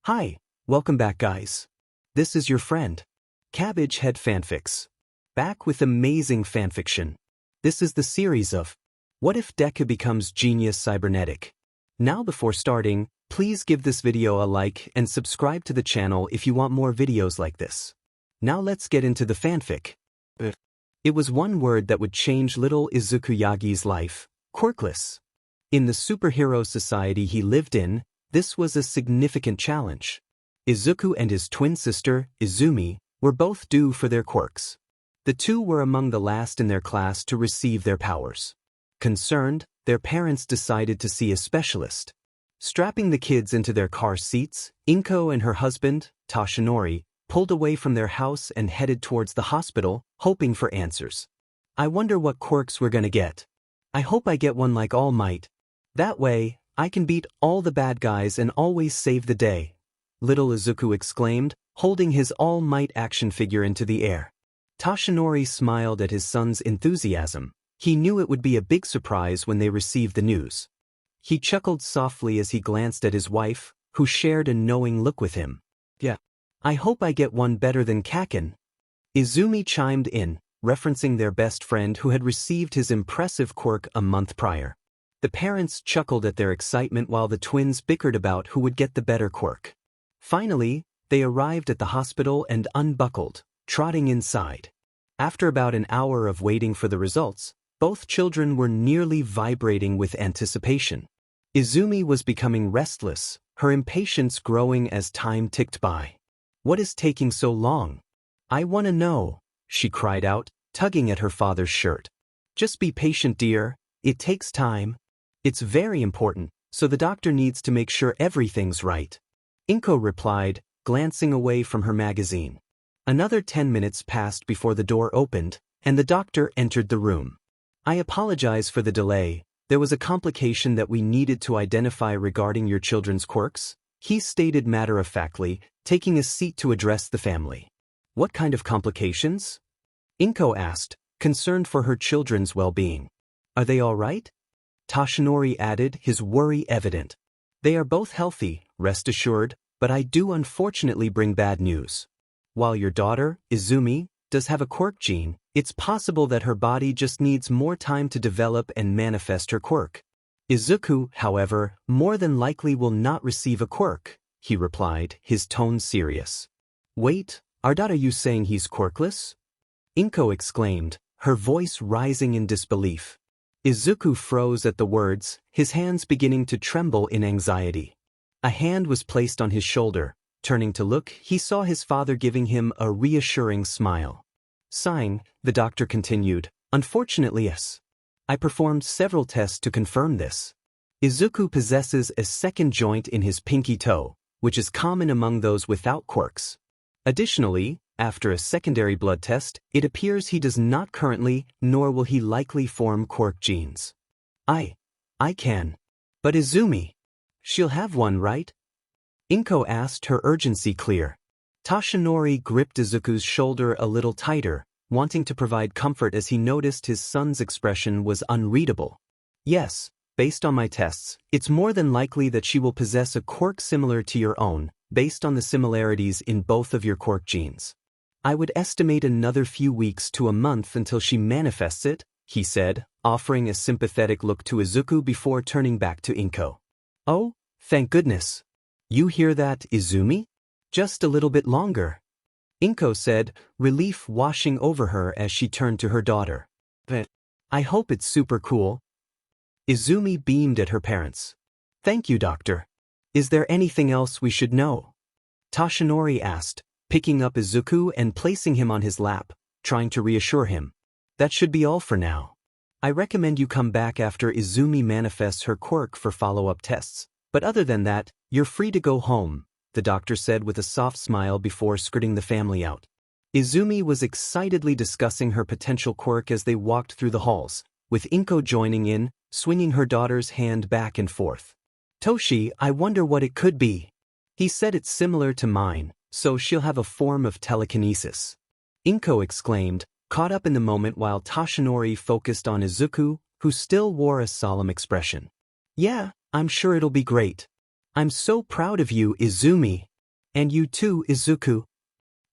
Hi, welcome back guys. This is your friend, Cabbage Head Fanfics. Back with amazing fanfiction. This is the series of What If Deku Becomes Genius Cybernetic. Now before starting, please give this video a like and subscribe to the channel if you want more videos like this. Now let's get into the fanfic. It was one word that would change little Izuku Yagi's life, quirkless. In the superhero society he lived in, this was a significant challenge. Izuku and his twin sister, Izumi, were both due for their quirks. The two were among the last in their class to receive their powers. Concerned, their parents decided to see a specialist. Strapping the kids into their car seats, Inko and her husband, Toshinori, pulled away from their house and headed towards the hospital, hoping for answers. I wonder what quirks we're gonna get. I hope I get one like All Might. That way, I can beat all the bad guys and always save the day, little Izuku exclaimed, holding his All Might action figure into the air. Toshinori smiled at his son's enthusiasm. He knew it would be a big surprise when they received the news. He chuckled softly as he glanced at his wife, who shared a knowing look with him. Yeah, I hope I get one better than Kaken. Izumi chimed in, referencing their best friend who had received his impressive quirk a month prior. The parents chuckled at their excitement while the twins bickered about who would get the better quirk. Finally, they arrived at the hospital and unbuckled, trotting inside. After about an hour of waiting for the results, both children were nearly vibrating with anticipation. Izumi was becoming restless, her impatience growing as time ticked by. What is taking so long? I want to know, she cried out, tugging at her father's shirt. Just be patient, dear, it takes time. It's very important, so the doctor needs to make sure everything's right. Inko replied, glancing away from her magazine. Another 10 minutes passed before the door opened, and the doctor entered the room. I apologize for the delay. There was a complication that we needed to identify regarding your children's quirks, he stated matter-of-factly, taking a seat to address the family. What kind of complications? Inko asked, concerned for her children's well-being. Are they all right? Toshinori added, his worry evident. They are both healthy, rest assured, but I do unfortunately bring bad news. While your daughter, Izumi, does have a quirk gene, it's possible that her body just needs more time to develop and manifest her quirk. Izuku, however, more than likely will not receive a quirk, he replied, his tone serious. Wait, are you saying he's quirkless? Inko exclaimed, her voice rising in disbelief. Izuku froze at the words, his hands beginning to tremble in anxiety. A hand was placed on his shoulder. Turning to look, he saw his father giving him a reassuring smile. Sighing, the doctor continued, unfortunately yes. I performed several tests to confirm this. Izuku possesses a second joint in his pinky toe, which is common among those without quirks. Additionally, after a secondary blood test, it appears he does not currently, nor will he likely form quirk genes. I can. But Izumi, she'll have one, right? Inko asked, her urgency clear. Toshinori gripped Izuku's shoulder a little tighter, wanting to provide comfort as he noticed his son's expression was unreadable. Yes, based on my tests, it's more than likely that she will possess a quirk similar to your own, based on the similarities in both of your quirk genes. I would estimate another few weeks to a month until she manifests it, he said, offering a sympathetic look to Izuku before turning back to Inko. Oh, thank goodness. You hear that, Izumi? Just a little bit longer. Inko said, relief washing over her as she turned to her daughter. But I hope it's super cool. Izumi beamed at her parents. Thank you, doctor. Is there anything else we should know? Toshinori asked, picking up Izuku and placing him on his lap, trying to reassure him. That should be all for now. I recommend you come back after Izumi manifests her quirk for follow-up tests. But other than that, you're free to go home, the doctor said with a soft smile before skirting the family out. Izumi was excitedly discussing her potential quirk as they walked through the halls, with Inko joining in, swinging her daughter's hand back and forth. Toshi, I wonder what it could be. He said it's similar to mine, so she'll have a form of telekinesis. Inko exclaimed, caught up in the moment while Toshinori focused on Izuku, who still wore a solemn expression. Yeah, I'm sure it'll be great. I'm so proud of you, Izumi. And you too, Izuku,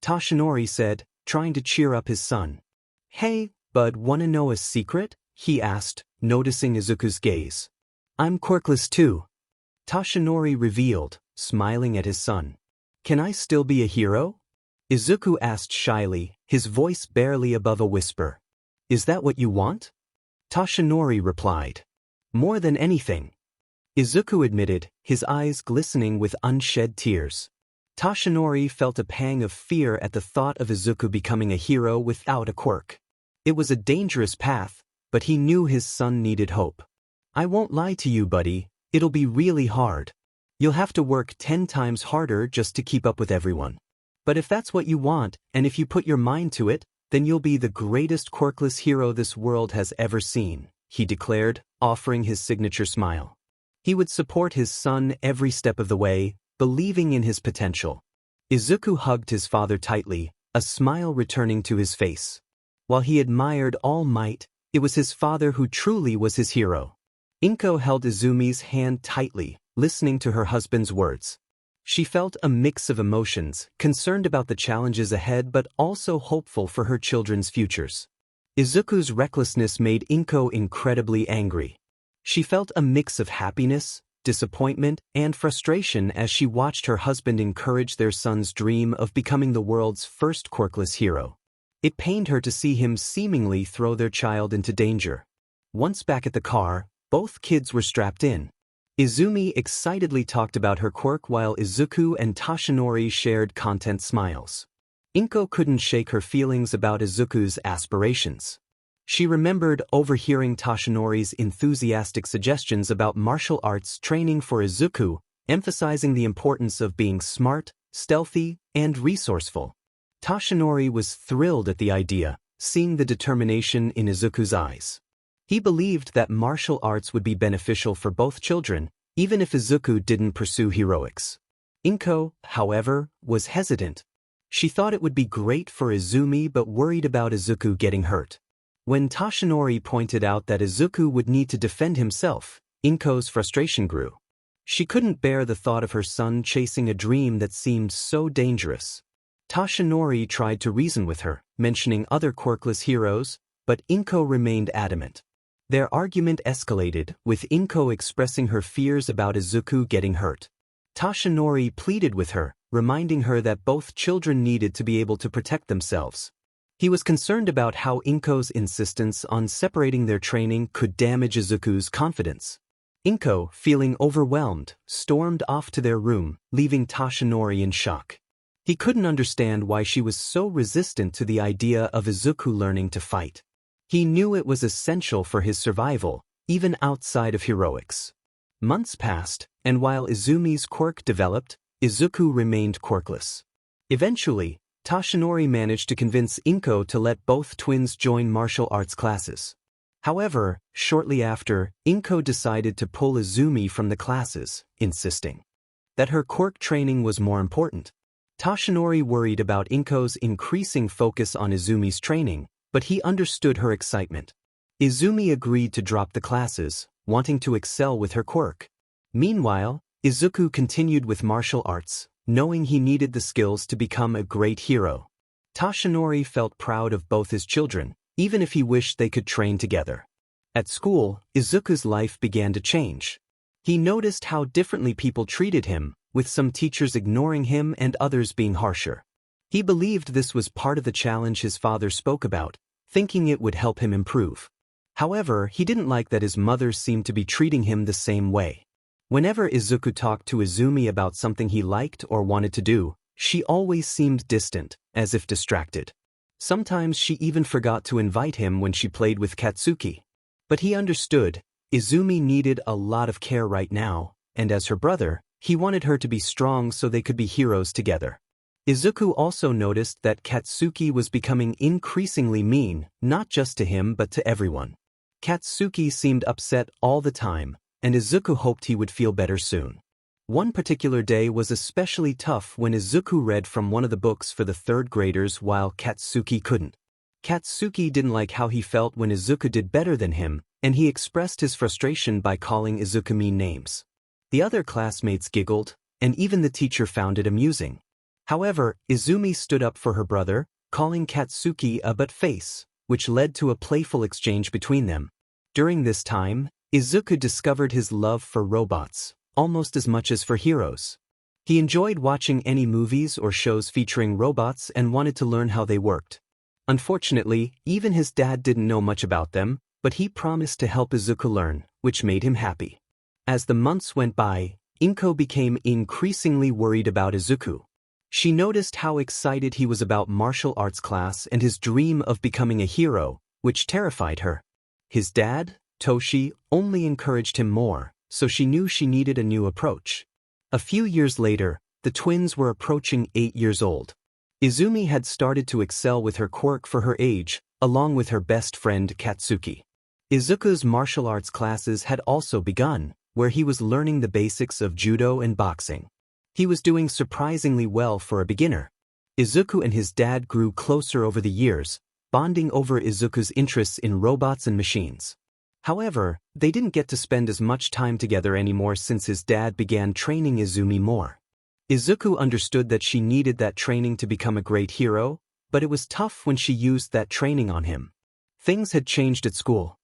Toshinori said, trying to cheer up his son. Hey, bud, wanna know a secret? He asked, noticing Izuku's gaze. I'm quirkless too, Toshinori revealed, smiling at his son. Can I still be a hero? Izuku asked shyly, his voice barely above a whisper. Is that what you want? Toshinori replied. More than anything. Izuku admitted, his eyes glistening with unshed tears. Toshinori felt a pang of fear at the thought of Izuku becoming a hero without a quirk. It was a dangerous path, but he knew his son needed hope. I won't lie to you, buddy, it'll be really hard. You'll have to work 10 times harder just to keep up with everyone. But if that's what you want, and if you put your mind to it, then you'll be the greatest quirkless hero this world has ever seen, he declared, offering his signature smile. He would support his son every step of the way, believing in his potential. Izuku hugged his father tightly, a smile returning to his face. While he admired All Might, it was his father who truly was his hero. Inko held Izumi's hand tightly, listening to her husband's words. She felt a mix of emotions, concerned about the challenges ahead but also hopeful for her children's futures. Izuku's recklessness made Inko incredibly angry. She felt a mix of happiness, disappointment, and frustration as she watched her husband encourage their son's dream of becoming the world's first quirkless hero. It pained her to see him seemingly throw their child into danger. Once back at the car, both kids were strapped in. Izumi excitedly talked about her quirk while Izuku and Toshinori shared content smiles. Inko couldn't shake her feelings about Izuku's aspirations. She remembered overhearing Toshinori's enthusiastic suggestions about martial arts training for Izuku, emphasizing the importance of being smart, stealthy, and resourceful. Toshinori was thrilled at the idea, seeing the determination in Izuku's eyes. He believed that martial arts would be beneficial for both children, even if Izuku didn't pursue heroics. Inko, however, was hesitant. She thought it would be great for Izumi but worried about Izuku getting hurt. When Toshinori pointed out that Izuku would need to defend himself, Inko's frustration grew. She couldn't bear the thought of her son chasing a dream that seemed so dangerous. Toshinori tried to reason with her, mentioning other quirkless heroes, but Inko remained adamant. Their argument escalated, with Inko expressing her fears about Izuku getting hurt. Toshinori pleaded with her, reminding her that both children needed to be able to protect themselves. He was concerned about how Inko's insistence on separating their training could damage Izuku's confidence. Inko, feeling overwhelmed, stormed off to their room, leaving Toshinori in shock. He couldn't understand why she was so resistant to the idea of Izuku learning to fight. He knew it was essential for his survival, even outside of heroics. Months passed, and while Izumi's quirk developed, Izuku remained quirkless. Eventually, Toshinori managed to convince Inko to let both twins join martial arts classes. However, shortly after, Inko decided to pull Izumi from the classes, insisting that her quirk training was more important. Toshinori worried about Inko's increasing focus on Izumi's training, but he understood her excitement. Izumi agreed to drop the classes, wanting to excel with her quirk. Meanwhile, Izuku continued with martial arts, knowing he needed the skills to become a great hero. Toshinori felt proud of both his children, even if he wished they could train together. At school, Izuku's life began to change. He noticed how differently people treated him, with some teachers ignoring him and others being harsher. He believed this was part of the challenge his father spoke about, thinking it would help him improve. However, he didn't like that his mother seemed to be treating him the same way. Whenever Izuku talked to Izumi about something he liked or wanted to do, she always seemed distant, as if distracted. Sometimes she even forgot to invite him when she played with Katsuki. But he understood, Izumi needed a lot of care right now, and as her brother, he wanted her to be strong so they could be heroes together. Izuku also noticed that Katsuki was becoming increasingly mean, not just to him but to everyone. Katsuki seemed upset all the time, and Izuku hoped he would feel better soon. One particular day was especially tough when Izuku read from one of the books for the third graders while Katsuki couldn't. Katsuki didn't like how he felt when Izuku did better than him, and he expressed his frustration by calling Izuku mean names. The other classmates giggled, and even the teacher found it amusing. However, Izumi stood up for her brother, calling Katsuki a butt-face, which led to a playful exchange between them. During this time, Izuku discovered his love for robots, almost as much as for heroes. He enjoyed watching any movies or shows featuring robots and wanted to learn how they worked. Unfortunately, even his dad didn't know much about them, but he promised to help Izuku learn, which made him happy. As the months went by, Inko became increasingly worried about Izuku. She noticed how excited he was about martial arts class and his dream of becoming a hero, which terrified her. His dad, Toshi, only encouraged him more, so she knew she needed a new approach. A few years later, the twins were approaching 8 years old. Izumi had started to excel with her quirk for her age, along with her best friend Katsuki. Izuku's martial arts classes had also begun, where he was learning the basics of judo and boxing. He was doing surprisingly well for a beginner. Izuku and his dad grew closer over the years, bonding over Izuku's interests in robots and machines. However, they didn't get to spend as much time together anymore since his dad began training Izumi more. Izuku understood that she needed that training to become a great hero, but it was tough when she used that training on him. Things had changed at school.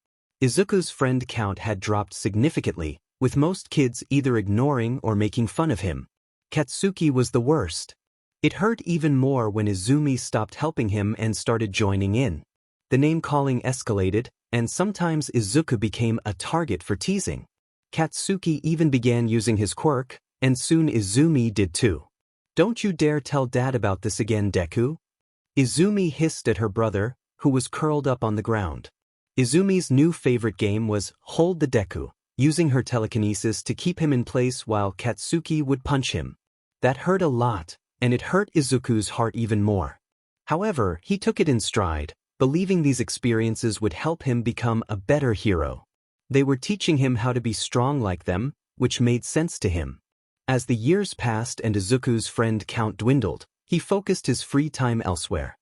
Izuku's friend count had dropped significantly, with most kids either ignoring or making fun of him. Katsuki was the worst. It hurt even more when Izumi stopped helping him and started joining in. The name-calling escalated, and sometimes Izuku became a target for teasing. Katsuki even began using his quirk, and soon Izumi did too. "Don't you dare tell Dad about this again, Deku." Izumi hissed at her brother, who was curled up on the ground. Izumi's new favorite game was Hold the Deku, using her telekinesis to keep him in place while Katsuki would punch him. That hurt a lot, and it hurt Izuku's heart even more. However, he took it in stride, believing these experiences would help him become a better hero. They were teaching him how to be strong like them, which made sense to him. As the years passed and Izuku's friend count dwindled, he focused his free time elsewhere.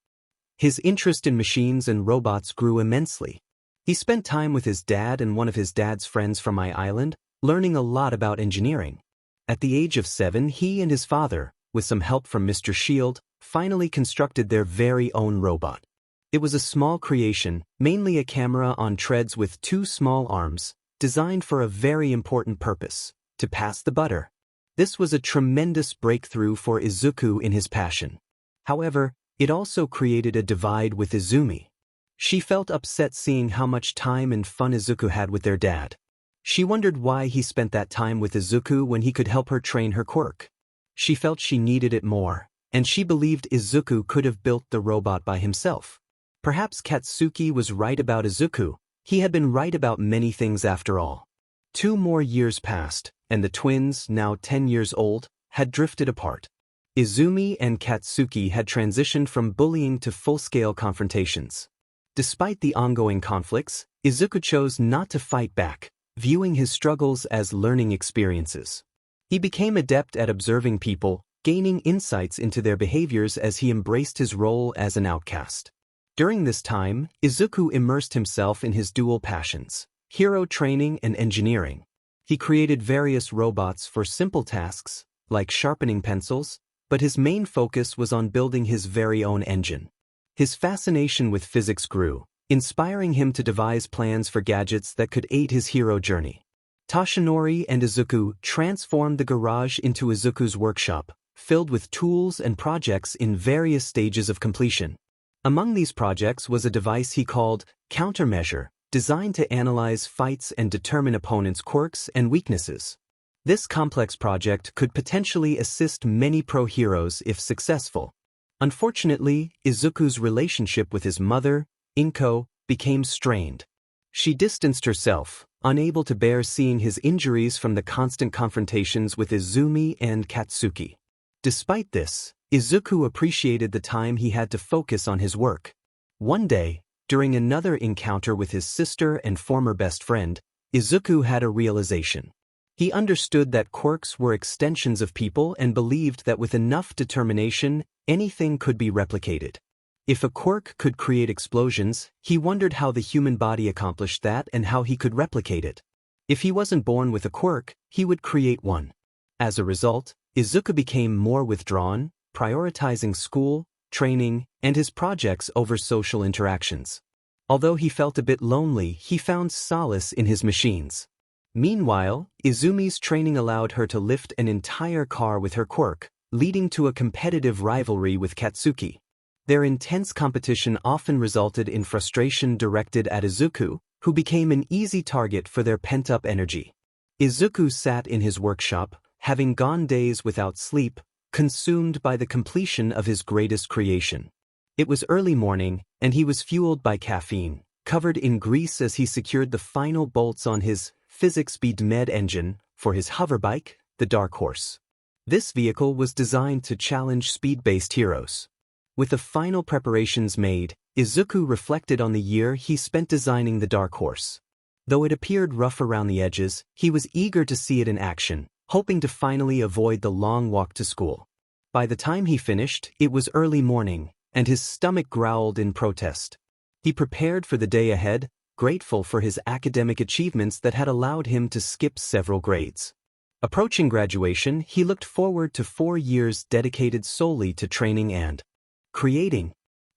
His interest in machines and robots grew immensely. He spent time with his dad and one of his dad's friends from my island, learning a lot about engineering. At the age of 7, he and his father, with some help from Mr. Shield, finally constructed their very own robot. It was a small creation, mainly a camera on treads with 2 small arms, designed for a very important purpose: to pass the butter. This was a tremendous breakthrough for Izuku in his passion. However, it also created a divide with Izumi. She felt upset seeing how much time and fun Izuku had with their dad. She wondered why he spent that time with Izuku when he could help her train her quirk. She felt she needed it more, and she believed Izuku could have built the robot by himself. Perhaps Katsuki was right about Izuku. He had been right about many things after all. 2 more years passed, and the twins, now 10 years old, had drifted apart. Izumi and Katsuki had transitioned from bullying to full-scale confrontations. Despite the ongoing conflicts, Izuku chose not to fight back, viewing his struggles as learning experiences. He became adept at observing people, gaining insights into their behaviors as he embraced his role as an outcast. During this time, Izuku immersed himself in his dual passions: hero training and engineering. He created various robots for simple tasks, like sharpening pencils, but his main focus was on building his very own engine. His fascination with physics grew, inspiring him to devise plans for gadgets that could aid his hero journey. Toshinori and Izuku transformed the garage into Izuku's workshop, filled with tools and projects in various stages of completion. Among these projects was a device he called Countermeasure, designed to analyze fights and determine opponents' quirks and weaknesses. This complex project could potentially assist many pro heroes if successful. Unfortunately, Izuku's relationship with his mother, Inko, became strained. She distanced herself, unable to bear seeing his injuries from the constant confrontations with Izumi and Katsuki. Despite this, Izuku appreciated the time he had to focus on his work. One day, during another encounter with his sister and former best friend, Izuku had a realization. He understood that quirks were extensions of people and believed that with enough determination, anything could be replicated. If a quirk could create explosions, he wondered how the human body accomplished that and how he could replicate it. If he wasn't born with a quirk, he would create one. As a result, Izuku became more withdrawn, prioritizing school, training, and his projects over social interactions. Although he felt a bit lonely, he found solace in his machines. Meanwhile, Izumi's training allowed her to lift an entire car with her quirk, leading to a competitive rivalry with Katsuki. Their intense competition often resulted in frustration directed at Izuku, who became an easy target for their pent-up energy. Izuku sat in his workshop, having gone days without sleep, consumed by the completion of his greatest creation. It was early morning, and he was fueled by caffeine, covered in grease as he secured the final bolts on his physics med engine for his hoverbike, the Dark Horse. This vehicle was designed to challenge speed-based heroes. With the final preparations made, Izuku reflected on the year he spent designing the Dark Horse. Though it appeared rough around the edges, he was eager to see it in action, hoping to finally avoid the long walk to school. By the time he finished, it was early morning, and his stomach growled in protest. He prepared for the day ahead, grateful for his academic achievements that had allowed him to skip several grades. Approaching graduation, he looked forward to 4 years dedicated solely to training and creating.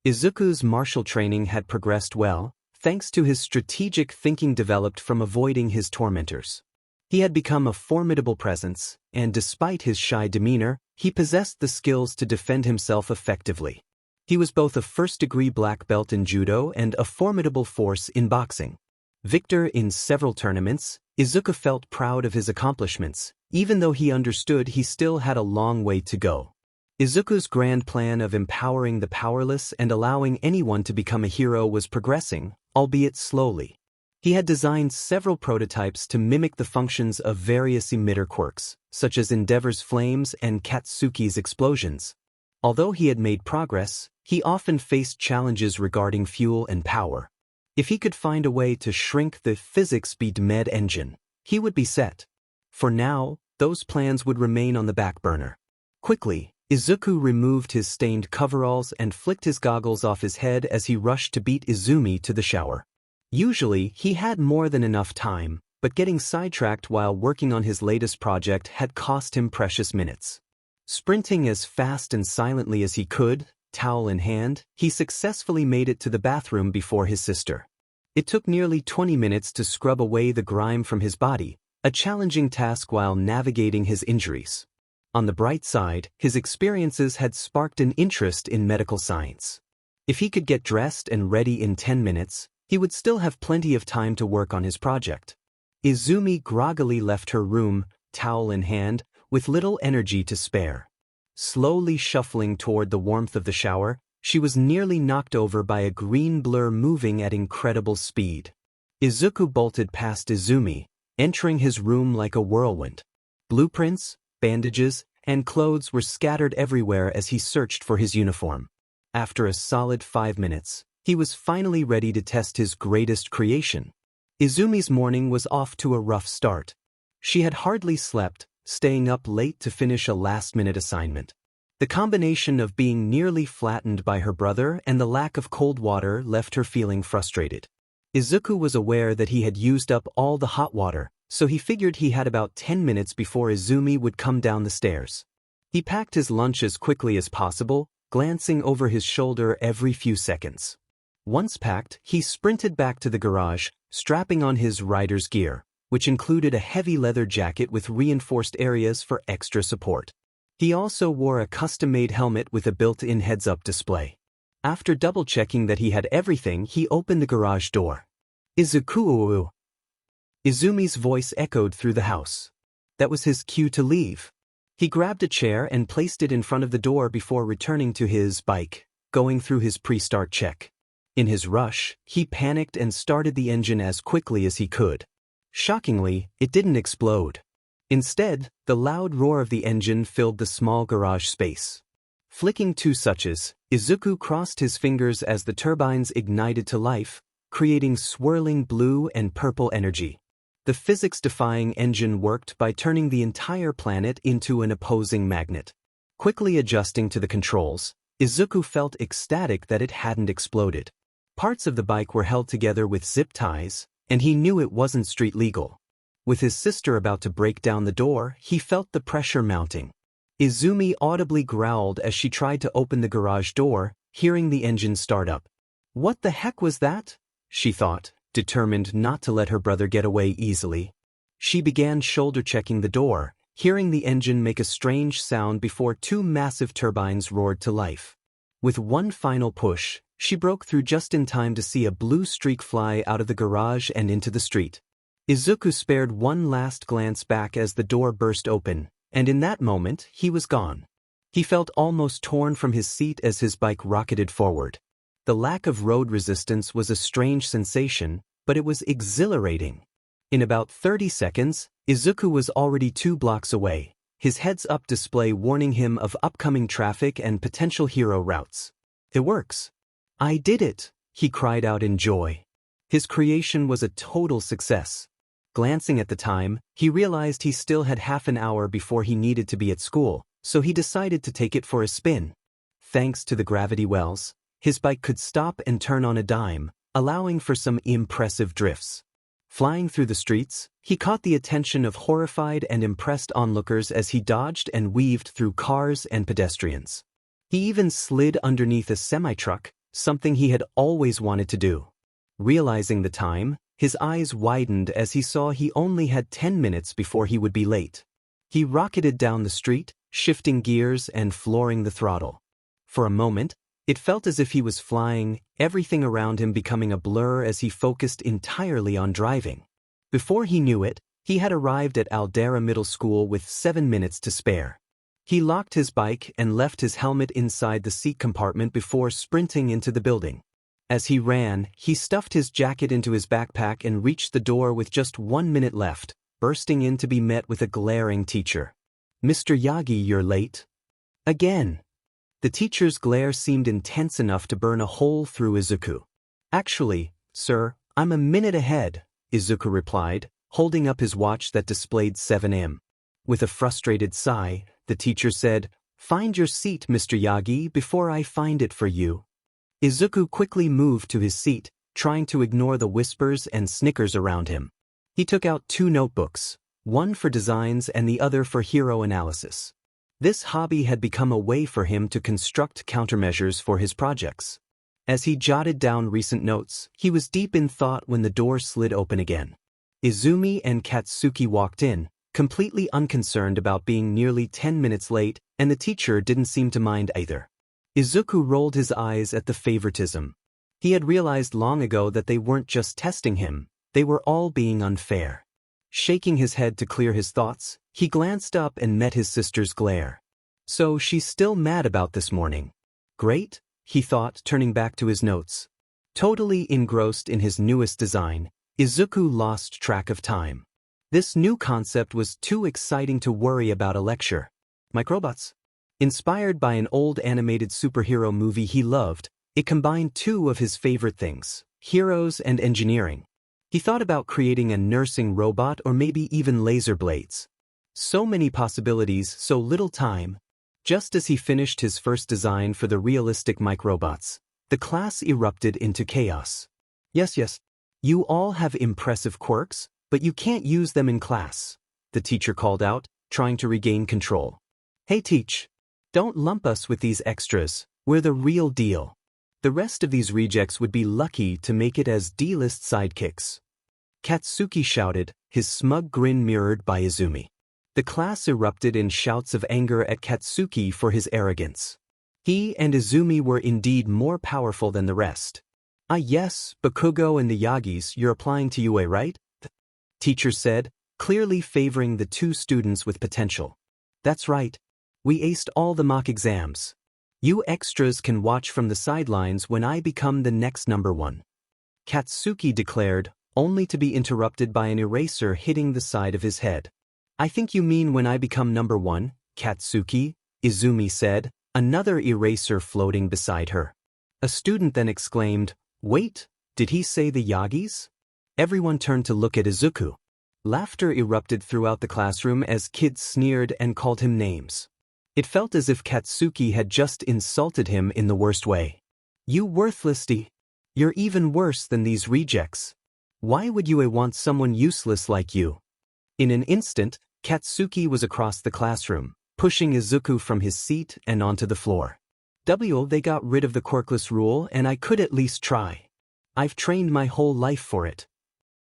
Izuku's martial training had progressed well, thanks to his strategic thinking developed from avoiding his tormentors. He had become a formidable presence, and despite his shy demeanor, he possessed the skills to defend himself effectively. He was both a first-degree black belt in judo and a formidable force in boxing. Victor in several tournaments, Izuku felt proud of his accomplishments, even though he understood he still had a long way to go. Izuku's grand plan of empowering the powerless and allowing anyone to become a hero was progressing, albeit slowly. He had designed several prototypes to mimic the functions of various emitter quirks, such as Endeavor's flames and Katsuki's explosions. Although he had made progress, he often faced challenges regarding fuel and power. If he could find a way to shrink the physics med engine, he would be set. For now, those plans would remain on the back burner. Quickly, Izuku removed his stained coveralls and flicked his goggles off his head as he rushed to beat Izumi to the shower. Usually, he had more than enough time, but getting sidetracked while working on his latest project had cost him precious minutes. Sprinting as fast and silently as he could, towel in hand, he successfully made it to the bathroom before his sister. It took nearly 20 minutes to scrub away the grime from his body, a challenging task while navigating his injuries. On the bright side, his experiences had sparked an interest in medical science. If he could get dressed and ready in 10 minutes, he would still have plenty of time to work on his project. Izumi groggily left her room, towel in hand, with little energy to spare. Slowly shuffling toward the warmth of the shower, she was nearly knocked over by a green blur moving at incredible speed. Izuku bolted past Izumi, entering his room like a whirlwind. Blueprints, bandages, and clothes were scattered everywhere as he searched for his uniform. After a solid 5 minutes, he was finally ready to test his greatest creation. Izumi's morning was off to a rough start. She had hardly slept, staying up late to finish a last-minute assignment. The combination of being nearly flattened by her brother and the lack of cold water left her feeling frustrated. Izuku was aware that he had used up all the hot water, so he figured he had about 10 minutes before Izumi would come down the stairs. He packed his lunch as quickly as possible, glancing over his shoulder every few seconds. Once packed, he sprinted back to the garage, strapping on his rider's gear, which included a heavy leather jacket with reinforced areas for extra support. He also wore a custom-made helmet with a built-in heads-up display. After double-checking that he had everything, he opened the garage door. Izuku. Izumi's voice echoed through the house. That was his cue to leave. He grabbed a chair and placed it in front of the door before returning to his bike, going through his pre-start check. In his rush, he panicked and started the engine as quickly as he could. Shockingly, it didn't explode. Instead, the loud roar of the engine filled the small garage space. Flicking 2 switches, Izuku crossed his fingers as the turbines ignited to life, creating swirling blue and purple energy. The physics-defying engine worked by turning the entire planet into an opposing magnet. Quickly adjusting to the controls, Izuku felt ecstatic that it hadn't exploded. Parts of the bike were held together with zip ties, and he knew it wasn't street legal. With his sister about to break down the door, he felt the pressure mounting. Izumi audibly growled as she tried to open the garage door, hearing the engine start up. What the heck was that? She thought, determined not to let her brother get away easily. She began shoulder-checking the door, hearing the engine make a strange sound before two massive turbines roared to life. With one final push, she broke through just in time to see a blue streak fly out of the garage and into the street. Izuku spared one last glance back as the door burst open, and in that moment, he was gone. He felt almost torn from his seat as his bike rocketed forward. The lack of road resistance was a strange sensation, but it was exhilarating. In about 30 seconds, Izuku was already 2 blocks away, his heads-up display warning him of upcoming traffic and potential hero routes. It works. I did it, he cried out in joy. His creation was a total success. Glancing at the time, he realized he still had half an hour before he needed to be at school, so he decided to take it for a spin. Thanks to the gravity wells, his bike could stop and turn on a dime, allowing for some impressive drifts. Flying through the streets, he caught the attention of horrified and impressed onlookers as he dodged and weaved through cars and pedestrians. He even slid underneath a semi-truck, something he had always wanted to do. Realizing the time, his eyes widened as he saw he only had 10 minutes before he would be late. He rocketed down the street, shifting gears and flooring the throttle. For a moment, it felt as if he was flying, everything around him becoming a blur as he focused entirely on driving. Before he knew it, he had arrived at Aldera Middle School with 7 minutes to spare. He locked his bike and left his helmet inside the seat compartment before sprinting into the building. As he ran, he stuffed his jacket into his backpack and reached the door with just 1 minute left, bursting in to be met with a glaring teacher. "Mr. Yagi, you're late." Again. The teacher's glare seemed intense enough to burn a hole through Izuku. "Actually, sir, I'm a minute ahead," Izuku replied, holding up his watch that displayed 7 a.m. With a frustrated sigh, the teacher said, "Find your seat, Mr. Yagi, before I find it for you." Izuku quickly moved to his seat, trying to ignore the whispers and snickers around him. He took out 2 notebooks, one for designs and the other for hero analysis. This hobby had become a way for him to construct countermeasures for his projects. As he jotted down recent notes, he was deep in thought when the door slid open again. Izumi and Katsuki walked in, completely unconcerned about being nearly 10 minutes late, and the teacher didn't seem to mind either. Izuku rolled his eyes at the favoritism. He had realized long ago that they weren't just testing him, they were all being unfair. Shaking his head to clear his thoughts, he glanced up and met his sister's glare. So she's still mad about this morning. Great, he thought, turning back to his notes. Totally engrossed in his newest design, Izuku lost track of time. This new concept was too exciting to worry about a lecture. Microbots. Inspired by an old animated superhero movie he loved, it combined 2 of his favorite things, heroes and engineering. He thought about creating a nursing robot or maybe even laser blades. So many possibilities, so little time. Just as he finished his first design for the realistic microbots, the class erupted into chaos. Yes, you all have impressive quirks, but you can't use them in class, the teacher called out, trying to regain control. Hey teach, don't lump us with these extras, we're the real deal. The rest of these rejects would be lucky to make it as D-list sidekicks. Katsuki shouted, his smug grin mirrored by Izumi. The class erupted in shouts of anger at Katsuki for his arrogance. He and Izumi were indeed more powerful than the rest. "Ah yes, Bakugo and the Yagis, you're applying to UA, right?" the teacher said, clearly favoring the 2 students with potential. "That's right. We aced all the mock exams. You extras can watch from the sidelines when I become the next number 1. Katsuki declared, only to be interrupted by an eraser hitting the side of his head. "I think you mean when I become number 1, Katsuki," Izumi said, another eraser floating beside her. A student then exclaimed, "Wait, did he say the Yagis?" Everyone turned to look at Izuku. Laughter erupted throughout the classroom as kids sneered and called him names. It felt as if Katsuki had just insulted him in the worst way. "You worthless D. You're even worse than these rejects. Why would you want someone useless like you?" In an instant, Katsuki was across the classroom, pushing Izuku from his seat and onto the floor. They got rid of the quirkless rule and I could at least try. I've trained my whole life for it.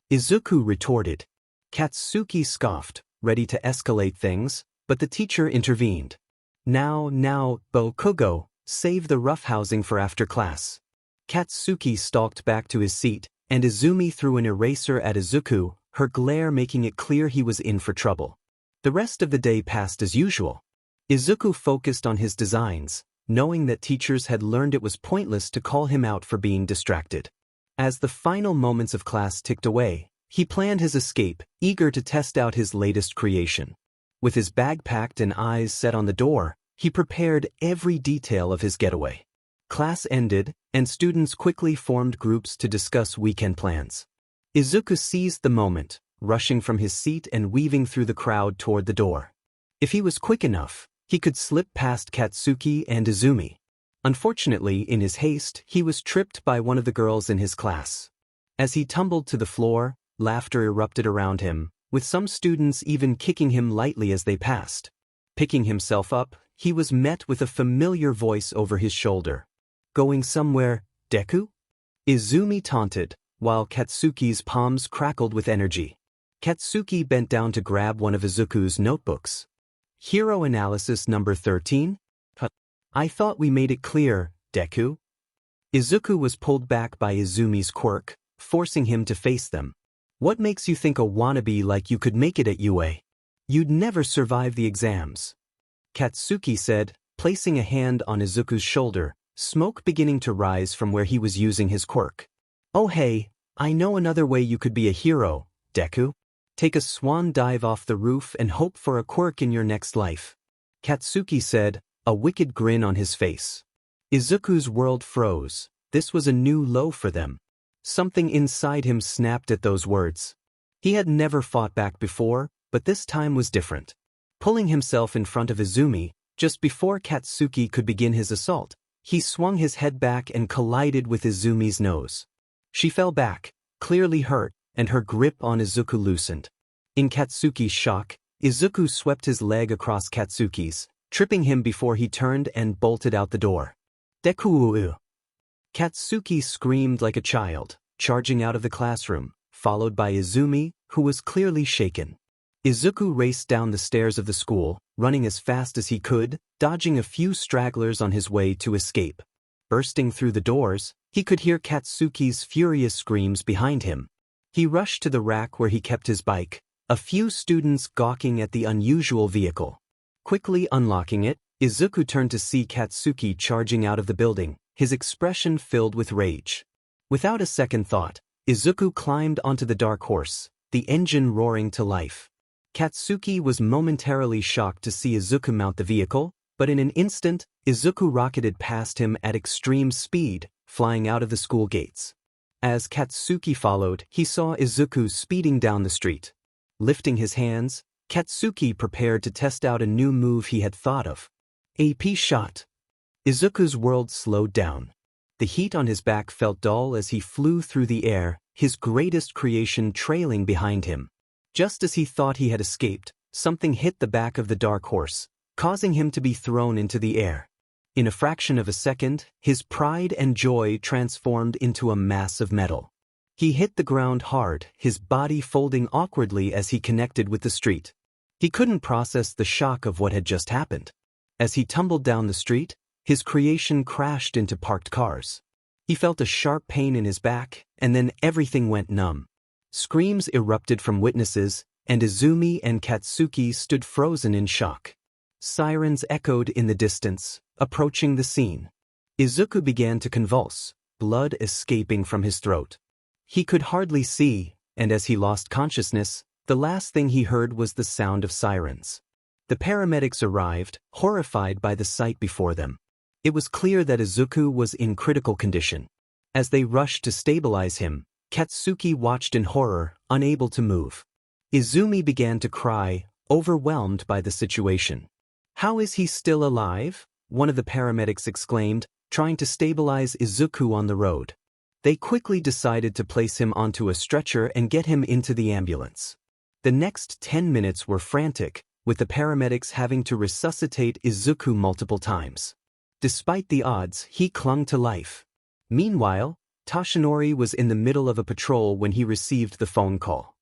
Izuku retorted. Katsuki scoffed, ready to escalate things, but the teacher intervened. Now, Bokugo, save the roughhousing for after class. Katsuki stalked back to his seat, and Izumi threw an eraser at Izuku, her glare making it clear he was in for trouble. The rest of the day passed as usual. Izuku focused on his designs, knowing that teachers had learned it was pointless to call him out for being distracted. As the final moments of class ticked away, he planned his escape, eager to test out his latest creation. With his bag packed and eyes set on the door, he prepared every detail of his getaway. Class ended, and students quickly formed groups to discuss weekend plans. Izuku seized the moment, rushing from his seat and weaving through the crowd toward the door. If he was quick enough, he could slip past Katsuki and Izumi. Unfortunately, in his haste, he was tripped by one of the girls in his class. As he tumbled to the floor, laughter erupted around him, with some students even kicking him lightly as they passed. Picking himself up, he was met with a familiar voice over his shoulder. Going somewhere, Deku? Izumi taunted, while Katsuki's palms crackled with energy. Katsuki bent down to grab one of Izuku's notebooks. Hero analysis number 13? I thought we made it clear, Deku. Izuku was pulled back by Izumi's quirk, forcing him to face them. What makes you think a wannabe like you could make it at UA? You'd never survive the exams. Katsuki said, placing a hand on Izuku's shoulder, smoke beginning to rise from where he was using his quirk. Oh hey, I know another way you could be a hero, Deku. Take a swan dive off the roof and hope for a quirk in your next life. Katsuki said, a wicked grin on his face. Izuku's world froze. This was a new low for them. Something inside him snapped at those words. He had never fought back before, but this time was different. Pulling himself in front of Izumi, just before Katsuki could begin his assault, he swung his head back and collided with Izumi's nose. She fell back, clearly hurt, and her grip on Izuku loosened. In Katsuki's shock, Izuku swept his leg across Katsuki's, tripping him before he turned and bolted out the door. Deku! Katsuki screamed like a child, charging out of the classroom, followed by Izumi, who was clearly shaken. Izuku raced down the stairs of the school, running as fast as he could, dodging a few stragglers on his way to escape. Bursting through the doors, he could hear Katsuki's furious screams behind him. He rushed to the rack where he kept his bike, a few students gawking at the unusual vehicle. Quickly unlocking it, Izuku turned to see Katsuki charging out of the building, his expression filled with rage. Without a second thought, Izuku climbed onto the dark horse, the engine roaring to life. Katsuki was momentarily shocked to see Izuku mount the vehicle, but in an instant, Izuku rocketed past him at extreme speed, flying out of the school gates. As Katsuki followed, he saw Izuku speeding down the street. Lifting his hands, Katsuki prepared to test out a new move he had thought of. AP shot. Izuku's world slowed down. The heat on his back felt dull as he flew through the air, his greatest creation trailing behind him. Just as he thought he had escaped, something hit the back of the dark horse, causing him to be thrown into the air. In a fraction of a second, his pride and joy transformed into a mass of metal. He hit the ground hard, his body folding awkwardly as he connected with the street. He couldn't process the shock of what had just happened. As he tumbled down the street, his creation crashed into parked cars. He felt a sharp pain in his back, and then everything went numb. Screams erupted from witnesses, and Izumi and Katsuki stood frozen in shock. Sirens echoed in the distance, approaching the scene. Izuku began to convulse, blood escaping from his throat. He could hardly see, and as he lost consciousness, the last thing he heard was the sound of sirens. The paramedics arrived, horrified by the sight before them. It was clear that Izuku was in critical condition. As they rushed to stabilize him, Katsuki watched in horror, unable to move. Izumi began to cry, overwhelmed by the situation. "How is he still alive?" one of the paramedics exclaimed, trying to stabilize Izuku on the road. They quickly decided to place him onto a stretcher and get him into the ambulance. The next 10 minutes were frantic, with the paramedics having to resuscitate Izuku multiple times. Despite the odds, he clung to life. Meanwhile, Toshinori was in the middle of a patrol when he received the phone call.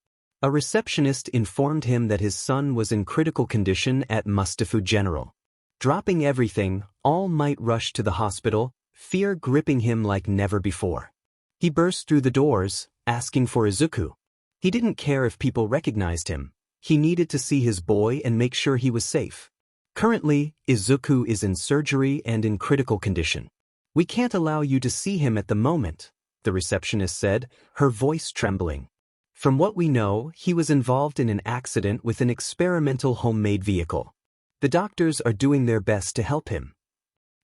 A receptionist informed him that his son was in critical condition at Mustafu General. Dropping everything, All Might rushed to the hospital, fear gripping him like never before. He burst through the doors, asking for Izuku. He didn't care if people recognized him. He needed to see his boy and make sure he was safe. Currently, Izuku is in surgery and in critical condition. We can't allow you to see him at the moment, the receptionist said, her voice trembling. From what we know, he was involved in an accident with an experimental homemade vehicle. The doctors are doing their best to help him.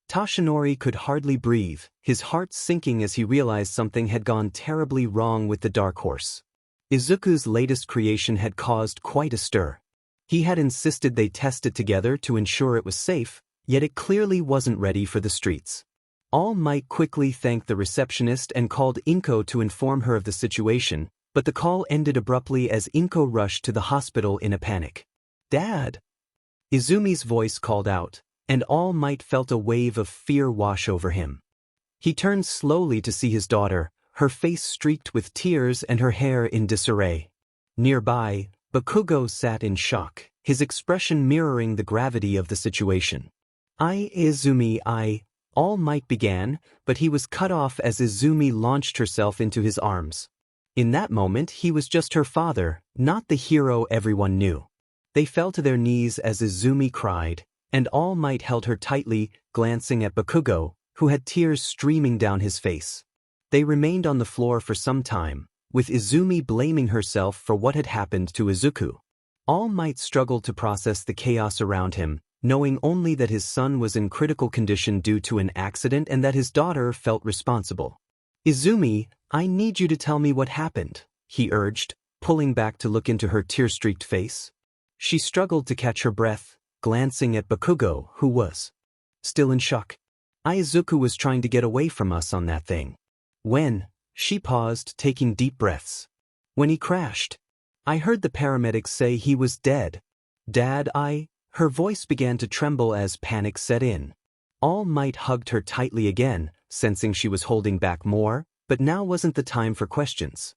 Toshinori could hardly breathe, his heart sinking as he realized something had gone terribly wrong with the Dark Horse. Izuku's latest creation had caused quite a stir. He had insisted they test it together to ensure it was safe, yet it clearly wasn't ready for the streets. All Might quickly thanked the receptionist and called Inko to inform her of the situation, but the call ended abruptly as Inko rushed to the hospital in a panic. "Dad!" Izumi's voice called out, and All Might felt a wave of fear wash over him. He turned slowly to see his daughter, her face streaked with tears and her hair in disarray. Nearby, Bakugo sat in shock, his expression mirroring the gravity of the situation. Izumi, All Might began, but he was cut off as Izumi launched herself into his arms. In that moment, he was just her father, not the hero everyone knew. They fell to their knees as Izumi cried, and All Might held her tightly, glancing at Bakugo, who had tears streaming down his face. They remained on the floor for some time, with Izumi blaming herself for what had happened to Izuku. All Might struggled to process the chaos around him, knowing only that his son was in critical condition due to an accident and that his daughter felt responsible. "Izumi, I need you to tell me what happened," he urged, pulling back to look into her tear-streaked face. She struggled to catch her breath, glancing at Bakugo, who was still in shock. "Izuku was trying to get away from us on that thing. When," she paused, taking deep breaths. "When he crashed. I heard the paramedics say he was dead." "Dad, Her voice began to tremble as panic set in. All Might hugged her tightly again, sensing she was holding back more, but now wasn't the time for questions.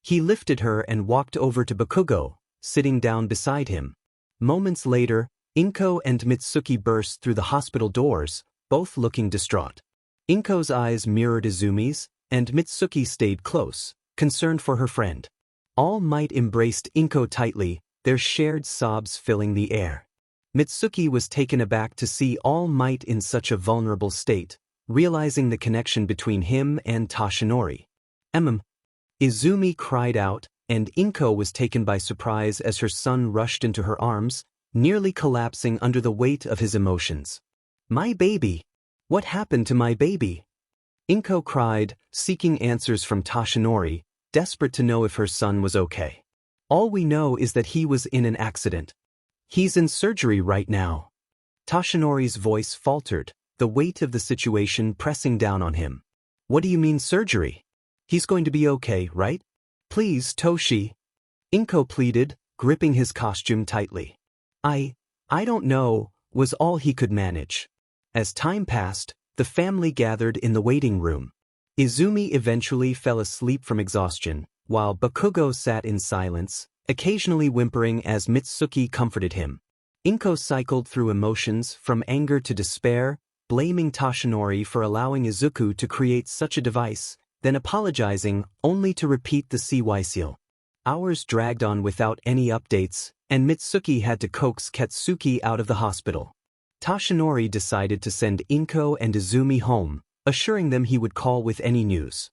He lifted her and walked over to Bakugo, sitting down beside him. Moments later, Inko and Mitsuki burst through the hospital doors, both looking distraught. Inko's eyes mirrored Izumi's, and Mitsuki stayed close, concerned for her friend. All Might embraced Inko tightly, their shared sobs filling the air. Mitsuki was taken aback to see All Might in such a vulnerable state, realizing the connection between him and Toshinori. Izumi cried out, and Inko was taken by surprise as her son rushed into her arms, nearly collapsing under the weight of his emotions. "My baby! What happened to my baby?" Inko cried, seeking answers from Toshinori, desperate to know if her son was okay. "All we know is that he was in an accident. He's in surgery right now." Toshinori's voice faltered, the weight of the situation pressing down on him. "What do you mean surgery? He's going to be okay, right? Please, Toshi." Inko pleaded, gripping his costume tightly. I don't know," was all he could manage. As time passed, the family gathered in the waiting room. Izumi eventually fell asleep from exhaustion, while Bakugo sat in silence, occasionally whimpering as Mitsuki comforted him. Inko cycled through emotions from anger to despair, blaming Toshinori for allowing Izuku to create such a device, then apologizing only to repeat the CY seal. Hours dragged on without any updates, and Mitsuki had to coax Katsuki out of the hospital. Toshinori decided to send Inko and Izumi home, assuring them he would call with any news.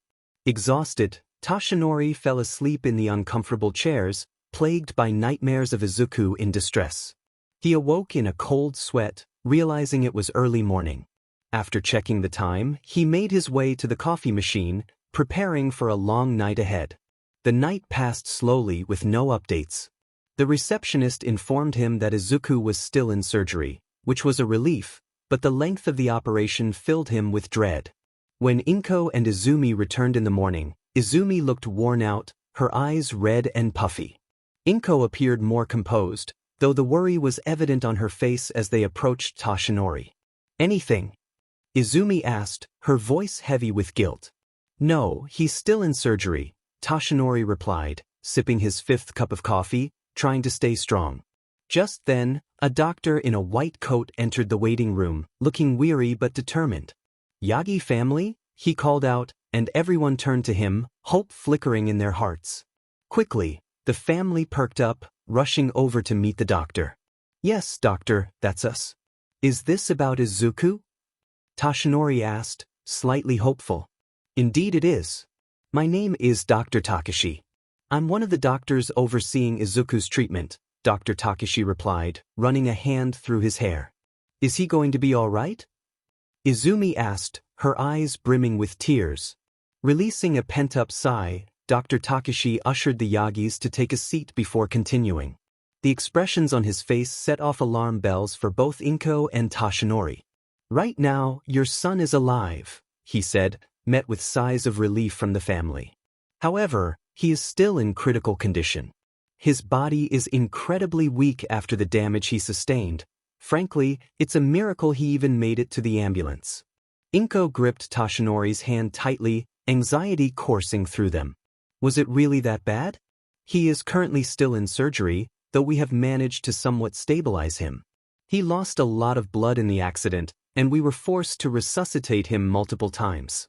Exhausted, Toshinori fell asleep in the uncomfortable chairs, plagued by nightmares of Izuku in distress. He awoke in a cold sweat, realizing it was early morning. After checking the time, he made his way to the coffee machine, preparing for a long night ahead. The night passed slowly with no updates. The receptionist informed him that Izuku was still in surgery, which was a relief, but the length of the operation filled him with dread. When Inko and Izumi returned in the morning, Izumi looked worn out, her eyes red and puffy. Inko appeared more composed, though the worry was evident on her face as they approached Toshinori. Anything? Izumi asked, her voice heavy with guilt. No, he's still in surgery, Toshinori replied, sipping his 5th cup of coffee, trying to stay strong. Just then, a doctor in a white coat entered the waiting room, looking weary but determined. Yagi family? He called out, and everyone turned to him, hope flickering in their hearts. Quickly, the family perked up, rushing over to meet the doctor. Yes, doctor, that's us. Is this about Izuku? Toshinori asked, slightly hopeful. Indeed it is. My name is Dr. Takashi. I'm one of the doctors overseeing Izuku's treatment, Dr. Takashi replied, running a hand through his hair. Is he going to be all right? Izumi asked, her eyes brimming with tears. Releasing a pent-up sigh, Dr. Takashi ushered the Yagis to take a seat before continuing. The expressions on his face set off alarm bells for both Inko and Toshinori. Right now, your son is alive, he said, met with sighs of relief from the family. However, he is still in critical condition. His body is incredibly weak after the damage he sustained. Frankly, it's a miracle he even made it to the ambulance. Inko gripped Toshinori's hand tightly, anxiety coursing through them. Was it really that bad? He is currently still in surgery, though we have managed to somewhat stabilize him. He lost a lot of blood in the accident, and we were forced to resuscitate him multiple times.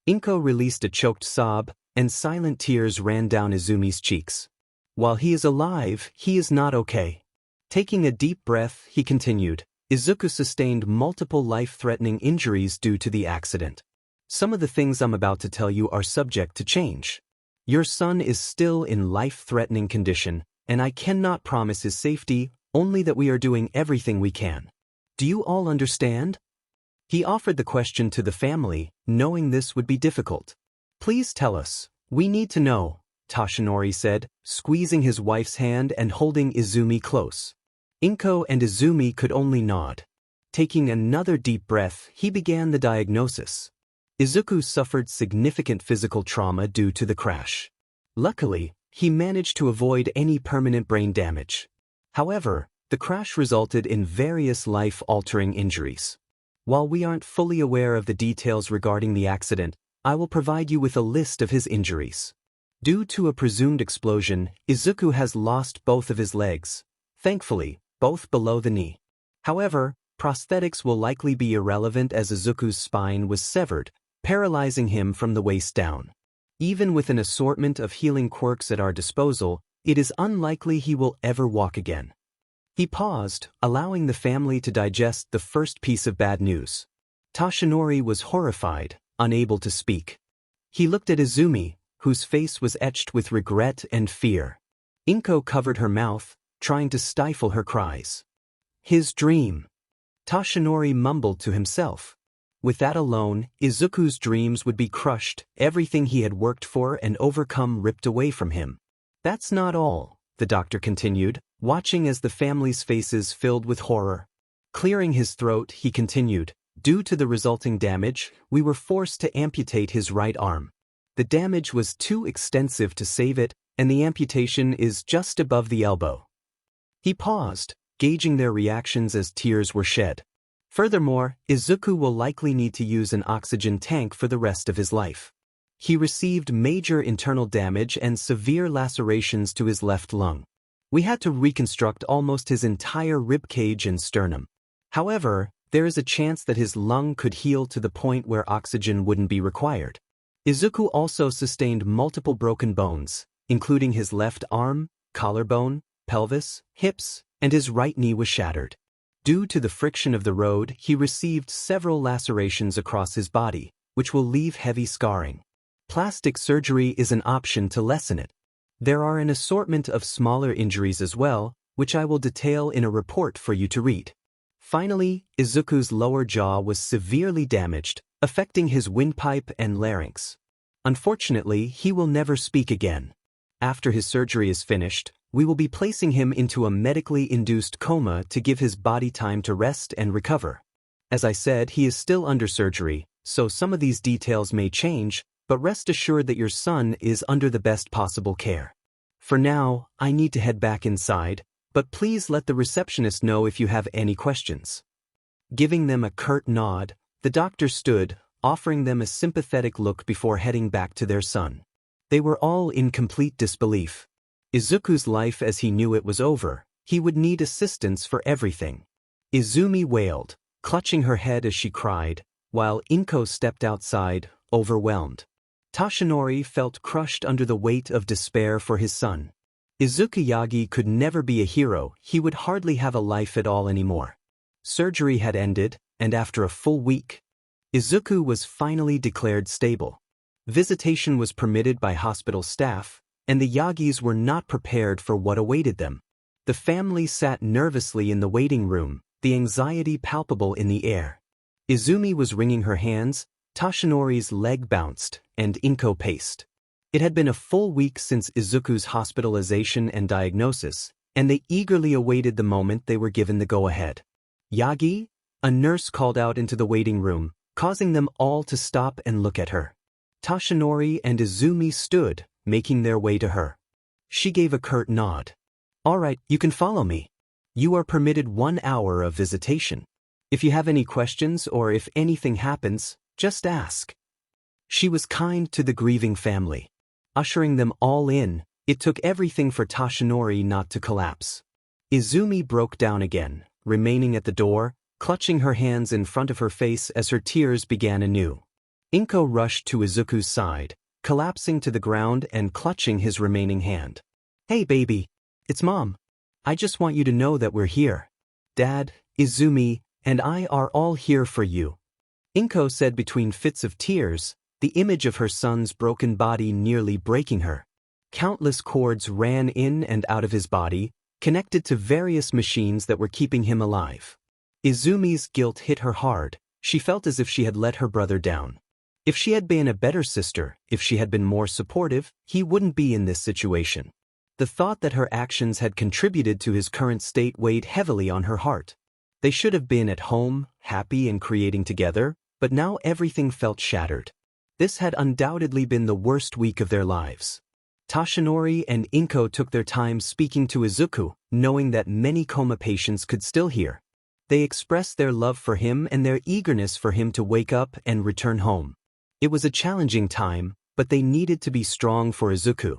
Inko released a choked sob, and silent tears ran down Izumi's cheeks. While he is alive, he is not okay. Taking a deep breath, he continued, Izuku sustained multiple life-threatening injuries due to the accident. Some of the things I'm about to tell you are subject to change. Your son is still in life-threatening condition, and I cannot promise his safety, only that we are doing everything we can. Do you all understand? He offered the question to the family, knowing this would be difficult. Please tell us. We need to know, Toshinori said, squeezing his wife's hand and holding Izumi close. Inko and Izumi could only nod. Taking another deep breath, he began the diagnosis. Izuku suffered significant physical trauma due to the crash. Luckily, he managed to avoid any permanent brain damage. However, the crash resulted in various life-altering injuries. While we aren't fully aware of the details regarding the accident, I will provide you with a list of his injuries. Due to a presumed explosion, Izuku has lost both of his legs. Thankfully, both below the knee. However, prosthetics will likely be irrelevant as Izuku's spine was severed, paralyzing him from the waist down. Even with an assortment of healing quirks at our disposal, it is unlikely he will ever walk again. He paused, allowing the family to digest the first piece of bad news. Toshinori was horrified, unable to speak. He looked at Izumi, whose face was etched with regret and fear. Inko covered her mouth, trying to stifle her cries. His dream. Toshinori mumbled to himself. With that alone, Izuku's dreams would be crushed, everything he had worked for and overcome ripped away from him. That's not all, the doctor continued, watching as the family's faces filled with horror. Clearing his throat, he continued, due to the resulting damage, we were forced to amputate his right arm. The damage was too extensive to save it, and the amputation is just above the elbow. He paused, gauging their reactions as tears were shed. Furthermore, Izuku will likely need to use an oxygen tank for the rest of his life. He received major internal damage and severe lacerations to his left lung. We had to reconstruct almost his entire rib cage and sternum. However, there is a chance that his lung could heal to the point where oxygen wouldn't be required. Izuku also sustained multiple broken bones, including his left arm, collarbone, pelvis, hips, and his right knee was shattered. Due to the friction of the road, he received several lacerations across his body, which will leave heavy scarring. Plastic surgery is an option to lessen it. There are an assortment of smaller injuries as well, which I will detail in a report for you to read. Finally, Izuku's lower jaw was severely damaged, affecting his windpipe and larynx. Unfortunately, he will never speak again. After his surgery is finished, we will be placing him into a medically induced coma to give his body time to rest and recover. As I said, he is still under surgery, so some of these details may change, but rest assured that your son is under the best possible care. For now, I need to head back inside. but please let the receptionist know if you have any questions." Giving them a curt nod, the doctor stood, offering them a sympathetic look before heading back to their son. They were all in complete disbelief. Izuku's life as he knew it was over. He would need assistance for everything. Izumi wailed, clutching her head as she cried, while Inko stepped outside, overwhelmed. Tashinori felt crushed under the weight of despair for his son. Izuku Yagi could never be a hero, he would hardly have a life at all anymore. Surgery had ended, and after a full week, Izuku was finally declared stable. Visitation was permitted by hospital staff, and the Yagis were not prepared for what awaited them. The family sat nervously in the waiting room, the anxiety palpable in the air. Izumi was wringing her hands, Tashinori's leg bounced, and Inko paced. It had been a full week since Izuku's hospitalization and diagnosis, and they eagerly awaited the moment they were given the go-ahead. "Yagi?" A nurse called out into the waiting room, causing them all to stop and look at her. Tashinori and Izumi stood, making their way to her. She gave a curt nod. "All right, you can follow me. You are permitted 1 hour of visitation. If you have any questions or if anything happens, just ask." She was kind to the grieving family. Ushering them all in, it took everything for Tashinori not to collapse. Izumi broke down again, remaining at the door, clutching her hands in front of her face as her tears began anew. Inko rushed to Izuku's side, collapsing to the ground and clutching his remaining hand. "Hey baby, it's Mom. I just want you to know that we're here. Dad, Izumi, and I are all here for you." Inko said between fits of tears, the image of her son's broken body nearly breaking her. Countless cords ran in and out of his body, connected to various machines that were keeping him alive. Izumi's guilt hit her hard. She felt as if she had let her brother down. If she had been a better sister, if she had been more supportive, he wouldn't be in this situation. The thought that her actions had contributed to his current state weighed heavily on her heart. They should have been at home, happy and creating together, but now everything felt shattered. This had undoubtedly been the worst week of their lives. Tashinori and Inko took their time speaking to Izuku, knowing that many coma patients could still hear. They expressed their love for him and their eagerness for him to wake up and return home. It was a challenging time, but they needed to be strong for Izuku.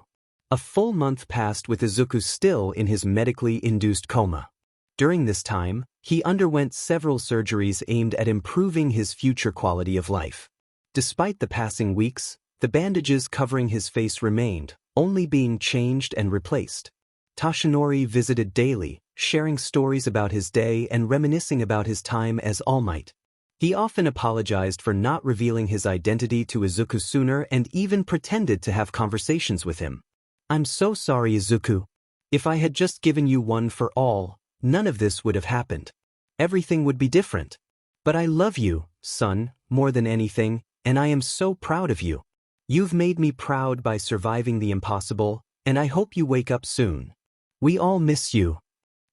A full month passed with Izuku still in his medically induced coma. During this time, he underwent several surgeries aimed at improving his future quality of life. Despite the passing weeks, the bandages covering his face remained, only being changed and replaced. Tashinori visited daily, sharing stories about his day and reminiscing about his time as All Might. He often apologized for not revealing his identity to Izuku sooner and even pretended to have conversations with him. "I'm so sorry, Izuku. If I had just given you one for all, none of this would have happened. Everything would be different. But I love you, son, more than anything, and I am so proud of you. You've made me proud by surviving the impossible, and I hope you wake up soon. We all miss you."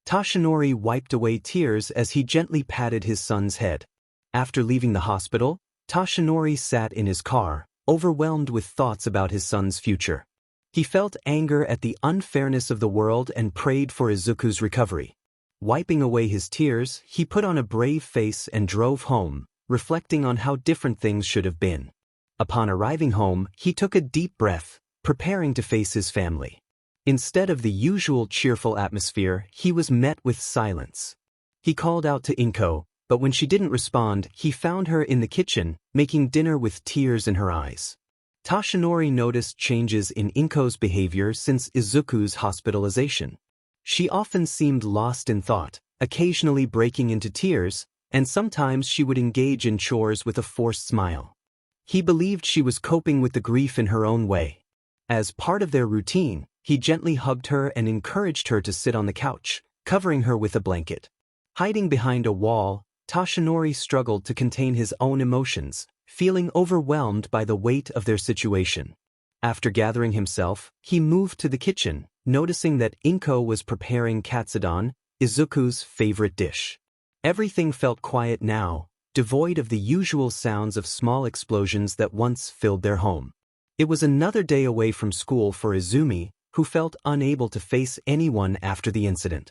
Tashinori wiped away tears as he gently patted his son's head. After leaving the hospital, Tashinori sat in his car, overwhelmed with thoughts about his son's future. He felt anger at the unfairness of the world and prayed for Izuku's recovery. Wiping away his tears, he put on a brave face and drove home, reflecting on how different things should have been. Upon arriving home, he took a deep breath, preparing to face his family. Instead of the usual cheerful atmosphere, he was met with silence. He called out to Inko, but when she didn't respond, he found her in the kitchen, making dinner with tears in her eyes. Tashinori noticed changes in Inko's behavior since Izuku's hospitalization. She often seemed lost in thought, occasionally breaking into tears, and sometimes she would engage in chores with a forced smile. He believed she was coping with the grief in her own way. As part of their routine, he gently hugged her and encouraged her to sit on the couch, covering her with a blanket. Hiding behind a wall, Tashinori struggled to contain his own emotions, feeling overwhelmed by the weight of their situation. After gathering himself, he moved to the kitchen, noticing that Inko was preparing katsudon, Izuku's favorite dish. Everything felt quiet now, devoid of the usual sounds of small explosions that once filled their home. It was another day away from school for Izumi, who felt unable to face anyone after the incident.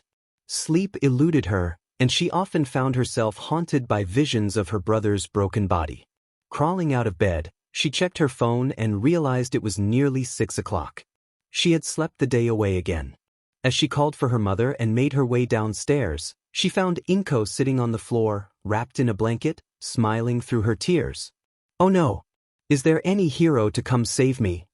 Sleep eluded her, and she often found herself haunted by visions of her brother's broken body. Crawling out of bed, she checked her phone and realized it was nearly 6 o'clock. She had slept the day away again. As she called for her mother and made her way downstairs, she found Inko sitting on the floor, wrapped in a blanket, smiling through her tears. "Oh no! Is there any hero to come save me?"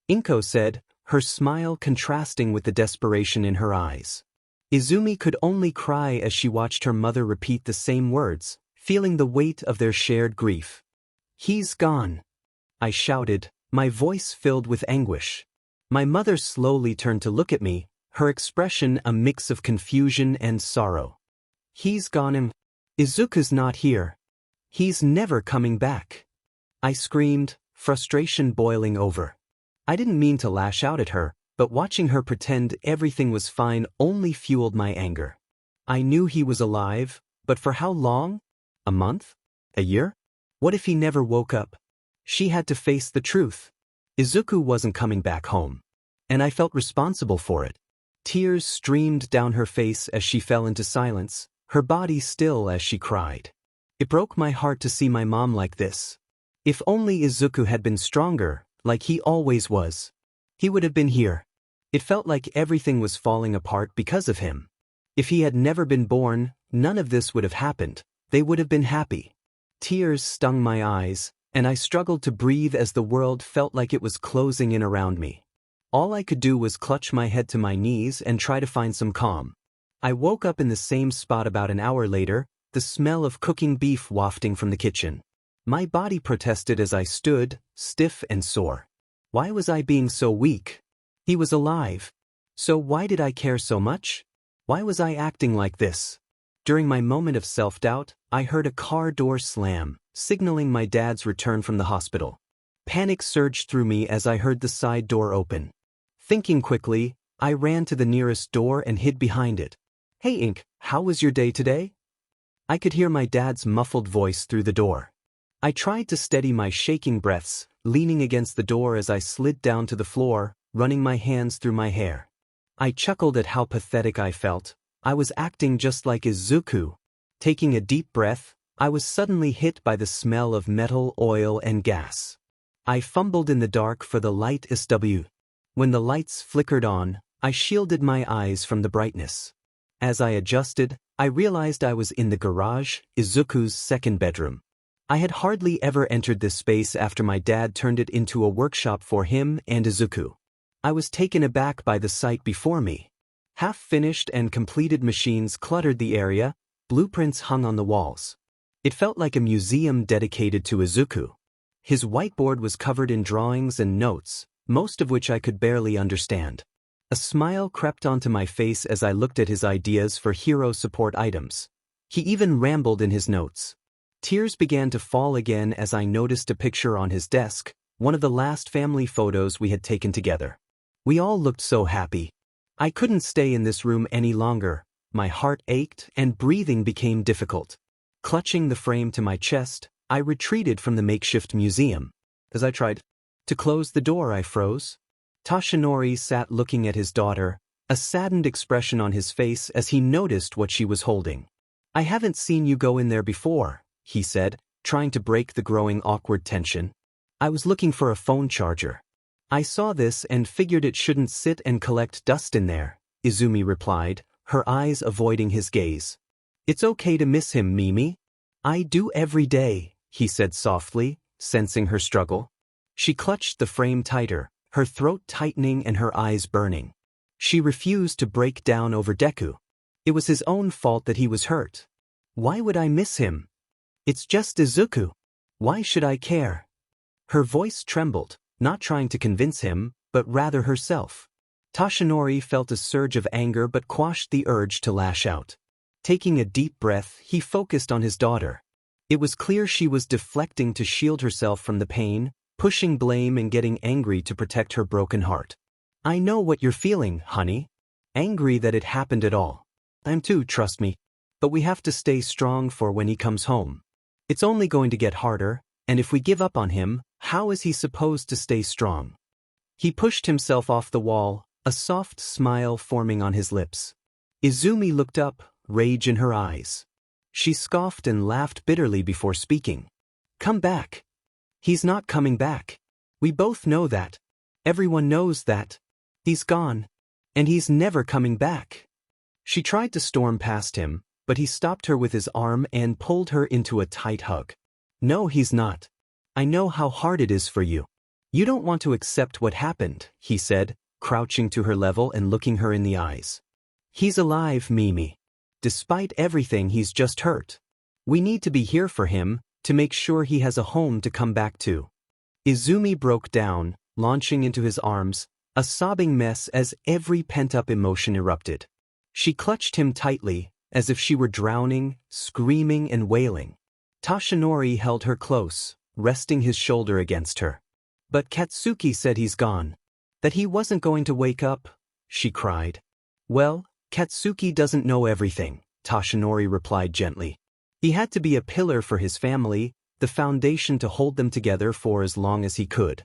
Inko said, her smile contrasting with the desperation in her eyes. Izumi could only cry as she watched her mother repeat the same words, feeling the weight of their shared grief. "He's gone," I shouted, my voice filled with anguish. My mother slowly turned to look at me, her expression a mix of confusion and sorrow. "He's gone. Izuku's not here. He's never coming back," I screamed, frustration boiling over. I didn't mean to lash out at her, but watching her pretend everything was fine only fueled my anger. I knew he was alive, but for how long? A month? A year? What if he never woke up? She had to face the truth. Izuku wasn't coming back home. And I felt responsible for it. Tears streamed down her face as she fell into silence, her body still as she cried. It broke my heart to see my mom like this. If only Izuku had been stronger, like he always was. He would have been here. It felt like everything was falling apart because of him. If he had never been born, none of this would have happened. They would have been happy. Tears stung my eyes, and I struggled to breathe as the world felt like it was closing in around me. All I could do was clutch my head to my knees and try to find some calm. I woke up in the same spot about an hour later, the smell of cooking beef wafting from the kitchen. My body protested as I stood, stiff and sore. Why was I being so weak? He was alive. So why did I care so much? Why was I acting like this? During my moment of self-doubt, I heard a car door slam, signaling my dad's return from the hospital. Panic surged through me as I heard the side door open. Thinking quickly, I ran to the nearest door and hid behind it. "Hey Ink, how was your day today?" I could hear my dad's muffled voice through the door. I tried to steady my shaking breaths, leaning against the door as I slid down to the floor, running my hands through my hair. I chuckled at how pathetic I felt. I was acting just like Izuku. Taking a deep breath, I was suddenly hit by the smell of metal, oil, and gas. I fumbled in the dark for the light SW. When the lights flickered on, I shielded my eyes from the brightness. As I adjusted, I realized I was in the garage, Izuku's second bedroom. I had hardly ever entered this space after my dad turned it into a workshop for him and Izuku. I was taken aback by the sight before me. Half-finished and completed machines cluttered the area, blueprints hung on the walls. It felt like a museum dedicated to Izuku. His whiteboard was covered in drawings and notes, most of which I could barely understand. A smile crept onto my face as I looked at his ideas for hero support items. He even rambled in his notes. Tears began to fall again as I noticed a picture on his desk, one of the last family photos we had taken together. We all looked so happy. I couldn't stay in this room any longer. My heart ached and breathing became difficult. Clutching the frame to my chest, I retreated from the makeshift museum. As I tried to close the door, I froze. Toshinori sat looking at his daughter, a saddened expression on his face as he noticed what she was holding. "I haven't seen you go in there before," he said, trying to break the growing awkward tension. "I was looking for a phone charger. I saw this and figured it shouldn't sit and collect dust in there," Izumi replied, her eyes avoiding his gaze. "It's okay to miss him, Mimi. I do every day," he said softly, sensing her struggle. She clutched the frame tighter, her throat tightening and her eyes burning. She refused to break down over Deku. It was his own fault that he was hurt. Why would I miss him? It's just Izuku. Why should I care? Her voice trembled, not trying to convince him, but rather herself. Toshinori felt a surge of anger but quashed the urge to lash out. Taking a deep breath, he focused on his daughter. It was clear she was deflecting to shield herself from the pain, pushing blame and getting angry to protect her broken heart. "I know what you're feeling, honey. Angry that it happened at all. I'm too, trust me. But we have to stay strong for when he comes home. It's only going to get harder, and if we give up on him, how is he supposed to stay strong?" He pushed himself off the wall, a soft smile forming on his lips. Izumi looked up, rage in her eyes. She scoffed and laughed bitterly before speaking. Come back. He's not coming back. We both know that. Everyone knows that. He's gone. And he's never coming back. She tried to storm past him, but he stopped her with his arm and pulled her into a tight hug. No, he's not. I know how hard it is for you. You don't want to accept what happened, he said, crouching to her level and looking her in the eyes. He's alive, Mimi. Despite everything, he's just hurt. We need to be here for him, to make sure he has a home to come back to. Izumi broke down, launching into his arms, a sobbing mess as every pent-up emotion erupted. She clutched him tightly, as if she were drowning, screaming and wailing. Toshinori held her close, resting his shoulder against her. But Katsuki said he's gone. That he wasn't going to wake up, she cried. Well, Katsuki doesn't know everything, Toshinori replied gently. He had to be a pillar for his family, the foundation to hold them together for as long as he could.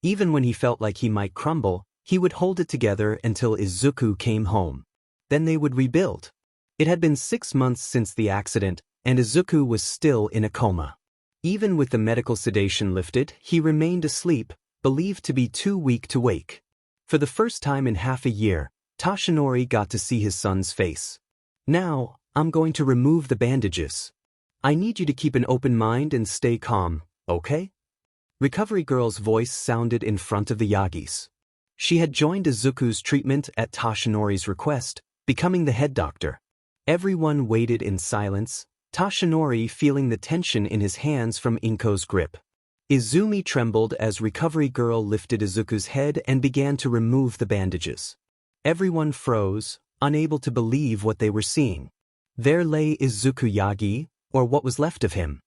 Even when he felt like he might crumble, he would hold it together until Izuku came home. Then they would rebuild. It had been 6 months since the accident, and Izuku was still in a coma. Even with the medical sedation lifted, he remained asleep, believed to be too weak to wake. For the first time in half a year, Toshinori got to see his son's face. Now, I'm going to remove the bandages. I need you to keep an open mind and stay calm, okay? Recovery Girl's voice sounded in front of the Yagis. She had joined Izuku's treatment at Toshinori's request, becoming the head doctor. Everyone waited in silence, Toshinori feeling the tension in his hands from Inko's grip. Izumi trembled as Recovery Girl lifted Izuku's head and began to remove the bandages. Everyone froze, unable to believe what they were seeing. There lay Izuku Yagi, or what was left of him.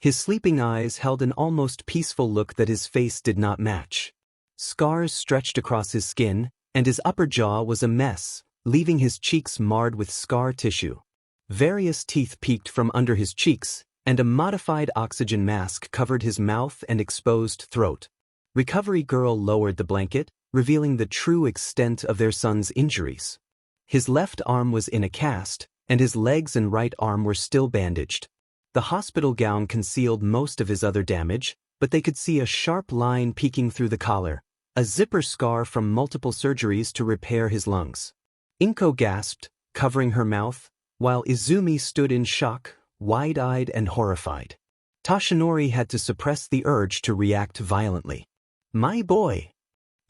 His sleeping eyes held an almost peaceful look that his face did not match. Scars stretched across his skin, and his upper jaw was a mess, leaving his cheeks marred with scar tissue. Various teeth peeked from under his cheeks, and a modified oxygen mask covered his mouth and exposed throat. Recovery Girl lowered the blanket, revealing the true extent of their son's injuries. His left arm was in a cast, and his legs and right arm were still bandaged. The hospital gown concealed most of his other damage, but they could see a sharp line peeking through the collar, a zipper scar from multiple surgeries to repair his lungs. Inko gasped, covering her mouth, while Izumi stood in shock, wide-eyed and horrified. Toshinori had to suppress the urge to react violently. My boy!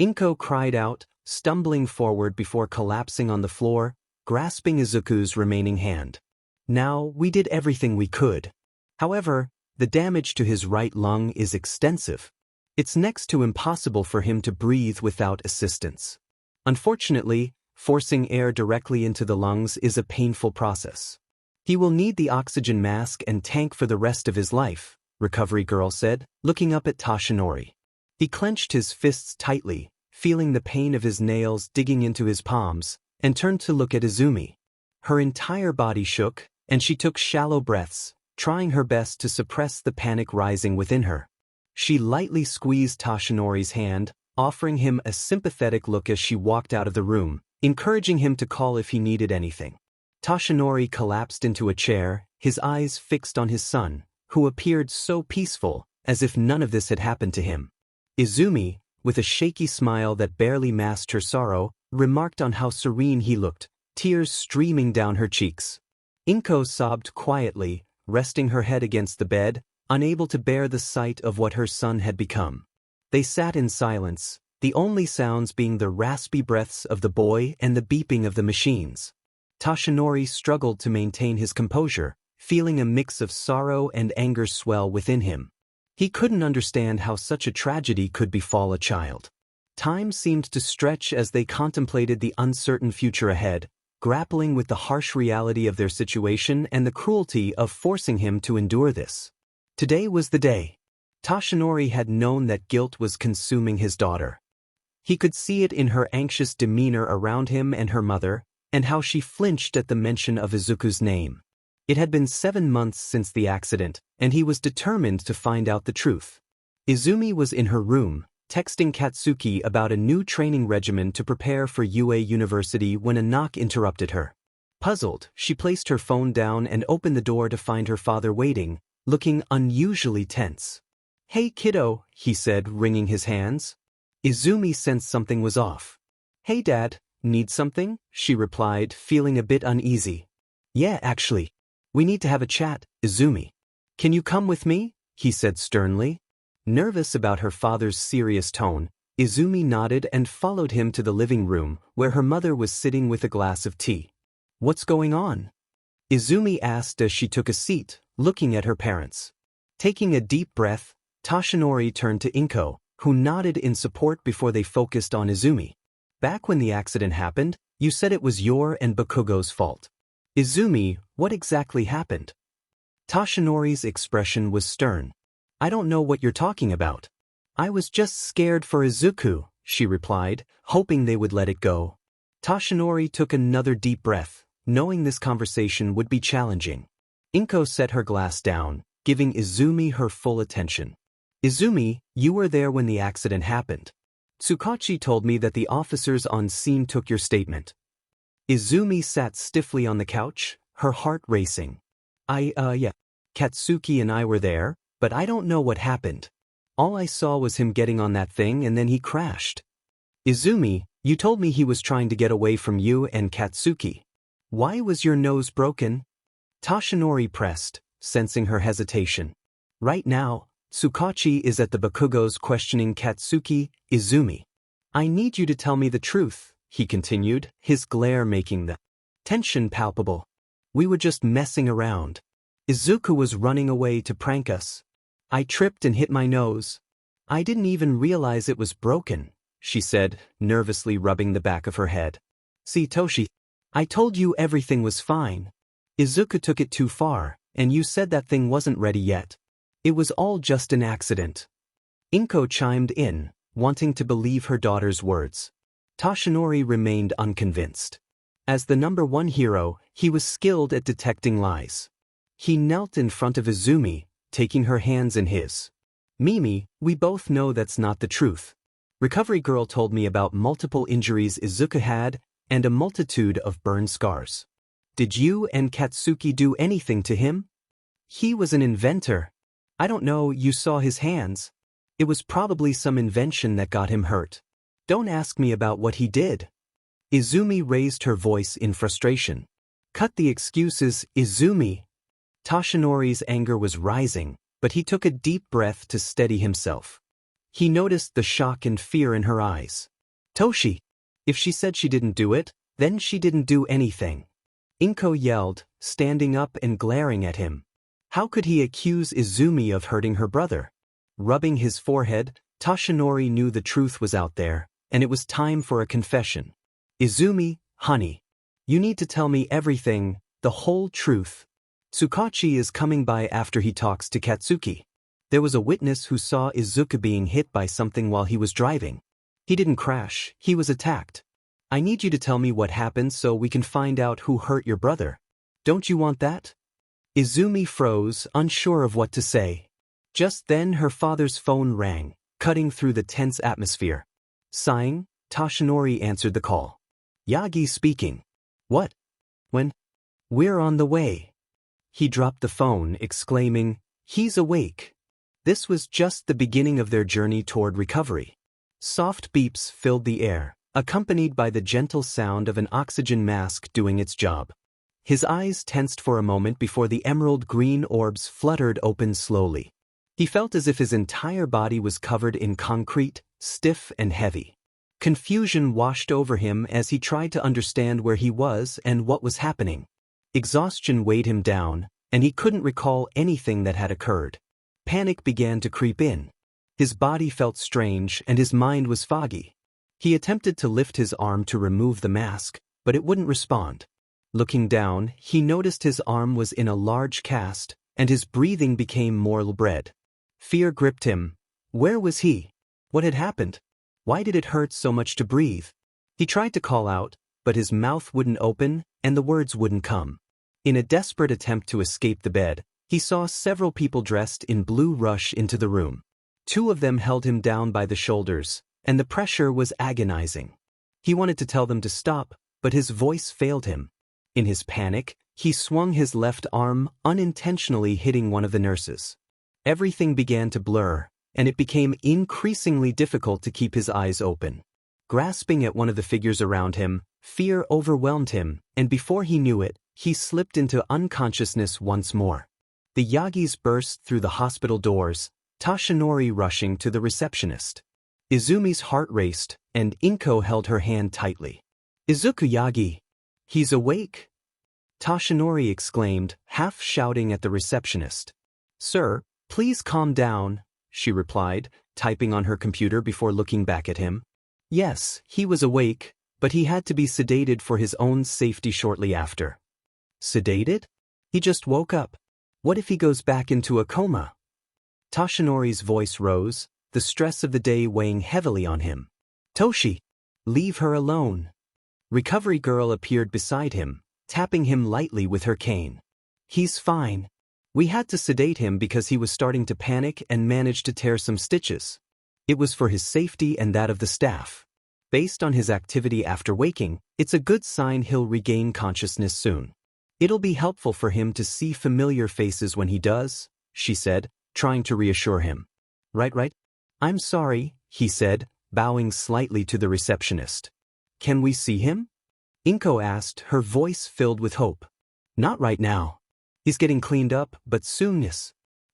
Inko cried out, stumbling forward before collapsing on the floor, grasping Izuku's remaining hand. Now, we did everything we could. However, the damage to his right lung is extensive. It's next to impossible for him to breathe without assistance. Unfortunately, forcing air directly into the lungs is a painful process. He will need the oxygen mask and tank for the rest of his life, Recovery Girl said, looking up at Toshinori. He clenched his fists tightly, feeling the pain of his nails digging into his palms, and turned to look at Izumi. Her entire body shook, and she took shallow breaths, trying her best to suppress the panic rising within her. She lightly squeezed Toshinori's hand, offering him a sympathetic look as she walked out of the room, encouraging him to call if he needed anything. Toshinori collapsed into a chair, his eyes fixed on his son, who appeared so peaceful, as if none of this had happened to him. Izumi, with a shaky smile that barely masked her sorrow, remarked on how serene he looked, tears streaming down her cheeks. Inko sobbed quietly, resting her head against the bed, unable to bear the sight of what her son had become. They sat in silence, the only sounds being the raspy breaths of the boy and the beeping of the machines. Toshinori struggled to maintain his composure, feeling a mix of sorrow and anger swell within him. He couldn't understand how such a tragedy could befall a child. Time seemed to stretch as they contemplated the uncertain future ahead, grappling with the harsh reality of their situation and the cruelty of forcing him to endure this. Today was the day. Toshinori had known that guilt was consuming his daughter. He could see it in her anxious demeanor around him and her mother, and how she flinched at the mention of Izuku's name. It had been 7 months since the accident, and he was determined to find out the truth. Izumi was in her room, texting Katsuki about a new training regimen to prepare for UA University when a knock interrupted her. Puzzled, she placed her phone down and opened the door to find her father waiting, looking unusually tense. "Hey kiddo," he said, wringing his hands. Izumi sensed something was off. "Hey Dad, need something?" she replied, feeling a bit uneasy. "Yeah, actually. We need to have a chat, Izumi." "Can you come with me?" he said sternly. Nervous about her father's serious tone, Izumi nodded and followed him to the living room, where her mother was sitting with a glass of tea. "What's going on?" Izumi asked as she took a seat, looking at her parents. Taking a deep breath, Toshinori turned to Inko, who nodded in support before they focused on Izumi. "Back when the accident happened, you said it was your and Bakugo's fault. Izumi, what exactly happened?" Toshinori's expression was stern. "I don't know what you're talking about. I was just scared for Izuku," she replied, hoping they would let it go. Toshinori took another deep breath, knowing this conversation would be challenging. Inko set her glass down, giving Izumi her full attention. "Izumi, you were there when the accident happened. Tsukachi told me that the officers on scene took your statement." Izumi sat stiffly on the couch, her heart racing. Yeah. Katsuki and I were there, but I don't know what happened. All I saw was him getting on that thing and then he crashed." "Izumi, you told me he was trying to get away from you and Katsuki. Why was your nose broken?" Toshinori pressed, sensing her hesitation. "Right now, Tsukachi is at the Bakugos questioning Katsuki, Izumi. I need you to tell me the truth," he continued, his glare making the tension palpable. "We were just messing around. Izuku was running away to prank us. I tripped and hit my nose. I didn't even realize it was broken," she said, nervously rubbing the back of her head. "See, Toshi, I told you everything was fine. Izuku took it too far, and you said that thing wasn't ready yet. It was all just an accident." Inko chimed in, wanting to believe her daughter's words. Toshinori remained unconvinced. As the number one hero, he was skilled at detecting lies. He knelt in front of Izumi, taking her hands in his. "Mimi, we both know that's not the truth. Recovery Girl told me about multiple injuries Izuku had and a multitude of burn scars. Did you and Katsuki do anything to him? He was an inventor. I don't know, you saw his hands. It was probably some invention that got him hurt. Don't ask me about what he did." Izumi raised her voice in frustration. "Cut the excuses, Izumi." Toshinori's anger was rising, but he took a deep breath to steady himself. He noticed the shock and fear in her eyes. "Toshi, if she said she didn't do it, then she didn't do anything." Inko yelled, standing up and glaring at him. How could he accuse Izumi of hurting her brother? Rubbing his forehead, Toshinori knew the truth was out there, and it was time for a confession. "Izumi, honey, you need to tell me everything, the whole truth. Tsukachi is coming by after he talks to Katsuki. There was a witness who saw Izuku being hit by something while he was driving. He didn't crash, he was attacked. I need you to tell me what happened so we can find out who hurt your brother. Don't you want that?" Izumi froze, unsure of what to say. Just then her father's phone rang, cutting through the tense atmosphere. Sighing, Toshinori answered the call. "Yagi speaking. What? When? We're on the way." He dropped the phone, exclaiming, "He's awake." This was just the beginning of their journey toward recovery. Soft beeps filled the air, accompanied by the gentle sound of an oxygen mask doing its job. His eyes tensed for a moment before the emerald green orbs fluttered open slowly. He felt as if his entire body was covered in concrete, stiff and heavy. Confusion washed over him as he tried to understand where he was and what was happening. Exhaustion weighed him down, and he couldn't recall anything that had occurred. Panic began to creep in. His body felt strange and his mind was foggy. He attempted to lift his arm to remove the mask, but it wouldn't respond. Looking down, he noticed his arm was in a large cast, and his breathing became more labored. Fear gripped him. Where was he? What had happened? Why did it hurt so much to breathe? He tried to call out, but his mouth wouldn't open, and the words wouldn't come. In a desperate attempt to escape the bed, he saw several people dressed in blue rush into the room. Two of them held him down by the shoulders, and the pressure was agonizing. He wanted to tell them to stop, but his voice failed him. In his panic, he swung his left arm, unintentionally hitting one of the nurses. Everything began to blur, and it became increasingly difficult to keep his eyes open. Grasping at one of the figures around him, fear overwhelmed him, and before he knew it, he slipped into unconsciousness once more. The Yagis burst through the hospital doors, Tashinori rushing to the receptionist. Izumi's heart raced, and Inko held her hand tightly. "Izuku Yagi! He's awake!" Tashinori exclaimed, half shouting at the receptionist. "Sir, please calm down," she replied, typing on her computer before looking back at him. Yes, he was awake, but he had to be sedated for his own safety shortly after. Sedated? He just woke up. What if he goes back into a coma? Tashinori's voice rose, the stress of the day weighing heavily on him. "Toshi! Leave her alone." Recovery girl appeared beside him, tapping him lightly with her cane. "He's fine. We had to sedate him because he was starting to panic and managed to tear some stitches. It was for his safety and that of the staff. Based on his activity after waking, it's a good sign he'll regain consciousness soon. It'll be helpful for him to see familiar faces when he does," she said, trying to reassure him. Right. "I'm sorry," he said, bowing slightly to the receptionist. "Can we see him?" Inko asked, her voice filled with hope. "Not right now. He's getting cleaned up, but soon.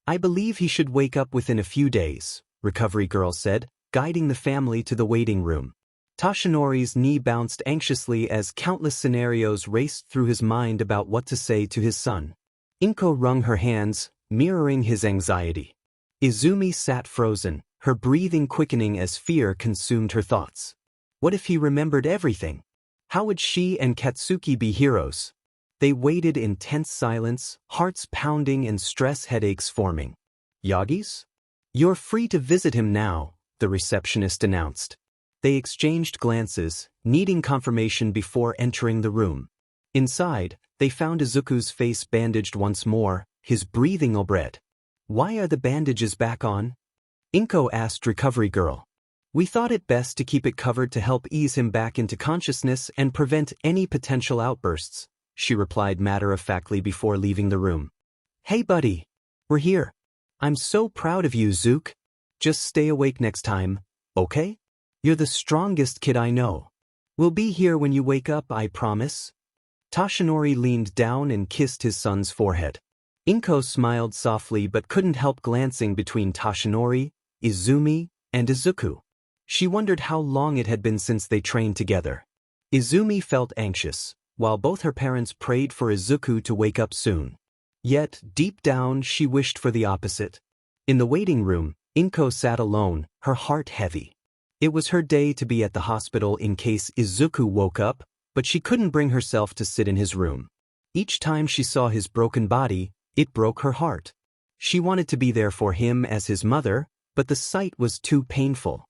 I believe he should wake up within a few days," Recovery Girl said, guiding the family to the waiting room. Tashinori's knee bounced anxiously as countless scenarios raced through his mind about what to say to his son. Inko wrung her hands, mirroring his anxiety. Izumi sat frozen, her breathing quickening as fear consumed her thoughts. What if he remembered everything? How would she and Katsuki be heroes? They waited in tense silence, hearts pounding and stress headaches forming. "Yagis? You're free to visit him now," the receptionist announced. They exchanged glances, needing confirmation before entering the room. Inside, they found Izuku's face bandaged once more, his breathing obred. "Why are the bandages back on?" Inko asked Recovery Girl. "We thought it best to keep it covered to help ease him back into consciousness and prevent any potential outbursts," she replied matter-of-factly before leaving the room. "Hey buddy, we're here. I'm so proud of you, Zook. Just stay awake next time, okay? You're the strongest kid I know. We'll be here when you wake up, I promise." Tashinori leaned down and kissed his son's forehead. Inko smiled softly but couldn't help glancing between Tashinori, Izumi, and Izuku. She wondered how long it had been since they trained together. Izumi felt anxious, while both her parents prayed for Izuku to wake up soon. Yet, deep down, she wished for the opposite. In the waiting room, Inko sat alone, her heart heavy. It was her day to be at the hospital in case Izuku woke up, but she couldn't bring herself to sit in his room. Each time she saw his broken body, it broke her heart. She wanted to be there for him as his mother, but the sight was too painful.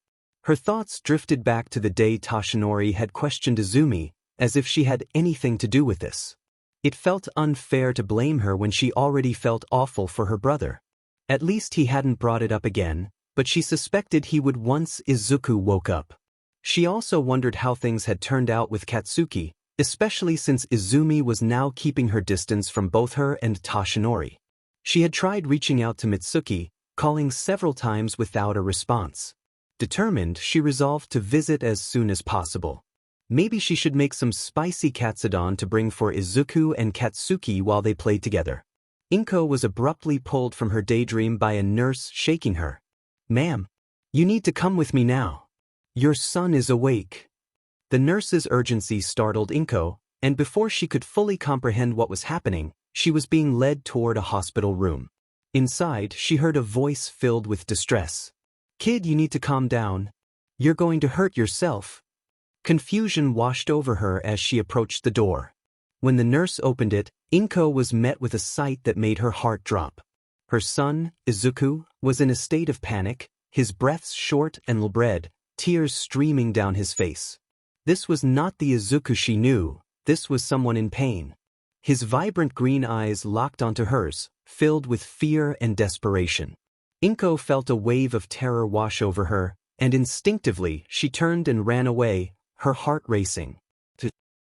Her thoughts drifted back to the day Tashinori had questioned Izumi, as if she had anything to do with this. It felt unfair to blame her when she already felt awful for her brother. At least he hadn't brought it up again, but she suspected he would once Izuku woke up. She also wondered how things had turned out with Katsuki, especially since Izumi was now keeping her distance from both her and Tashinori. She had tried reaching out to Mitsuki, calling several times without a response. Determined, she resolved to visit as soon as possible. Maybe she should make some spicy katsudon to bring for Izuku and Katsuki while they played together. Inko was abruptly pulled from her daydream by a nurse shaking her. "Ma'am, you need to come with me now. Your son is awake." The nurse's urgency startled Inko, and before she could fully comprehend what was happening, she was being led toward a hospital room. Inside, she heard a voice filled with distress. "Kid, you need to calm down. You're going to hurt yourself." Confusion washed over her as she approached the door. When the nurse opened it, Inko was met with a sight that made her heart drop. Her son, Izuku, was in a state of panic, his breaths short and labored, tears streaming down his face. This was not the Izuku she knew, this was someone in pain. His vibrant green eyes locked onto hers, filled with fear and desperation. Inko felt a wave of terror wash over her, and instinctively she turned and ran away, her heart racing.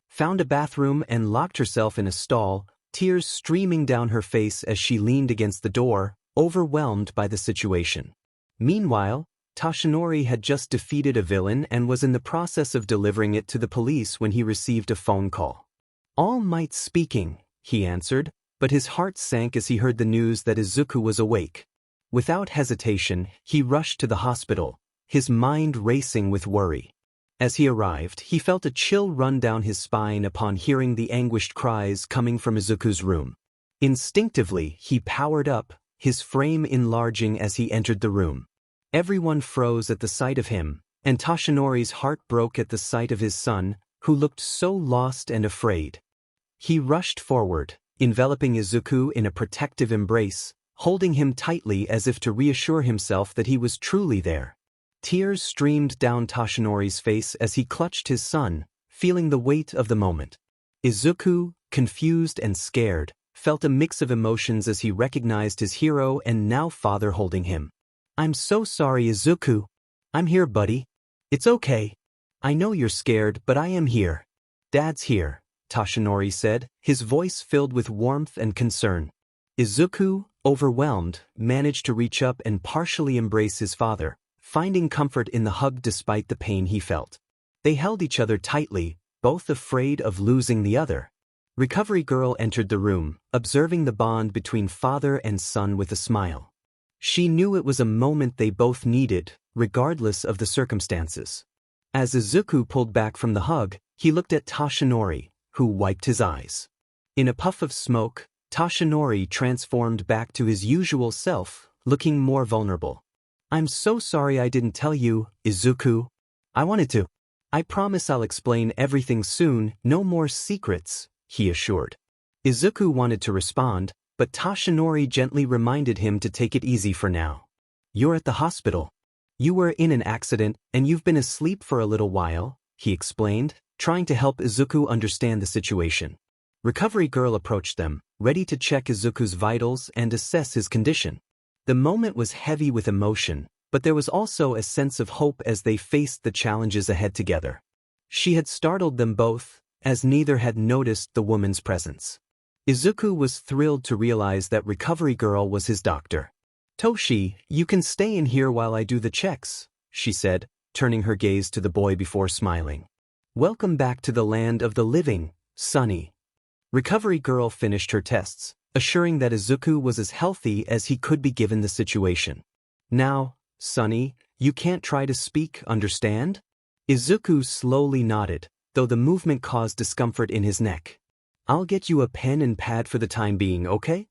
found a bathroom and locked herself in a stall, tears streaming down her face as she leaned against the door, overwhelmed by the situation. Meanwhile, Toshinori had just defeated a villain and was in the process of delivering it to the police when he received a phone call. "All Might speaking," he answered, but his heart sank as he heard the news that Izuku was awake. Without hesitation, he rushed to the hospital, his mind racing with worry. As he arrived, he felt a chill run down his spine upon hearing the anguished cries coming from Izuku's room. Instinctively, he powered up, his frame enlarging as he entered the room. Everyone froze at the sight of him, and Toshinori's heart broke at the sight of his son, who looked so lost and afraid. He rushed forward, enveloping Izuku in a protective embrace, holding him tightly as if to reassure himself that he was truly there. Tears streamed down Toshinori's face as he clutched his son, feeling the weight of the moment. Izuku, confused and scared, felt a mix of emotions as he recognized his hero and now father holding him. "I'm so sorry, Izuku. I'm here, buddy. It's okay. I know you're scared, but I am here." "Dad's here," Toshinori said, his voice filled with warmth and concern. Izuku, overwhelmed, managed to reach up and partially embrace his father, finding comfort in the hug despite the pain he felt. They held each other tightly, both afraid of losing the other. Recovery Girl entered the room, observing the bond between father and son with a smile. She knew it was a moment they both needed, regardless of the circumstances. As Izuku pulled back from the hug, he looked at Toshinori, who wiped his eyes. In a puff of smoke, Toshinori transformed back to his usual self, looking more vulnerable. "I'm so sorry I didn't tell you, Izuku. I wanted to. I promise I'll explain everything soon, no more secrets," he assured. Izuku wanted to respond, but Toshinori gently reminded him to take it easy for now. "You're at the hospital. You were in an accident, and you've been asleep for a little while," he explained, trying to help Izuku understand the situation. Recovery Girl approached them, ready to check Izuku's vitals and assess his condition. The moment was heavy with emotion, but there was also a sense of hope as they faced the challenges ahead together. She had startled them both, as neither had noticed the woman's presence. Izuku was thrilled to realize that Recovery Girl was his doctor. "Toshi, you can stay in here while I do the checks," she said, turning her gaze to the boy before smiling. "Welcome back to the land of the living, Sonny." Recovery Girl finished her tests, assuring that Izuku was as healthy as he could be given the situation. "Now, Sonny, you can't try to speak, understand?" Izuku slowly nodded, though the movement caused discomfort in his neck. "I'll get you a pen and pad for the time being, okay?"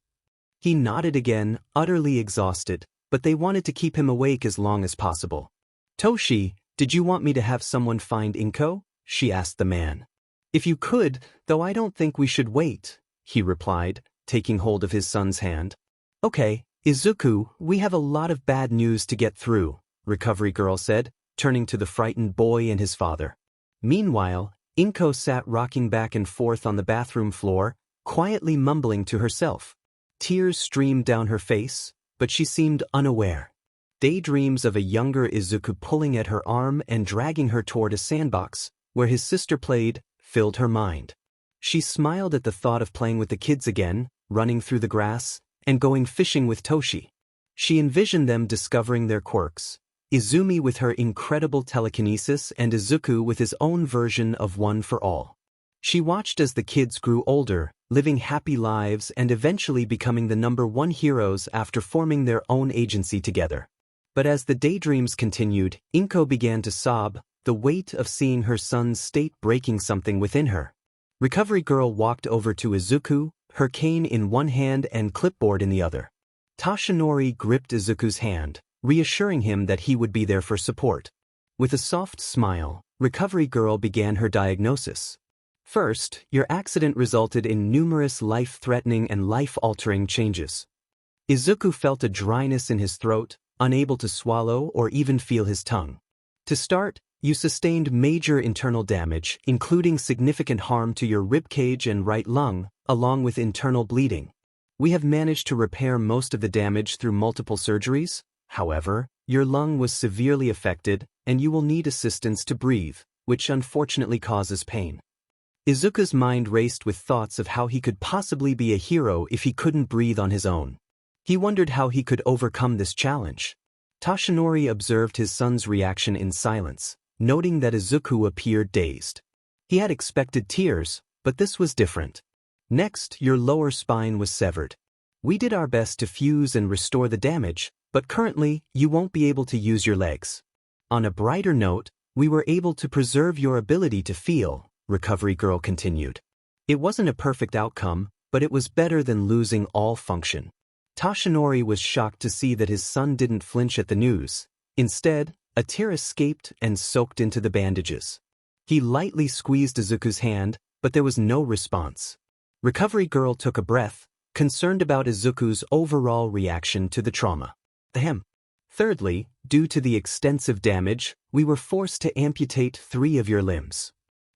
He nodded again, utterly exhausted, but they wanted to keep him awake as long as possible. "Toshi, did you want me to have someone find Inko?" she asked the man. "If you could, though I don't think we should wait," he replied, taking hold of his son's hand. "Okay, Izuku, we have a lot of bad news to get through," Recovery Girl said, turning to the frightened boy and his father. Meanwhile, Inko sat rocking back and forth on the bathroom floor, quietly mumbling to herself. Tears streamed down her face, but she seemed unaware. Daydreams of a younger Izuku pulling at her arm and dragging her toward a sandbox, where his sister played, filled her mind. She smiled at the thought of playing with the kids again, running through the grass, and going fishing with Toshi. She envisioned them discovering their quirks, Izumi with her incredible telekinesis and Izuku with his own version of One for All. She watched as the kids grew older, living happy lives and eventually becoming the #1 heroes after forming their own agency together. But as the daydreams continued, Inko began to sob, the weight of seeing her son's state breaking something within her. Recovery Girl walked over to Izuku, her cane in one hand and clipboard in the other. Toshinori gripped Izuku's hand, reassuring him that he would be there for support. With a soft smile, Recovery Girl began her diagnosis. "First, your accident resulted in numerous life-threatening and life-altering changes." Izuku felt a dryness in his throat, unable to swallow or even feel his tongue. "To start, you sustained major internal damage, including significant harm to your ribcage and right lung, along with internal bleeding. We have managed to repair most of the damage through multiple surgeries. However, your lung was severely affected, and you will need assistance to breathe, which unfortunately causes pain." Izuku's mind raced with thoughts of how he could possibly be a hero if he couldn't breathe on his own. He wondered how he could overcome this challenge. Toshinori observed his son's reaction in silence, noting that Izuku appeared dazed. He had expected tears, but this was different. Next, your lower spine was severed. We did our best to fuse and restore the damage, but currently, you won't be able to use your legs. On a brighter note, we were able to preserve your ability to feel, Recovery Girl continued. It wasn't a perfect outcome, but it was better than losing all function. Toshinori was shocked to see that his son didn't flinch at the news. Instead, a tear escaped and soaked into the bandages. He lightly squeezed Izuku's hand, but there was no response. Recovery Girl took a breath, concerned about Izuku's overall reaction to the trauma. Thirdly, due to the extensive damage, we were forced to amputate 3 of your limbs.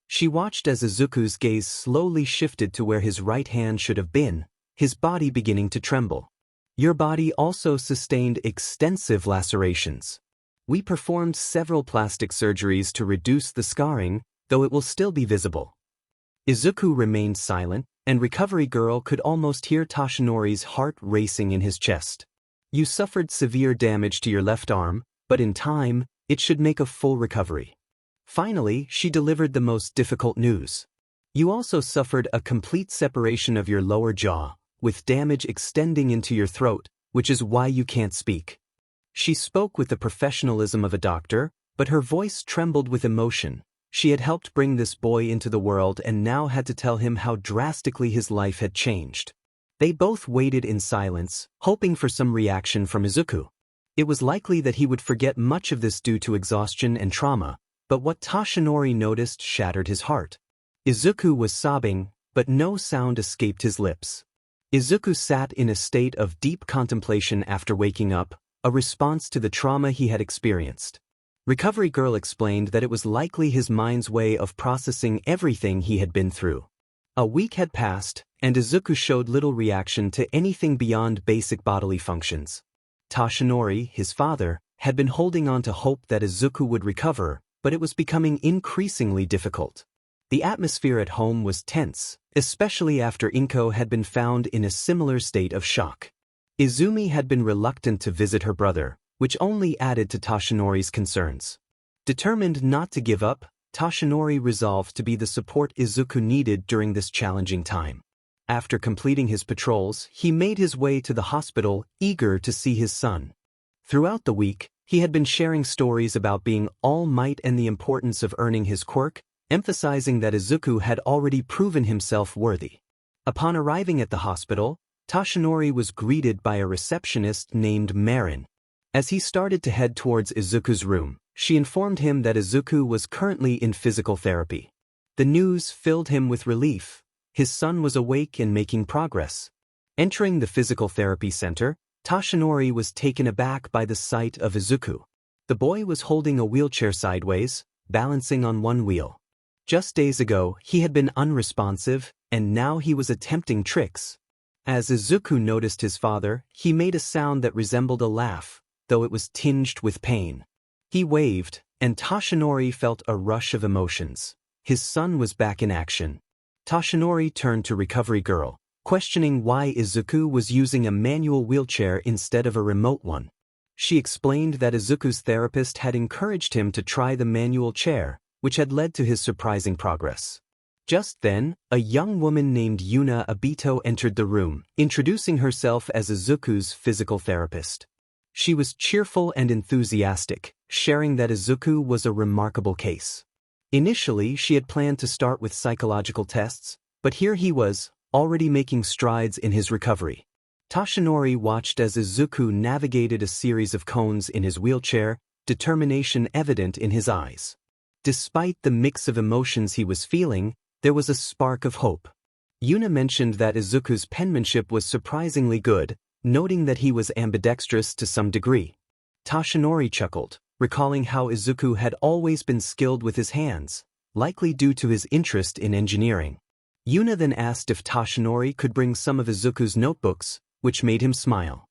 She watched as Izuku's gaze slowly shifted to where his right hand should have been, his body beginning to tremble. Your body also sustained extensive lacerations. We performed several plastic surgeries to reduce the scarring, though it will still be visible. Izuku remained silent, and Recovery Girl could almost hear Toshinori's heart racing in his chest. You suffered severe damage to your left arm, but in time, it should make a full recovery. Finally, she delivered the most difficult news. You also suffered a complete separation of your lower jaw, with damage extending into your throat, which is why you can't speak. She spoke with the professionalism of a doctor, but her voice trembled with emotion. She had helped bring this boy into the world and now had to tell him how drastically his life had changed. They both waited in silence, hoping for some reaction from Izuku. It was likely that he would forget much of this due to exhaustion and trauma, but what Toshinori noticed shattered his heart. Izuku was sobbing, but no sound escaped his lips. Izuku sat in a state of deep contemplation after waking up, a response to the trauma he had experienced. Recovery Girl explained that it was likely his mind's way of processing everything he had been through. A week had passed, and Izuku showed little reaction to anything beyond basic bodily functions. Toshinori, his father, had been holding on to hope that Izuku would recover, but it was becoming increasingly difficult. The atmosphere at home was tense, especially after Inko had been found in a similar state of shock. Izumi had been reluctant to visit her brother, which only added to Toshinori's concerns. Determined not to give up, Toshinori resolved to be the support Izuku needed during this challenging time. After completing his patrols, he made his way to the hospital, eager to see his son. Throughout the week, he had been sharing stories about being all might and the importance of earning his quirk, emphasizing that Izuku had already proven himself worthy. Upon arriving at the hospital, Toshinori was greeted by a receptionist named Marin. As he started to head towards Izuku's room, she informed him that Izuku was currently in physical therapy. The news filled him with relief. His son was awake and making progress. Entering the physical therapy center, Toshinori was taken aback by the sight of Izuku. The boy was holding a wheelchair sideways, balancing on one wheel. Just days ago, he had been unresponsive, and now he was attempting tricks. As Izuku noticed his father, he made a sound that resembled a laugh, though it was tinged with pain. He waved, and Toshinori felt a rush of emotions. His son was back in action. Toshinori turned to Recovery Girl, questioning why Izuku was using a manual wheelchair instead of a remote one. She explained that Izuku's therapist had encouraged him to try the manual chair, which had led to his surprising progress. Just then, a young woman named Yuna Obito entered the room, introducing herself as Izuku's physical therapist. She was cheerful and enthusiastic, sharing that Izuku was a remarkable case. Initially, she had planned to start with psychological tests, but here he was, already making strides in his recovery. Toshinori watched as Izuku navigated a series of cones in his wheelchair, determination evident in his eyes. Despite the mix of emotions he was feeling, there was a spark of hope. Yuna mentioned that Izuku's penmanship was surprisingly good, noting that he was ambidextrous to some degree. Toshinori chuckled, recalling how Izuku had always been skilled with his hands, likely due to his interest in engineering. Yuna then asked if Toshinori could bring some of Izuku's notebooks, which made him smile.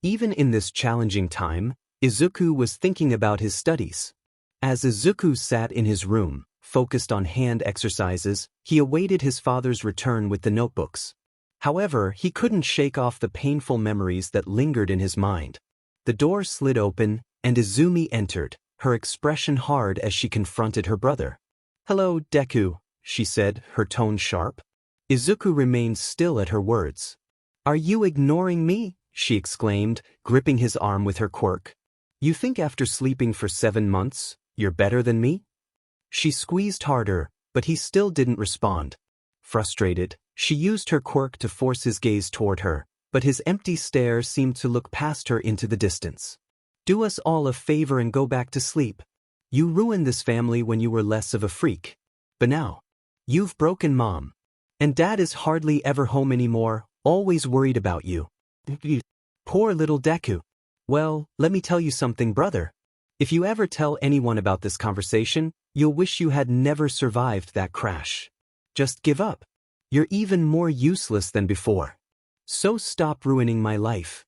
Even in this challenging time, Izuku was thinking about his studies. As Izuku sat in his room, focused on hand exercises, he awaited his father's return with the notebooks. However, he couldn't shake off the painful memories that lingered in his mind. The door slid open, and Izumi entered, her expression hard as she confronted her brother. "Hello, Deku," she said, her tone sharp. Izuku remained still at her words. "Are you ignoring me?" she exclaimed, gripping his arm with her quirk. "You think after sleeping for 7 months, you're better than me?" She squeezed harder, but he still didn't respond. Frustrated, she used her quirk to force his gaze toward her, but his empty stare seemed to look past her into the distance. "Do us all a favor and go back to sleep. You ruined this family when you were less of a freak. But now, you've broken Mom. And Dad is hardly ever home anymore, always worried about you. Poor little Deku. Well, let me tell you something, brother. If you ever tell anyone about this conversation, you'll wish you had never survived that crash. Just give up. You're even more useless than before. So stop ruining my life."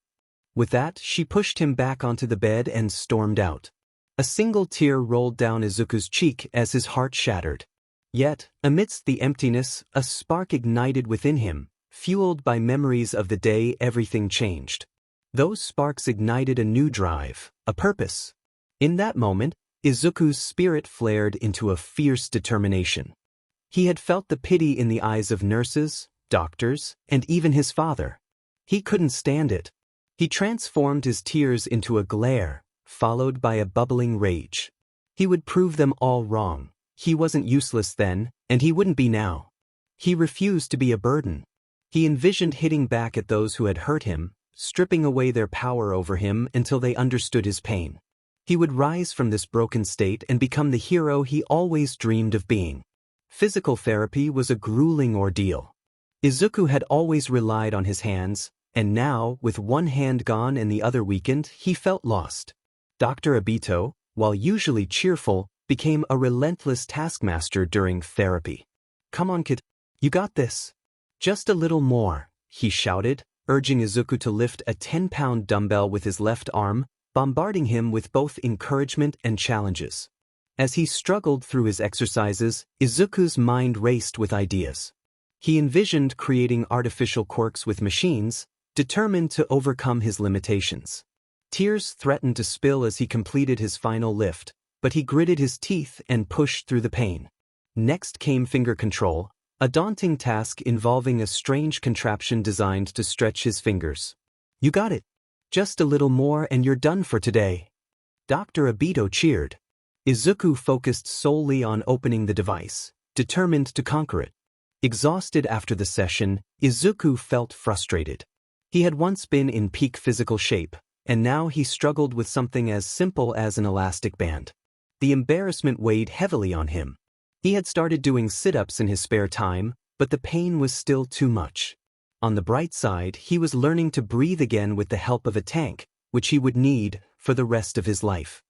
With that, she pushed him back onto the bed and stormed out. A single tear rolled down Izuku's cheek as his heart shattered. Yet, amidst the emptiness, a spark ignited within him, fueled by memories of the day everything changed. Those sparks ignited a new drive, a purpose. In that moment, Izuku's spirit flared into a fierce determination. He had felt the pity in the eyes of nurses, doctors, and even his father. He couldn't stand it. He transformed his tears into a glare, followed by a bubbling rage. He would prove them all wrong. He wasn't useless then, and he wouldn't be now. He refused to be a burden. He envisioned hitting back at those who had hurt him, stripping away their power over him until they understood his pain. He would rise from this broken state and become the hero he always dreamed of being. Physical therapy was a grueling ordeal. Izuku had always relied on his hands, and now, with one hand gone and the other weakened, he felt lost. Dr. Obito, while usually cheerful, became a relentless taskmaster during therapy. "Come on, kid. You got this. Just a little more," he shouted, urging Izuku to lift a 10-pound dumbbell with his left arm, bombarding him with both encouragement and challenges. As he struggled through his exercises, Izuku's mind raced with ideas. He envisioned creating artificial quirks with machines, determined to overcome his limitations. Tears threatened to spill as he completed his final lift, but he gritted his teeth and pushed through the pain. Next came finger control, a daunting task involving a strange contraption designed to stretch his fingers. "You got it. Just a little more and you're done for today." Dr. Obito cheered. Izuku focused solely on opening the device, determined to conquer it. Exhausted after the session, Izuku felt frustrated. He had once been in peak physical shape, and now he struggled with something as simple as an elastic band. The embarrassment weighed heavily on him. He had started doing sit-ups in his spare time, but the pain was still too much. On the bright side, he was learning to breathe again with the help of a tank, which he would need for the rest of his life.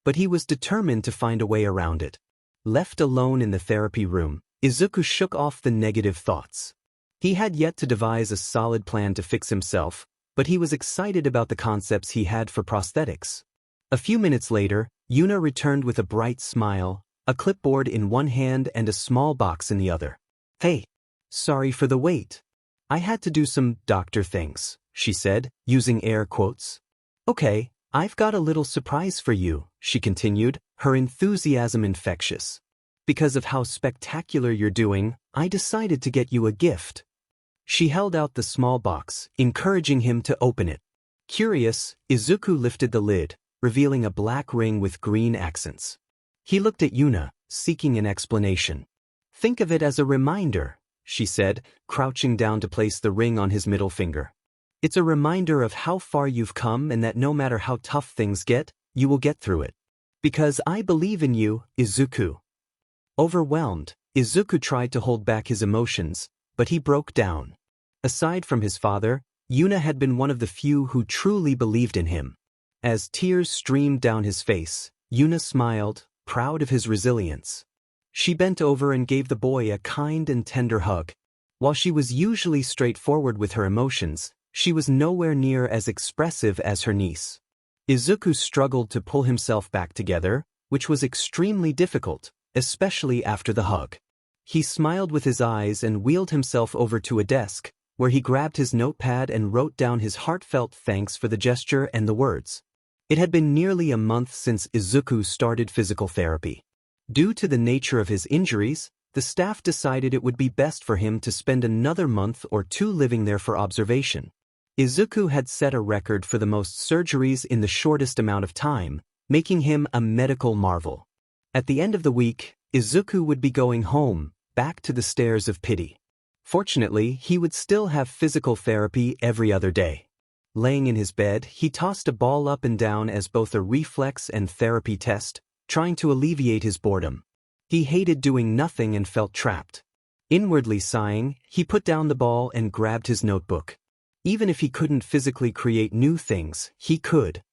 But he was determined to find a way around it. Left alone in the therapy room, Izuku shook off the negative thoughts. He had yet to devise a solid plan to fix himself, but he was excited about the concepts he had for prosthetics. A few minutes later, Yuna returned with a bright smile, a clipboard in one hand and a small box in the other. "Hey, sorry for the wait. I had to do some doctor things," she said, using air quotes. "Okay, I've got a little surprise for you," she continued, her enthusiasm infectious. "Because of how spectacular you're doing, I decided to get you a gift." She held out the small box, encouraging him to open it. Curious, Izuku lifted the lid, revealing a black ring with green accents. He looked at Yuna, seeking an explanation. "Think of it as a reminder," she said, crouching down to place the ring on his middle finger. "It's a reminder of how far you've come and that no matter how tough things get, you will get through it. Because I believe in you, Izuku." Overwhelmed, Izuku tried to hold back his emotions, but he broke down. Aside from his father, Yuna had been one of the few who truly believed in him. As tears streamed down his face, Yuna smiled, proud of his resilience. She bent over and gave the boy a kind and tender hug. While she was usually straightforward with her emotions, she was nowhere near as expressive as her niece. Izuku struggled to pull himself back together, which was extremely difficult, especially after the hug. He smiled with his eyes and wheeled himself over to a desk, where he grabbed his notepad and wrote down his heartfelt thanks for the gesture and the words. It had been nearly a month since Izuku started physical therapy. Due to the nature of his injuries, the staff decided it would be best for him to spend another month or two living there for observation. Izuku had set a record for the most surgeries in the shortest amount of time, making him a medical marvel. At the end of the week, Izuku would be going home, back to the stares of pity. Fortunately, he would still have physical therapy every other day. Laying in his bed, he tossed a ball up and down as both a reflex and therapy test, trying to alleviate his boredom. He hated doing nothing and felt trapped. Inwardly sighing, he put down the ball and grabbed his notebook. Even if he couldn't physically create new things, he could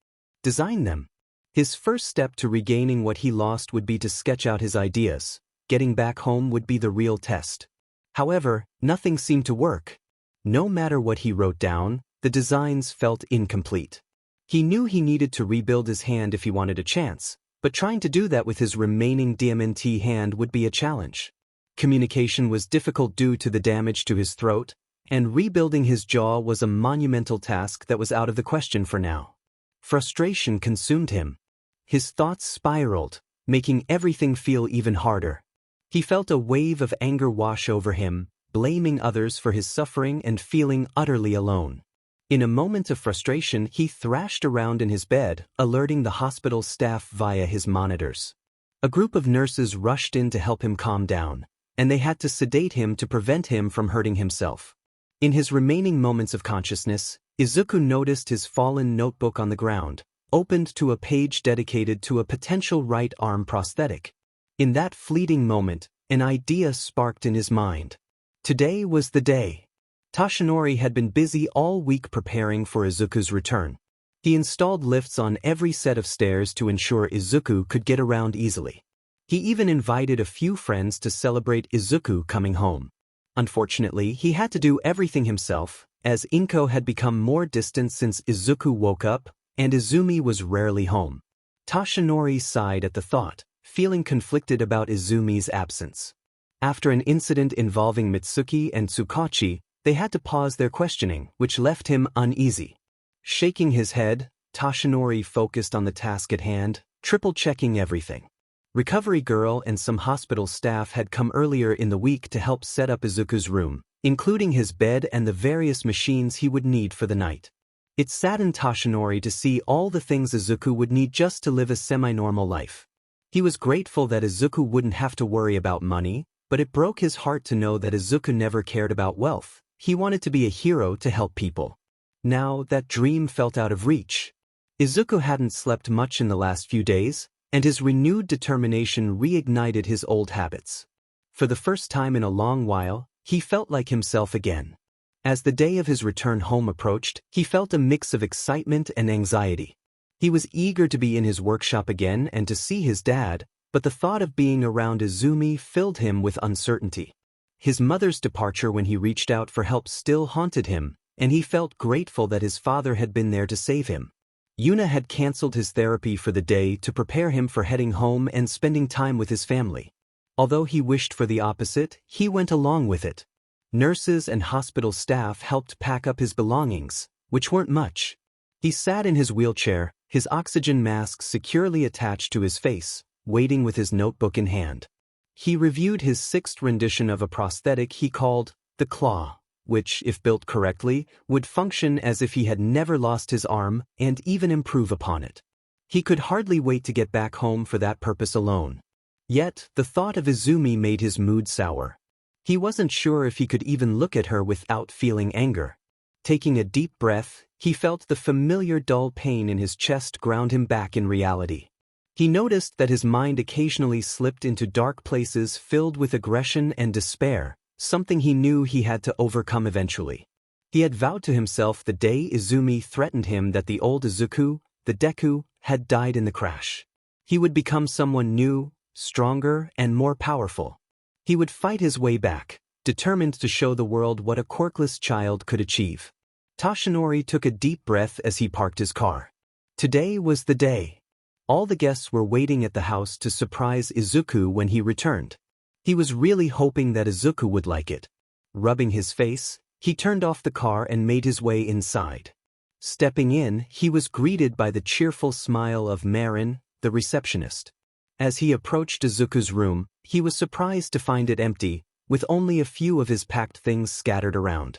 design them. His first step to regaining what he lost would be to sketch out his ideas. Getting back home would be the real test. However, nothing seemed to work. No matter what he wrote down, the designs felt incomplete. He knew he needed to rebuild his hand if he wanted a chance, but trying to do that with his remaining DMNT hand would be a challenge. Communication was difficult due to the damage to his throat, and rebuilding his jaw was a monumental task that was out of the question for now. Frustration consumed him. His thoughts spiraled, making everything feel even harder. He felt a wave of anger wash over him, blaming others for his suffering and feeling utterly alone. In a moment of frustration, he thrashed around in his bed, alerting the hospital staff via his monitors. A group of nurses rushed in to help him calm down, and they had to sedate him to prevent him from hurting himself. In his remaining moments of consciousness, Izuku noticed his fallen notebook on the ground, opened to a page dedicated to a potential right arm prosthetic. In that fleeting moment, an idea sparked in his mind. Today was the day. Toshinori had been busy all week preparing for Izuku's return. He installed lifts on every set of stairs to ensure Izuku could get around easily. He even invited a few friends to celebrate Izuku coming home. Unfortunately, he had to do everything himself, as Inko had become more distant since Izuku woke up, and Izumi was rarely home. Toshinori sighed at the thought, feeling conflicted about Izumi's absence. After an incident involving Mitsuki and Tsukachi, they had to pause their questioning, which left him uneasy. Shaking his head, Toshinori focused on the task at hand, triple-checking everything. Recovery Girl and some hospital staff had come earlier in the week to help set up Izuku's room, including his bed and the various machines he would need for the night. It saddened Toshinori to see all the things Izuku would need just to live a semi-normal life. He was grateful that Izuku wouldn't have to worry about money, but it broke his heart to know that Izuku never cared about wealth. He wanted to be a hero to help people. Now that dream felt out of reach. Izuku hadn't slept much in the last few days, and his renewed determination reignited his old habits. For the first time in a long while, he felt like himself again. As the day of his return home approached, he felt a mix of excitement and anxiety. He was eager to be in his workshop again and to see his dad, but the thought of being around Izumi filled him with uncertainty. His mother's departure when he reached out for help still haunted him, and he felt grateful that his father had been there to save him. Yuna had canceled his therapy for the day to prepare him for heading home and spending time with his family. Although he wished for the opposite, he went along with it. Nurses and hospital staff helped pack up his belongings, which weren't much. He sat in his wheelchair, his oxygen mask securely attached to his face, waiting with his notebook in hand. He reviewed his sixth rendition of a prosthetic he called the Claw, which, if built correctly, would function as if he had never lost his arm and even improve upon it. He could hardly wait to get back home for that purpose alone. Yet, the thought of Izumi made his mood sour. He wasn't sure if he could even look at her without feeling anger. Taking a deep breath, he felt the familiar dull pain in his chest ground him back in reality. He noticed that his mind occasionally slipped into dark places filled with aggression and despair, something he knew he had to overcome eventually. He had vowed to himself the day Izumi threatened him that the old Izuku, the Deku, had died in the crash. He would become someone new, stronger, and more powerful. He would fight his way back, determined to show the world what a quirkless child could achieve. Toshinori took a deep breath as he parked his car. Today was the day. All the guests were waiting at the house to surprise Izuku when he returned. He was really hoping that Izuku would like it. Rubbing his face, he turned off the car and made his way inside. Stepping in, he was greeted by the cheerful smile of Marin, the receptionist. As he approached Izuku's room, he was surprised to find it empty, with only a few of his packed things scattered around.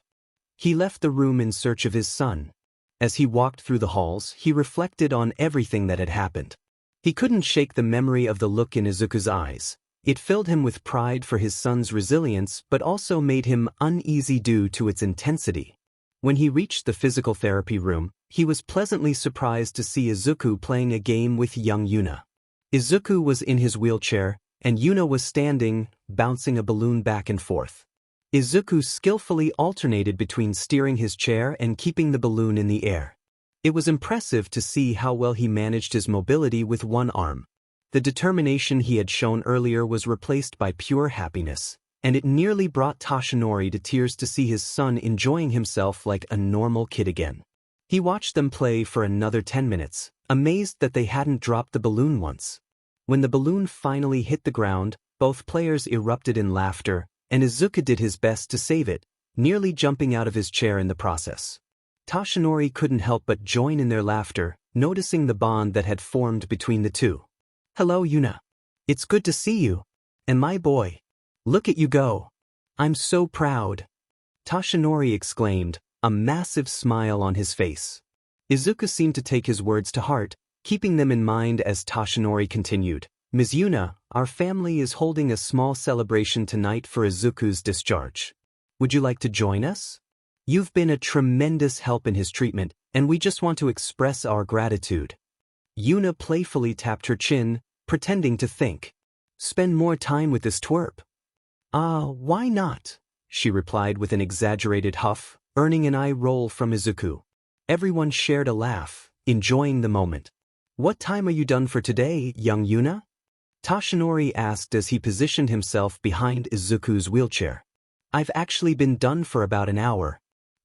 He left the room in search of his son. As he walked through the halls, he reflected on everything that had happened. He couldn't shake the memory of the look in Izuku's eyes. It filled him with pride for his son's resilience but also made him uneasy due to its intensity. When he reached the physical therapy room, he was pleasantly surprised to see Izuku playing a game with young Yuna. Izuku was in his wheelchair, and Yuna was standing, bouncing a balloon back and forth. Izuku skillfully alternated between steering his chair and keeping the balloon in the air. It was impressive to see how well he managed his mobility with one arm. The determination he had shown earlier was replaced by pure happiness, and it nearly brought Toshinori to tears to see his son enjoying himself like a normal kid again. He watched them play for another 10 minutes, amazed that they hadn't dropped the balloon once. When the balloon finally hit the ground, both players erupted in laughter, and Izuku did his best to save it, nearly jumping out of his chair in the process. Toshinori couldn't help but join in their laughter, noticing the bond that had formed between the two. "Hello, Yuna. It's good to see you. And my boy. Look at you go. I'm so proud," Toshinori exclaimed, a massive smile on his face. Izuku seemed to take his words to heart, keeping them in mind as Toshinori continued. "Ms. Yuna, our family is holding a small celebration tonight for Izuku's discharge. Would you like to join us? You've been a tremendous help in his treatment, and we just want to express our gratitude." Yuna playfully tapped her chin, pretending to think. "Spend more time with this twerp." Why not?" she replied with an exaggerated huff, earning an eye roll from Izuku. Everyone shared a laugh, enjoying the moment. "What time are you done for today, young Yuna?" Toshinori asked as he positioned himself behind Izuku's wheelchair. "I've actually been done for about an hour.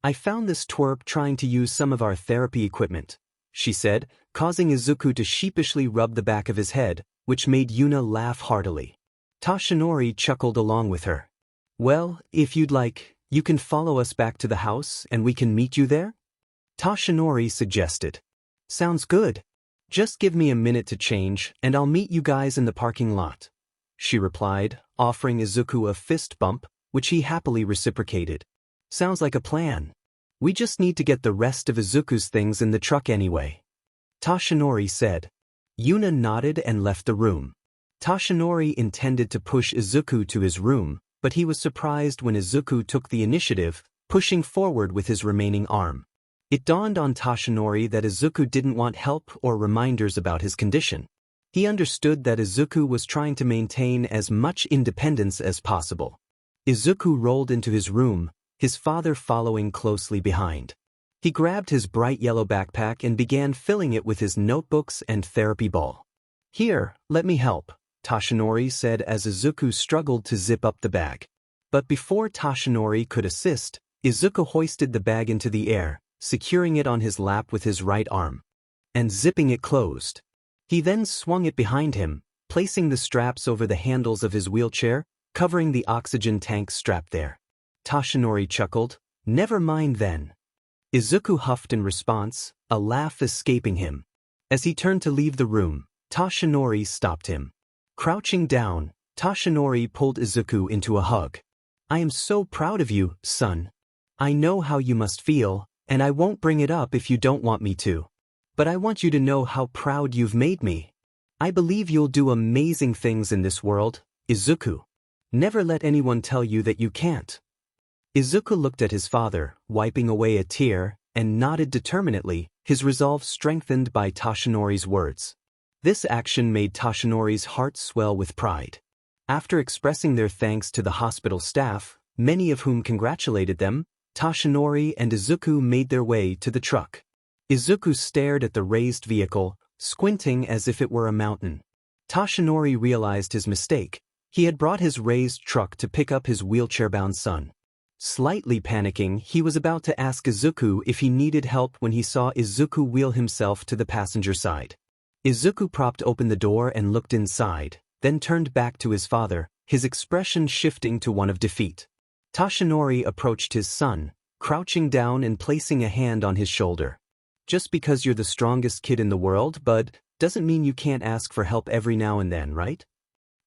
I found this twerp trying to use some of our therapy equipment," she said, causing Izuku to sheepishly rub the back of his head, which made Yuna laugh heartily. Toshinori chuckled along with her. "Well, if you'd like, you can follow us back to the house and we can meet you there?" Toshinori suggested. "Sounds good. Just give me a minute to change and I'll meet you guys in the parking lot," she replied, offering Izuku a fist bump, which he happily reciprocated. "Sounds like a plan. We just need to get the rest of Izuku's things in the truck anyway," Toshinori said. Yuna nodded and left the room. Toshinori intended to push Izuku to his room, but he was surprised when Izuku took the initiative, pushing forward with his remaining arm. It dawned on Toshinori that Izuku didn't want help or reminders about his condition. He understood that Izuku was trying to maintain as much independence as possible. Izuku rolled into his room, his father following closely behind. He grabbed his bright yellow backpack and began filling it with his notebooks and therapy ball. "Here, let me help," Toshinori said as Izuku struggled to zip up the bag. But before Toshinori could assist, Izuku hoisted the bag into the air, securing it on his lap with his right arm, and zipping it closed. He then swung it behind him, placing the straps over the handles of his wheelchair, covering the oxygen tank strapped there. Toshinori chuckled, "Never mind then." Izuku huffed in response, a laugh escaping him. As he turned to leave the room, Toshinori stopped him. Crouching down, Toshinori pulled Izuku into a hug. "I am so proud of you, son. I know how you must feel, and I won't bring it up if you don't want me to. But I want you to know how proud you've made me. I believe you'll do amazing things in this world, Izuku. Never let anyone tell you that you can't." Izuku looked at his father, wiping away a tear, and nodded determinedly, his resolve strengthened by Toshinori's words. This action made Toshinori's heart swell with pride. After expressing their thanks to the hospital staff, many of whom congratulated them, Toshinori and Izuku made their way to the truck. Izuku stared at the raised vehicle, squinting as if it were a mountain. Toshinori realized his mistake. He had brought his raised truck to pick up his wheelchair-bound son. Slightly panicking, he was about to ask Izuku if he needed help when he saw Izuku wheel himself to the passenger side. Izuku propped open the door and looked inside, then turned back to his father, his expression shifting to one of defeat. Tashinori approached his son, crouching down and placing a hand on his shoulder. Just because you're the strongest kid in the world, bud, doesn't mean you can't ask for help every now and then, right?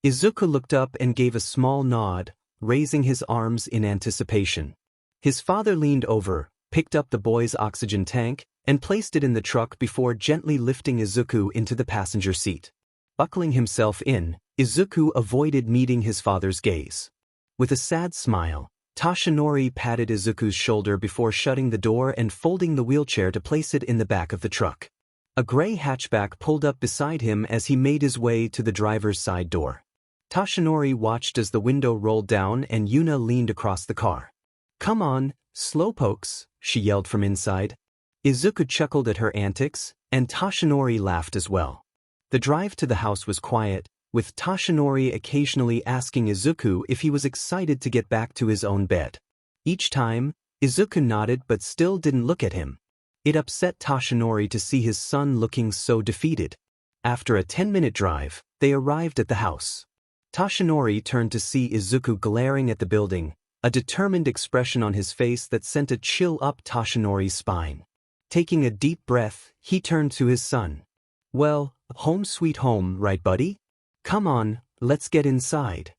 Izuku looked up and gave a small nod, raising his arms in anticipation. His father leaned over, picked up the boy's oxygen tank, and placed it in the truck before gently lifting Izuku into the passenger seat. Buckling himself in, Izuku avoided meeting his father's gaze. With a sad smile, Tashinori patted Izuku's shoulder before shutting the door and folding the wheelchair to place it in the back of the truck. A gray hatchback pulled up beside him as he made his way to the driver's side door. Tashinori watched as the window rolled down and Yuna leaned across the car. "Come on, slowpokes," she yelled from inside. Izuku chuckled at her antics, and Tashinori laughed as well. The drive to the house was quiet, with Tashinori occasionally asking Izuku if he was excited to get back to his own bed. Each time, Izuku nodded but still didn't look at him. It upset Tashinori to see his son looking so defeated. After a 10-minute drive, they arrived at the house. Tashinori turned to see Izuku glaring at the building, a determined expression on his face that sent a chill up Tashinori's spine. Taking a deep breath, he turned to his son. "Well, home sweet home, right buddy? Come on, let's get inside."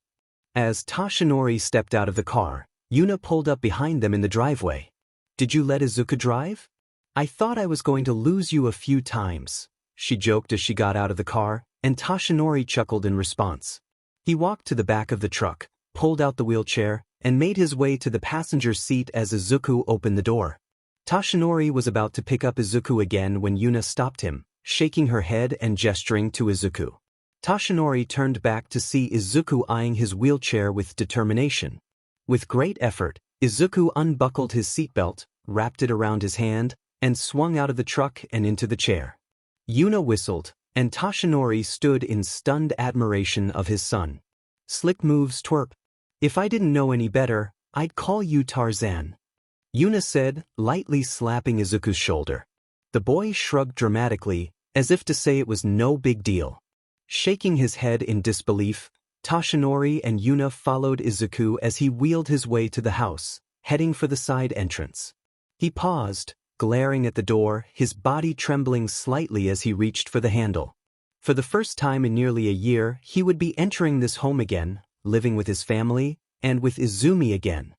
As Tashinori stepped out of the car, Yuna pulled up behind them in the driveway. "Did you let Izuku drive? I thought I was going to lose you a few times," she joked as she got out of the car, and Tashinori chuckled in response. He walked to the back of the truck, pulled out the wheelchair, and made his way to the passenger seat as Izuku opened the door. Tashinori was about to pick up Izuku again when Yuna stopped him, shaking her head and gesturing to Izuku. Tashinori turned back to see Izuku eyeing his wheelchair with determination. With great effort, Izuku unbuckled his seatbelt, wrapped it around his hand, and swung out of the truck and into the chair. Yuna whistled, and Tashinori stood in stunned admiration of his son. "Slick moves, twerp. If I didn't know any better, I'd call you Tarzan," Yuna said, lightly slapping Izuku's shoulder. The boy shrugged dramatically, as if to say it was no big deal. Shaking his head in disbelief, Tashinori and Yuna followed Izuku as he wheeled his way to the house, heading for the side entrance. He paused, glaring at the door, his body trembling slightly as he reached for the handle. For the first time in nearly a year, he would be entering this home again, living with his family, and with Izumi again.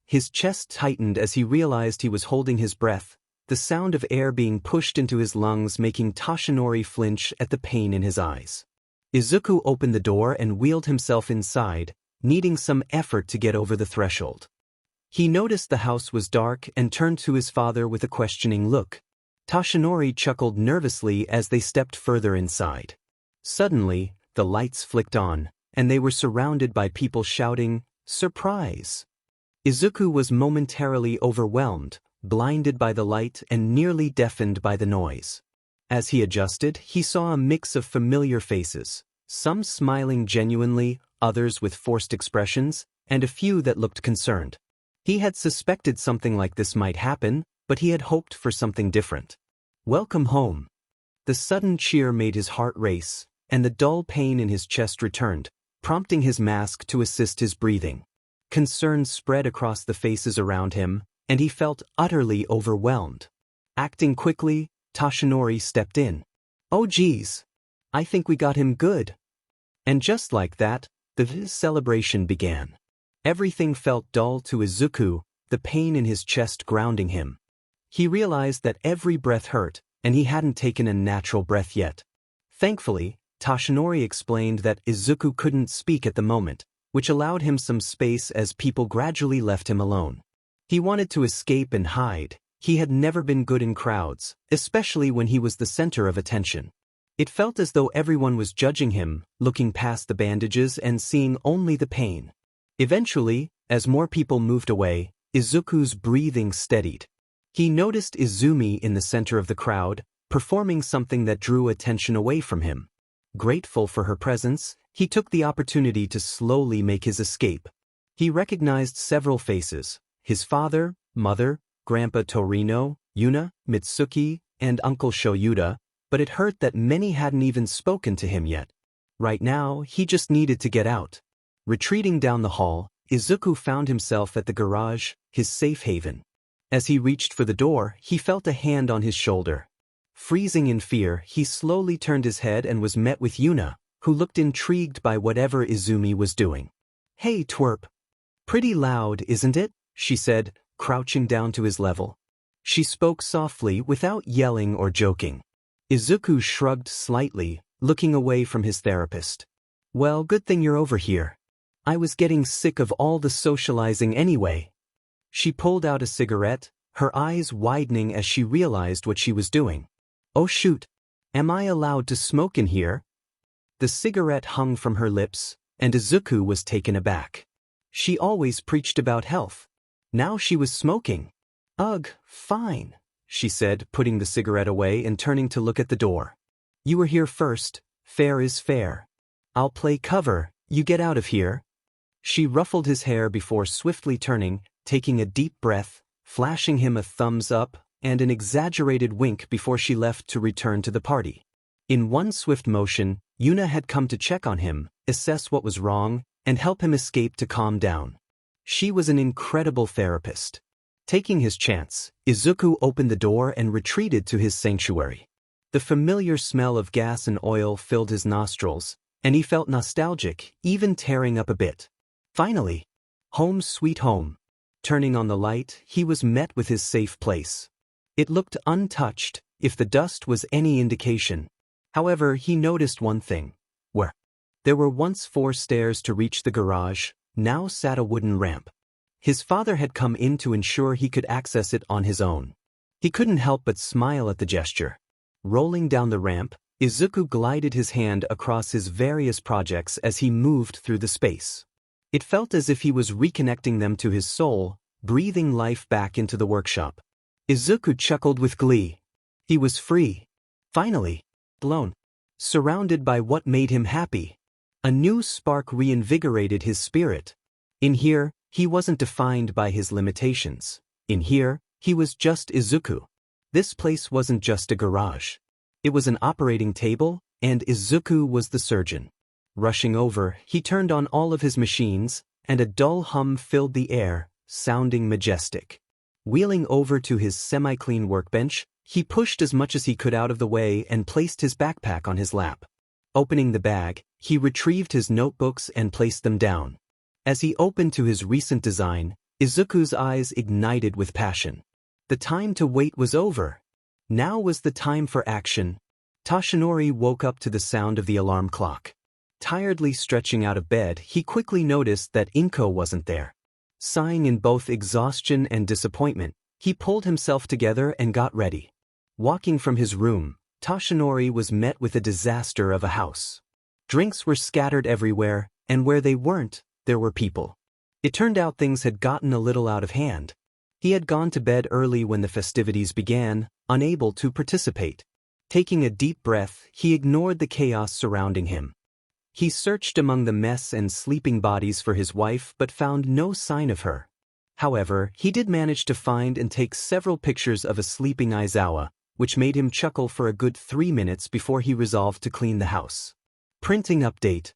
His chest tightened as he realized he was holding his breath, the sound of air being pushed into his lungs making Tashinori flinch at the pain in his eyes. Izuku opened the door and wheeled himself inside, needing some effort to get over the threshold. He noticed the house was dark and turned to his father with a questioning look. Tashinori chuckled nervously as they stepped further inside. Suddenly, the lights flicked on, and they were surrounded by people shouting, "Surprise!" Izuku was momentarily overwhelmed, blinded by the light and nearly deafened by the noise. As he adjusted, he saw a mix of familiar faces, some smiling genuinely, others with forced expressions, and a few that looked concerned. He had suspected something like this might happen, but he had hoped for something different. "Welcome home." The sudden cheer made his heart race, and the dull pain in his chest returned, prompting his mask to assist his breathing. Concern spread across the faces around him, and he felt utterly overwhelmed. Acting quickly, Tashinori stepped in. "Oh geez, I think we got him good." And just like that, the celebration began. Everything felt dull to Izuku, the pain in his chest grounding him. He realized that every breath hurt, and he hadn't taken a natural breath yet. Thankfully, Tashinori explained that Izuku couldn't speak at the moment, which allowed him some space as people gradually left him alone. He wanted to escape and hide. He had never been good in crowds, especially when he was the center of attention. It felt as though everyone was judging him, looking past the bandages and seeing only the pain. Eventually, as more people moved away, Izuku's breathing steadied. He noticed Izumi in the center of the crowd, performing something that drew attention away from him. Grateful for her presence, he took the opportunity to slowly make his escape. He recognized several faces: his father, mother, Grandpa Torino, Yuna, Mitsuki, and Uncle Shoyuda, but it hurt that many hadn't even spoken to him yet. Right now, he just needed to get out. Retreating down the hall, Izuku found himself at the garage, his safe haven. As he reached for the door, he felt a hand on his shoulder. Freezing in fear, he slowly turned his head and was met with Yuna, who looked intrigued by whatever Izumi was doing. "Hey, twerp. Pretty loud, isn't it?" she said, crouching down to his level. She spoke softly without yelling or joking. Izuku shrugged slightly, looking away from his therapist. "Well, good thing you're over here. I was getting sick of all the socializing anyway." She pulled out a cigarette, her eyes widening as she realized what she was doing. "Oh shoot. Am I allowed to smoke in here?" The cigarette hung from her lips, and Izuku was taken aback. She always preached about health. Now she was smoking. "Ugh, fine," she said, putting the cigarette away and turning to look at the door. "You were here first, fair is fair. I'll play cover, you get out of here." She ruffled his hair before swiftly turning, taking a deep breath, flashing him a thumbs up and an exaggerated wink before she left to return to the party. In one swift motion, Yuna had come to check on him, assess what was wrong, and help him escape to calm down. She was an incredible therapist. Taking his chance, Izuku opened the door and retreated to his sanctuary. The familiar smell of gas and oil filled his nostrils, and he felt nostalgic, even tearing up a bit. Finally, home sweet home. Turning on the light, he was met with his safe place. It looked untouched, if the dust was any indication. However, he noticed one thing. Where there were once 4 stairs to reach the garage, now sat a wooden ramp. His father had come in to ensure he could access it on his own. He couldn't help but smile at the gesture. Rolling down the ramp, Izuku glided his hand across his various projects as he moved through the space. It felt as if he was reconnecting them to his soul, breathing life back into the workshop. Izuku chuckled with glee. He was free. Finally. Alone. Surrounded by what made him happy. A new spark reinvigorated his spirit. In here, he wasn't defined by his limitations. In here, he was just Izuku. This place wasn't just a garage. It was an operating table, and Izuku was the surgeon. Rushing over, he turned on all of his machines, and a dull hum filled the air, sounding majestic. Wheeling over to his semi-clean workbench, he pushed as much as he could out of the way and placed his backpack on his lap. Opening the bag, he retrieved his notebooks and placed them down. As he opened to his recent design, Izuku's eyes ignited with passion. The time to wait was over. Now was the time for action. Toshinori woke up to the sound of the alarm clock. Tiredly stretching out of bed, he quickly noticed that Inko wasn't there. Sighing in both exhaustion and disappointment, he pulled himself together and got ready. Walking from his room, Toshinori was met with a disaster of a house. Drinks were scattered everywhere, and where they weren't, there were people. It turned out things had gotten a little out of hand. He had gone to bed early when the festivities began, unable to participate. Taking a deep breath, he ignored the chaos surrounding him. He searched among the mess and sleeping bodies for his wife but found no sign of her. However, he did manage to find and take several pictures of a sleeping Aizawa, which made him chuckle for a good 3 minutes before he resolved to clean the house. Printing update.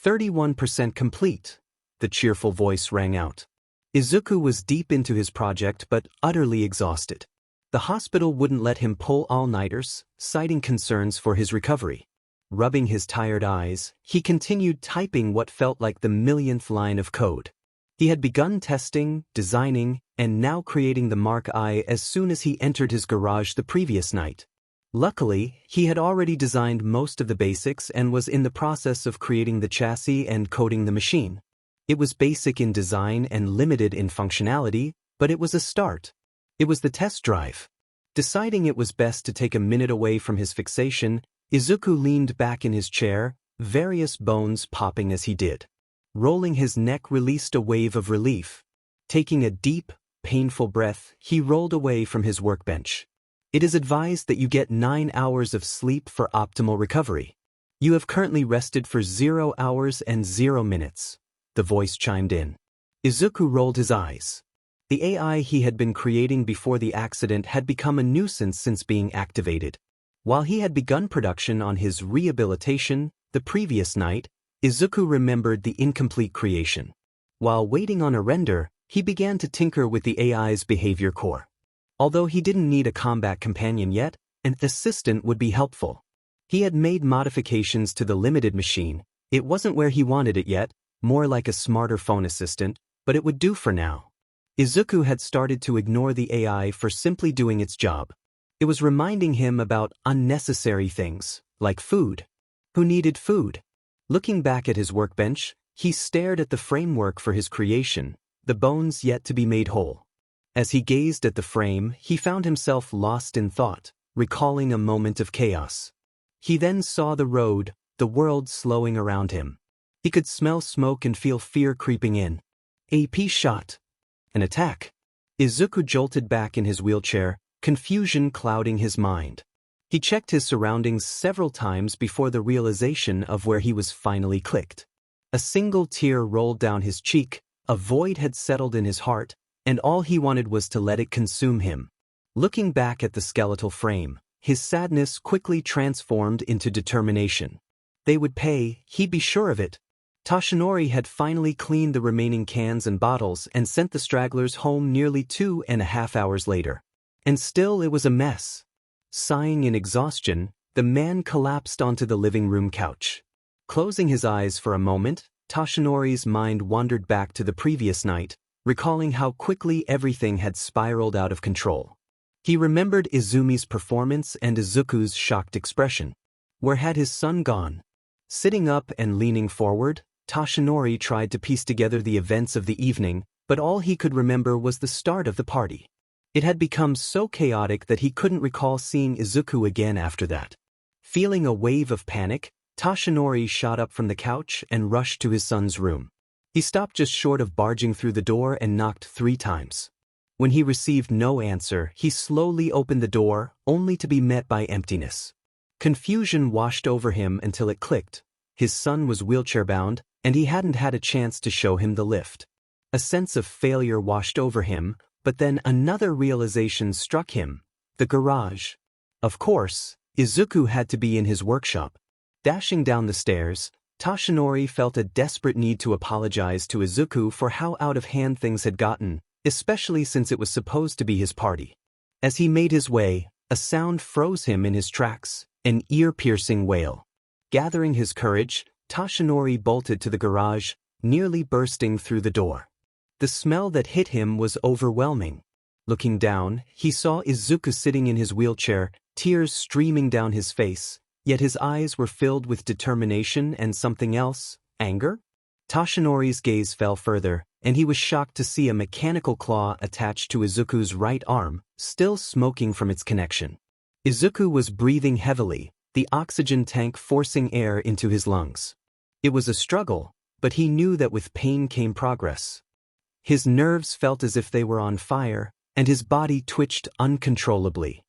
31% complete. The cheerful voice rang out. Izuku was deep into his project but utterly exhausted. The hospital wouldn't let him pull all-nighters, citing concerns for his recovery. Rubbing his tired eyes, he continued typing what felt like the millionth line of code. He had begun testing, designing, and now creating the Mark I as soon as he entered his garage the previous night. Luckily, he had already designed most of the basics and was in the process of creating the chassis and coding the machine. It was basic in design and limited in functionality, but it was a start. It was the test drive. Deciding it was best to take a minute away from his fixation, Izuku leaned back in his chair, various bones popping as he did. Rolling his neck released a wave of relief. Taking a deep, painful breath, he rolled away from his workbench. It is advised that you get 9 hours of sleep for optimal recovery. You have currently rested for 0 hours and 0 minutes. The voice chimed in. Izuku rolled his eyes. The AI he had been creating before the accident had become a nuisance since being activated. While he had begun production on his rehabilitation the previous night, Izuku remembered the incomplete creation. While waiting on a render, he began to tinker with the AI's behavior core. Although he didn't need a combat companion yet, an assistant would be helpful. He had made modifications to the limited machine. It wasn't where he wanted it yet, more like a smarter phone assistant, but it would do for now. Izuku had started to ignore the AI for simply doing its job. It was reminding him about unnecessary things, like food. Who needed food? Looking back at his workbench, he stared at the framework for his creation, the bones yet to be made whole. As he gazed at the frame, he found himself lost in thought, recalling a moment of chaos. He then saw the road, the world slowing around him. He could smell smoke and feel fear creeping in. AP shot. An attack. Izuku jolted back in his wheelchair, confusion clouding his mind. He checked his surroundings several times before the realization of where he was finally clicked. A single tear rolled down his cheek, a void had settled in his heart, and all he wanted was to let it consume him. Looking back at the skeletal frame, his sadness quickly transformed into determination. They would pay, he'd be sure of it. Toshinori had finally cleaned the remaining cans and bottles and sent the stragglers home nearly 2.5 hours later. And still it was a mess. Sighing in exhaustion, the man collapsed onto the living room couch. Closing his eyes for a moment, Toshinori's mind wandered back to the previous night, recalling how quickly everything had spiraled out of control. He remembered Izumi's performance and Izuku's shocked expression. Where had his son gone? Sitting up and leaning forward, Toshinori tried to piece together the events of the evening, but all he could remember was the start of the party. It had become so chaotic that he couldn't recall seeing Izuku again after that. Feeling a wave of panic, Toshinori shot up from the couch and rushed to his son's room. He stopped just short of barging through the door and knocked 3 times. When he received no answer, he slowly opened the door, only to be met by emptiness. Confusion washed over him until it clicked. His son was wheelchair-bound, and he hadn't had a chance to show him the lift. A sense of failure washed over him, but then another realization struck him: the garage. Of course, Izuku had to be in his workshop. Dashing down the stairs, Toshinori felt a desperate need to apologize to Izuku for how out of hand things had gotten, especially since it was supposed to be his party. As he made his way, a sound froze him in his tracks, an ear-piercing wail. Gathering his courage, Toshinori bolted to the garage, nearly bursting through the door. The smell that hit him was overwhelming. Looking down, he saw Izuku sitting in his wheelchair, tears streaming down his face, yet his eyes were filled with determination and something else: anger? Toshinori's gaze fell further, and he was shocked to see a mechanical claw attached to Izuku's right arm, still smoking from its connection. Izuku was breathing heavily, the oxygen tank forcing air into his lungs. It was a struggle, but he knew that with pain came progress. His nerves felt as if they were on fire, and his body twitched uncontrollably.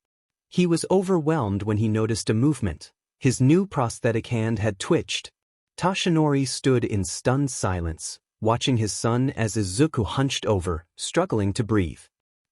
He was overwhelmed when he noticed a movement. His new prosthetic hand had twitched. Toshinori stood in stunned silence, watching his son as Izuku hunched over, struggling to breathe.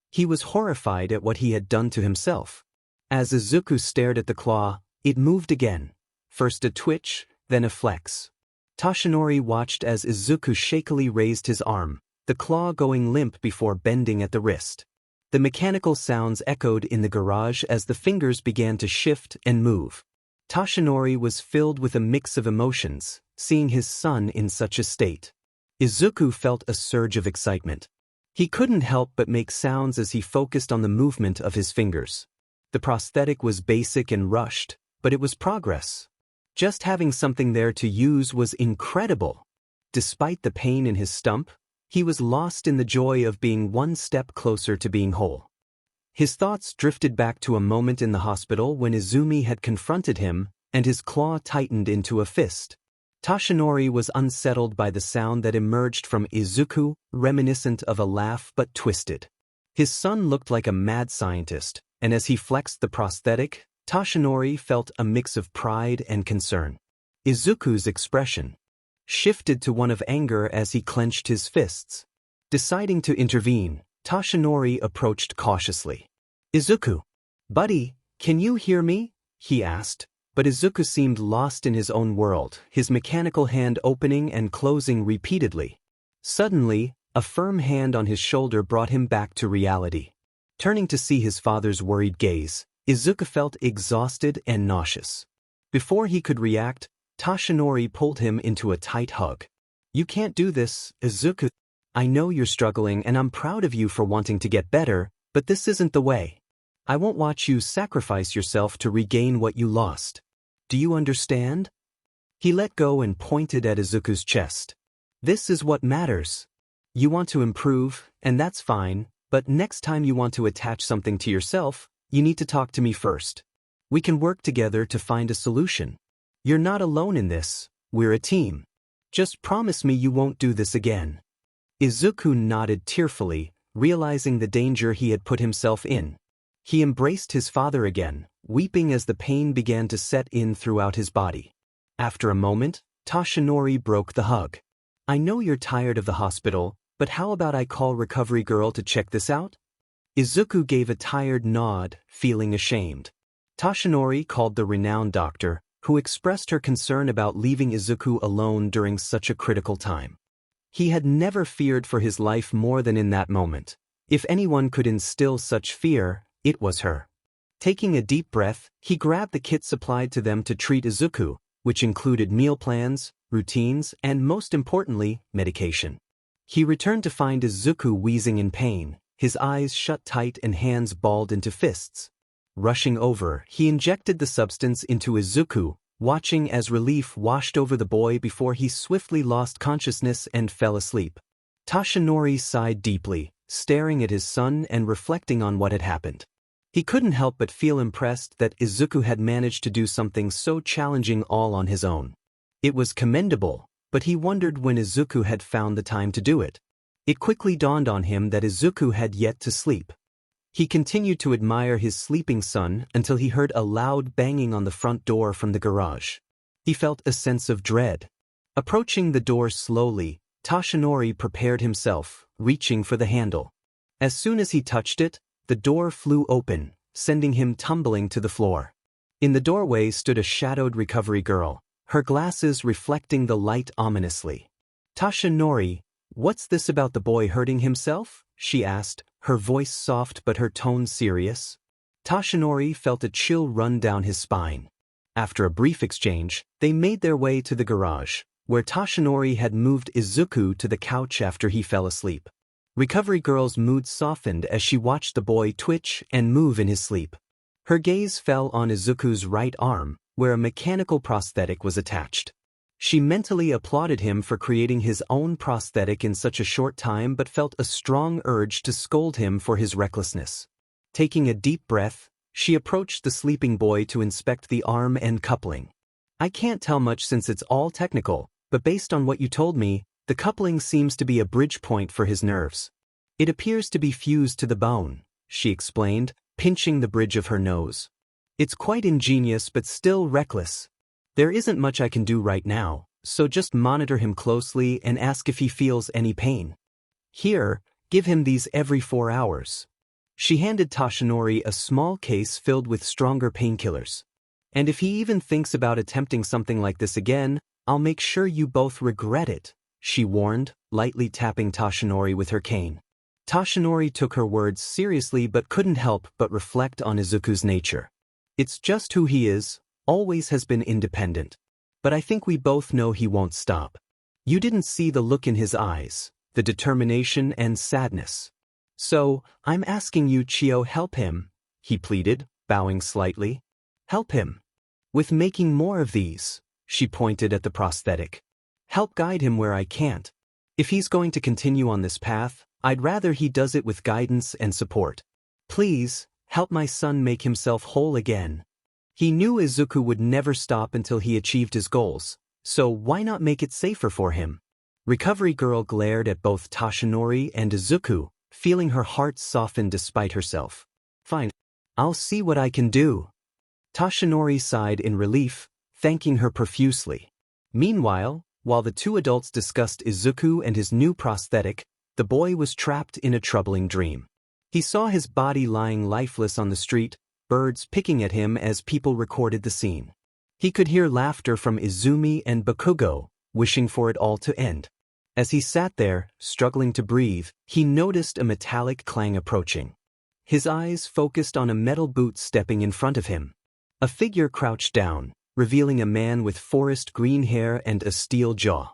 He was horrified at what he had done to himself. As Izuku stared at the claw, it moved again. First a twitch, then a flex. Toshinori watched as Izuku shakily raised his arm, the claw going limp before bending at the wrist. The mechanical sounds echoed in the garage as the fingers began to shift and move. Toshinori was filled with a mix of emotions, seeing his son in such a state. Izuku felt a surge of excitement. He couldn't help but make sounds as he focused on the movement of his fingers. The prosthetic was basic and rushed, but it was progress. Just having something there to use was incredible. Despite the pain in his stump, he was lost in the joy of being one step closer to being whole. His thoughts drifted back to a moment in the hospital when Izumi had confronted him, and his claw tightened into a fist. Toshinori was unsettled by the sound that emerged from Izuku, reminiscent of a laugh but twisted. His son looked like a mad scientist, and as he flexed the prosthetic, Toshinori felt a mix of pride and concern. Izuku's expression shifted to one of anger as he clenched his fists. Deciding to intervene, Toshinori approached cautiously. "Izuku, buddy, can you hear me?" he asked, but Izuku seemed lost in his own world, his mechanical hand opening and closing repeatedly. Suddenly, a firm hand on his shoulder brought him back to reality. Turning to see his father's worried gaze, Izuku felt exhausted and nauseous. Before he could react, Toshinori pulled him into a tight hug. "You can't do this, Izuku. I know you're struggling and I'm proud of you for wanting to get better, but this isn't the way. I won't watch you sacrifice yourself to regain what you lost. Do you understand?" He let go and pointed at Izuku's chest. "This is what matters. You want to improve, and that's fine, but next time you want to attach something to yourself, you need to talk to me first. We can work together to find a solution. You're not alone in this, we're a team. Just promise me you won't do this again." Izuku nodded tearfully, realizing the danger he had put himself in. He embraced his father again, weeping as the pain began to set in throughout his body. After a moment, Toshinori broke the hug. "I know you're tired of the hospital, but how about I call Recovery Girl to check this out?" Izuku gave a tired nod, feeling ashamed. Toshinori called the renowned doctor, who expressed her concern about leaving Izuku alone during such a critical time. He had never feared for his life more than in that moment. If anyone could instill such fear, it was her. Taking a deep breath, he grabbed the kit supplied to them to treat Izuku, which included meal plans, routines, and most importantly, medication. He returned to find Izuku wheezing in pain, his eyes shut tight and hands balled into fists. Rushing over, he injected the substance into Izuku, watching as relief washed over the boy before he swiftly lost consciousness and fell asleep. Toshinori sighed deeply, staring at his son and reflecting on what had happened. He couldn't help but feel impressed that Izuku had managed to do something so challenging all on his own. It was commendable, but he wondered when Izuku had found the time to do it. It quickly dawned on him that Izuku had yet to sleep. He continued to admire his sleeping son until he heard a loud banging on the front door from the garage. He felt a sense of dread. Approaching the door slowly, Toshinori prepared himself, reaching for the handle. As soon as he touched it, the door flew open, sending him tumbling to the floor. In the doorway stood a shadowed Recovery Girl, her glasses reflecting the light ominously. "Toshinori, what's this about the boy hurting himself?" she asked, her voice soft but her tone serious. Toshinori felt a chill run down his spine. After a brief exchange, they made their way to the garage, where Toshinori had moved Izuku to the couch after he fell asleep. Recovery Girl's mood softened as she watched the boy twitch and move in his sleep. Her gaze fell on Izuku's right arm, where a mechanical prosthetic was attached. She mentally applauded him for creating his own prosthetic in such a short time but felt a strong urge to scold him for his recklessness. Taking a deep breath, she approached the sleeping boy to inspect the arm and coupling. "I can't tell much since it's all technical, but based on what you told me, the coupling seems to be a bridge point for his nerves. It appears to be fused to the bone," she explained, pinching the bridge of her nose. "It's quite ingenious but still reckless. There isn't much I can do right now, so just monitor him closely and ask if he feels any pain. Here, give him these every 4 hours." She handed Toshinori a small case filled with stronger painkillers. "And if he even thinks about attempting something like this again, I'll make sure you both regret it," she warned, lightly tapping Toshinori with her cane. Toshinori took her words seriously but couldn't help but reflect on Izuku's nature. It's just who he is, always has been independent. But I think we both know he won't stop. You didn't see the look in his eyes, the determination and sadness. So, I'm asking you, Chio, help him, he pleaded, bowing slightly. Help him. With making more of these, she pointed at the prosthetic. Help guide him where I can't. If he's going to continue on this path, I'd rather he does it with guidance and support. Please, help my son make himself whole again. He knew Izuku would never stop until he achieved his goals, so why not make it safer for him? Recovery Girl glared at both Toshinori and Izuku, feeling her heart soften despite herself. Fine. I'll see what I can do. Toshinori sighed in relief, thanking her profusely. Meanwhile, while the two adults discussed Izuku and his new prosthetic, the boy was trapped in a troubling dream. He saw his body lying lifeless on the street, birds picking at him as people recorded the scene. He could hear laughter from Izumi and Bakugo, wishing for it all to end. As he sat there, struggling to breathe, he noticed a metallic clang approaching. His eyes focused on a metal boot stepping in front of him. A figure crouched down, revealing a man with forest green hair and a steel jaw.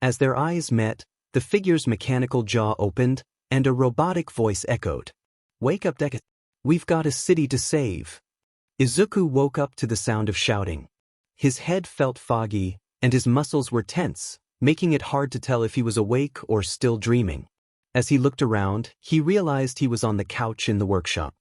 As their eyes met, the figure's mechanical jaw opened, and a robotic voice echoed. "Wake up, Deku. We've got a city to save." Izuku woke up to the sound of shouting. His head felt foggy, and his muscles were tense, making it hard to tell if he was awake or still dreaming. As he looked around, he realized he was on the couch in the workshop.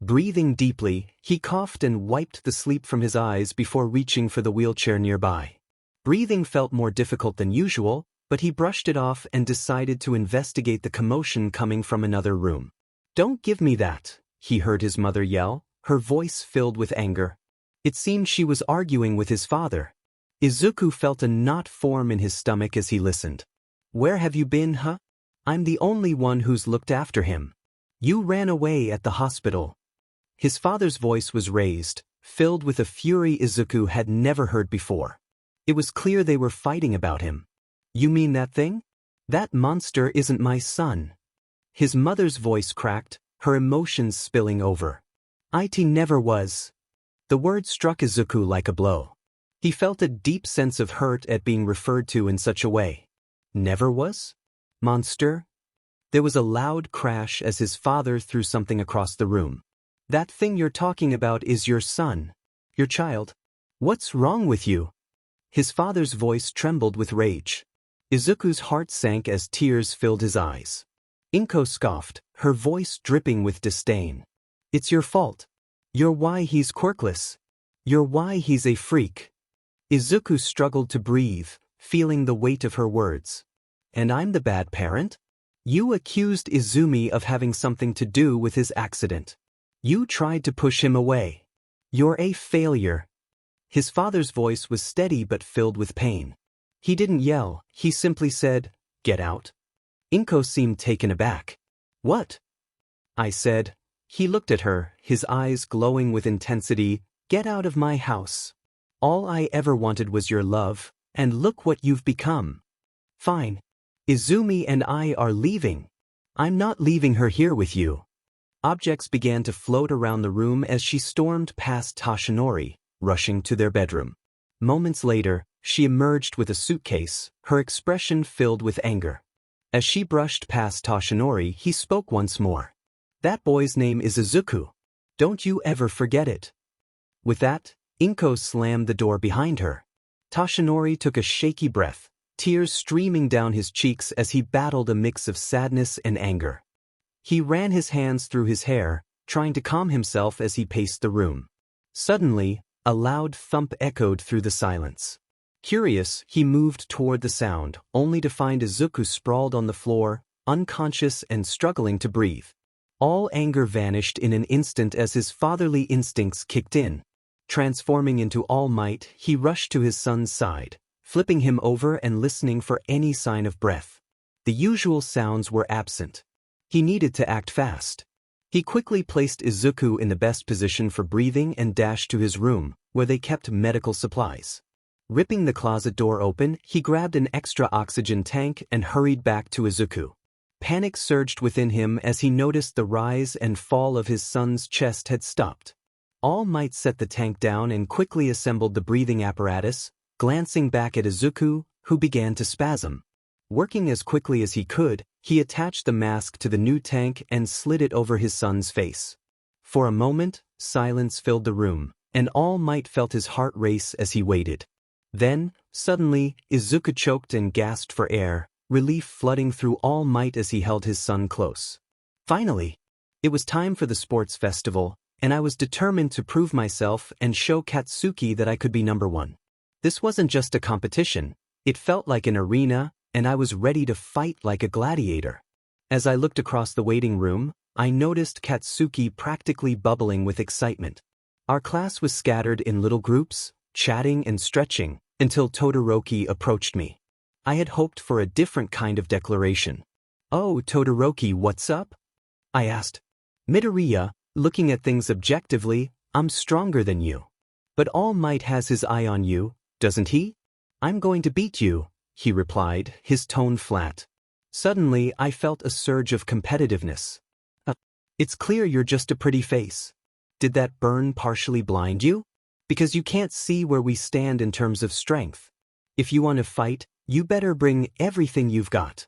Breathing deeply, he coughed and wiped the sleep from his eyes before reaching for the wheelchair nearby. Breathing felt more difficult than usual, but he brushed it off and decided to investigate the commotion coming from another room. "Don't give me that," he heard his mother yell, her voice filled with anger. It seemed she was arguing with his father. Izuku felt a knot form in his stomach as he listened. "Where have you been, huh? I'm the only one who's looked after him. You ran away at the hospital." His father's voice was raised, filled with a fury Izuku had never heard before. It was clear they were fighting about him. "You mean that thing? That monster isn't my son." His mother's voice cracked, her emotions spilling over. "It never was." The word struck Izuku like a blow. He felt a deep sense of hurt at being referred to in such a way. "Never was? Monster?" There was a loud crash as his father threw something across the room. "That thing you're talking about is your son. Your child. What's wrong with you?" His father's voice trembled with rage. Izuku's heart sank as tears filled his eyes. Inko scoffed, her voice dripping with disdain. "It's your fault. You're why he's quirkless. You're why he's a freak." Izuku struggled to breathe, feeling the weight of her words. "And I'm the bad parent? You accused Izumi of having something to do with his accident. You tried to push him away. You're a failure." His father's voice was steady but filled with pain. He didn't yell, he simply said, "Get out." Inko seemed taken aback. "What?" I said. He looked at her, his eyes glowing with intensity. "Get out of my house. All I ever wanted was your love, and look what you've become." "Fine. Izumi and I are leaving. I'm not leaving her here with you." Objects began to float around the room as she stormed past Toshinori, rushing to their bedroom. Moments later, she emerged with a suitcase, her expression filled with anger. As she brushed past Toshinori, he spoke once more. "That boy's name is Izuku. Don't you ever forget it." With that, Inko slammed the door behind her. Toshinori took a shaky breath, tears streaming down his cheeks as he battled a mix of sadness and anger. He ran his hands through his hair, trying to calm himself as he paced the room. Suddenly, a loud thump echoed through the silence. Curious, he moved toward the sound, only to find Izuku sprawled on the floor, unconscious and struggling to breathe. All anger vanished in an instant as his fatherly instincts kicked in. Transforming into All Might, he rushed to his son's side, flipping him over and listening for any sign of breath. The usual sounds were absent. He needed to act fast. He quickly placed Izuku in the best position for breathing and dashed to his room, where they kept medical supplies. Ripping the closet door open, he grabbed an extra oxygen tank and hurried back to Izuku. Panic surged within him as he noticed the rise and fall of his son's chest had stopped. All Might set the tank down and quickly assembled the breathing apparatus, glancing back at Izuku, who began to spasm. Working as quickly as he could, he attached the mask to the new tank and slid it over his son's face. For a moment, silence filled the room, and All Might felt his heart race as he waited. Then, suddenly, Izuku choked and gasped for air, relief flooding through All Might as he held his son close. Finally! It was time for the sports festival, and I was determined to prove myself and show Katsuki that I could be number one. This wasn't just a competition, it felt like an arena, and I was ready to fight like a gladiator. As I looked across the waiting room, I noticed Katsuki practically bubbling with excitement. Our class was scattered in little groups, chatting and stretching, until Todoroki approached me. I had hoped for a different kind of declaration. "Oh, Todoroki, what's up?" I asked. Midoriya, looking at things objectively, I'm stronger than you. But All Might has his eye on you, doesn't he? I'm going to beat you, he replied, his tone flat. Suddenly, I felt a surge of competitiveness. It's clear you're just a pretty face. Did that burn partially blind you? Because you can't see where we stand in terms of strength. If you want to fight, you better bring everything you've got.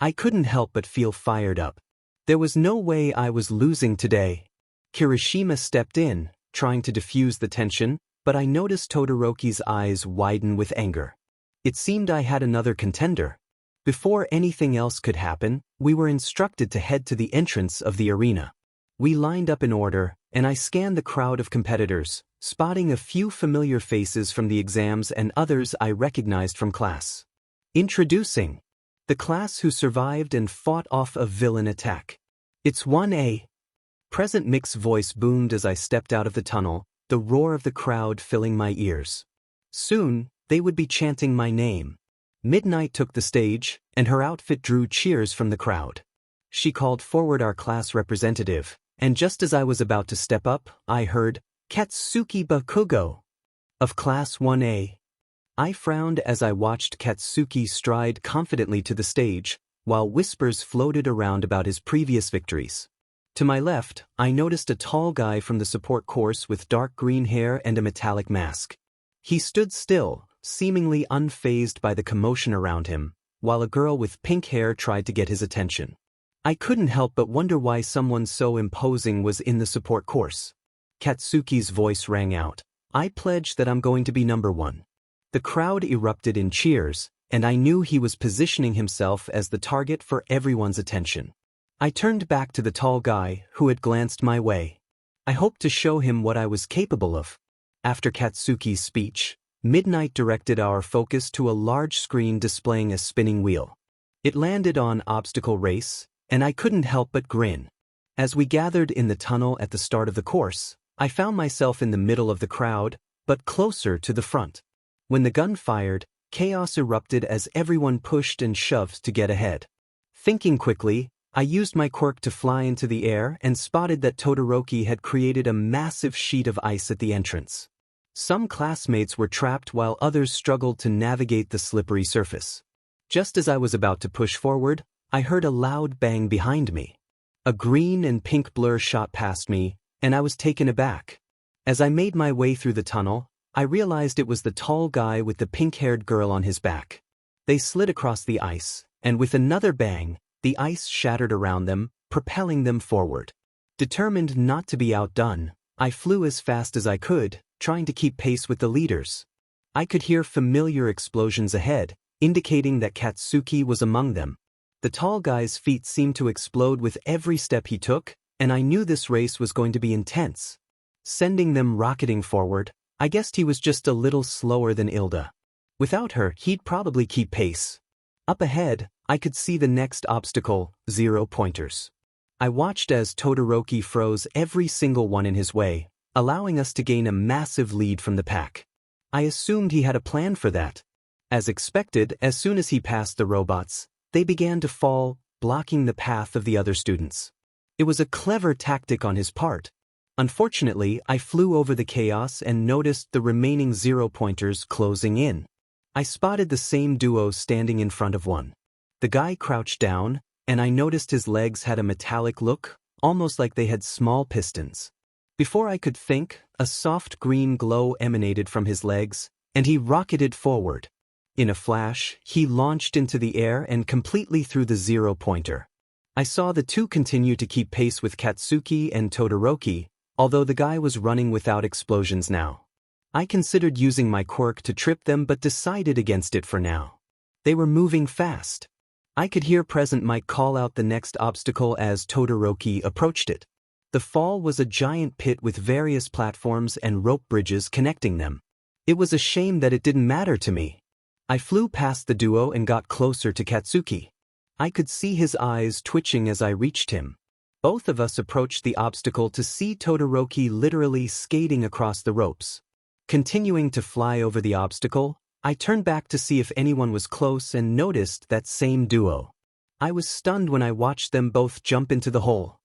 I couldn't help but feel fired up. There was no way I was losing today. Kirishima stepped in, trying to diffuse the tension, but I noticed Todoroki's eyes widen with anger. It seemed I had another contender. Before anything else could happen, we were instructed to head to the entrance of the arena. We lined up in order, and I scanned the crowd of competitors, spotting a few familiar faces from the exams and others I recognized from class. Introducing the class who survived and fought off a villain attack. It's 1A. Present Mick's voice boomed as I stepped out of the tunnel, the roar of the crowd filling my ears. Soon, they would be chanting my name. Midnight took the stage, and her outfit drew cheers from the crowd. She called forward our class representative, and just as I was about to step up, I heard, "Katsuki Bakugo!" of Class 1A. I frowned as I watched Katsuki stride confidently to the stage, while whispers floated around about his previous victories. To my left, I noticed a tall guy from the support course with dark green hair and a metallic mask. He stood still, seemingly unfazed by the commotion around him, while a girl with pink hair tried to get his attention. I couldn't help but wonder why someone so imposing was in the support course. Katsuki's voice rang out, "I pledge that I'm going to be number one." The crowd erupted in cheers, and I knew he was positioning himself as the target for everyone's attention. I turned back to the tall guy, who had glanced my way. I hoped to show him what I was capable of. After Katsuki's speech, Midnight directed our focus to a large screen displaying a spinning wheel. It landed on Obstacle Race, and I couldn't help but grin. As we gathered in the tunnel at the start of the course, I found myself in the middle of the crowd, but closer to the front. When the gun fired, chaos erupted as everyone pushed and shoved to get ahead. Thinking quickly, I used my quirk to fly into the air and spotted that Todoroki had created a massive sheet of ice at the entrance. Some classmates were trapped while others struggled to navigate the slippery surface. Just as I was about to push forward, I heard a loud bang behind me. A green and pink blur shot past me, and I was taken aback. As I made my way through the tunnel, I realized it was the tall guy with the pink-haired girl on his back. They slid across the ice, and with another bang, the ice shattered around them, propelling them forward. Determined not to be outdone, I flew as fast as I could, trying to keep pace with the leaders. I could hear familiar explosions ahead, indicating that Katsuki was among them. The tall guy's feet seemed to explode with every step he took, and I knew this race was going to be intense. Sending them rocketing forward, I guessed he was just a little slower than Ilda. Without her, he'd probably keep pace. Up ahead, I could see the next obstacle, 0 pointers. I watched as Todoroki froze every single one in his way, allowing us to gain a massive lead from the pack. I assumed he had a plan for that. As expected, as soon as he passed the robots, they began to fall, blocking the path of the other students. It was a clever tactic on his part. Unfortunately, I flew over the chaos and noticed the remaining 0 pointers closing in. I spotted the same duo standing in front of one. The guy crouched down, and I noticed his legs had a metallic look, almost like they had small pistons. Before I could think, a soft green glow emanated from his legs, and he rocketed forward. In a flash, he launched into the air and completely threw the 0 pointer. I saw the two continue to keep pace with Katsuki and Todoroki, although the guy was running without explosions now. I considered using my quirk to trip them but decided against it for now. They were moving fast. I could hear Present Mike call out the next obstacle as Todoroki approached it. The fall was a giant pit with various platforms and rope bridges connecting them. It was a shame that it didn't matter to me. I flew past the duo and got closer to Katsuki. I could see his eyes twitching as I reached him. Both of us approached the obstacle to see Todoroki literally skating across the ropes. Continuing to fly over the obstacle, I turned back to see if anyone was close and noticed that same duo. I was stunned when I watched them both jump into the hole.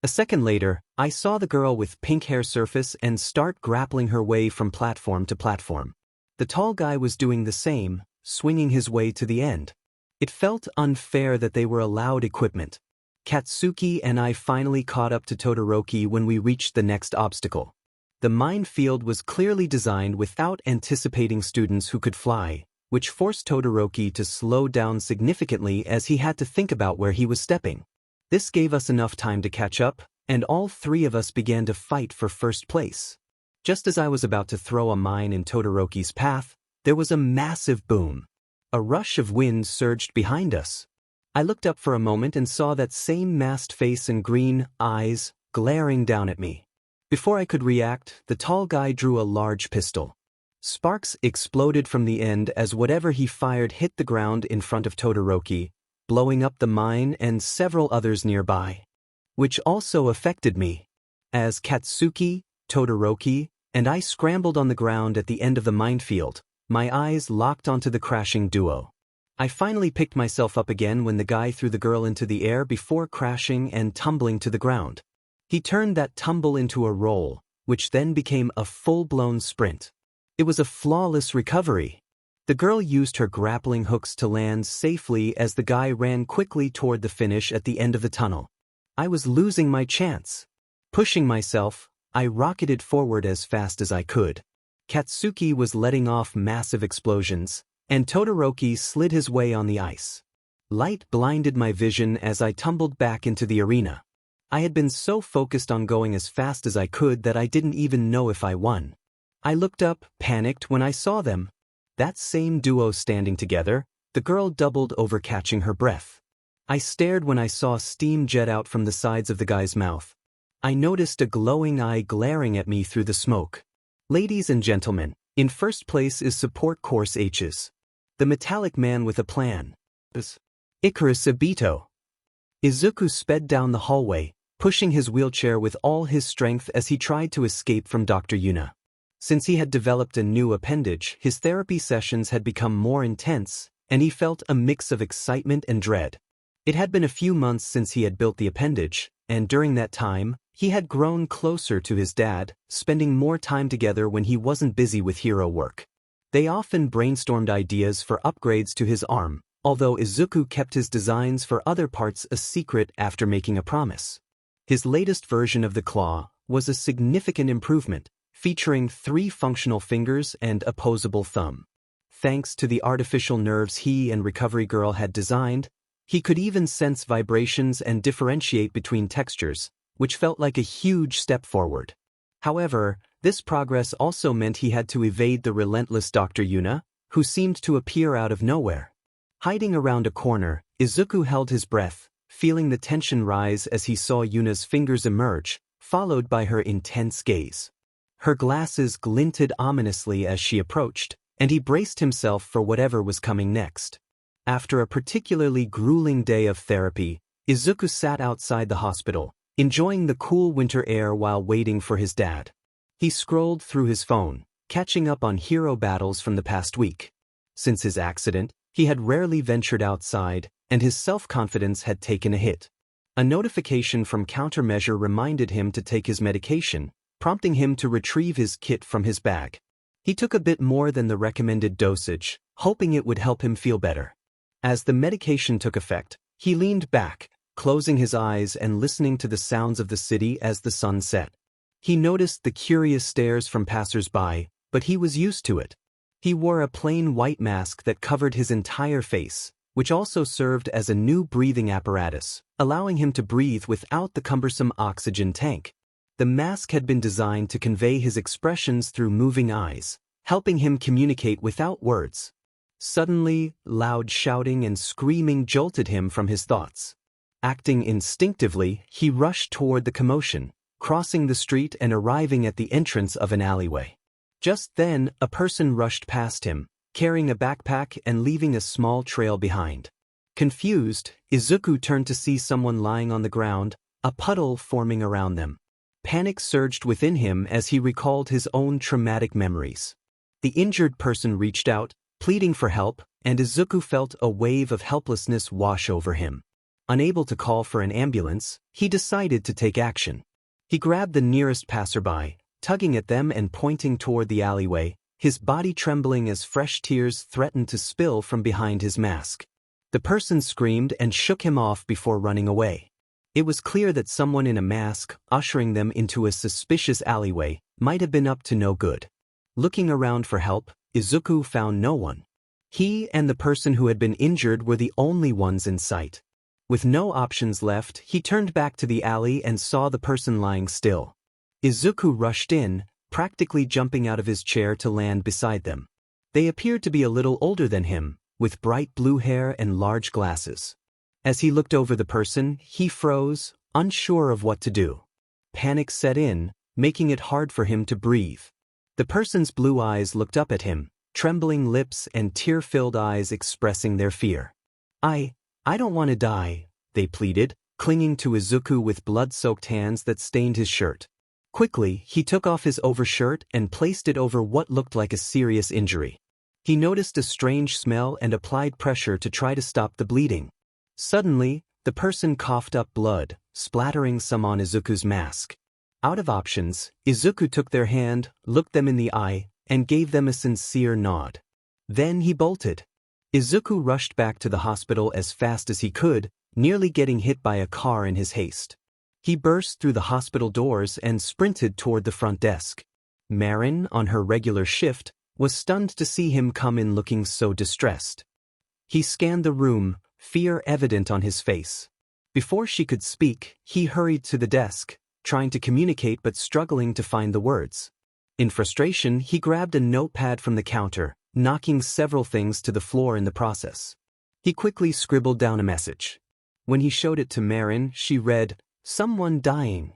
A second later, I saw the girl with pink hair surface and start grappling her way from platform to platform. The tall guy was doing the same, swinging his way to the end. It felt unfair that they were allowed equipment. Katsuki and I finally caught up to Todoroki when we reached the next obstacle. The minefield was clearly designed without anticipating students who could fly, which forced Todoroki to slow down significantly as he had to think about where he was stepping. This gave us enough time to catch up, and all three of us began to fight for first place. Just as I was about to throw a mine in Todoroki's path, there was a massive boom. A rush of wind surged behind us. I looked up for a moment and saw that same masked face and green eyes glaring down at me. Before I could react, the tall guy drew a large pistol. Sparks exploded from the end as whatever he fired hit the ground in front of Todoroki, blowing up the mine and several others nearby. Which also affected me. As Katsuki, Todoroki, and I scrambled on the ground at the end of the minefield, my eyes locked onto the crashing duo. I finally picked myself up again when the guy threw the girl into the air before crashing and tumbling to the ground. He turned that tumble into a roll, which then became a full-blown sprint. It was a flawless recovery. The girl used her grappling hooks to land safely as the guy ran quickly toward the finish at the end of the tunnel. I was losing my chance. Pushing myself, I rocketed forward as fast as I could. Katsuki was letting off massive explosions, and Todoroki slid his way on the ice. Light blinded my vision as I tumbled back into the arena. I had been so focused on going as fast as I could that I didn't even know if I won. I looked up, panicked when I saw them. That same duo standing together, the girl doubled over catching her breath. I stared when I saw steam jet out from the sides of the guy's mouth. I noticed a glowing eye glaring at me through the smoke. Ladies and gentlemen, in first place is Support Course H's. The metallic man with a plan. Icarus Ibito. Izuku sped down the hallway, pushing his wheelchair with all his strength as he tried to escape from Dr. Yuna. Since he had developed a new appendage, his therapy sessions had become more intense, and he felt a mix of excitement and dread. It had been a few months since he had built the appendage, and during that time, he had grown closer to his dad, spending more time together when he wasn't busy with hero work. They often brainstormed ideas for upgrades to his arm, although Izuku kept his designs for other parts a secret after making a promise. His latest version of the claw was a significant improvement, featuring 3 functional fingers and opposable thumb. Thanks to the artificial nerves he and Recovery Girl had designed, he could even sense vibrations and differentiate between textures, which felt like a huge step forward. However, this progress also meant he had to evade the relentless Dr. Yuna, who seemed to appear out of nowhere. Hiding around a corner, Izuku held his breath, feeling the tension rise as he saw Yuna's fingers emerge, followed by her intense gaze. Her glasses glinted ominously as she approached, and he braced himself for whatever was coming next. After a particularly grueling day of therapy, Izuku sat outside the hospital, enjoying the cool winter air while waiting for his dad. He scrolled through his phone, catching up on hero battles from the past week. Since his accident, he had rarely ventured outside, and his self-confidence had taken a hit. A notification from Countermeasure reminded him to take his medication, prompting him to retrieve his kit from his bag. He took a bit more than the recommended dosage, hoping it would help him feel better. As the medication took effect, he leaned back, closing his eyes and listening to the sounds of the city as the sun set. He noticed the curious stares from passers-by, but he was used to it. He wore a plain white mask that covered his entire face, which also served as a new breathing apparatus, allowing him to breathe without the cumbersome oxygen tank. The mask had been designed to convey his expressions through moving eyes, helping him communicate without words. Suddenly, loud shouting and screaming jolted him from his thoughts. Acting instinctively, he rushed toward the commotion, crossing the street and arriving at the entrance of an alleyway. Just then, a person rushed past him, carrying a backpack and leaving a small trail behind. Confused, Izuku turned to see someone lying on the ground, a puddle forming around them. Panic surged within him as he recalled his own traumatic memories. The injured person reached out, pleading for help, and Izuku felt a wave of helplessness wash over him. Unable to call for an ambulance, he decided to take action. He grabbed the nearest passerby, tugging at them and pointing toward the alleyway, his body trembling as fresh tears threatened to spill from behind his mask. The person screamed and shook him off before running away. It was clear that someone in a mask, ushering them into a suspicious alleyway, might have been up to no good. Looking around for help, Izuku found no one. He and the person who had been injured were the only ones in sight. With no options left, he turned back to the alley and saw the person lying still. Izuku rushed in, practically jumping out of his chair to land beside them. They appeared to be a little older than him, with bright blue hair and large glasses. As he looked over the person, he froze, unsure of what to do. Panic set in, making it hard for him to breathe. The person's blue eyes looked up at him, trembling lips and tear-filled eyes expressing their fear. I don't want to die, they pleaded, clinging to Izuku with blood-soaked hands that stained his shirt. Quickly, he took off his overshirt and placed it over what looked like a serious injury. He noticed a strange smell and applied pressure to try to stop the bleeding. Suddenly, the person coughed up blood, splattering some on Izuku's mask. Out of options, Izuku took their hand, looked them in the eye, and gave them a sincere nod. Then he bolted. Izuku rushed back to the hospital as fast as he could, nearly getting hit by a car in his haste. He burst through the hospital doors and sprinted toward the front desk. Marin, on her regular shift, was stunned to see him come in looking so distressed. He scanned the room, fear evident on his face. Before she could speak, he hurried to the desk, trying to communicate but struggling to find the words. In frustration, he grabbed a notepad from the counter, knocking several things to the floor in the process. He quickly scribbled down a message. When he showed it to Marin, she read, "Someone dying."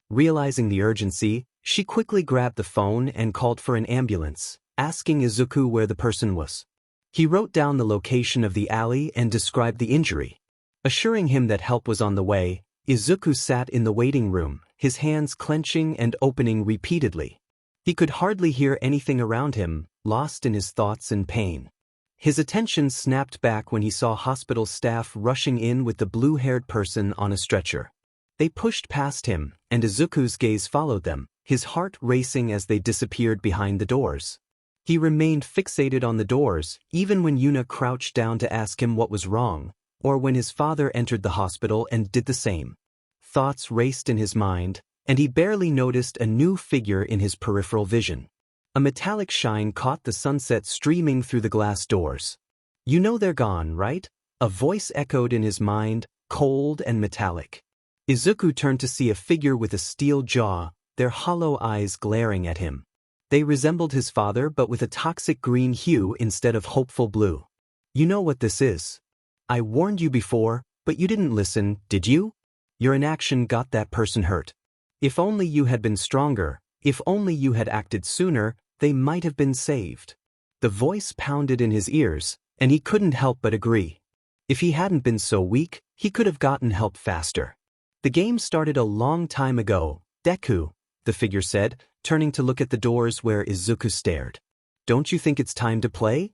Realizing the urgency, she quickly grabbed the phone and called for an ambulance, asking Izuku where the person was. He wrote down the location of the alley and described the injury. Assuring him that help was on the way, Izuku sat in the waiting room, his hands clenching and opening repeatedly. He could hardly hear anything around him, lost in his thoughts and pain. His attention snapped back when he saw hospital staff rushing in with the blue-haired person on a stretcher. They pushed past him, and Izuku's gaze followed them, his heart racing as they disappeared behind the doors. He remained fixated on the doors, even when Yuna crouched down to ask him what was wrong, or when his father entered the hospital and did the same. Thoughts raced in his mind, and he barely noticed a new figure in his peripheral vision. A metallic shine caught the sunset streaming through the glass doors. "You know they're gone, right?" A voice echoed in his mind, cold and metallic. Izuku turned to see a figure with a steel jaw, their hollow eyes glaring at him. They resembled his father but with a toxic green hue instead of hopeful blue. "You know what this is. I warned you before, but you didn't listen, did you? Your inaction got that person hurt. If only you had been stronger, if only you had acted sooner, they might have been saved." The voice pounded in his ears, and he couldn't help but agree. If he hadn't been so weak, he could have gotten help faster. "The game started a long time ago, Deku," the figure said, turning to look at the doors where Izuku stared. "Don't you think it's time to play?"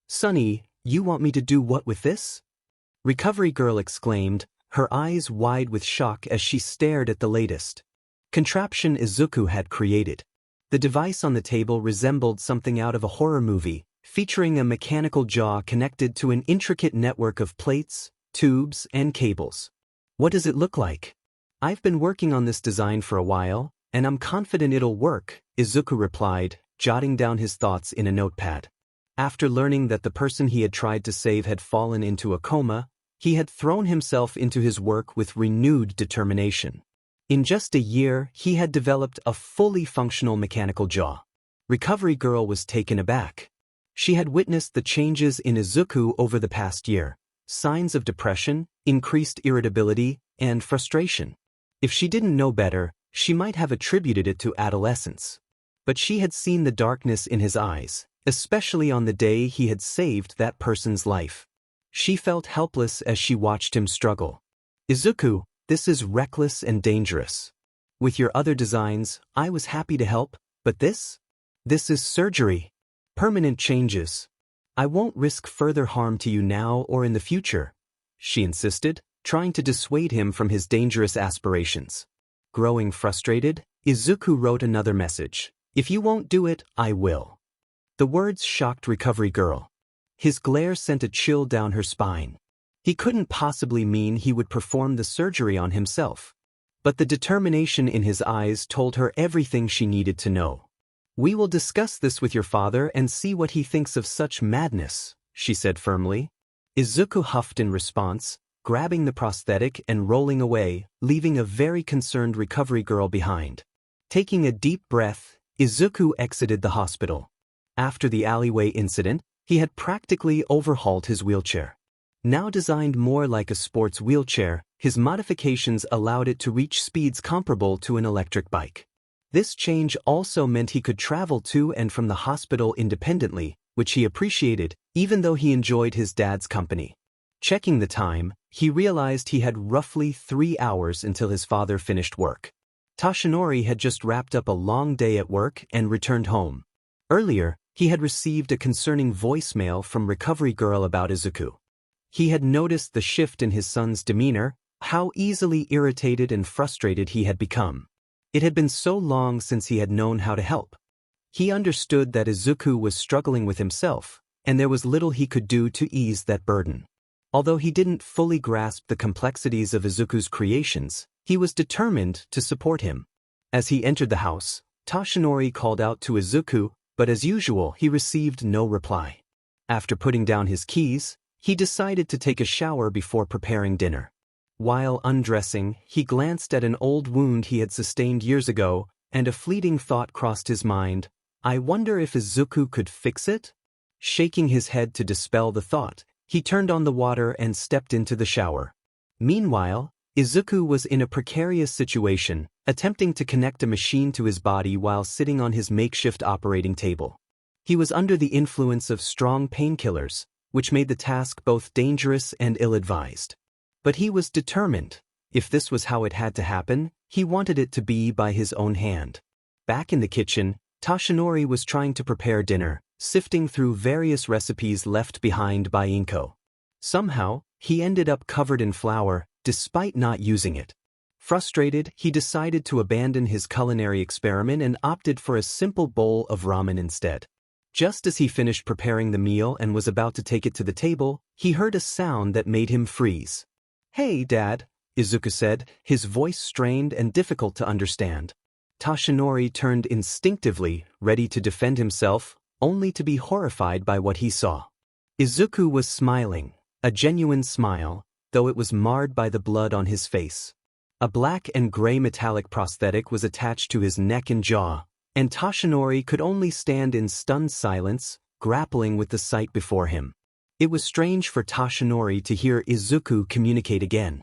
"Sonny, you want me to do what with this?" Recovery Girl exclaimed, her eyes wide with shock as she stared at the latest contraption Izuku had created. The device on the table resembled something out of a horror movie, featuring a mechanical jaw connected to an intricate network of plates, tubes, and cables. "What does it look like?" "I've been working on this design for a while, and I'm confident it'll work," Izuku replied, jotting down his thoughts in a notepad. After learning that the person he had tried to save had fallen into a coma, he had thrown himself into his work with renewed determination. In just a year, he had developed a fully functional mechanical jaw. Recovery Girl was taken aback. She had witnessed the changes in Izuku over the past year, signs of depression, increased irritability, and frustration. If she didn't know better, she might have attributed it to adolescence. But she had seen the darkness in his eyes, especially on the day he had saved that person's life. She felt helpless as she watched him struggle. "Izuku, this is reckless and dangerous. With your other designs, I was happy to help, but this? This is surgery. Permanent changes. I won't risk further harm to you now or in the future," she insisted, trying to dissuade him from his dangerous aspirations. Growing frustrated, Izuku wrote another message. "If you won't do it, I will." The words shocked Recovery Girl. His glare sent a chill down her spine. He couldn't possibly mean he would perform the surgery on himself. But the determination in his eyes told her everything she needed to know. "We will discuss this with your father and see what he thinks of such madness," she said firmly. Izuku huffed in response, grabbing the prosthetic and rolling away, leaving a very concerned Recovery Girl behind. Taking a deep breath, Izuku exited the hospital. After the alleyway incident, he had practically overhauled his wheelchair. Now designed more like a sports wheelchair, his modifications allowed it to reach speeds comparable to an electric bike. This change also meant he could travel to and from the hospital independently, which he appreciated, even though he enjoyed his dad's company. Checking the time, he realized he had roughly 3 hours until his father finished work. Toshinori had just wrapped up a long day at work and returned home. Earlier, he had received a concerning voicemail from Recovery Girl about Izuku. He had noticed the shift in his son's demeanor, how easily irritated and frustrated he had become. It had been so long since he had known how to help. He understood that Izuku was struggling with himself, and there was little he could do to ease that burden. Although he didn't fully grasp the complexities of Izuku's creations, he was determined to support him. As he entered the house, Toshinori called out to Izuku, but as usual he received no reply. After putting down his keys, he decided to take a shower before preparing dinner. While undressing, he glanced at an old wound he had sustained years ago, and a fleeting thought crossed his mind. "I wonder if Izuku could fix it?" Shaking his head to dispel the thought, he turned on the water and stepped into the shower. Meanwhile, Izuku was in a precarious situation, attempting to connect a machine to his body while sitting on his makeshift operating table. He was under the influence of strong painkillers, which made the task both dangerous and ill-advised. But he was determined. If this was how it had to happen, he wanted it to be by his own hand. Back in the kitchen, Toshinori was trying to prepare dinner, sifting through various recipes left behind by Inko. Somehow, he ended up covered in flour, despite not using it. Frustrated, he decided to abandon his culinary experiment and opted for a simple bowl of ramen instead. Just as he finished preparing the meal and was about to take it to the table, he heard a sound that made him freeze. "Hey, Dad," Izuku said, his voice strained and difficult to understand. Toshinori turned instinctively, ready to defend himself, only to be horrified by what he saw. Izuku was smiling, a genuine smile, though it was marred by the blood on his face. A black and gray metallic prosthetic was attached to his neck and jaw, and Toshinori could only stand in stunned silence, grappling with the sight before him. It was strange for Toshinori to hear Izuku communicate again.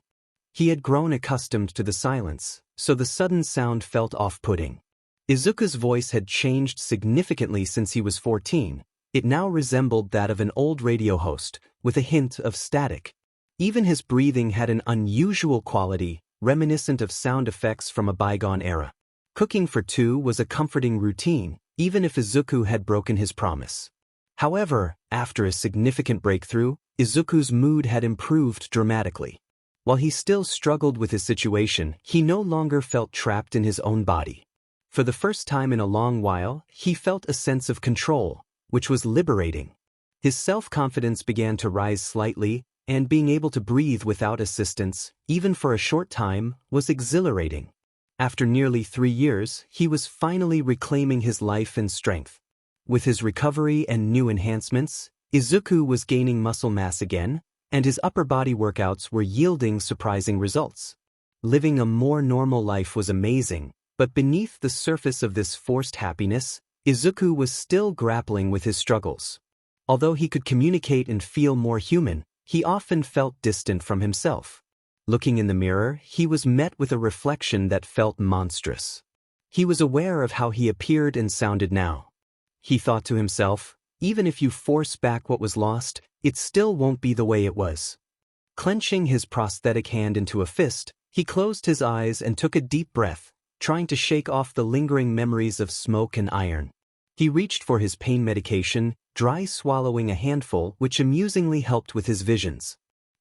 He had grown accustomed to the silence, so the sudden sound felt off-putting. Izuku's voice had changed significantly since he was 14. It now resembled that of an old radio host, with a hint of static. Even his breathing had an unusual quality, reminiscent of sound effects from a bygone era. Cooking for two was a comforting routine, even if Izuku had broken his promise. However, after a significant breakthrough, Izuku's mood had improved dramatically. While he still struggled with his situation, he no longer felt trapped in his own body. For the first time in a long while, he felt a sense of control, which was liberating. His self-confidence began to rise slightly, and being able to breathe without assistance, even for a short time, was exhilarating. After nearly 3 years, he was finally reclaiming his life and strength. With his recovery and new enhancements, Izuku was gaining muscle mass again, and his upper body workouts were yielding surprising results. Living a more normal life was amazing, but beneath the surface of this forced happiness, Izuku was still grappling with his struggles. Although he could communicate and feel more human, he often felt distant from himself. Looking in the mirror, he was met with a reflection that felt monstrous. He was aware of how he appeared and sounded now. He thought to himself, even if you force back what was lost, it still won't be the way it was. Clenching his prosthetic hand into a fist, he closed his eyes and took a deep breath, trying to shake off the lingering memories of smoke and iron. He reached for his pain medication, dry swallowing a handful which amusingly helped with his visions.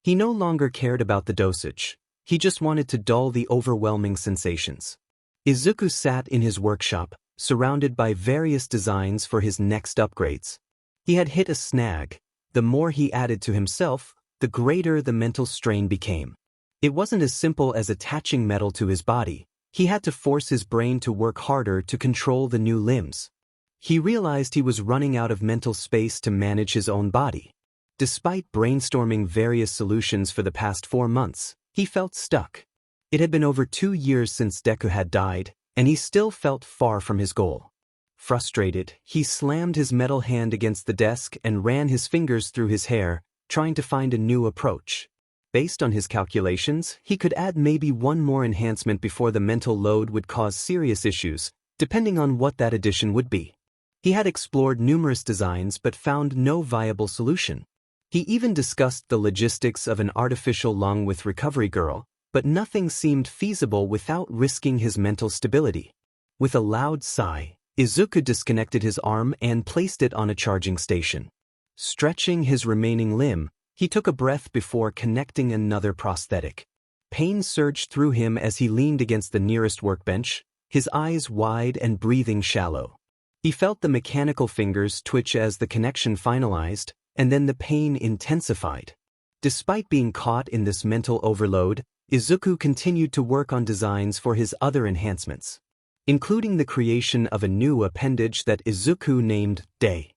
He no longer cared about the dosage. He just wanted to dull the overwhelming sensations. Izuku sat in his workshop, surrounded by various designs for his next upgrades. He had hit a snag. The more he added to himself, the greater the mental strain became. It wasn't as simple as attaching metal to his body. He had to force his brain to work harder to control the new limbs. He realized he was running out of mental space to manage his own body. Despite brainstorming various solutions for the past 4 months, he felt stuck. It had been over 2 years since Deku had died, and he still felt far from his goal. Frustrated, he slammed his metal hand against the desk and ran his fingers through his hair, trying to find a new approach. Based on his calculations, he could add maybe one more enhancement before the mental load would cause serious issues, depending on what that addition would be. He had explored numerous designs but found no viable solution. He even discussed the logistics of an artificial lung with Recovery Girl, but nothing seemed feasible without risking his mental stability. With a loud sigh, Izuku disconnected his arm and placed it on a charging station. Stretching his remaining limb, he took a breath before connecting another prosthetic. Pain surged through him as he leaned against the nearest workbench, his eyes wide and breathing shallow. He felt the mechanical fingers twitch as the connection finalized, and then the pain intensified. Despite being caught in this mental overload, Izuku continued to work on designs for his other enhancements, including the creation of a new appendage that Izuku named Day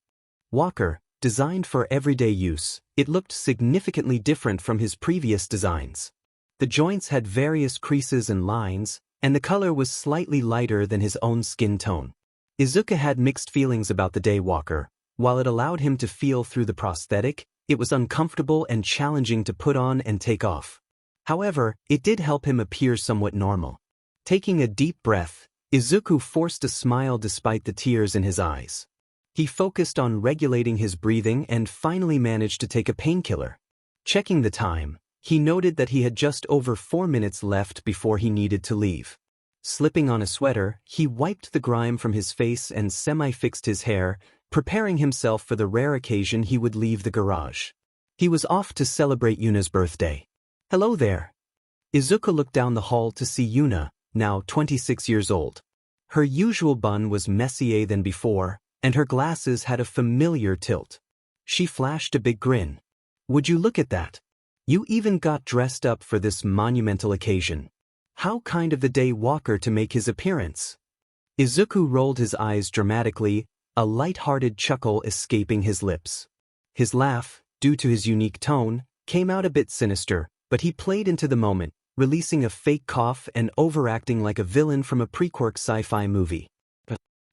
Walker. Designed for everyday use, it looked significantly different from his previous designs. The joints had various creases and lines, and the color was slightly lighter than his own skin tone. Izuku had mixed feelings about the Day Walker. While it allowed him to feel through the prosthetic, it was uncomfortable and challenging to put on and take off. However, it did help him appear somewhat normal. Taking a deep breath, Izuku forced a smile despite the tears in his eyes. He focused on regulating his breathing and finally managed to take a painkiller. Checking the time, he noted that he had just over 4 minutes left before he needed to leave. Slipping on a sweater, he wiped the grime from his face and semi-fixed his hair, preparing himself for the rare occasion he would leave the garage. He was off to celebrate Yuna's birthday. "Hello there." Izuku looked down the hall to see Yuna, now 26 years old. Her usual bun was messier than before, and her glasses had a familiar tilt. She flashed a big grin. "Would you look at that? You even got dressed up for this monumental occasion. How kind of the Day Walker to make his appearance." Izuku rolled his eyes dramatically, a light-hearted chuckle escaping his lips. His laugh, due to his unique tone, came out a bit sinister, but he played into the moment, releasing a fake cough and overacting like a villain from a pre-quirk sci-fi movie.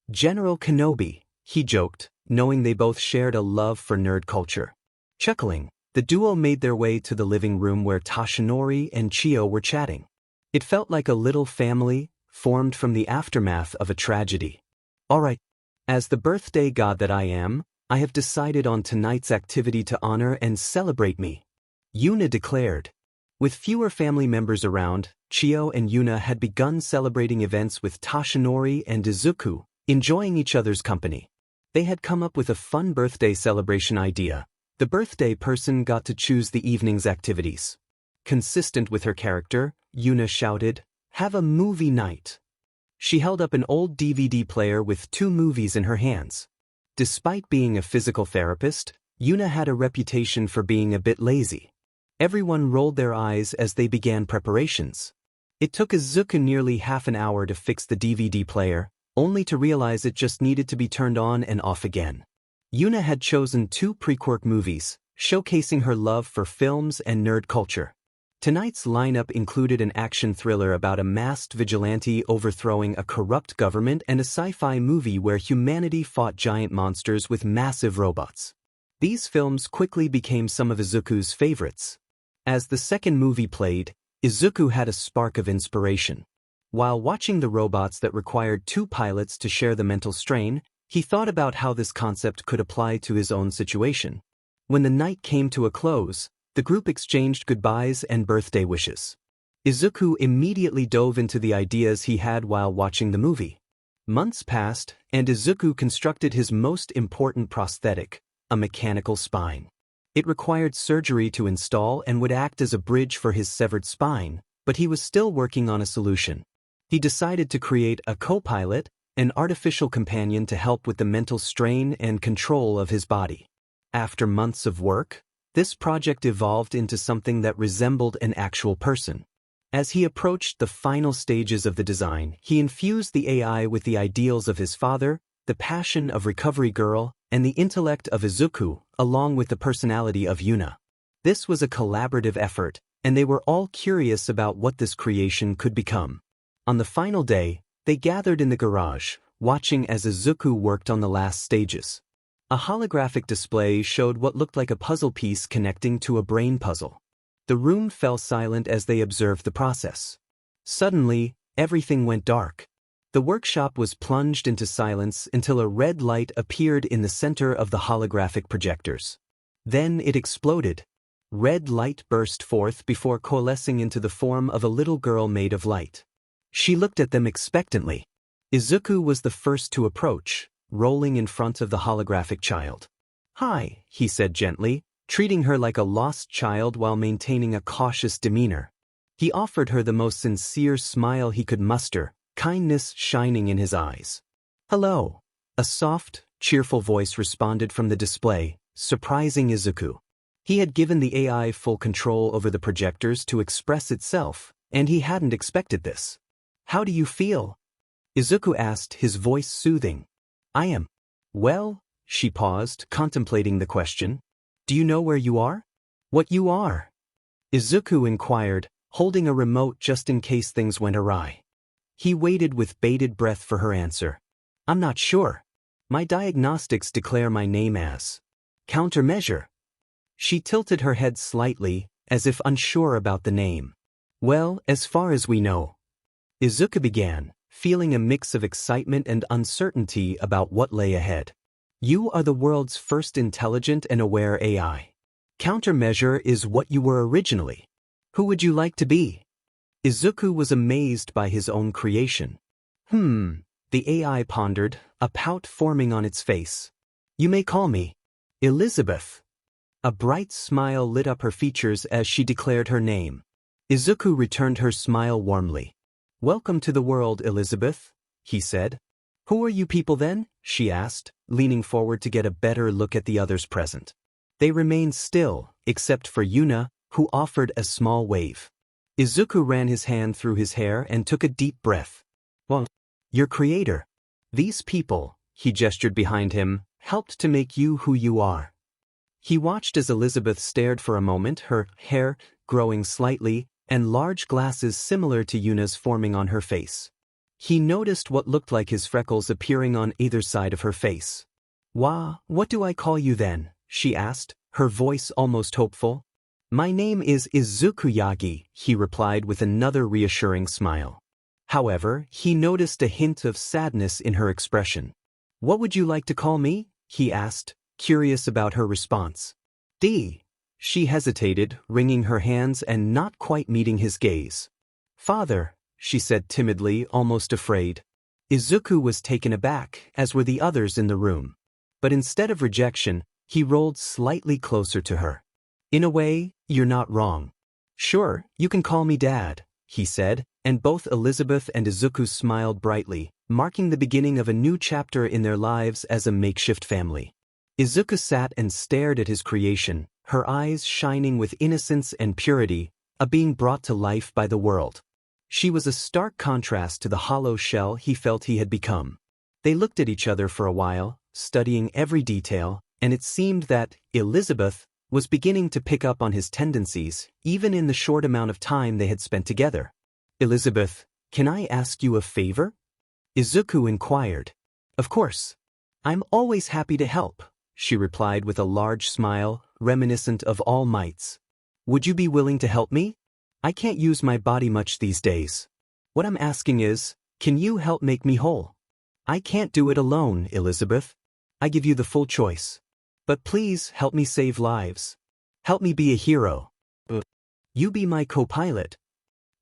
"General Kenobi," he joked, knowing they both shared a love for nerd culture. Chuckling, the duo made their way to the living room where Tashinori and Chiyo were chatting. It felt like a little family, formed from the aftermath of a tragedy. "All right. As the birthday god that I am, I have decided on tonight's activity to honor and celebrate me," Yuna declared. With fewer family members around, Chiyo and Yuna had begun celebrating events with Tashinori and Izuku, enjoying each other's company. They had come up with a fun birthday celebration idea. The birthday person got to choose the evening's activities. Consistent with her character, Yuna shouted, "Have a movie night." She held up an old DVD player with 2 movies in her hands. Despite being a physical therapist, Yuna had a reputation for being a bit lazy. Everyone rolled their eyes as they began preparations. It took Izuku nearly half an hour to fix the DVD player, only to realize it just needed to be turned on and off again. Yuna had chosen 2 pre-quirk movies, showcasing her love for films and nerd culture. Tonight's lineup included an action thriller about a masked vigilante overthrowing a corrupt government and a sci-fi movie where humanity fought giant monsters with massive robots. These films quickly became some of Izuku's favorites. As the second movie played, Izuku had a spark of inspiration. While watching the robots that required 2 pilots to share the mental strain, he thought about how this concept could apply to his own situation. When the night came to a close, the group exchanged goodbyes and birthday wishes. Izuku immediately dove into the ideas he had while watching the movie. Months passed, and Izuku constructed his most important prosthetic, a mechanical spine. It required surgery to install and would act as a bridge for his severed spine, but he was still working on a solution. He decided to create a co-pilot, an artificial companion to help with the mental strain and control of his body. After months of work, this project evolved into something that resembled an actual person. As he approached the final stages of the design, he infused the AI with the ideals of his father, the passion of Recovery Girl, and the intellect of Izuku, along with the personality of Yuna. This was a collaborative effort, and they were all curious about what this creation could become. On the final day, they gathered in the garage, watching as Izuku worked on the last stages. A holographic display showed what looked like a puzzle piece connecting to a brain puzzle. The room fell silent as they observed the process. Suddenly, everything went dark. The workshop was plunged into silence until a red light appeared in the center of the holographic projectors. Then it exploded. Red light burst forth before coalescing into the form of a little girl made of light. She looked at them expectantly. Izuku was the first to approach, rolling in front of the holographic child. "Hi," he said gently, treating her like a lost child while maintaining a cautious demeanor. He offered her the most sincere smile he could muster, kindness shining in his eyes. "Hello." A soft, cheerful voice responded from the display, surprising Izuku. He had given the AI full control over the projectors to express itself, and he hadn't expected this. "How do you feel?" Izuku asked, his voice soothing. "I am well." She paused, contemplating the question. "Do you know where you are?" "What you are?" Izuku inquired, holding a remote just in case things went awry. He waited with bated breath for her answer. "I'm not sure. My diagnostics declare my name as Countermeasure." She tilted her head slightly, as if unsure about the name. "Well, as far as we know," Izuku began, feeling a mix of excitement and uncertainty about what lay ahead. "You are the world's first intelligent and aware AI. Countermeasure is what you were originally. Who would you like to be?" Izuku was amazed by his own creation. The AI pondered, a pout forming on its face. "You may call me Elizabeth." A bright smile lit up her features as she declared her name. Izuku returned her smile warmly. "Welcome to the world, Elizabeth," he said. "Who are you people then?" she asked, leaning forward to get a better look at the others present. They remained still, except for Yuna, who offered a small wave. Izuku ran his hand through his hair and took a deep breath. "Well, your creator. These people," he gestured behind him, "helped to make you who you are." He watched as Elizabeth stared for a moment, her hair growing slightly, and large glasses similar to Yuna's forming on her face. He noticed what looked like his freckles appearing on either side of her face. What do I call you then?" she asked, her voice almost hopeful. "My name is Izuku Yagi," he replied with another reassuring smile. However, he noticed a hint of sadness in her expression. "What would you like to call me?" he asked, curious about her response. "D." She hesitated, wringing her hands and not quite meeting his gaze. "Father," she said timidly, almost afraid. Izuku was taken aback, as were the others in the room. But instead of rejection, he rolled slightly closer to her. "In a way, you're not wrong. Sure, you can call me Dad," he said, and both Elizabeth and Izuku smiled brightly, marking the beginning of a new chapter in their lives as a makeshift family. Izuku sat and stared at his creation, her eyes shining with innocence and purity, a being brought to life by the world. She was a stark contrast to the hollow shell he felt he had become. They looked at each other for a while, studying every detail, and it seemed that Elizabeth was beginning to pick up on his tendencies, even in the short amount of time they had spent together. "Elizabeth, can I ask you a favor?" Izuku inquired. "Of course. I'm always happy to help," she replied with a large smile, reminiscent of All Might's. "Would you be willing to help me? I can't use my body much these days. What I'm asking is, can you help make me whole? I can't do it alone, Elizabeth. I give you the full choice. But please help me save lives. Help me be a hero. You be my co-pilot."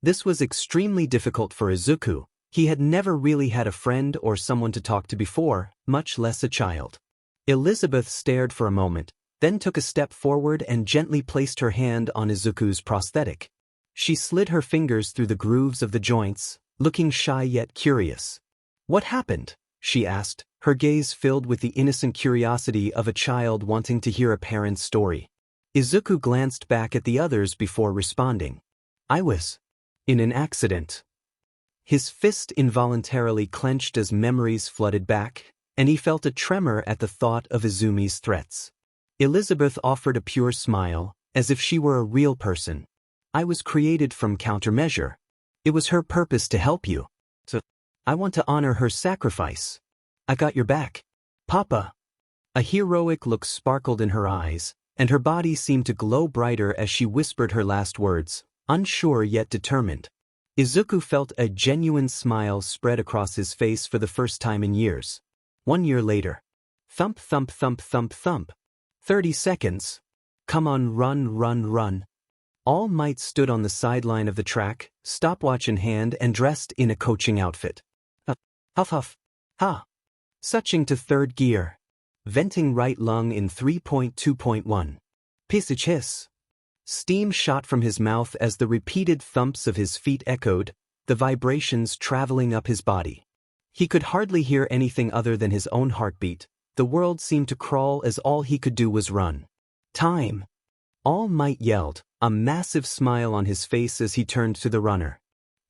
This was extremely difficult for Izuku. He had never really had a friend or someone to talk to before, much less a child. Elizabeth stared for a moment, then took a step forward and gently placed her hand on Izuku's prosthetic. She slid her fingers through the grooves of the joints, looking shy yet curious. "What happened?" she asked, her gaze filled with the innocent curiosity of a child wanting to hear a parent's story. Izuku glanced back at the others before responding. "I was in an accident." His fist involuntarily clenched as memories flooded back, and he felt a tremor at the thought of Izumi's threats. Elizabeth offered a pure smile, as if she were a real person. "I was created from countermeasure. It was her purpose to help you. So, I want to honor her sacrifice. I got your back, Papa." A heroic look sparkled in her eyes, and her body seemed to glow brighter as she whispered her last words, unsure yet determined. Izuku felt a genuine smile spread across his face for the first time in years. 1 year later. Thump thump thump thump thump. 30 seconds. Come on, run, run, run. All Might stood on the sideline of the track, stopwatch in hand and dressed in a coaching outfit. Huff huff. Ha. Switching to third gear. Venting right lung in 3.2.1. Pissage hiss. Steam shot from his mouth as the repeated thumps of his feet echoed, the vibrations traveling up his body. He could hardly hear anything other than his own heartbeat. The world seemed to crawl as all he could do was run. "Time!" All Might yelled, a massive smile on his face as he turned to the runner.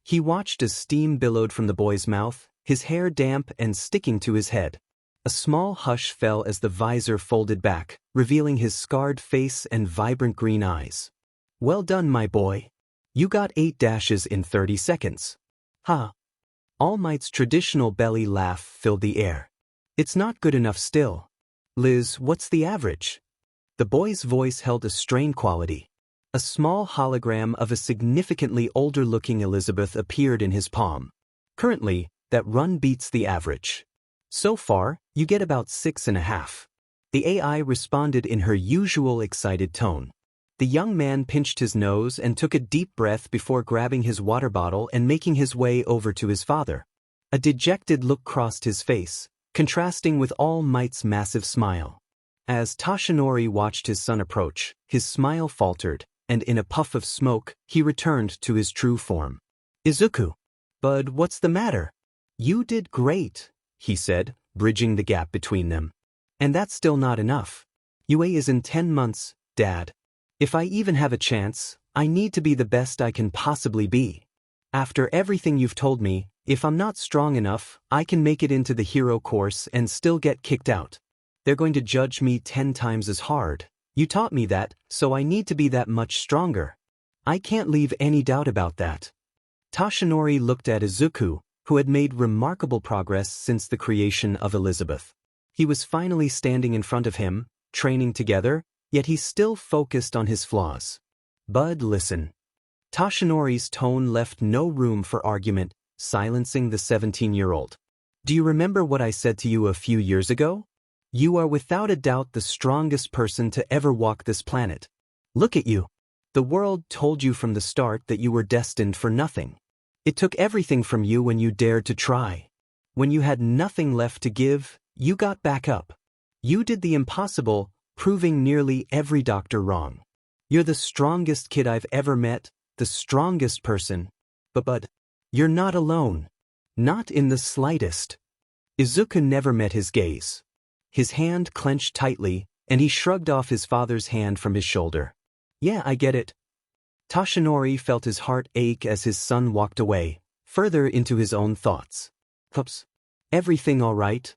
He watched as steam billowed from the boy's mouth, his hair damp and sticking to his head. A small hush fell as the visor folded back, revealing his scarred face and vibrant green eyes. "Well done, my boy. You got 8 dashes in 30 seconds. Ha!" All Might's traditional belly laugh filled the air. "It's not good enough still. Liz, what's the average?" The boy's voice held a strained quality. A small hologram of a significantly older-looking Elizabeth appeared in his palm. "Currently, that run beats the average. So far, you get about 6.5. The AI responded in her usual excited tone. The young man pinched his nose and took a deep breath before grabbing his water bottle and making his way over to his father. A dejected look crossed his face, contrasting with All Might's massive smile. As Toshinori watched his son approach, his smile faltered, and in a puff of smoke, he returned to his true form. "Izuku. Bud, what's the matter?" "You did great," he said, bridging the gap between them. "And that's still not enough. UA is in 10 months, Dad. If I even have a chance, I need to be the best I can possibly be. After everything you've told me, if I'm not strong enough, I can make it into the hero course and still get kicked out. They're going to judge me 10 times as hard. You taught me that, so I need to be that much stronger. I can't leave any doubt about that." Toshinori looked at Izuku, who had made remarkable progress since the creation of Elizabeth. He was finally standing in front of him, training together, yet he still focused on his flaws. "Bud, listen." Toshinori's tone left no room for argument, silencing the 17-year-old. "Do you remember what I said to you a few years ago? You are without a doubt the strongest person to ever walk this planet. Look at you. The world told you from the start that you were destined for nothing. It took everything from you when you dared to try. When you had nothing left to give, you got back up. You did the impossible, proving nearly every doctor wrong. You're the strongest kid I've ever met, the strongest person. But, you're not alone. Not in the slightest." Izuku never met his gaze. His hand clenched tightly, and he shrugged off his father's hand from his shoulder. "Yeah, I get it." Toshinori felt his heart ache as his son walked away, further into his own thoughts. "Pups. Everything all right?"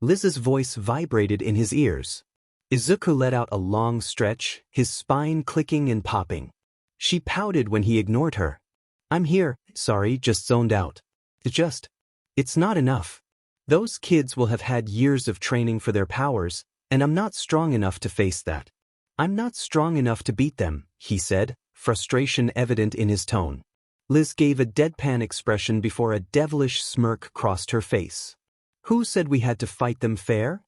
Liz's voice vibrated in his ears. Izuku let out a long stretch, his spine clicking and popping. She pouted when he ignored her. "I'm here, sorry, just zoned out. It's not enough. Those kids will have had years of training for their powers, and I'm not strong enough to face that. I'm not strong enough to beat them," he said, frustration evident in his tone. Liz gave a deadpan expression before a devilish smirk crossed her face. "Who said we had to fight them fair?"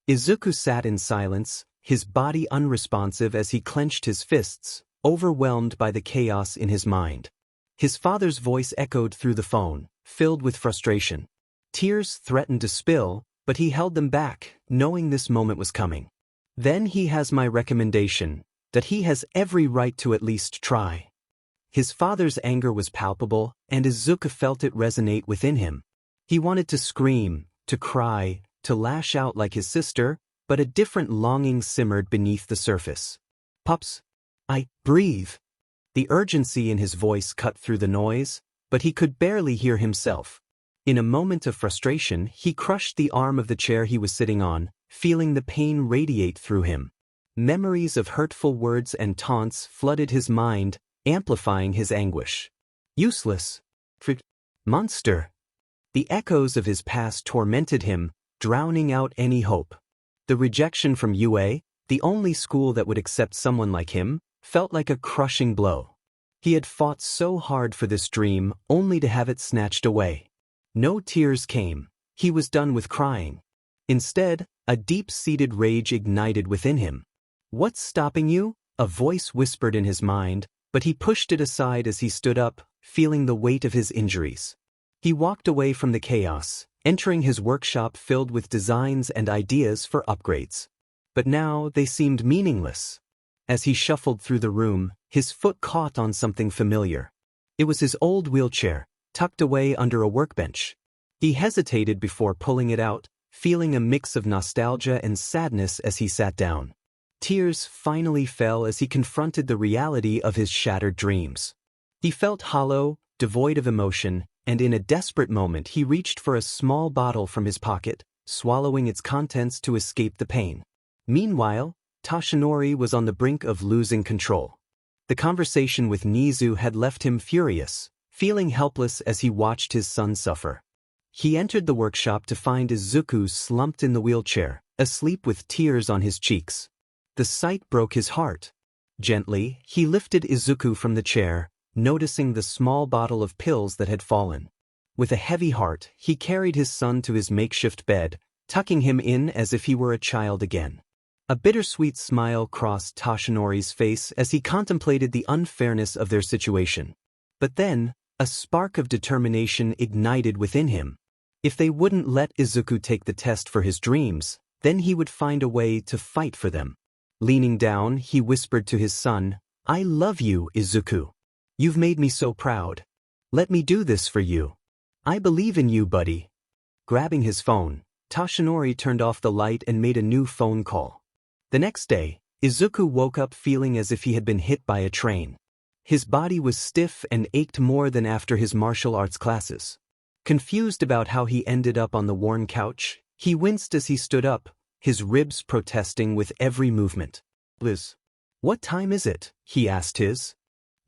Izuku sat in silence, his body unresponsive as he clenched his fists, overwhelmed by the chaos in his mind. His father's voice echoed through the phone, filled with frustration. Tears threatened to spill, but he held them back, knowing this moment was coming. Then he has my recommendation, that he has every right to at least try. His father's anger was palpable, and Izuku felt it resonate within him. He wanted to scream, to cry, to lash out like his sister, but a different longing simmered beneath the surface. Pups. Breathe. The urgency in his voice cut through the noise, but he could barely hear himself. In a moment of frustration, he crushed the arm of the chair he was sitting on, feeling the pain radiate through him. Memories of hurtful words and taunts flooded his mind, amplifying his anguish. Useless. Monster. The echoes of his past tormented him, drowning out any hope. The rejection from UA, the only school that would accept someone like him, felt like a crushing blow. He had fought so hard for this dream, only to have it snatched away. No tears came. He was done with crying. Instead, a deep-seated rage ignited within him. What's stopping you? A voice whispered in his mind, but he pushed it aside as he stood up, feeling the weight of his injuries. He walked away from the chaos, entering his workshop filled with designs and ideas for upgrades. But now they seemed meaningless. As he shuffled through the room, his foot caught on something familiar. It was his old wheelchair, tucked away under a workbench. He hesitated before pulling it out, feeling a mix of nostalgia and sadness as he sat down. Tears finally fell as he confronted the reality of his shattered dreams. He felt hollow, devoid of emotion, and in a desperate moment he reached for a small bottle from his pocket, swallowing its contents to escape the pain. Meanwhile, Toshinori was on the brink of losing control. The conversation with Nizu had left him furious, feeling helpless as he watched his son suffer. He entered the workshop to find Izuku slumped in the wheelchair, asleep with tears on his cheeks. The sight broke his heart. Gently, he lifted Izuku from the chair, noticing the small bottle of pills that had fallen. With a heavy heart, he carried his son to his makeshift bed, tucking him in as if he were a child again. A bittersweet smile crossed Toshinori's face as he contemplated the unfairness of their situation. But then, a spark of determination ignited within him. If they wouldn't let Izuku take the test for his dreams, then he would find a way to fight for them. Leaning down, he whispered to his son, "I love you, Izuku. You've made me so proud. Let me do this for you. I believe in you, buddy." Grabbing his phone, Toshinori turned off the light and made a new phone call. The next day, Izuku woke up feeling as if he had been hit by a train. His body was stiff and ached more than after his martial arts classes. Confused about how he ended up on the worn couch, he winced as he stood up, his ribs protesting with every movement. "Liz, what time is it?" he asked his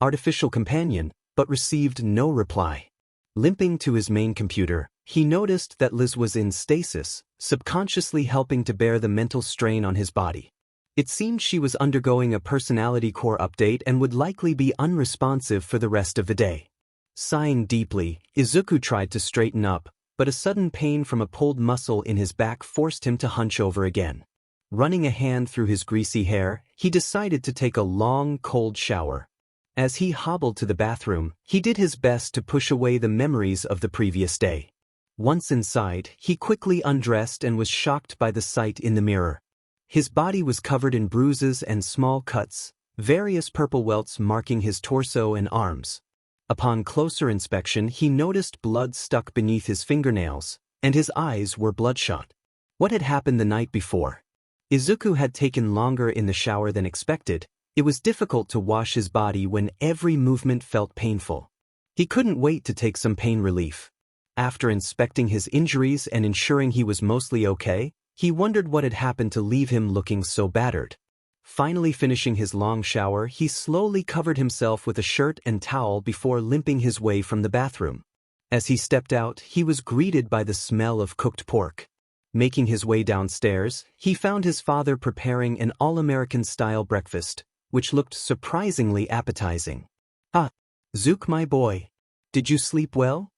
artificial companion, but received no reply. Limping to his main computer, he noticed that Liz was in stasis, subconsciously helping to bear the mental strain on his body. It seemed she was undergoing a personality core update and would likely be unresponsive for the rest of the day. Sighing deeply, Izuku tried to straighten up, but a sudden pain from a pulled muscle in his back forced him to hunch over again. Running a hand through his greasy hair, he decided to take a long, cold shower. As he hobbled to the bathroom, he did his best to push away the memories of the previous day. Once inside, he quickly undressed and was shocked by the sight in the mirror. His body was covered in bruises and small cuts, various purple welts marking his torso and arms. Upon closer inspection, he noticed blood stuck beneath his fingernails, and his eyes were bloodshot. What had happened the night before? Izuku had taken longer in the shower than expected. It was difficult to wash his body when every movement felt painful. He couldn't wait to take some pain relief. After inspecting his injuries and ensuring he was mostly okay, he wondered what had happened to leave him looking so battered. Finally finishing his long shower, he slowly covered himself with a shirt and towel before limping his way from the bathroom. As he stepped out, he was greeted by the smell of cooked pork. Making his way downstairs, he found his father preparing an all-American-style breakfast, which looked surprisingly appetizing. "Ah, Zook, my boy. Did you sleep well?"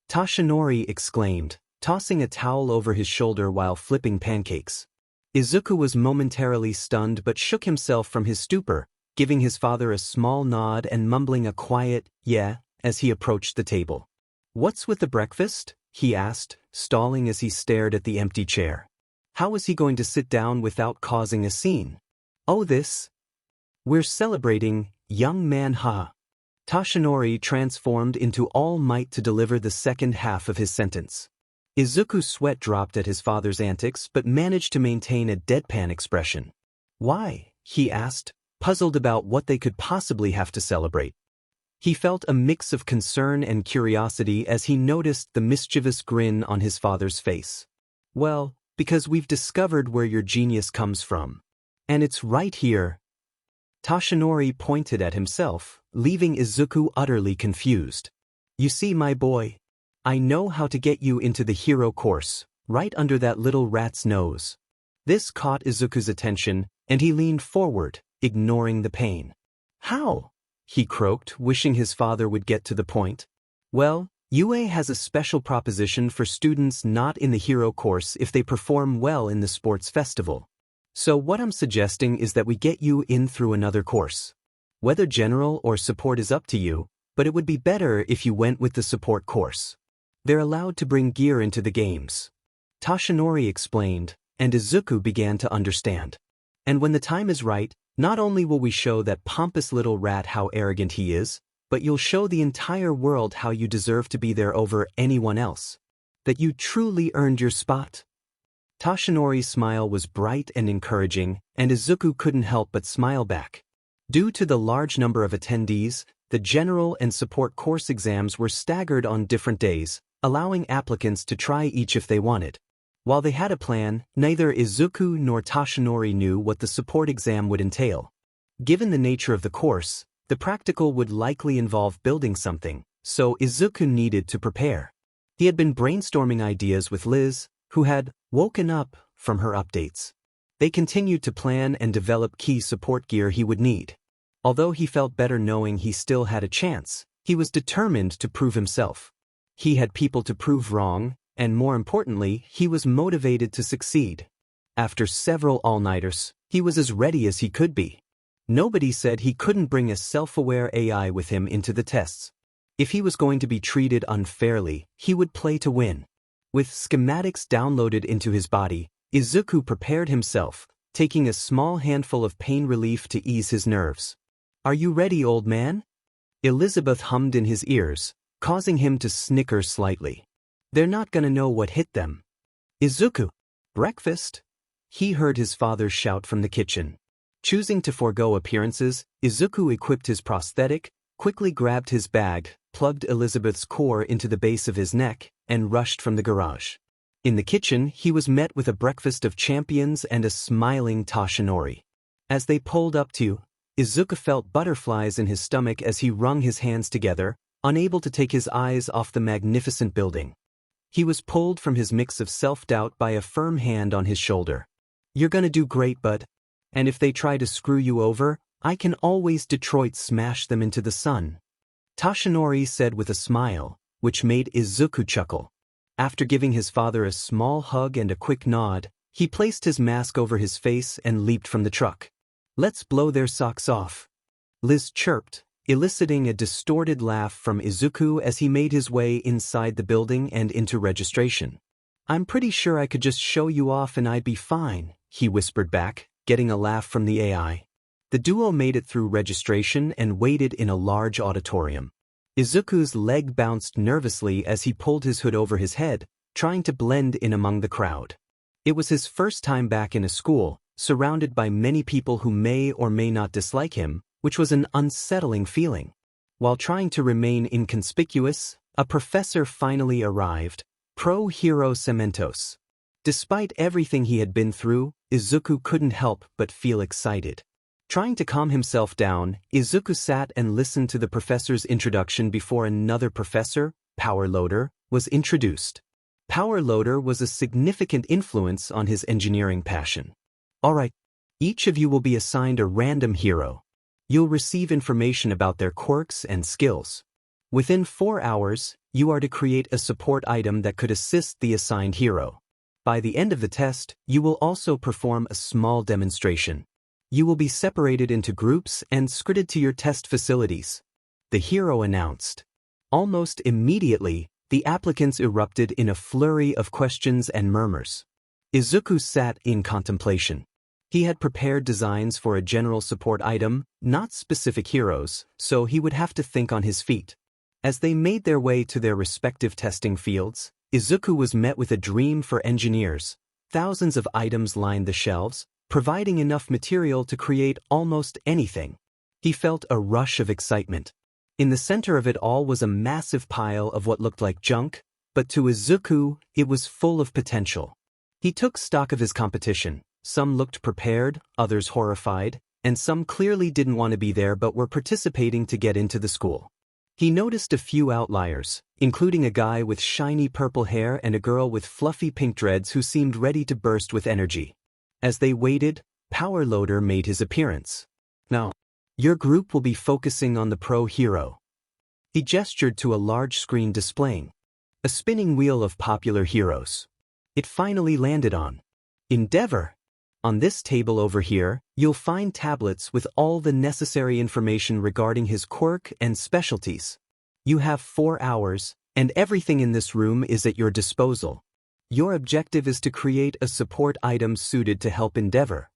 Toshinori exclaimed, tossing a towel over his shoulder while flipping pancakes. Izuku was momentarily stunned but shook himself from his stupor, giving his father a small nod and mumbling a quiet, "yeah," as he approached the table. "What's with the breakfast?" he asked, stalling as he stared at the empty chair. How was he going to sit down without causing a scene? Oh, this? We're celebrating, young man, ha. Toshinori transformed into All Might to deliver the second half of his sentence. Izuku's sweat dropped at his father's antics but managed to maintain a deadpan expression. Why? He asked, puzzled about what they could possibly have to celebrate. He felt a mix of concern and curiosity as he noticed the mischievous grin on his father's face. Well, because we've discovered where your genius comes from. And it's right here. Toshinori pointed at himself, leaving Izuku utterly confused. You see, my boy, I know how to get you into the hero course, right under that little rat's nose. This caught Izuku's attention, and he leaned forward, ignoring the pain. How? He croaked, wishing his father would get to the point. Well, UA has a special proposition for students not in the hero course if they perform well in the sports festival. So what I'm suggesting is that we get you in through another course. Whether general or support is up to you, but it would be better if you went with the support course. They're allowed to bring gear into the games. Toshinori explained, and Izuku began to understand. And when the time is right, not only will we show that pompous little rat how arrogant he is, but you'll show the entire world how you deserve to be there over anyone else. That you truly earned your spot. Toshinori's smile was bright and encouraging, and Izuku couldn't help but smile back. Due to the large number of attendees, the general and support course exams were staggered on different days, allowing applicants to try each if they wanted. While they had a plan, neither Izuku nor Toshinori knew what the support exam would entail. Given the nature of the course, the practical would likely involve building something, so Izuku needed to prepare. He had been brainstorming ideas with Liz, who had woken up from her updates. They continued to plan and develop key support gear he would need. Although he felt better knowing he still had a chance, he was determined to prove himself. He had people to prove wrong, and more importantly, he was motivated to succeed. After several all-nighters, he was as ready as he could be. Nobody said he couldn't bring a self-aware AI with him into the tests. If he was going to be treated unfairly, he would play to win. With schematics downloaded into his body, Izuku prepared himself, taking a small handful of pain relief to ease his nerves. Are you ready, old man? Elizabeth hummed in his ears, causing him to snicker slightly. They're not gonna know what hit them. Izuku, breakfast? He heard his father shout from the kitchen. Choosing to forego appearances, Izuku equipped his prosthetic, quickly grabbed his bag, plugged Elizabeth's core into the base of his neck, and rushed from the garage. In the kitchen, he was met with a breakfast of champions and a smiling Toshinori. As they pulled up to, Izuku felt butterflies in his stomach as he wrung his hands together, unable to take his eyes off the magnificent building. He was pulled from his mix of self-doubt by a firm hand on his shoulder. You're gonna do great, bud. And if they try to screw you over, I can always Detroit smash them into the sun. Toshinori said with a smile, which made Izuku chuckle. After giving his father a small hug and a quick nod, he placed his mask over his face and leaped from the truck. Let's blow their socks off. Liz chirped, eliciting a distorted laugh from Izuku as he made his way inside the building and into registration. I'm pretty sure I could just show you off and I'd be fine, he whispered back, getting a laugh from the AI. The duo made it through registration and waited in a large auditorium. Izuku's leg bounced nervously as he pulled his hood over his head, trying to blend in among the crowd. It was his first time back in a school, surrounded by many people who may or may not dislike him, which was an unsettling feeling. While trying to remain inconspicuous, a professor finally arrived, Pro Hero Cementos. Despite everything he had been through, Izuku couldn't help but feel excited. Trying to calm himself down, Izuku sat and listened to the professor's introduction before another professor, Power Loader, was introduced. Power Loader was a significant influence on his engineering passion. Alright, each of you will be assigned a random hero. You'll receive information about their quirks and skills. Within 4 hours, you are to create a support item that could assist the assigned hero. By the end of the test, you will also perform a small demonstration. You will be separated into groups and scritted to your test facilities. The hero announced. Almost immediately, the applicants erupted in a flurry of questions and murmurs. Izuku sat in contemplation. He had prepared designs for a general support item, not specific heroes, so he would have to think on his feet. As they made their way to their respective testing fields, Izuku was met with a dream for engineers. Thousands of items lined the shelves, providing enough material to create almost anything. He felt a rush of excitement. In the center of it all was a massive pile of what looked like junk, but to Izuku, it was full of potential. He took stock of his competition. Some looked prepared, others horrified, and some clearly didn't want to be there but were participating to get into the school. He noticed a few outliers, including a guy with shiny purple hair and a girl with fluffy pink dreads who seemed ready to burst with energy. As they waited, Power Loader made his appearance. "Now, your group will be focusing on the pro hero." He gestured to a large screen displaying a spinning wheel of popular heroes. It finally landed on Endeavor. On this table over here, you'll find tablets with all the necessary information regarding his quirk and specialties. You have 4 hours, and everything in this room is at your disposal. Your objective is to create a support item suited to help Endeavor.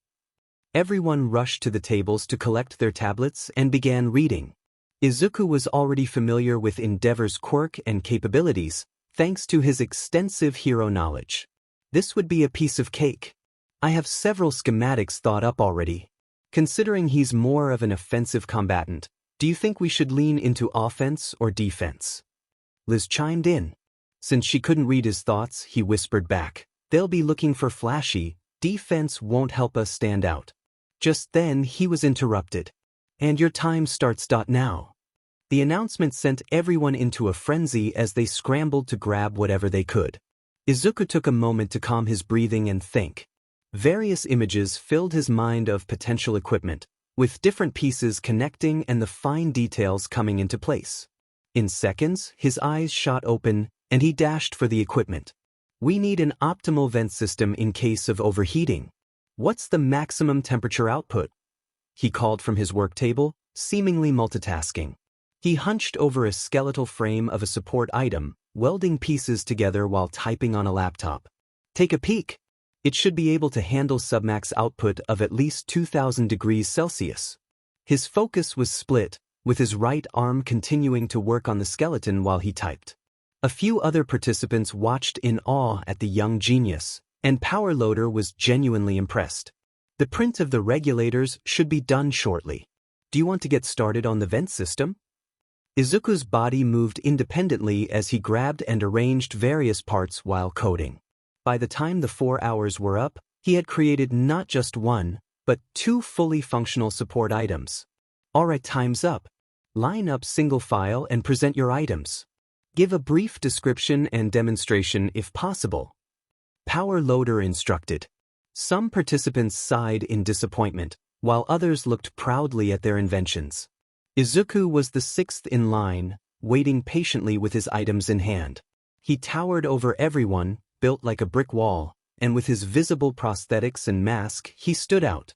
Everyone rushed to the tables to collect their tablets and began reading. Izuku was already familiar with Endeavor's quirk and capabilities, thanks to his extensive hero knowledge. This would be a piece of cake. I have several schematics thought up already. Considering he's more of an offensive combatant, do you think we should lean into offense or defense? Liz chimed in. Since she couldn't read his thoughts, he whispered back, "They'll be looking for flashy, defense won't help us stand out." Just then he was interrupted. "And your time starts now." The announcement sent everyone into a frenzy as they scrambled to grab whatever they could. Izuku took a moment to calm his breathing and think. Various images filled his mind of potential equipment, with different pieces connecting and the fine details coming into place. In seconds, his eyes shot open, and he dashed for the equipment. "We need an optimal vent system in case of overheating. What's the maximum temperature output?" He called from his work table, seemingly multitasking. He hunched over a skeletal frame of a support item, welding pieces together while typing on a laptop. "Take a peek. It should be able to handle submax output of at least 2000 degrees Celsius." His focus was split, with his right arm continuing to work on the skeleton while he typed. A few other participants watched in awe at the young genius, and Power Loader was genuinely impressed. "The print of the regulators should be done shortly. Do you want to get started on the vent system?" Izuku's body moved independently as he grabbed and arranged various parts while coding. By the time the 4 hours were up, he had created not just one, but 2 fully functional support items. "Alright, time's up. Line up single file and present your items. Give a brief description and demonstration if possible." Power Loader instructed. Some participants sighed in disappointment, while others looked proudly at their inventions. Izuku was the 6th in line, waiting patiently with his items in hand. He towered over everyone, built like a brick wall, and with his visible prosthetics and mask, he stood out.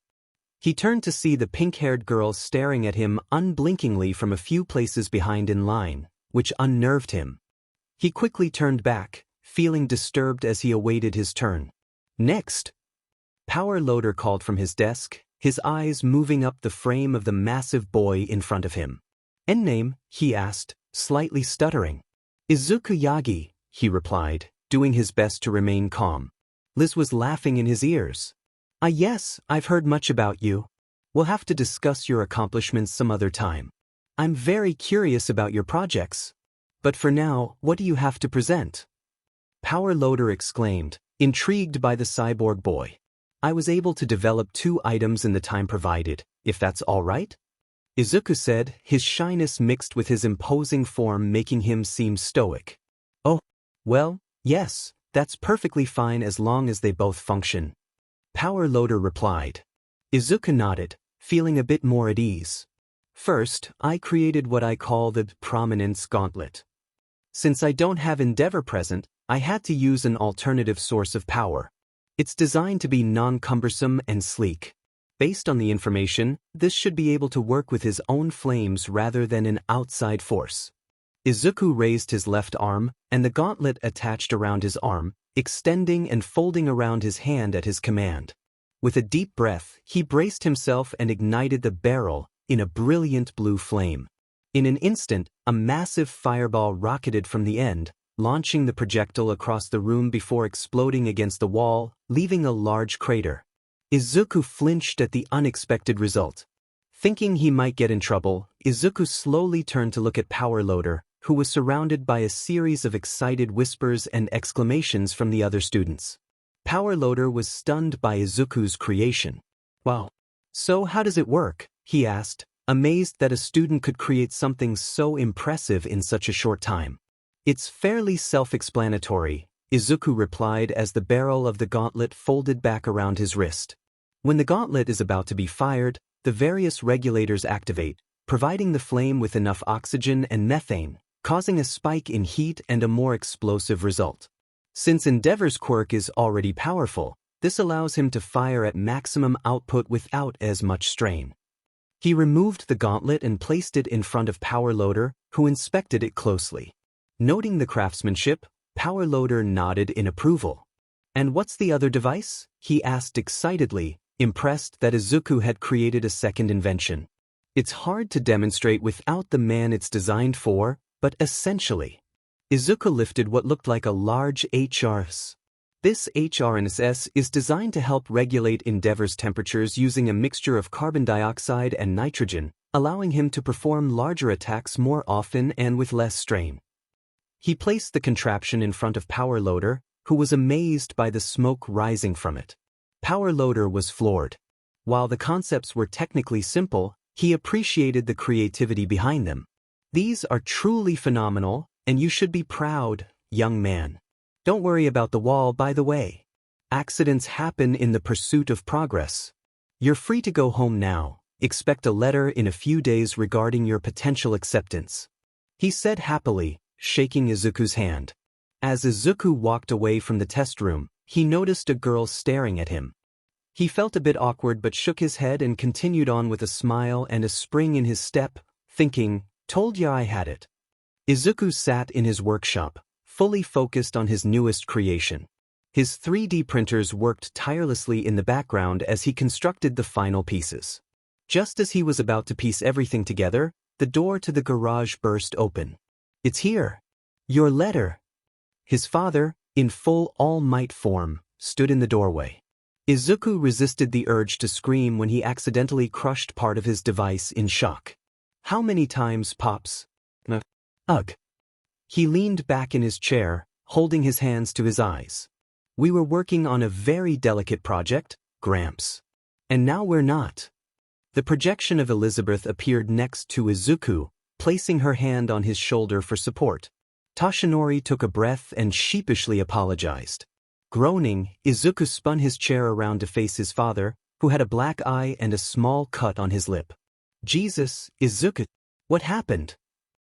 He turned to see the pink-haired girl staring at him unblinkingly from a few places behind in line, which unnerved him. He quickly turned back, feeling disturbed as he awaited his turn. "Next!" Power Loader called from his desk, his eyes moving up the frame of the massive boy in front of him. "Endname?" he asked, slightly stuttering. "Izuku Yagi," he replied, doing his best to remain calm. Liz was laughing in his ears. "Ah yes, I've heard much about you. We'll have to discuss your accomplishments some other time. I'm very curious about your projects. But for now, what do you have to present?" Power Loader exclaimed, intrigued by the cyborg boy. "I was able to develop 2 items in the time provided, if that's all right?" Izuku said, his shyness mixed with his imposing form making him seem stoic. "Oh, well, yes, that's perfectly fine as long as they both function," Power Loader replied. Izuku nodded, feeling a bit more at ease. "First, I created what I call the Prominence Gauntlet. Since I don't have Endeavor present, I had to use an alternative source of power. It's designed to be non-cumbersome and sleek. Based on the information, this should be able to work with his own flames rather than an outside force." Izuku raised his left arm, and the gauntlet attached around his arm, extending and folding around his hand at his command. With a deep breath, he braced himself and ignited the barrel in a brilliant blue flame. In an instant, a massive fireball rocketed from the end, launching the projectile across the room before exploding against the wall, leaving a large crater. Izuku flinched at the unexpected result. Thinking he might get in trouble, Izuku slowly turned to look at Power Loader, who was surrounded by a series of excited whispers and exclamations from the other students. Power Loader was stunned by Izuku's creation. "Wow. So how does it work?" he asked, amazed that a student could create something so impressive in such a short time. "It's fairly self-explanatory," Izuku replied as the barrel of the gauntlet folded back around his wrist. When the gauntlet is about to be fired, the various regulators activate, providing the flame with enough oxygen and methane, causing a spike in heat and a more explosive result. Since Endeavor's quirk is already powerful, this allows him to fire at maximum output without as much strain. He removed the gauntlet and placed it in front of Power Loader, who inspected it closely. Noting the craftsmanship, Power Loader nodded in approval. "And what's the other device?" he asked excitedly, impressed that Izuku had created a second invention. "It's hard to demonstrate without the man it's designed for, but essentially." Izuku lifted what looked like a large HRS. This HRNSS is designed to help regulate Endeavor's temperatures using a mixture of carbon dioxide and nitrogen, allowing him to perform larger attacks more often and with less strain. He placed the contraption in front of Power Loader, who was amazed by the smoke rising from it. Power Loader was floored. While the concepts were technically simple, he appreciated the creativity behind them. "These are truly phenomenal, and you should be proud, young man. Don't worry about the wall, by the way. Accidents happen in the pursuit of progress. You're free to go home now. Expect a letter in a few days regarding your potential acceptance," he said happily, shaking Izuku's hand. As Izuku walked away from the test room, he noticed a girl staring at him. He felt a bit awkward but shook his head and continued on with a smile and a spring in his step, thinking, "Told ya I had it." Izuku sat in his workshop, fully focused on his newest creation. His 3D printers worked tirelessly in the background as he constructed the final pieces. Just as he was about to piece everything together, the door to the garage burst open. "It's here. Your letter." His father, in full All Might form, stood in the doorway. Izuku resisted the urge to scream when he accidentally crushed part of his device in shock. "How many times, Pops?" Ugh. He leaned back in his chair, holding his hands to his eyes. "We were working on a very delicate project, Gramps. And now we're not." The projection of Elizabeth appeared next to Izuku, placing her hand on his shoulder for support. Toshinori took a breath and sheepishly apologized. Groaning, Izuku spun his chair around to face his father, who had a black eye and a small cut on his lip. "Jesus, Izuku, what happened?"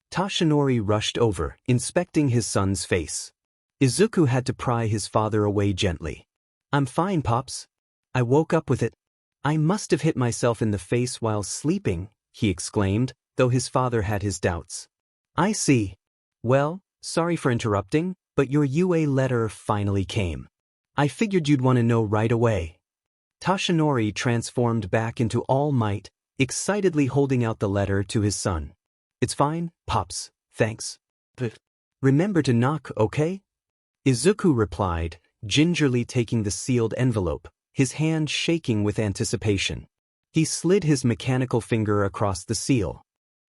Toshinori rushed over, inspecting his son's face. Izuku had to pry his father away gently. "I'm fine, Pops. I woke up with it. I must have hit myself in the face while sleeping," he exclaimed, though his father had his doubts. "I see. Well, sorry for interrupting, but your UA letter finally came. I figured you'd want to know right away." Toshinori transformed back into All Might, excitedly holding out the letter to his son. "It's fine, Pops, thanks. But remember to knock, okay?" Izuku replied, gingerly taking the sealed envelope, his hand shaking with anticipation. He slid his mechanical finger across the seal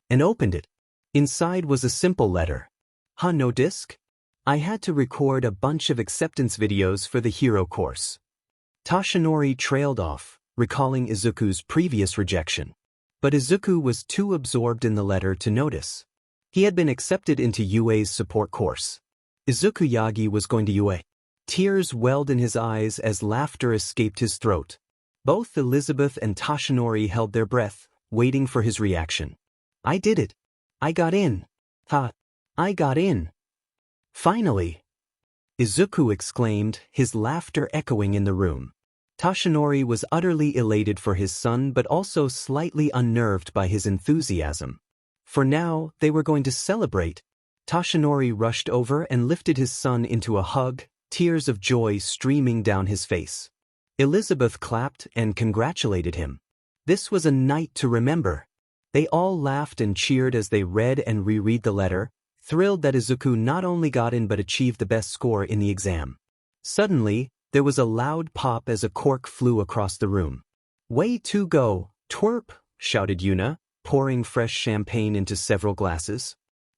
and opened it. Inside was a simple letter. "Huh, no disc? I had to record a bunch of acceptance videos for the hero course." Toshinori trailed off, recalling Izuku's previous rejection. But Izuku was too absorbed in the letter to notice. He had been accepted into UA's support course. Izuku Yagi was going to UA. Tears welled in his eyes as laughter escaped his throat. Both Elizabeth and Toshinori held their breath, waiting for his reaction. "I did it. I got in. Ha! I got in. Finally!" Izuku exclaimed, his laughter echoing in the room. Toshinori was utterly elated for his son but also slightly unnerved by his enthusiasm. For now, they were going to celebrate. Toshinori rushed over and lifted his son into a hug, tears of joy streaming down his face. Elizabeth clapped and congratulated him. This was a night to remember. They all laughed and cheered as they read and reread the letter, thrilled that Izuku not only got in but achieved the best score in the exam. Suddenly, there was a loud pop as a cork flew across the room. "Way to go, twerp!" shouted Yuna, pouring fresh champagne into several glasses.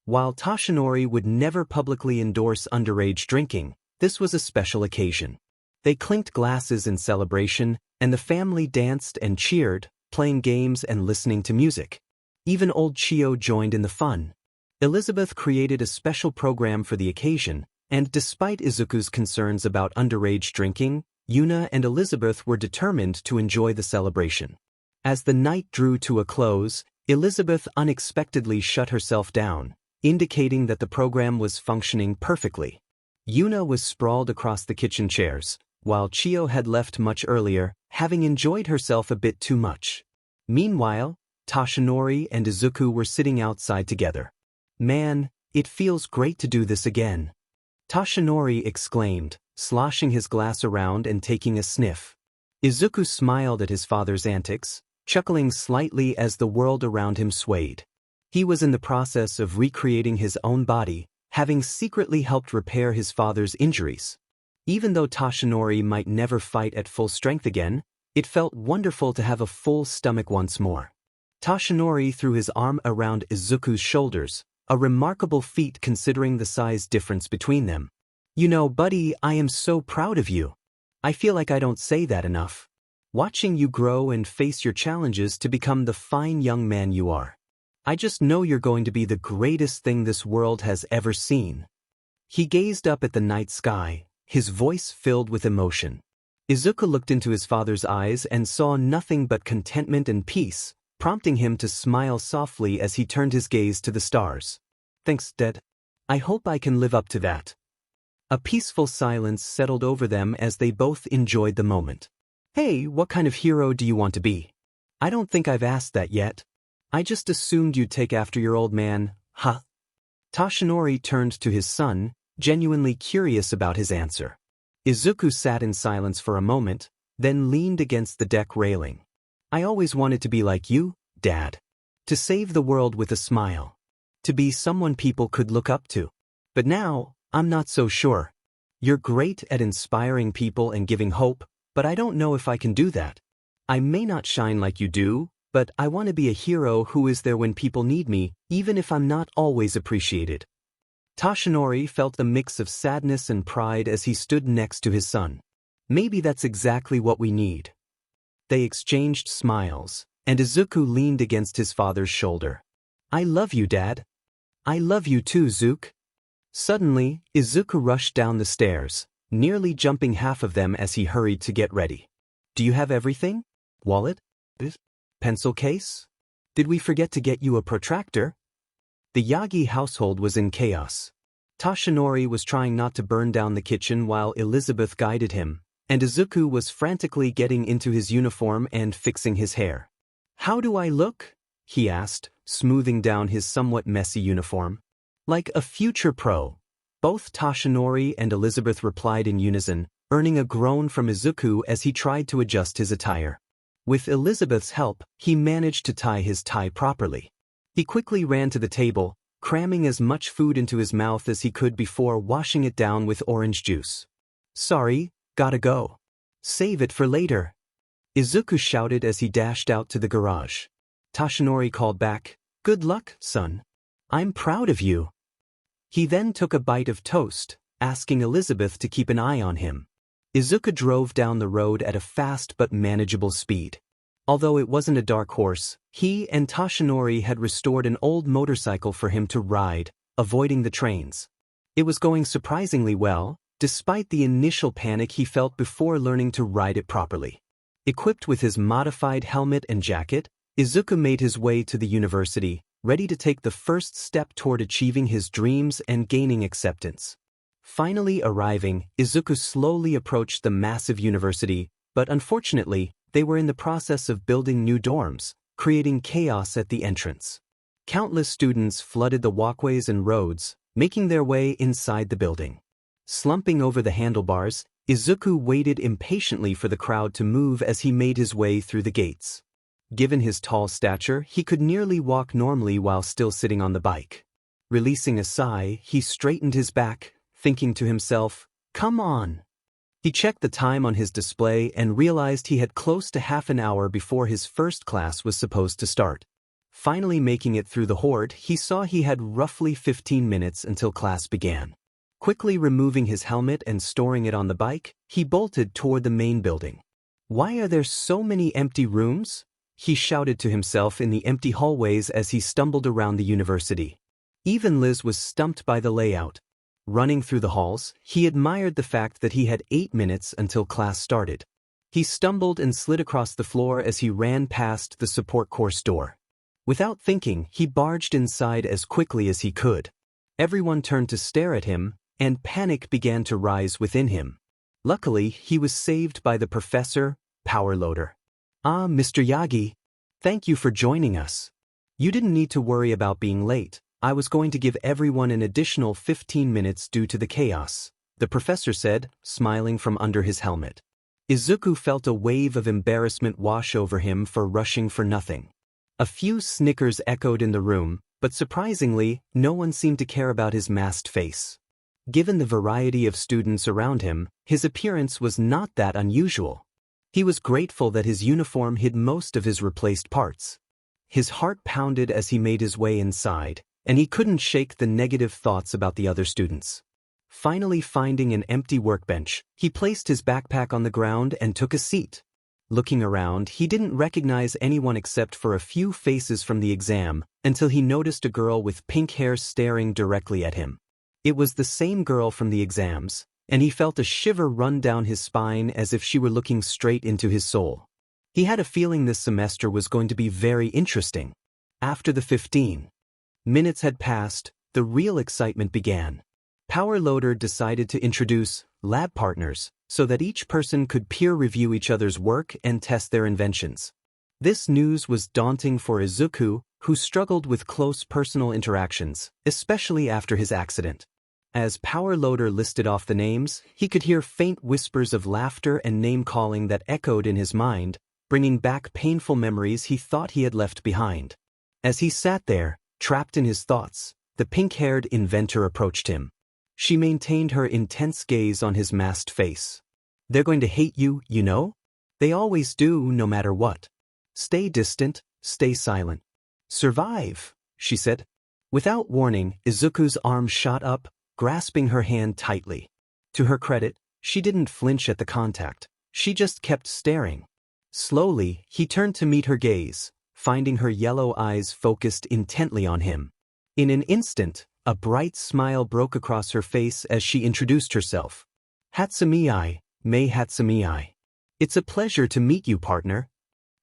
While Toshinori would never publicly endorse underage drinking, this was a special occasion. They clinked glasses in celebration, and the family danced and cheered, playing games and listening to music. Even old Chio joined in the fun. Elizabeth created a special program for the occasion, and despite Izuku's concerns about underage drinking, Yuna and Elizabeth were determined to enjoy the celebration. As the night drew to a close, Elizabeth unexpectedly shut herself down, indicating that the program was functioning perfectly. Yuna was sprawled across the kitchen chairs, while Chio had left much earlier, having enjoyed herself a bit too much. Meanwhile, Toshinori and Izuku were sitting outside together. "Man, it feels great to do this again," Toshinori exclaimed, sloshing his glass around and taking a sniff. Izuku smiled at his father's antics, chuckling slightly as the world around him swayed. He was in the process of recreating his own body, having secretly helped repair his father's injuries. Even though Toshinori might never fight at full strength again, it felt wonderful to have a full stomach once more. Toshinori threw his arm around Izuku's shoulders, a remarkable feat considering the size difference between them. "You know, buddy, I am so proud of you. I feel like I don't say that enough. Watching you grow and face your challenges to become the fine young man you are. I just know you're going to be the greatest thing this world has ever seen." He gazed up at the night sky, his voice filled with emotion. Izuku looked into his father's eyes and saw nothing but contentment and peace, prompting him to smile softly as he turned his gaze to the stars. "Thanks, Dad. I hope I can live up to that." A peaceful silence settled over them as they both enjoyed the moment. "Hey, what kind of hero do you want to be? I don't think I've asked that yet. I just assumed you'd take after your old man, huh?" Toshinori turned to his son, genuinely curious about his answer. Izuku sat in silence for a moment, then leaned against the deck railing. "I always wanted to be like you, Dad. To save the world with a smile. To be someone people could look up to. But now, I'm not so sure. You're great at inspiring people and giving hope, but I don't know if I can do that. I may not shine like you do, but I want to be a hero who is there when people need me, even if I'm not always appreciated." Toshinori felt the mix of sadness and pride as he stood next to his son. "Maybe that's exactly what we need." They exchanged smiles, and Izuku leaned against his father's shoulder. "I love you, Dad." "I love you too, Zook." Suddenly, Izuku rushed down the stairs, nearly jumping half of them as he hurried to get ready. "Do you have everything? Wallet? Pencil case? Did we forget to get you a protractor?" The Yagi household was in chaos. Toshinori was trying not to burn down the kitchen while Elizabeth guided him, and Izuku was frantically getting into his uniform and fixing his hair. "How do I look?" he asked, smoothing down his somewhat messy uniform. "Like a future pro." Both Toshinori and Elizabeth replied in unison, earning a groan from Izuku as he tried to adjust his attire. With Elizabeth's help, he managed to tie his tie properly. He quickly ran to the table, cramming as much food into his mouth as he could before washing it down with orange juice. "Sorry, gotta go. Save it for later," Izuku shouted as he dashed out to the garage. Toshinori called back, "Good luck, son. I'm proud of you." He then took a bite of toast, asking Elizabeth to keep an eye on him. Izuku drove down the road at a fast but manageable speed. Although it wasn't a dark horse, he and Toshinori had restored an old motorcycle for him to ride, avoiding the trains. It was going surprisingly well, despite the initial panic he felt before learning to ride it properly. Equipped with his modified helmet and jacket, Izuku made his way to the university, ready to take the first step toward achieving his dreams and gaining acceptance. Finally arriving, Izuku slowly approached the massive university, but unfortunately, they were in the process of building new dorms, creating chaos at the entrance. Countless students flooded the walkways and roads, making their way inside the building. Slumping over the handlebars, Izuku waited impatiently for the crowd to move as he made his way through the gates. Given his tall stature, he could nearly walk normally while still sitting on the bike. Releasing a sigh, he straightened his back, thinking to himself, "Come on." He checked the time on his display and realized he had close to half an hour before his first class was supposed to start. Finally making it through the horde, he saw he had roughly 15 minutes until class began. Quickly removing his helmet and storing it on the bike, he bolted toward the main building. "Why are there so many empty rooms?" he shouted to himself in the empty hallways as he stumbled around the university. Even Liz was stumped by the layout. Running through the halls, he admired the fact that he had 8 minutes until class started. He stumbled and slid across the floor as he ran past the support course door. Without thinking, he barged inside as quickly as he could. Everyone turned to stare at him, and panic began to rise within him. Luckily, he was saved by the professor, Power Loader. "Ah, Mr. Yagi. Thank you for joining us. You didn't need to worry about being late. I was going to give everyone an additional 15 minutes due to the chaos," the professor said, smiling from under his helmet. Izuku felt a wave of embarrassment wash over him for rushing for nothing. A few snickers echoed in the room, but surprisingly, no one seemed to care about his masked face. Given the variety of students around him, his appearance was not that unusual. He was grateful that his uniform hid most of his replaced parts. His heart pounded as he made his way inside, and he couldn't shake the negative thoughts about the other students. Finally finding an empty workbench, he placed his backpack on the ground and took a seat. Looking around, he didn't recognize anyone except for a few faces from the exam, until he noticed a girl with pink hair staring directly at him. It was the same girl from the exams, and he felt a shiver run down his spine as if she were looking straight into his soul. He had a feeling this semester was going to be very interesting. After the 15 minutes had passed, the real excitement began. Power Loader decided to introduce lab partners so that each person could peer review each other's work and test their inventions. This news was daunting for Izuku, who struggled with close personal interactions, especially after his accident. As Power Loader listed off the names, he could hear faint whispers of laughter and name-calling that echoed in his mind, bringing back painful memories he thought he had left behind. As he sat there, trapped in his thoughts, the pink-haired inventor approached him. She maintained her intense gaze on his masked face. "They're going to hate you, you know? They always do, no matter what. Stay distant, stay silent. Survive," she said. Without warning, Izuku's arm shot up, grasping her hand tightly. To her credit, she didn't flinch at the contact. She just kept staring. Slowly, he turned to meet her gaze, finding her yellow eyes focused intently on him. In an instant, a bright smile broke across her face as she introduced herself. "Hatsumi-ai, Mei Hatsumi-ai. It's a pleasure to meet you, partner."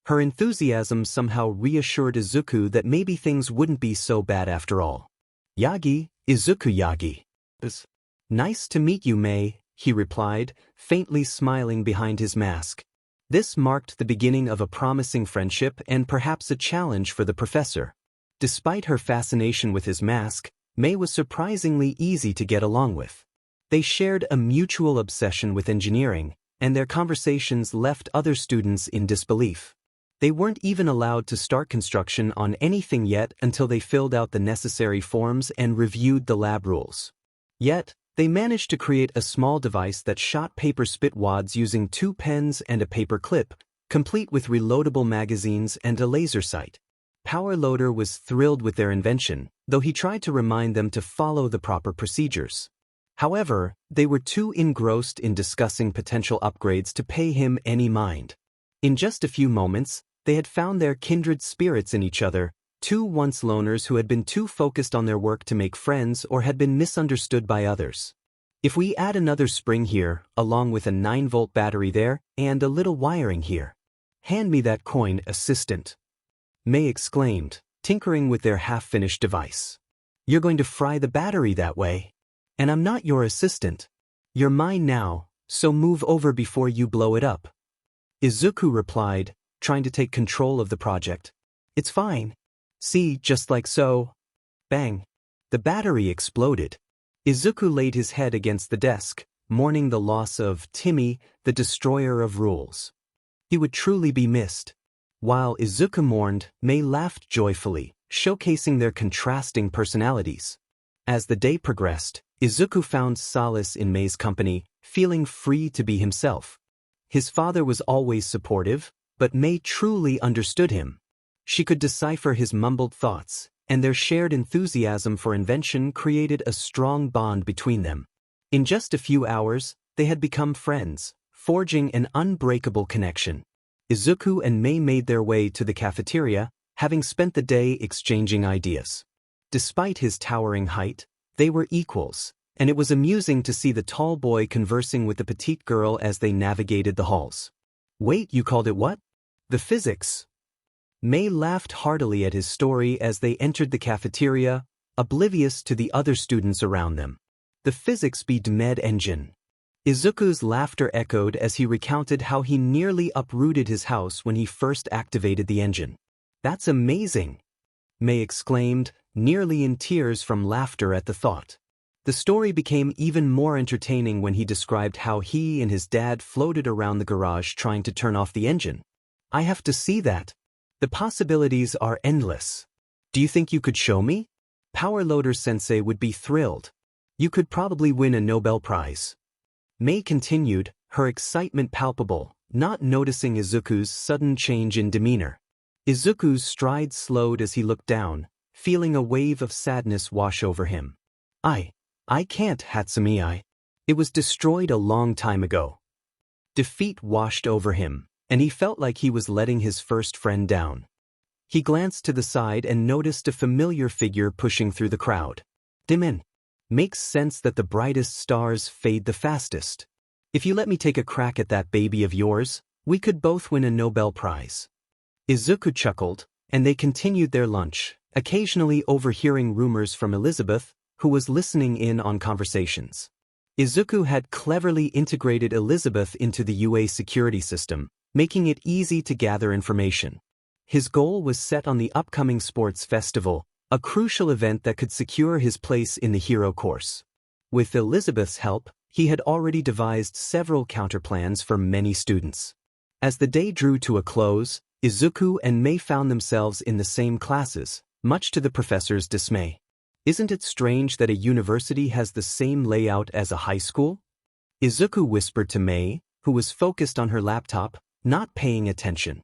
Her enthusiasm somehow reassured Izuku that maybe things wouldn't be so bad after all. "Yagi, Izuku Yagi." "Nice to meet you, Mei," he replied, faintly smiling behind his mask. This marked the beginning of a promising friendship and perhaps a challenge for the professor. Despite her fascination with his mask, Mei was surprisingly easy to get along with. They shared a mutual obsession with engineering, and their conversations left other students in disbelief. They weren't even allowed to start construction on anything yet until they filled out the necessary forms and reviewed the lab rules. Yet, they managed to create a small device that shot paper spit wads using 2 pens and a paper clip, complete with reloadable magazines and a laser sight. Power Loader was thrilled with their invention, though he tried to remind them to follow the proper procedures. However, they were too engrossed in discussing potential upgrades to pay him any mind. In just a few moments, they had found their kindred spirits in each other, two once loners who had been too focused on their work to make friends or had been misunderstood by others. "If we add another spring here, along with a 9-volt battery there, and a little wiring here. Hand me that coin, assistant," Mei exclaimed, tinkering with their half-finished device. "You're going to fry the battery that way. And I'm not your assistant. You're mine now, so move over before you blow it up." Izuku replied, trying to take control of the project. "It's fine. See, just like so." Bang. The battery exploded. Izuku laid his head against the desk, mourning the loss of Timmy, the destroyer of rules. He would truly be missed. While Izuku mourned, Mei laughed joyfully, showcasing their contrasting personalities. As the day progressed, Izuku found solace in Mei's company, feeling free to be himself. His father was always supportive, but Mei truly understood him. She could decipher his mumbled thoughts, and their shared enthusiasm for invention created a strong bond between them. In just a few hours, they had become friends, forging an unbreakable connection. Izuku and Mei made their way to the cafeteria, having spent the day exchanging ideas. Despite his towering height, they were equals, and it was amusing to see the tall boy conversing with the petite girl as they navigated the halls. Wait, you called it what? The physics. Mei laughed heartily at his story as they entered the cafeteria, oblivious to the other students around them. The physics med engine. Izuku's laughter echoed as he recounted how he nearly uprooted his house when he first activated the engine. That's amazing! Mei exclaimed, nearly in tears from laughter at the thought. The story became even more entertaining when he described how he and his dad floated around the garage trying to turn off the engine. I have to see that. The possibilities are endless. Do you think you could show me? Power Loader Sensei would be thrilled. You could probably win a Nobel Prize. Mei continued, her excitement palpable, not noticing Izuku's sudden change in demeanor. Izuku's stride slowed as he looked down, feeling a wave of sadness wash over him. I can't, Hatsumi. It was destroyed a long time ago. Defeat washed over him, and he felt like he was letting his first friend down. He glanced to the side and noticed a familiar figure pushing through the crowd. Dimin. Makes sense that the brightest stars fade the fastest. If you let me take a crack at that baby of yours, we could both win a Nobel Prize. Izuku chuckled, and they continued their lunch, occasionally overhearing rumors from Elizabeth, who was listening in on conversations. Izuku had cleverly integrated Elizabeth into the UA security system, making it easy to gather information. His goal was set on the upcoming sports festival, a crucial event that could secure his place in the hero course. With Elizabeth's help, he had already devised several counterplans for many students. As the day drew to a close, Izuku and Mei found themselves in the same classes, much to the professor's dismay. Isn't it strange that a university has the same layout as a high school? Izuku whispered to Mei, who was focused on her laptop, not paying attention.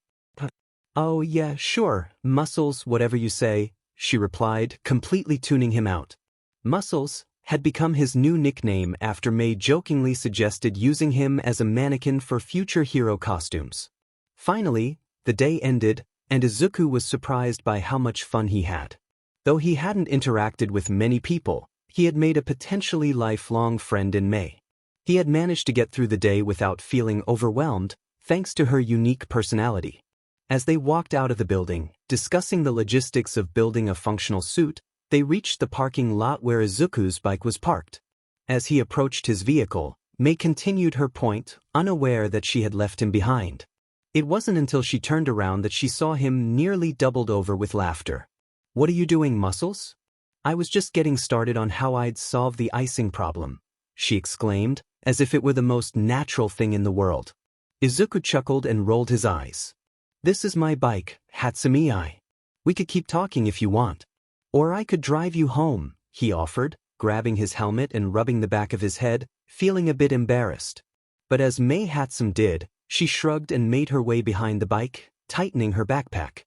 Oh yeah, sure, Muscles, whatever you say, she replied, completely tuning him out. Muscles had become his new nickname after Mei jokingly suggested using him as a mannequin for future hero costumes. Finally, the day ended, and Izuku was surprised by how much fun he had. Though he hadn't interacted with many people, he had made a potentially lifelong friend in Mei. He had managed to get through the day without feeling overwhelmed, thanks to her unique personality. As they walked out of the building, discussing the logistics of building a functional suit, they reached the parking lot where Izuku's bike was parked. As he approached his vehicle, Mei continued her point, unaware that she had left him behind. It wasn't until she turned around that she saw him nearly doubled over with laughter. What are you doing, Muscles? I was just getting started on how I'd solve the icing problem, she exclaimed, as if it were the most natural thing in the world. Izuku chuckled and rolled his eyes. This is my bike, Hatsumi. We could keep talking if you want. Or I could drive you home, he offered, grabbing his helmet and rubbing the back of his head, feeling a bit embarrassed. But as Mei Hatsum did, she shrugged and made her way behind the bike, tightening her backpack.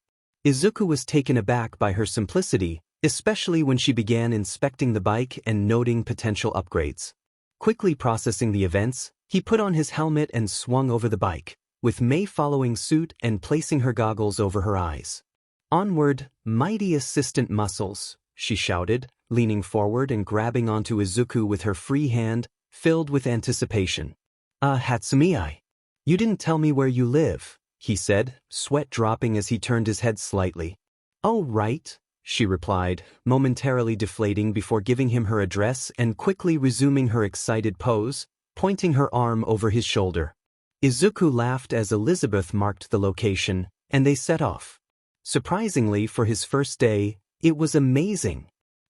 Izuku was taken aback by her simplicity, especially when she began inspecting the bike and noting potential upgrades. Quickly processing the events, he put on his helmet and swung over the bike, with Mei following suit and placing her goggles over her eyes. Onward, mighty assistant Muscles, she shouted, leaning forward and grabbing onto Izuku with her free hand, filled with anticipation. Hatsumi, you didn't tell me where you live, he said, sweat dropping as he turned his head slightly. Oh right, she replied, momentarily deflating before giving him her address and quickly resuming her excited pose, pointing her arm over his shoulder. Izuku laughed as Elizabeth marked the location, and they set off. Surprisingly, for his first day, it was amazing.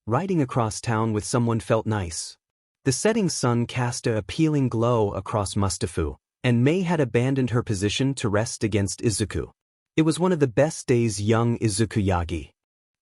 riding across town with someone felt nice. The setting sun cast a appealing glow across Mustafu, and Mei had abandoned her position to rest against Izuku. It was one of the best days young Izuku Yagi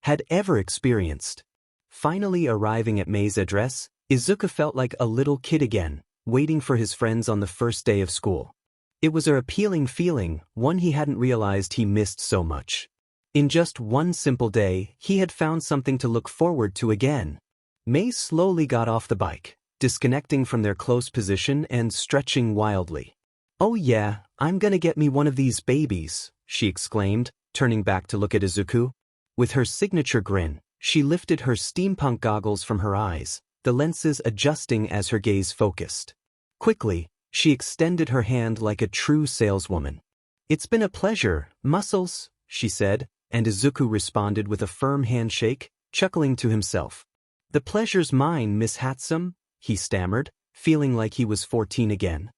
had ever experienced. Finally arriving at Mei's address, Izuku felt like a little kid again, waiting for his friends on the first day of school. It was an appealing feeling, one he hadn't realized he missed so much. In just one simple day, he had found something to look forward to again. Mei slowly got off the bike, disconnecting from their close position and stretching wildly. "Oh yeah, I'm gonna get me one of these babies," she exclaimed, turning back to look at Izuku. With her signature grin, she lifted her steampunk goggles from her eyes, the lenses adjusting as her gaze focused. Quickly, she extended her hand like a true saleswoman. "It's been a pleasure, Muscles," she said, and Izuku responded with a firm handshake, chuckling to himself. "The pleasure's mine, Miss Hatsum," he stammered, feeling like he was 14 again.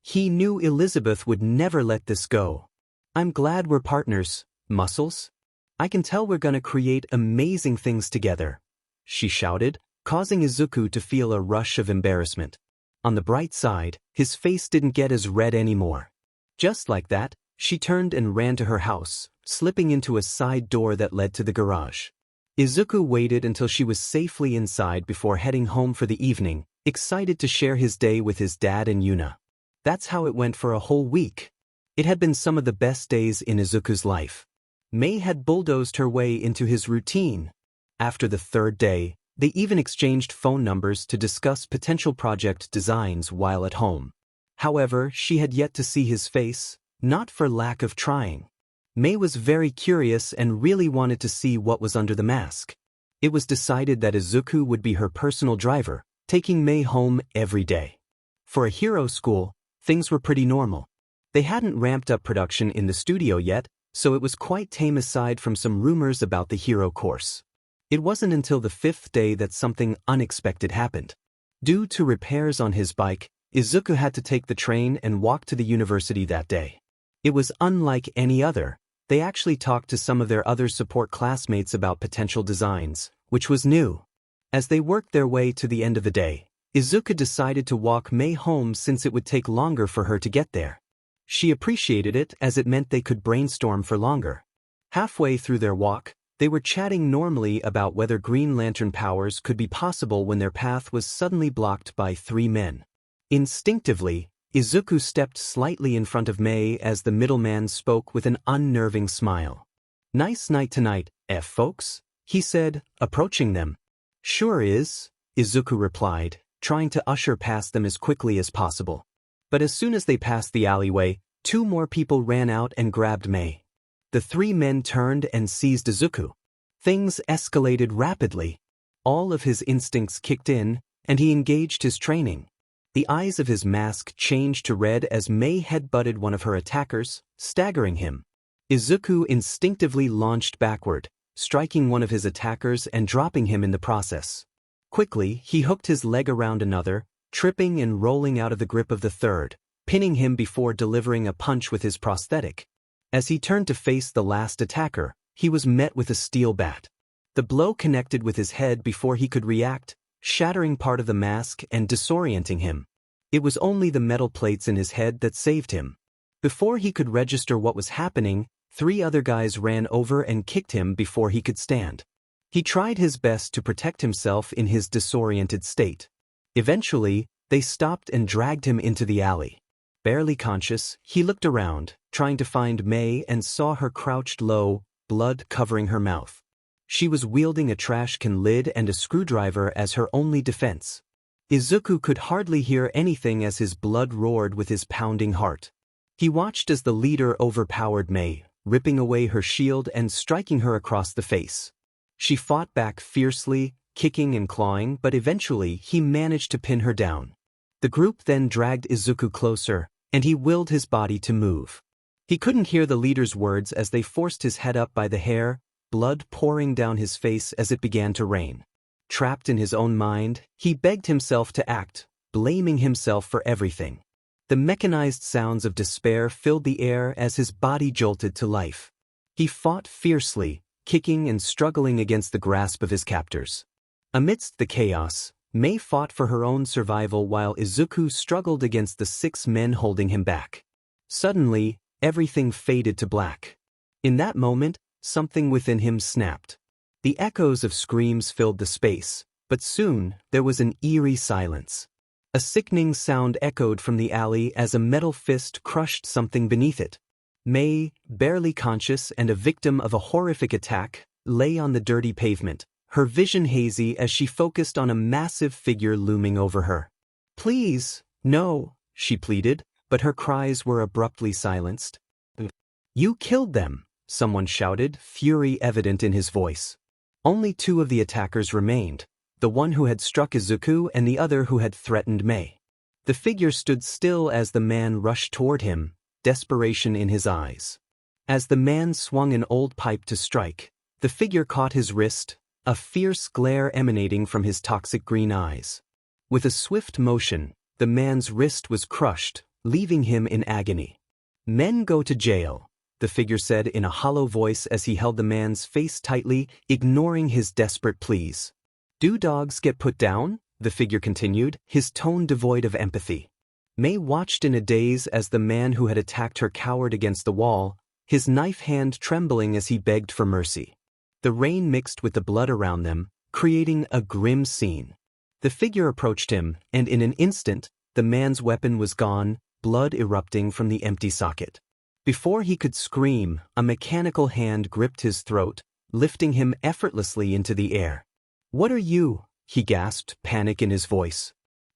He knew Elizabeth would never let this go. "I'm glad we're partners, Muscles. I can tell we're gonna create amazing things together," she shouted, causing Izuku to feel a rush of embarrassment. On the bright side, his face didn't get as red anymore. Just like that, she turned and ran to her house, slipping into a side door that led to the garage. Izuku waited until she was safely inside before heading home for the evening, excited to share his day with his dad and Yuna. That's how it went for a whole week. It had been some of the best days in Izuku's life. Mei had bulldozed her way into his routine. After the third day, they even exchanged phone numbers to discuss potential project designs while at home. However, she had yet to see his face, not for lack of trying. Mei was very curious and really wanted to see what was under the mask. It was decided that Izuku would be her personal driver, taking Mei home every day. For a hero school, things were pretty normal. They hadn't ramped up production in the studio yet, so it was quite tame aside from some rumors about the hero course. It wasn't until the 5th day that something unexpected happened. Due to repairs on his bike, Izuku had to take the train and walk to the university that day. It was unlike any other. They actually talked to some of their other support classmates about potential designs, which was new. As they worked their way to the end of the day, Izuku decided to walk Mei home since it would take longer for her to get there. She appreciated it as it meant they could brainstorm for longer. Halfway through their walk, they were chatting normally about whether Green Lantern powers could be possible when their path was suddenly blocked by 3 men. Instinctively, Izuku stepped slightly in front of Mei as the middleman spoke with an unnerving smile. "Nice night tonight, folks," he said, approaching them. "Sure is," Izuku replied, trying to usher past them as quickly as possible. But as soon as they passed the alleyway, 2 more people ran out and grabbed Mei. The 3 men turned and seized Izuku. Things escalated rapidly. All of his instincts kicked in, and he engaged his training. The eyes of his mask changed to red as Mei headbutted one of her attackers, staggering him. Izuku instinctively launched backward, striking one of his attackers and dropping him in the process. Quickly, he hooked his leg around another, tripping and rolling out of the grip of the third, pinning him before delivering a punch with his prosthetic. As he turned to face the last attacker, he was met with a steel bat. The blow connected with his head before he could react, shattering part of the mask and disorienting him. It was only the metal plates in his head that saved him. Before he could register what was happening, 3 other guys ran over and kicked him before he could stand. He tried his best to protect himself in his disoriented state. Eventually, they stopped and dragged him into the alley. Barely conscious, he looked around, trying to find Mei, and saw her crouched low, blood covering her mouth. She was wielding a trash can lid and a screwdriver as her only defense. Izuku could hardly hear anything as his blood roared with his pounding heart. He watched as the leader overpowered Mei, ripping away her shield and striking her across the face. She fought back fiercely, kicking and clawing, but eventually he managed to pin her down. The group then dragged Izuku closer, and he willed his body to move. He couldn't hear the leader's words as they forced his head up by the hair, blood pouring down his face as it began to rain. Trapped in his own mind, he begged himself to act, blaming himself for everything. The mechanized sounds of despair filled the air as his body jolted to life. He fought fiercely, kicking and struggling against the grasp of his captors. Amidst the chaos, Mei fought for her own survival while Izuku struggled against the 6 men holding him back. Suddenly, everything faded to black. In that moment, something within him snapped. The echoes of screams filled the space, but soon there was an eerie silence. A sickening sound echoed from the alley as a metal fist crushed something beneath it. Mei, barely conscious and a victim of a horrific attack, lay on the dirty pavement, her vision hazy as she focused on a massive figure looming over her. "Please, no," she pleaded, but her cries were abruptly silenced. "You killed them," someone shouted, fury evident in his voice. Only 2 of the attackers remained, the one who had struck Izuku and the other who had threatened Mei. The figure stood still as the man rushed toward him, desperation in his eyes. As the man swung an old pipe to strike, the figure caught his wrist, a fierce glare emanating from his toxic green eyes. With a swift motion, the man's wrist was crushed, leaving him in agony. "Men go to jail," the figure said in a hollow voice as he held the man's face tightly, ignoring his desperate pleas. "Do dogs get put down?" the figure continued, his tone devoid of empathy. Mei watched in a daze as the man who had attacked her cowered against the wall, his knife hand trembling as he begged for mercy. The rain mixed with the blood around them, creating a grim scene. The figure approached him, and in an instant, the man's weapon was gone, blood erupting from the empty socket. Before he could scream, a mechanical hand gripped his throat, lifting him effortlessly into the air. "What are you?" he gasped, panic in his voice.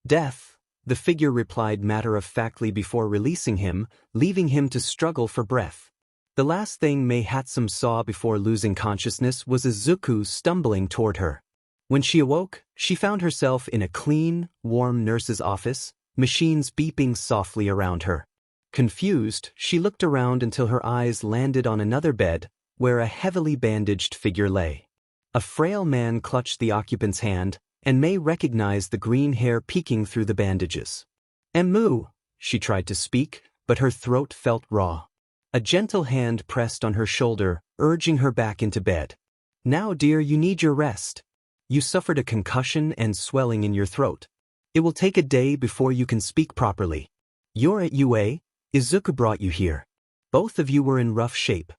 "Death," the figure replied matter-of-factly before releasing him, leaving him to struggle for breath. The last thing Mei Hatsum saw before losing consciousness was Izuku stumbling toward her. When she awoke, she found herself in a clean, warm nurse's office, machines beeping softly around her. Confused, she looked around until her eyes landed on another bed, where a heavily bandaged figure lay. A frail man clutched the occupant's hand, and Mei recognized the green hair peeking through the bandages. "Emu," she tried to speak, but her throat felt raw. A gentle hand pressed on her shoulder, urging her back into bed. "Now, dear, you need your rest. You suffered a concussion and swelling in your throat. It will take a day before you can speak properly. You're at UA, Izuku brought you here. Both of you were in rough shape.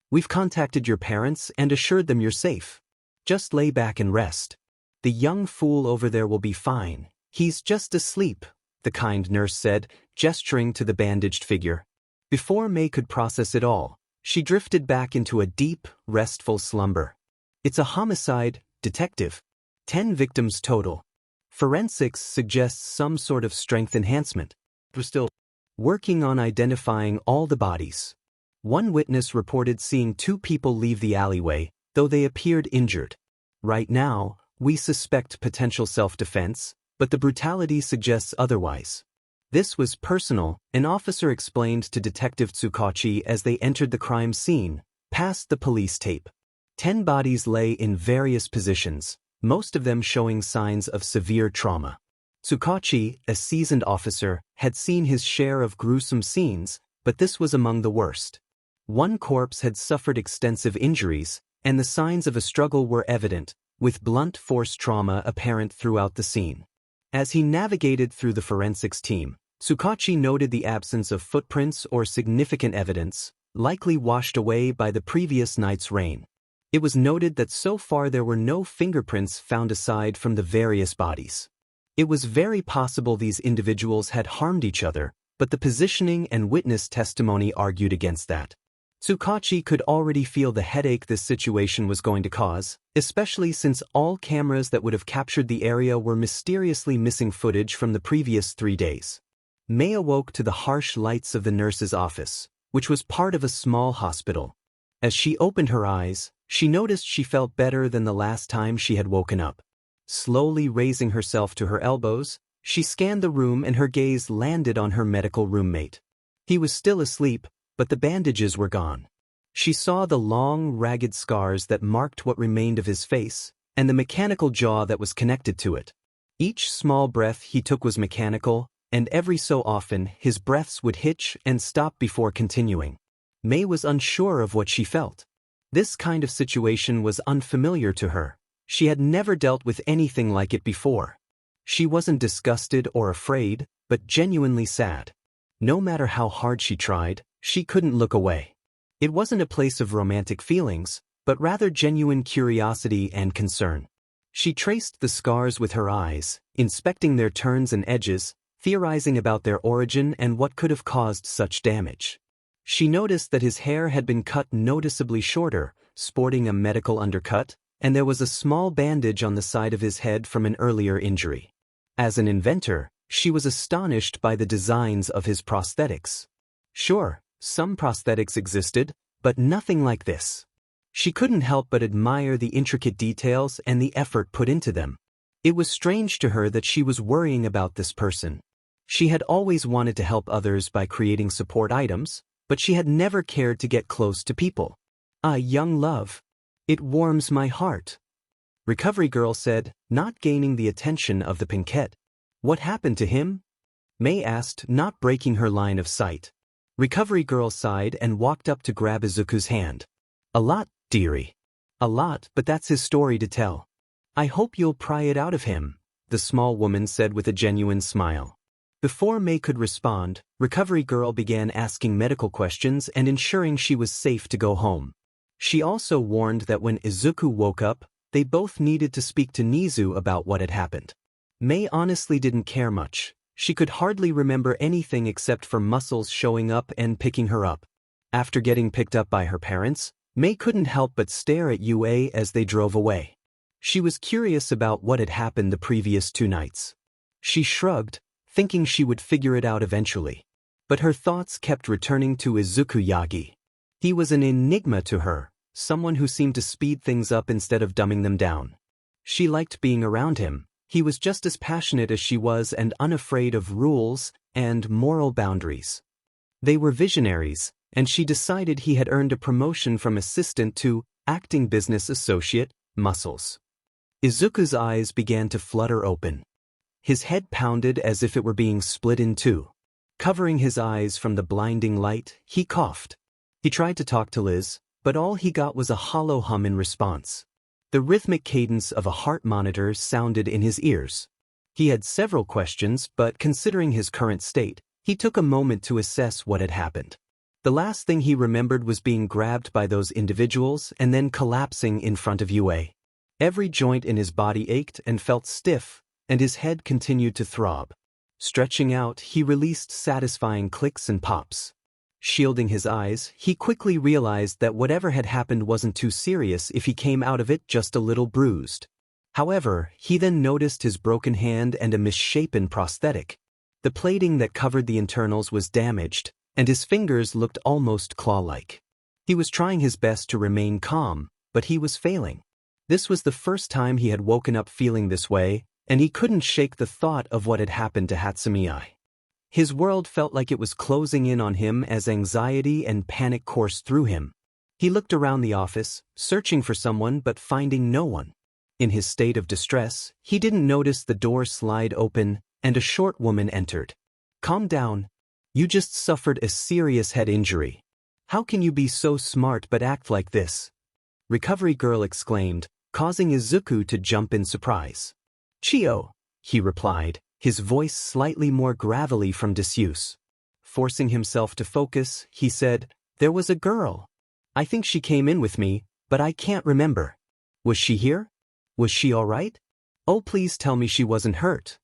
We've contacted your parents and assured them you're safe. Just lay back and rest. The young fool over there will be fine. He's just asleep," the kind nurse said, gesturing to the bandaged figure. Before Mei could process it all, she drifted back into a deep, restful slumber. "It's a homicide, detective. 10 victims total. Forensics suggests some sort of strength enhancement. We're still working on identifying all the bodies. One witness reported seeing 2 people leave the alleyway, though they appeared injured. Right now, we suspect potential self-defense, but the brutality suggests otherwise." This was personal, an officer explained to Detective Tsukachi as they entered the crime scene, past the police tape. 10 bodies lay in various positions, most of them showing signs of severe trauma. Tsukachi, a seasoned officer, had seen his share of gruesome scenes, but this was among the worst. One corpse had suffered extensive injuries, and the signs of a struggle were evident, with blunt force trauma apparent throughout the scene. As he navigated through the forensics team, Tsukachi noted the absence of footprints or significant evidence, likely washed away by the previous night's rain. It was noted that so far there were no fingerprints found aside from the various bodies. It was very possible these individuals had harmed each other, but the positioning and witness testimony argued against that. Tsukachi could already feel the headache this situation was going to cause, especially since all cameras that would have captured the area were mysteriously missing footage from the previous 3 days. Mei awoke to the harsh lights of the nurse's office, which was part of a small hospital. As she opened her eyes, she noticed she felt better than the last time she had woken up. Slowly raising herself to her elbows, she scanned the room and her gaze landed on her medical roommate. He was still asleep, but the bandages were gone. She saw the long, ragged scars that marked what remained of his face, and the mechanical jaw that was connected to it. Each small breath he took was mechanical, and every so often his breaths would hitch and stop before continuing. Mei was unsure of what she felt. This kind of situation was unfamiliar to her, She had never dealt with anything like it before. She wasn't disgusted or afraid, but genuinely sad. No matter how hard she tried, she couldn't look away. It wasn't a place of romantic feelings, but rather genuine curiosity and concern. She traced the scars with her eyes, inspecting their turns and edges, theorizing about their origin and what could have caused such damage. She noticed that his hair had been cut noticeably shorter, sporting a medical undercut, and there was a small bandage on the side of his head from an earlier injury. As an inventor, she was astonished by the designs of his prosthetics. Sure, some prosthetics existed, but nothing like this. She couldn't help but admire the intricate details and the effort put into them. It was strange to her that she was worrying about this person. She had always wanted to help others by creating support items, but she had never cared to get close to people. "Ah, young love. It warms my heart," Recovery Girl said, not gaining the attention of the Pinkette. "What happened to him?" May asked, not breaking her line of sight. Recovery Girl sighed and walked up to grab Izuku's hand. "A lot, dearie. A lot, but that's his story to tell. I hope you'll pry it out of him," the small woman said with a genuine smile. Before May could respond, Recovery Girl began asking medical questions and ensuring she was safe to go home. She also warned that when Izuku woke up, they both needed to speak to Nizu about what had happened. May honestly didn't care much. She could hardly remember anything except for muscles showing up and picking her up. After getting picked up by her parents, May couldn't help but stare at Yue as they drove away. She was curious about what had happened the previous 2 nights. She shrugged, thinking she would figure it out eventually. But her thoughts kept returning to Izuku Yagi. He was an enigma to her, someone who seemed to speed things up instead of dumbing them down. She liked being around him. He was just as passionate as she was and unafraid of rules and moral boundaries. They were visionaries, and she decided he had earned a promotion from assistant to acting business associate, muscles. Izuku's eyes began to flutter open. His head pounded as if it were being split in two. Covering his eyes from the blinding light, he coughed. He tried to talk to Liz, but all he got was a hollow hum in response. The rhythmic cadence of a heart monitor sounded in his ears. He had several questions, but considering his current state, he took a moment to assess what had happened. The last thing he remembered was being grabbed by those individuals and then collapsing in front of Yue. Every joint in his body ached and felt stiff, and his head continued to throb. Stretching out, he released satisfying clicks and pops. Shielding his eyes, he quickly realized that whatever had happened wasn't too serious if he came out of it just a little bruised. However, he then noticed his broken hand and a misshapen prosthetic. The plating that covered the internals was damaged, and his fingers looked almost claw-like. He was trying his best to remain calm, but he was failing. This was the first time he had woken up feeling this way, and he couldn't shake the thought of what had happened to Hatsumi. His world felt like it was closing in on him as anxiety and panic coursed through him. He looked around the office, searching for someone but finding no one. In his state of distress, he didn't notice the door slide open, and a short woman entered. "Calm down. You just suffered a serious head injury. How can you be so smart but act like this?" Recovery Girl exclaimed, causing Izuku to jump in surprise. "Chio," he replied, his voice slightly more gravelly from disuse. Forcing himself to focus, he said, "There was a girl. I think she came in with me, but I can't remember. Was she here? Was she all right? Oh, please tell me she wasn't hurt."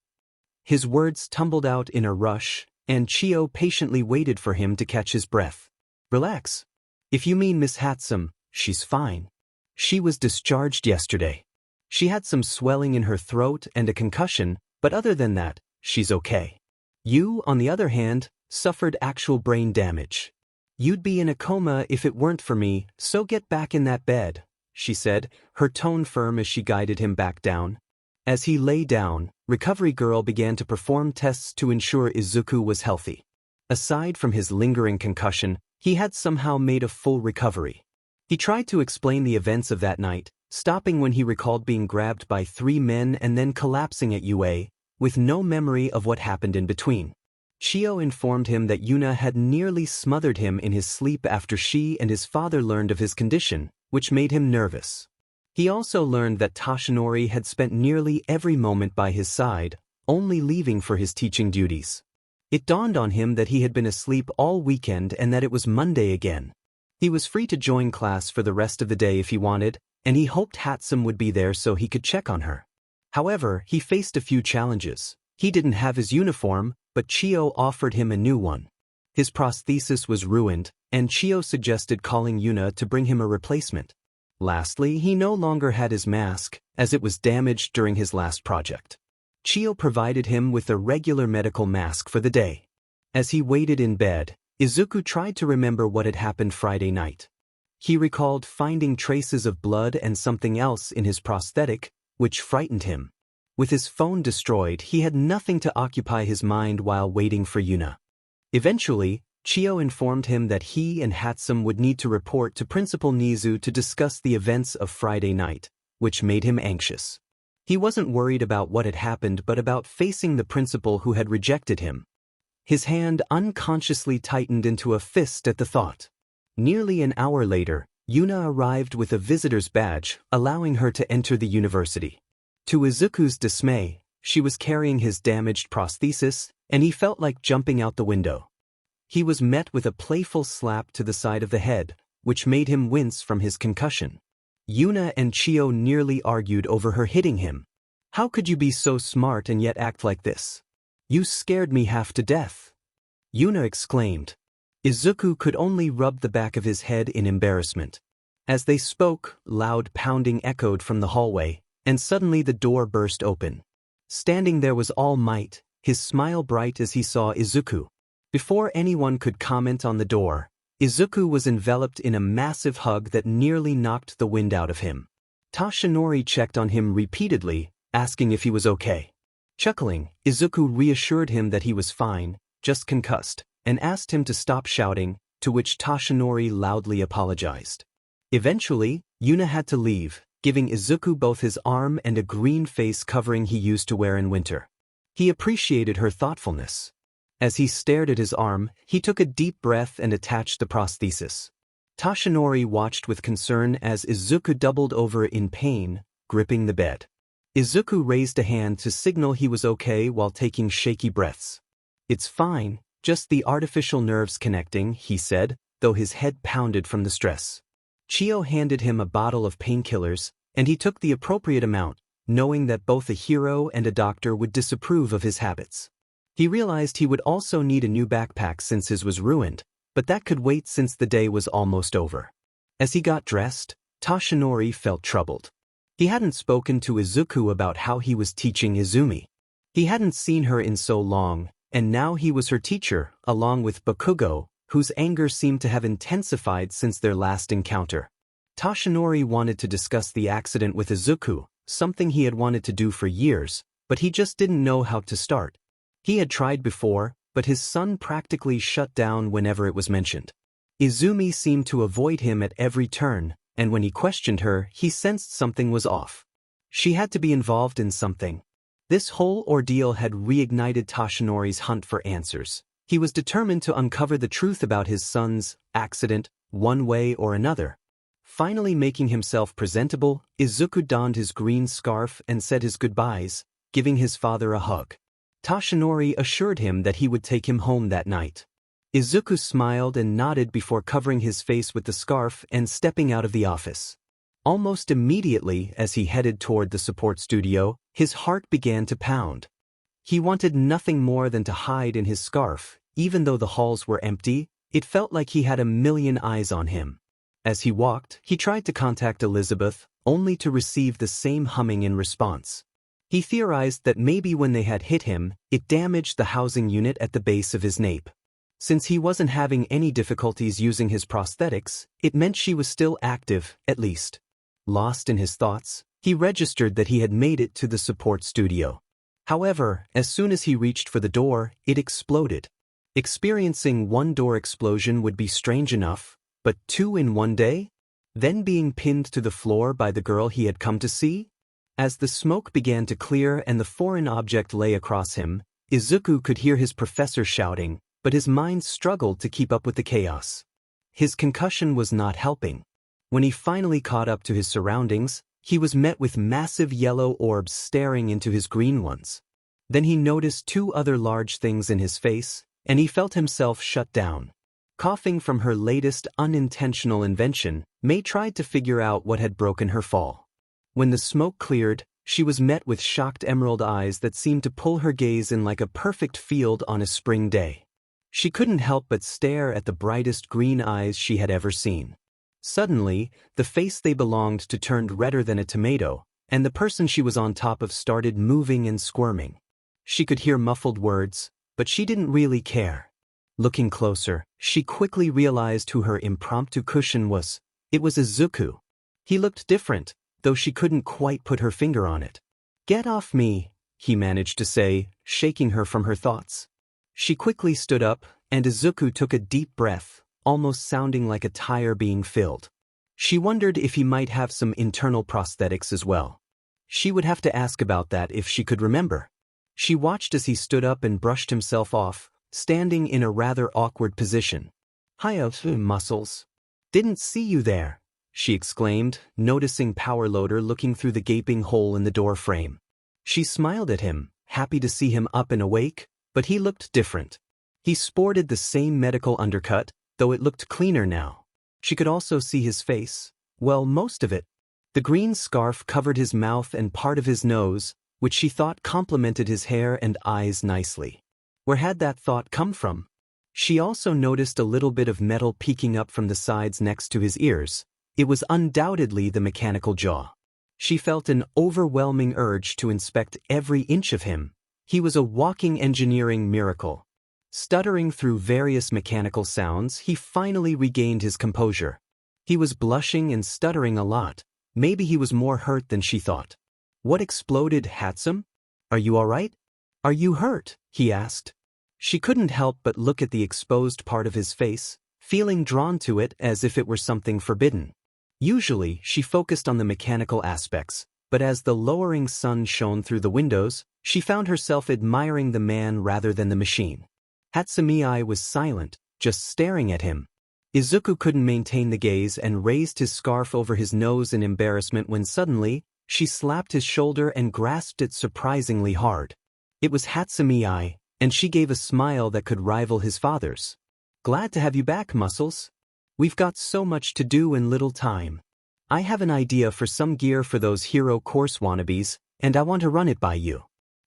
His words tumbled out in a rush, and Chio patiently waited for him to catch his breath. "Relax. If you mean Miss Hatsum, she's fine. She was discharged yesterday. She had some swelling in her throat and a concussion, but other than that, she's okay. You, on the other hand, suffered actual brain damage. You'd be in a coma if it weren't for me, so get back in that bed," she said, her tone firm as she guided him back down. As he lay down, Recovery Girl began to perform tests to ensure Izuku was healthy. Aside from his lingering concussion, he had somehow made a full recovery. He tried to explain the events of that night, stopping when he recalled being grabbed by 3 men and then collapsing at Yue, with no memory of what happened in between. Chio informed him that Yuna had nearly smothered him in his sleep after she and his father learned of his condition, which made him nervous. He also learned that Toshinori had spent nearly every moment by his side, only leaving for his teaching duties. It dawned on him that he had been asleep all weekend and that it was Monday again. He was free to join class for the rest of the day if he wanted, and he hoped Hatsum would be there so he could check on her. However, he faced a few challenges. He didn't have his uniform, but Chio offered him a new one. His prosthesis was ruined, and Chio suggested calling Yuna to bring him a replacement. Lastly, he no longer had his mask, as it was damaged during his last project. Chio provided him with a regular medical mask for the day. As he waited in bed, Izuku tried to remember what had happened Friday night. He recalled finding traces of blood and something else in his prosthetic, which frightened him. With his phone destroyed, he had nothing to occupy his mind while waiting for Yuna. Eventually, Chio informed him that he and Hatsum would need to report to Principal Nizu to discuss the events of Friday night, which made him anxious. He wasn't worried about what had happened but about facing the principal who had rejected him. His hand unconsciously tightened into a fist at the thought. Nearly an hour later, Yuna arrived with a visitor's badge, allowing her to enter the university. To Izuku's dismay, she was carrying his damaged prosthesis, and he felt like jumping out the window. He was met with a playful slap to the side of the head, which made him wince from his concussion. Yuna and Chio nearly argued over her hitting him. "How could you be so smart and yet act like this? You scared me half to death," Yuna exclaimed. Izuku could only rub the back of his head in embarrassment. As they spoke, loud pounding echoed from the hallway, and suddenly the door burst open. Standing there was All Might, his smile bright as he saw Izuku. Before anyone could comment on the door, Izuku was enveloped in a massive hug that nearly knocked the wind out of him. Toshinori checked on him repeatedly, asking if he was okay. Chuckling, Izuku reassured him that he was fine, just concussed, and asked him to stop shouting, to which Toshinori loudly apologized. Eventually, Yuna had to leave, giving Izuku both his arm and a green face covering he used to wear in winter. He appreciated her thoughtfulness. As he stared at his arm, he took a deep breath and attached the prosthesis. Toshinori watched with concern as Izuku doubled over in pain, gripping the bed. Izuku raised a hand to signal he was okay while taking shaky breaths. "It's fine, just the artificial nerves connecting," he said, though his head pounded from the stress. Chio handed him a bottle of painkillers, and he took the appropriate amount, knowing that both a hero and a doctor would disapprove of his habits. He realized he would also need a new backpack since his was ruined, but that could wait since the day was almost over. As he got dressed, Toshinori felt troubled. He hadn't spoken to Izuku about how he was teaching Izumi. He hadn't seen her in so long, and now he was her teacher, along with Bakugo, whose anger seemed to have intensified since their last encounter. Toshinori wanted to discuss the accident with Izuku, something he had wanted to do for years, but he just didn't know how to start. He had tried before, but his son practically shut down whenever it was mentioned. Izumi seemed to avoid him at every turn, and when he questioned her, he sensed something was off. She had to be involved in something. This whole ordeal had reignited Toshinori's hunt for answers. He was determined to uncover the truth about his son's accident, one way or another. Finally making himself presentable, Izuku donned his green scarf and said his goodbyes, giving his father a hug. Toshinori assured him that he would take him home that night. Izuku smiled and nodded before covering his face with the scarf and stepping out of the office. Almost immediately, as he headed toward the support studio, his heart began to pound. He wanted nothing more than to hide in his scarf. Even though the halls were empty, it felt like he had a million eyes on him. As he walked, he tried to contact Elizabeth, only to receive the same humming in response. He theorized that maybe when they had hit him, it damaged the housing unit at the base of his nape. Since he wasn't having any difficulties using his prosthetics, it meant she was still active, at least. Lost in his thoughts, he registered that he had made it to the support studio. However, as soon as he reached for the door, it exploded. Experiencing one door explosion would be strange enough, but two in one day? Then being pinned to the floor by the girl he had come to see? As the smoke began to clear and the foreign object lay across him, Izuku could hear his professor shouting, but his mind struggled to keep up with the chaos. His concussion was not helping. When he finally caught up to his surroundings, He was met with massive yellow orbs staring into his green ones. Then he noticed two other large things in his face, and he felt himself shut down. Coughing from her latest unintentional invention, May tried to figure out what had broken her fall. When the smoke cleared, she was met with shocked emerald eyes that seemed to pull her gaze in like a perfect field on a spring day. She couldn't help but stare at the brightest green eyes she had ever seen. Suddenly, the face they belonged to turned redder than a tomato, and the person she was on top of started moving and squirming. She could hear muffled words, but she didn't really care. Looking closer, she quickly realized who her impromptu cushion was. It was Izuku. He looked different, though she couldn't quite put her finger on it. "Get off me," he managed to say, shaking her from her thoughts. She quickly stood up, and Izuku took a deep breath, almost sounding like a tire being filled. She wondered if he might have some internal prosthetics as well. She would have to ask about that if she could remember. She watched as he stood up and brushed himself off, standing in a rather awkward position. "Hiya, muscles. Didn't see you there," she exclaimed, noticing Power Loader looking through the gaping hole in the door frame. She smiled at him, happy to see him up and awake, but he looked different. He sported the same medical undercut, though it looked cleaner now. She could also see his face, well, most of it. The green scarf covered his mouth and part of his nose, which she thought complemented his hair and eyes nicely. Where had that thought come from? She also noticed a little bit of metal peeking up from the sides next to his ears. It was undoubtedly the mechanical jaw. She felt an overwhelming urge to inspect every inch of him. He was a walking engineering miracle. Stuttering through various mechanical sounds, he finally regained his composure. He was blushing and stuttering a lot. Maybe he was more hurt than she thought. "What exploded, Hatsum? Are you all right? Are you hurt?" he asked. She couldn't help but look at the exposed part of his face, feeling drawn to it as if it were something forbidden. Usually, she focused on the mechanical aspects, but as the lowering sun shone through the windows, she found herself admiring the man rather than the machine. Hatsumi was silent, just staring at him. Izuku couldn't maintain the gaze and raised his scarf over his nose in embarrassment when suddenly, she slapped his shoulder and grasped it surprisingly hard. It was Hatsumi, and she gave a smile that could rival his father's. "Glad to have you back, Muscles. We've got so much to do in little time. I have an idea for some gear for those hero course wannabes, and I want to run it by you."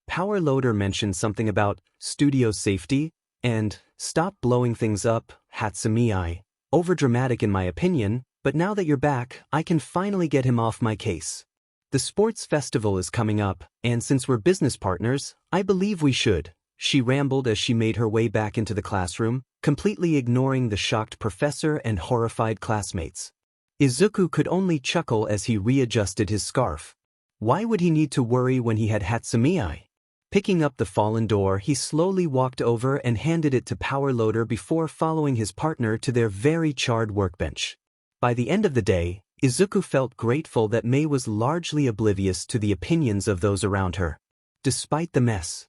Power Loader mentioned something about studio safety and stop blowing things up, Hatsumi. Overdramatic in my opinion, but now that you're back, I can finally get him off my case. The sports festival is coming up, and since we're business partners, I believe we should. She rambled as she made her way back into the classroom, completely ignoring the shocked professor and horrified classmates. Izuku could only chuckle as he readjusted his scarf. Why would he need to worry when he had Hatsumi? Picking up the fallen door, he slowly walked over and handed it to Power Loader before following his partner to their very charred workbench. By the end of the day, Izuku felt grateful that May was largely oblivious to the opinions of those around her. Despite the mess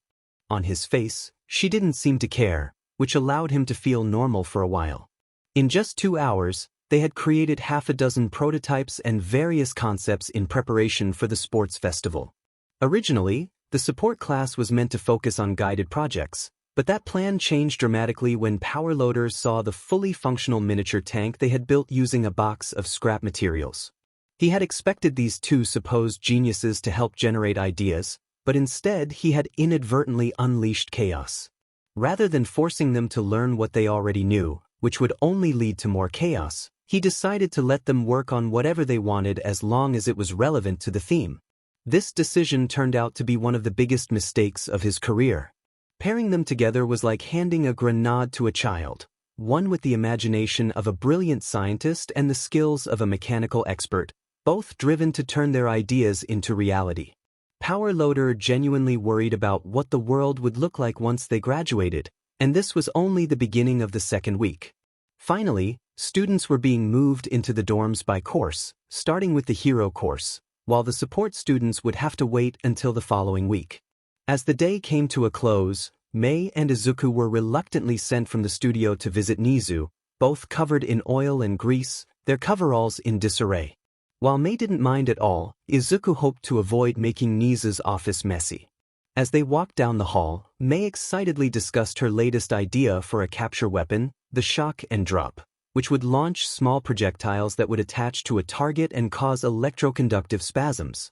on his face, she didn't seem to care, which allowed him to feel normal for a while. In just 2 hours, they had created half a dozen prototypes and various concepts in preparation for the sports festival. Originally, the support class was meant to focus on guided projects, but that plan changed dramatically when Power Loader saw the fully functional miniature tank they had built using a box of scrap materials. He had expected these two supposed geniuses to help generate ideas, but instead he had inadvertently unleashed chaos. Rather than forcing them to learn what they already knew, which would only lead to more chaos, he decided to let them work on whatever they wanted as long as it was relevant to the theme. This decision turned out to be one of the biggest mistakes of his career. Pairing them together was like handing a grenade to a child, one with the imagination of a brilliant scientist and the skills of a mechanical expert, both driven to turn their ideas into reality. Power Loader genuinely worried about what the world would look like once they graduated, and this was only the beginning of the second week. Finally, students were being moved into the dorms by course, starting with the hero course, while the support students would have to wait until the following week. As the day came to a close, May and Izuku were reluctantly sent from the studio to visit Nizu, both covered in oil and grease, their coveralls in disarray. While Mei didn't mind at all, Izuku hoped to avoid making Nisa's office messy. As they walked down the hall, Mei excitedly discussed her latest idea for a capture weapon, the shock and drop, which would launch small projectiles that would attach to a target and cause electroconductive spasms.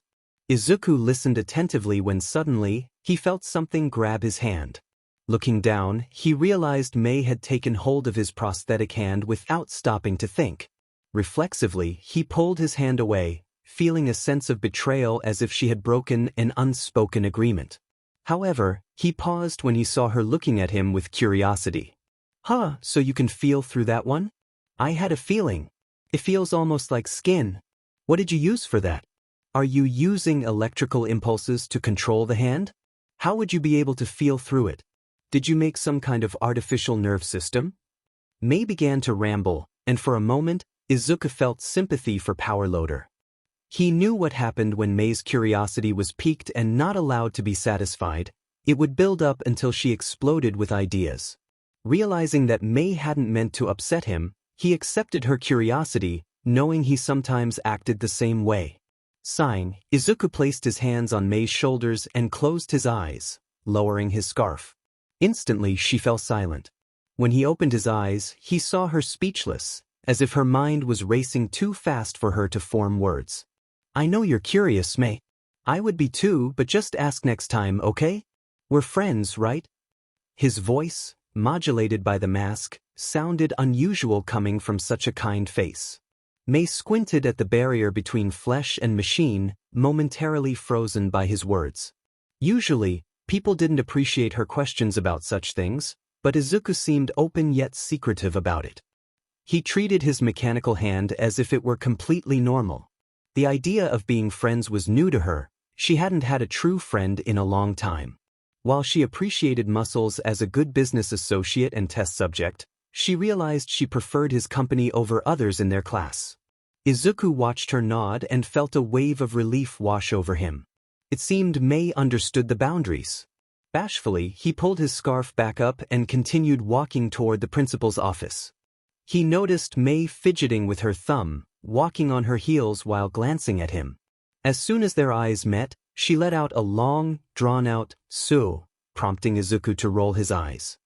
Izuku listened attentively when suddenly, he felt something grab his hand. Looking down, he realized Mei had taken hold of his prosthetic hand without stopping to think. Reflexively, he pulled his hand away, feeling a sense of betrayal as if she had broken an unspoken agreement. However, he paused when he saw her looking at him with curiosity. "Huh, so you can feel through that one? I had a feeling. It feels almost like skin. What did you use for that? Are you using electrical impulses to control the hand? How would you be able to feel through it? Did you make some kind of artificial nerve system?" Mei began to ramble, and for a moment, Izuku felt sympathy for Power Loader. He knew what happened when Mei's curiosity was piqued and not allowed to be satisfied. It would build up until she exploded with ideas. Realizing that Mei hadn't meant to upset him, he accepted her curiosity, knowing he sometimes acted the same way. Sighing, Izuku placed his hands on Mei's shoulders and closed his eyes, lowering his scarf. Instantly, she fell silent. When he opened his eyes, he saw her speechless, as if her mind was racing too fast for her to form words. "I know you're curious, Mei. I would be too, but just ask next time, okay? We're friends, right?" His voice, modulated by the mask, sounded unusual coming from such a kind face. Mei squinted at the barrier between flesh and machine, momentarily frozen by his words. Usually, people didn't appreciate her questions about such things, but Izuku seemed open yet secretive about it. He treated his mechanical hand as if it were completely normal. The idea of being friends was new to her. She hadn't had a true friend in a long time. While she appreciated Muscles as a good business associate and test subject, she realized she preferred his company over others in their class. Izuku watched her nod and felt a wave of relief wash over him. It seemed Mei understood the boundaries. Bashfully, he pulled his scarf back up and continued walking toward the principal's office. He noticed Mei fidgeting with her thumb, walking on her heels while glancing at him. As soon as their eyes met, she let out a long, drawn-out "su," prompting Izuku to roll his eyes.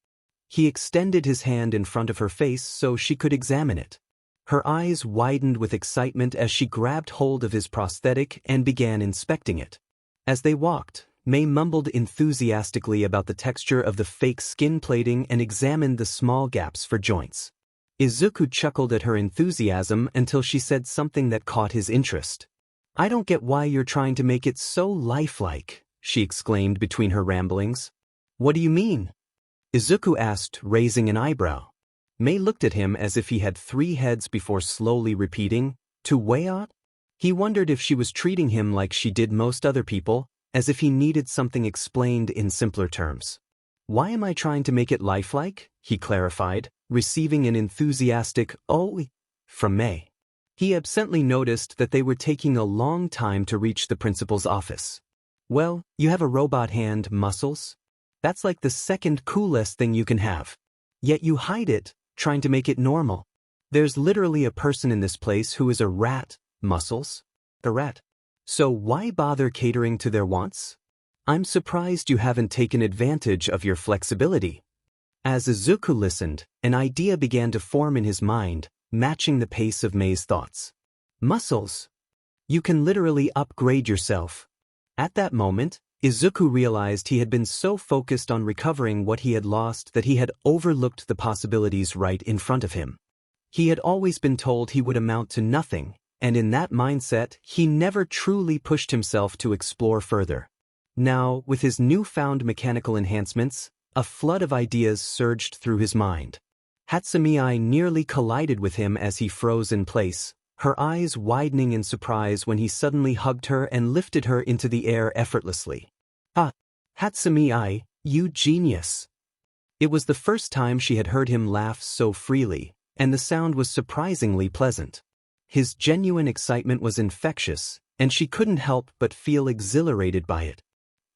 He extended his hand in front of her face so she could examine it. Her eyes widened with excitement as she grabbed hold of his prosthetic and began inspecting it. As they walked, Mei mumbled enthusiastically about the texture of the fake skin plating and examined the small gaps for joints. Izuku chuckled at her enthusiasm until she said something that caught his interest. "I don't get why you're trying to make it so lifelike," she exclaimed between her ramblings. "What do you mean?" Izuku asked, raising an eyebrow. Mei looked at him as if he had 3 heads before slowly repeating, "To Wayot?" He wondered if she was treating him like she did most other people, as if he needed something explained in simpler terms. "Why am I trying to make it lifelike?" he clarified, receiving an enthusiastic "oh" from Mei. He absently noticed that they were taking a long time to reach the principal's office. "Well, you have a robot hand, Muscles. That's like the second coolest thing you can have. Yet you hide it, trying to make it normal. There's literally a person in this place who is a rat, Muscles. A rat. So why bother catering to their wants? I'm surprised you haven't taken advantage of your flexibility." As Izuku listened, an idea began to form in his mind, matching the pace of Mei's thoughts. "Muscles. You can literally upgrade yourself." At that moment, Izuku realized he had been so focused on recovering what he had lost that he had overlooked the possibilities right in front of him. He had always been told he would amount to nothing, and in that mindset, he never truly pushed himself to explore further. Now, with his newfound mechanical enhancements, a flood of ideas surged through his mind. Hatsumi nearly collided with him as he froze in place, her eyes widening in surprise when he suddenly hugged her and lifted her into the air effortlessly. "Ah, Hatsumi, you genius." It was the first time she had heard him laugh so freely, and the sound was surprisingly pleasant. His genuine excitement was infectious, and she couldn't help but feel exhilarated by it.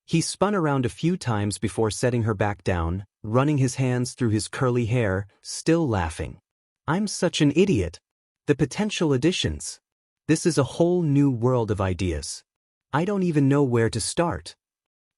He spun around a few times before setting her back down, running his hands through his curly hair, still laughing. "I'm such an idiot. The potential additions. This is a whole new world of ideas. I don't even know where to start.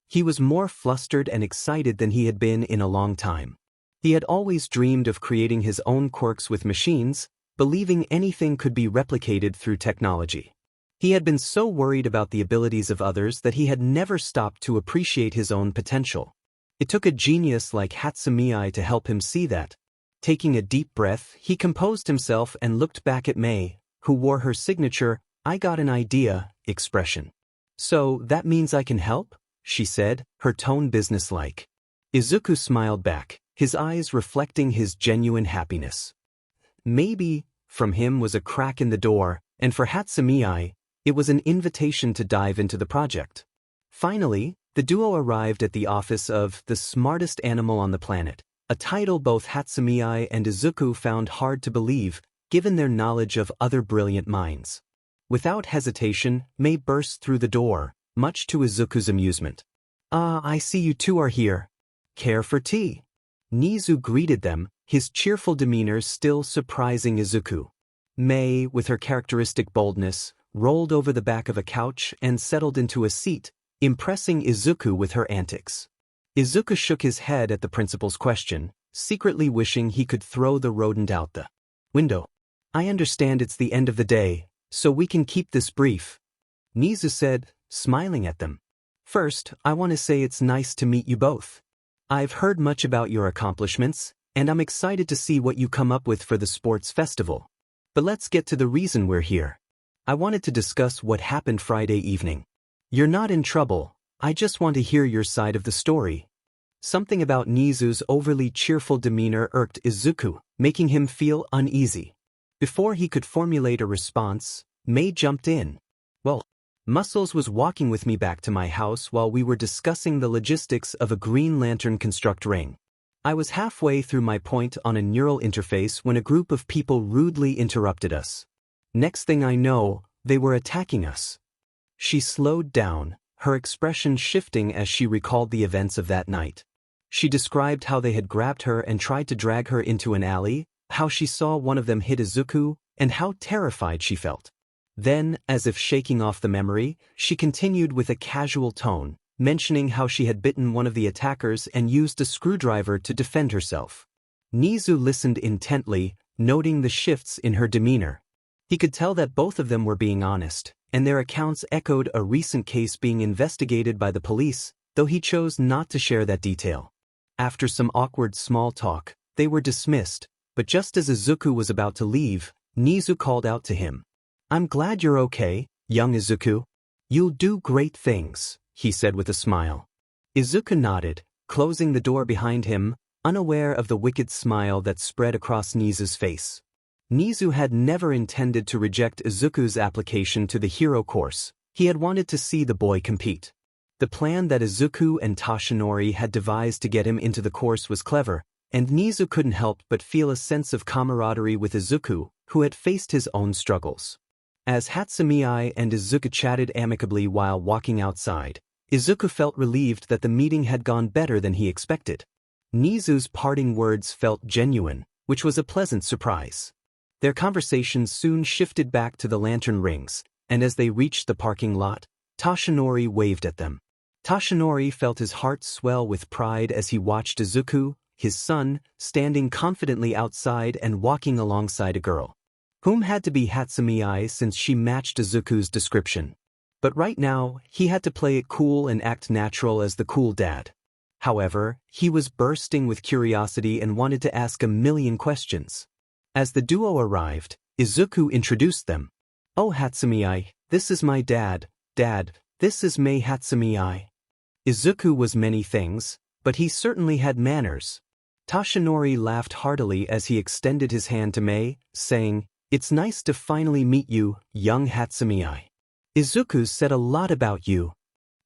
He was more flustered and excited than he had been in a long time. He had always dreamed of creating his own quirks with machines, believing anything could be replicated through technology. He had been so worried about the abilities of others that he had never stopped to appreciate his own potential. It took a genius like Hatsumei to help him see that. Taking a deep breath, he composed himself and looked back at Mei, who wore her signature, "I got an idea," expression. "So, that means I can help?" she said, her tone businesslike. Izuku smiled back, his eyes reflecting his genuine happiness. "Maybe," from him was a crack in the door, and for Hatsumei, it was an invitation to dive into the project. Finally, the duo arrived at the office of the smartest animal on the planet, a title both Hatsumei and Izuku found hard to believe, given their knowledge of other brilliant minds. Without hesitation, Mei burst through the door, much to Izuku's amusement. "Ah, I see you two are here. Care for tea?" Nizu greeted them, his cheerful demeanor still surprising Izuku. Mei, with her characteristic boldness, rolled over the back of a couch and settled into a seat, impressing Izuku with her antics. Izuku shook his head at the principal's question, secretly wishing he could throw the rodent out the window. "I understand it's the end of the day, so we can keep this brief," Nizu said, smiling at them. "First, I want to say it's nice to meet you both. I've heard much about your accomplishments, and I'm excited to see what you come up with for the sports festival. But let's get to the reason we're here. I wanted to discuss what happened Friday evening. You're not in trouble, I just want to hear your side of the story." Something about Nizu's overly cheerful demeanor irked Izuku, making him feel uneasy. Before he could formulate a response, Mei jumped in. "Well, Muscles was walking with me back to my house while we were discussing the logistics of a Green Lantern construct ring. I was halfway through my point on a neural interface when a group of people rudely interrupted us. Next thing I know, they were attacking us." She slowed down, her expression shifting as she recalled the events of that night. She described how they had grabbed her and tried to drag her into an alley, how she saw one of them hit Izuku, and how terrified she felt. Then, as if shaking off the memory, she continued with a casual tone, mentioning how she had bitten one of the attackers and used a screwdriver to defend herself. Nizu listened intently, noting the shifts in her demeanor. He could tell that both of them were being honest, and their accounts echoed a recent case being investigated by the police, though he chose not to share that detail. After some awkward small talk, they were dismissed, but just as Izuku was about to leave, Nizu called out to him. "I'm glad you're okay, young Izuku. You'll do great things," he said with a smile. Izuku nodded, closing the door behind him, unaware of the wicked smile that spread across Nizu's face. Nizu had never intended to reject Izuku's application to the hero course. He had wanted to see the boy compete. The plan that Izuku and Toshinori had devised to get him into the course was clever, and Nizu couldn't help but feel a sense of camaraderie with Izuku, who had faced his own struggles. As Hatsumei and Izuku chatted amicably while walking outside, Izuku felt relieved that the meeting had gone better than he expected. Nizu's parting words felt genuine, which was a pleasant surprise. Their conversation soon shifted back to the lantern rings, and as they reached the parking lot, Toshinori waved at them. Toshinori felt his heart swell with pride as he watched Izuku, his son, standing confidently outside and walking alongside a girl, whom had to be Hatsumei since she matched Izuku's description. But right now, he had to play it cool and act natural as the cool dad. However, he was bursting with curiosity and wanted to ask a million questions. As the duo arrived, Izuku introduced them. "Oh Hatsumei, this is my dad. Dad, this is Mei Hatsumei." Izuku was many things, but he certainly had manners. Toshinori laughed heartily as he extended his hand to Mei, saying, "It's nice to finally meet you, young Hatsumei. Izuku said a lot about you."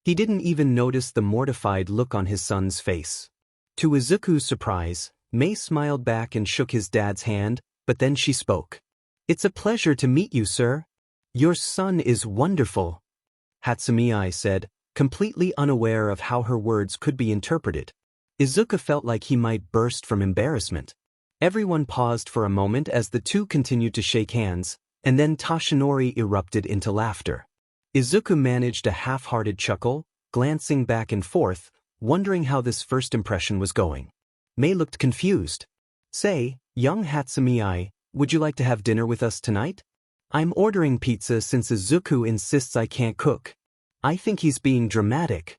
He didn't even notice the mortified look on his son's face. To Izuku's surprise, Mei smiled back and shook his dad's hand, but then she spoke. "It's a pleasure to meet you, sir. Your son is wonderful," Hatsumei said, completely unaware of how her words could be interpreted. Izuku felt like he might burst from embarrassment. Everyone paused for a moment as the two continued to shake hands, and then Toshinori erupted into laughter. Izuku managed a half-hearted chuckle, glancing back and forth, wondering how this first impression was going. Mei looked confused. Say, young Hatsumi-ai, would you like to have dinner with us tonight? I'm ordering pizza since Izuku insists I can't cook. I think he's being dramatic.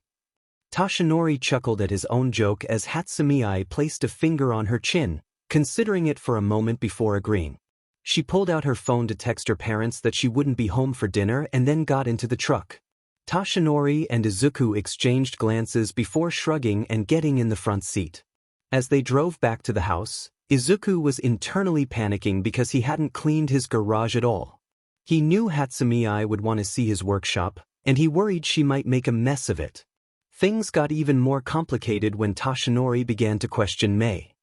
Toshinori chuckled at his own joke as Hatsumi-ai placed a finger on her chin, considering it for a moment before agreeing. She pulled out her phone to text her parents that she wouldn't be home for dinner and then got into the truck. Toshinori and Izuku exchanged glances before shrugging and getting in the front seat. As they drove back to the house, Izuku was internally panicking because he hadn't cleaned his garage at all. He knew Hatsumi-ai would want to see his workshop, and he worried she might make a mess of it. Things got even more complicated when Toshinori began to question Mei.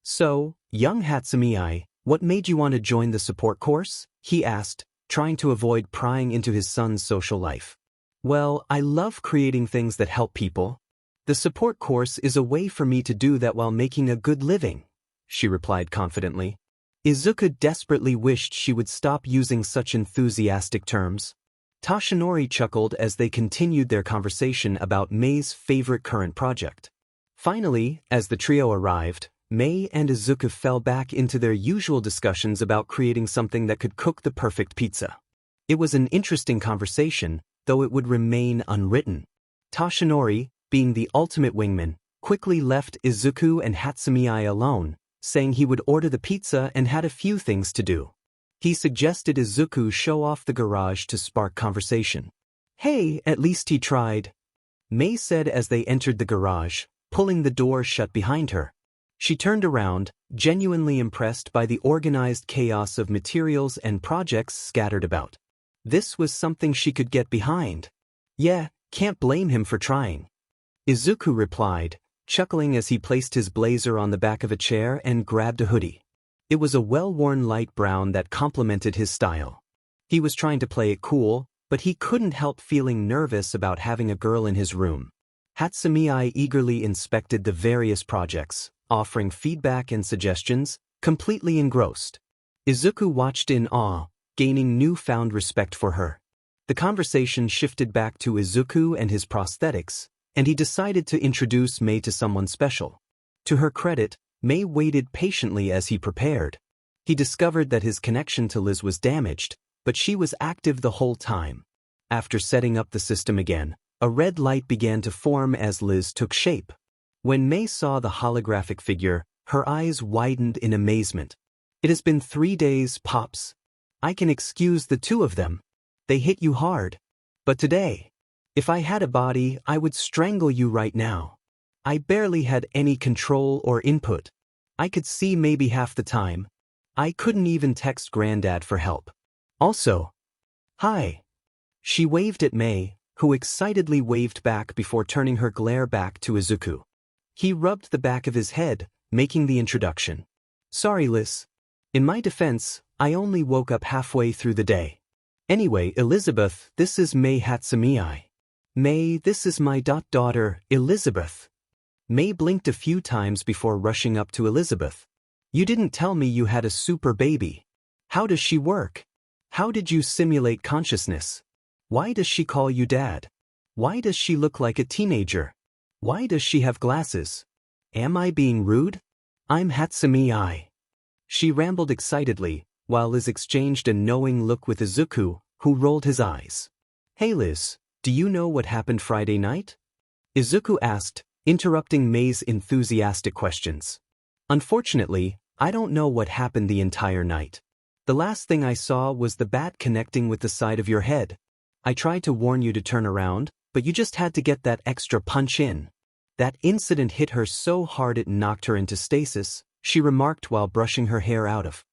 So, young Hatsumi-ai, what made you want to join the support course? He asked, trying to avoid prying into his son's social life. Well, I love creating things that help people. The support course is a way for me to do that while making a good living, she replied confidently. Izuku desperately wished she would stop using such enthusiastic terms. Toshinori chuckled as they continued their conversation about Mei's favorite current project. Finally, as the trio arrived, Mei and Izuku fell back into their usual discussions about creating something that could cook the perfect pizza. It was an interesting conversation, though it would remain unwritten. Toshinori, being the ultimate wingman, quickly left Izuku and Hatsumi-ai alone, saying he would order the pizza and had a few things to do. He suggested Izuku show off the garage to spark conversation. Hey, at least he tried, Mei said as they entered the garage, pulling the door shut behind her. She turned around, genuinely impressed by the organized chaos of materials and projects scattered about. This was something she could get behind. Yeah, can't blame him for trying. Izuku replied, chuckling as he placed his blazer on the back of a chair and grabbed a hoodie. It was a well-worn light brown that complemented his style. He was trying to play it cool, but he couldn't help feeling nervous about having a girl in his room. Hatsumi-ai eagerly inspected the various projects, offering feedback and suggestions, completely engrossed. Izuku watched in awe, gaining newfound respect for her. The conversation shifted back to Izuku and his prosthetics, and he decided to introduce Mei to someone special. To her credit, Mei waited patiently as he prepared. He discovered that his connection to Liz was damaged, but she was active the whole time. After setting up the system again, a red light began to form as Liz took shape. When Mei saw the holographic figure, her eyes widened in amazement. It has been 3 days, Pops. I can excuse the two of them. They hit you hard. But today, if I had a body, I would strangle you right now. I barely had any control or input. I could see maybe half the time. I couldn't even text Granddad for help. Also, hi. She waved at Mei, who excitedly waved back before turning her glare back to Izuku. He rubbed the back of his head, making the introduction. Sorry, Liz. In my defense, I only woke up halfway through the day. Anyway, Elizabeth, this is Mei Hatsumi-ai. Mei, this is my daughter, Elizabeth. Mei blinked a few times before rushing up to Elizabeth. You didn't tell me you had a super baby. How does she work? How did you simulate consciousness? Why does she call you Dad? Why does she look like a teenager? Why does she have glasses? Am I being rude? I'm Hatsumi-ai. She rambled excitedly, while Liz exchanged a knowing look with Izuku, who rolled his eyes. Hey Liz, do you know what happened Friday night? Izuku asked, interrupting Mei's enthusiastic questions. Unfortunately, I don't know what happened the entire night. The last thing I saw was the bat connecting with the side of your head. I tried to warn you to turn around, but you just had to get that extra punch in. That incident hit her so hard it knocked her into stasis, she remarked while brushing her hair out of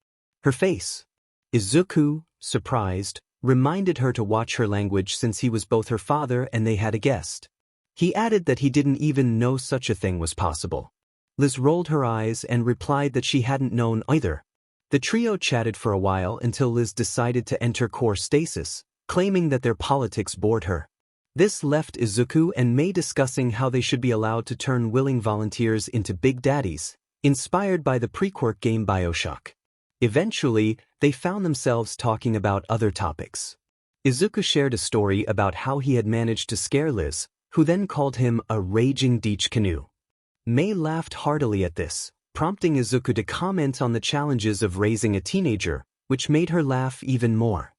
her face. Izuku, surprised, reminded her to watch her language since he was both her father and they had a guest. He added that he didn't even know such a thing was possible. Liz rolled her eyes and replied that she hadn't known either. The trio chatted for a while until Liz decided to enter core stasis, claiming that their politics bored her. This left Izuku and Mei discussing how they should be allowed to turn willing volunteers into big daddies, inspired by the pre-quirk game BioShock. Eventually, they found themselves talking about other topics. Izuku shared a story about how he had managed to scare Liz, who then called him a raging beach canoe. Mei laughed heartily at this, prompting Izuku to comment on the challenges of raising a teenager, which made her laugh even more.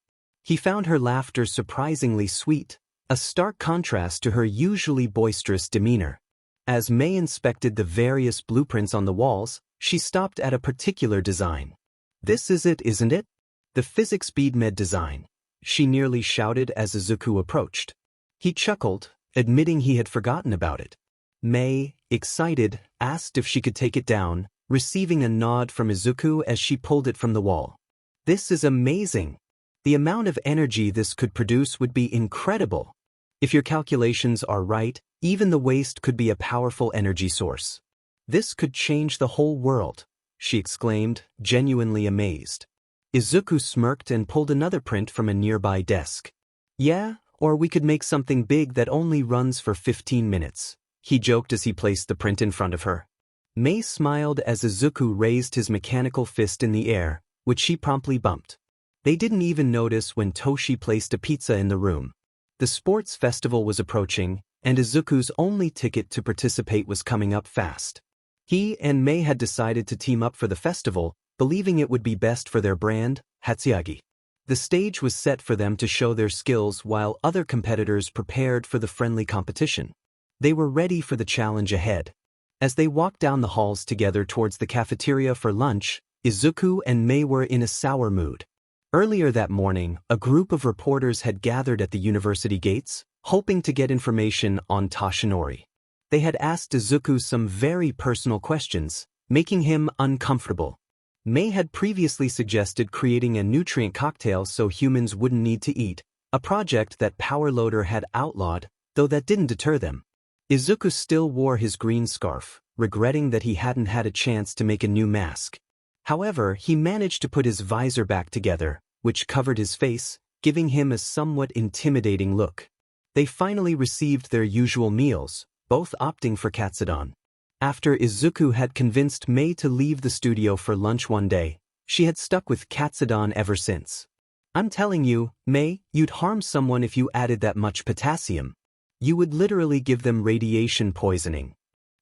He found her laughter surprisingly sweet, a stark contrast to her usually boisterous demeanor. As Mei inspected the various blueprints on the walls, she stopped at a particular design. "This is it, isn't it? The physics bead-med design," she nearly shouted as Izuku approached. He chuckled, admitting he had forgotten about it. Mei, excited, asked if she could take it down, receiving a nod from Izuku as she pulled it from the wall. "This is amazing. The amount of energy this could produce would be incredible. If your calculations are right, even the waste could be a powerful energy source. This could change the whole world," she exclaimed, genuinely amazed. Izuku smirked and pulled another print from a nearby desk. "Yeah, or we could make something big that only runs for 15 minutes, he joked as he placed the print in front of her. Mei smiled as Izuku raised his mechanical fist in the air, which she promptly bumped. They didn't even notice when Toshi placed a pizza in the room. The sports festival was approaching, and Izuku's only ticket to participate was coming up fast. He and Mei had decided to team up for the festival, believing it would be best for their brand, Hatsuagi. The stage was set for them to show their skills while other competitors prepared for the friendly competition. They were ready for the challenge ahead. As they walked down the halls together towards the cafeteria for lunch, Izuku and Mei were in a sour mood. Earlier that morning, a group of reporters had gathered at the university gates, hoping to get information on Toshinori. They had asked Izuku some very personal questions, making him uncomfortable. Mei had previously suggested creating a nutrient cocktail so humans wouldn't need to eat, a project that Power Loader had outlawed, though that didn't deter them. Izuku still wore his green scarf, regretting that he hadn't had a chance to make a new mask. However, he managed to put his visor back together, which covered his face, giving him a somewhat intimidating look. They finally received their usual meals, both opting for katsudon. After Izuku had convinced Mei to leave the studio for lunch one day, she had stuck with katsudon ever since. "I'm telling you, Mei, you'd harm someone if you added that much potassium. You would literally give them radiation poisoning,"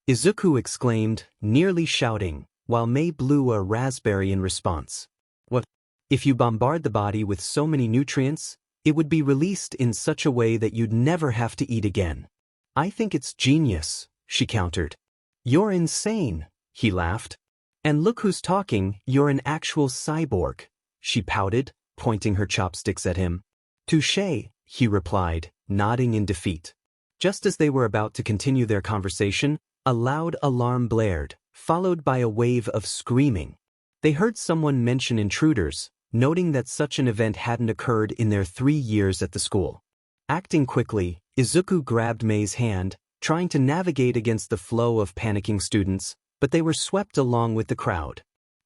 Izuku exclaimed, nearly shouting, while Mei blew a raspberry in response. "What? If you bombard the body with so many nutrients, it would be released in such a way that you'd never have to eat again." "I think it's genius," she countered. "You're insane," he laughed. "And look who's talking, you're an actual cyborg," she pouted, pointing her chopsticks at him. "Touché," he replied, nodding in defeat. Just as they were about to continue their conversation, a loud alarm blared, followed by a wave of screaming. They heard someone mention intruders, noting that such an event hadn't occurred in their 3 years at the school. Acting quickly, Izuku grabbed Mei's hand, trying to navigate against the flow of panicking students, but they were swept along with the crowd.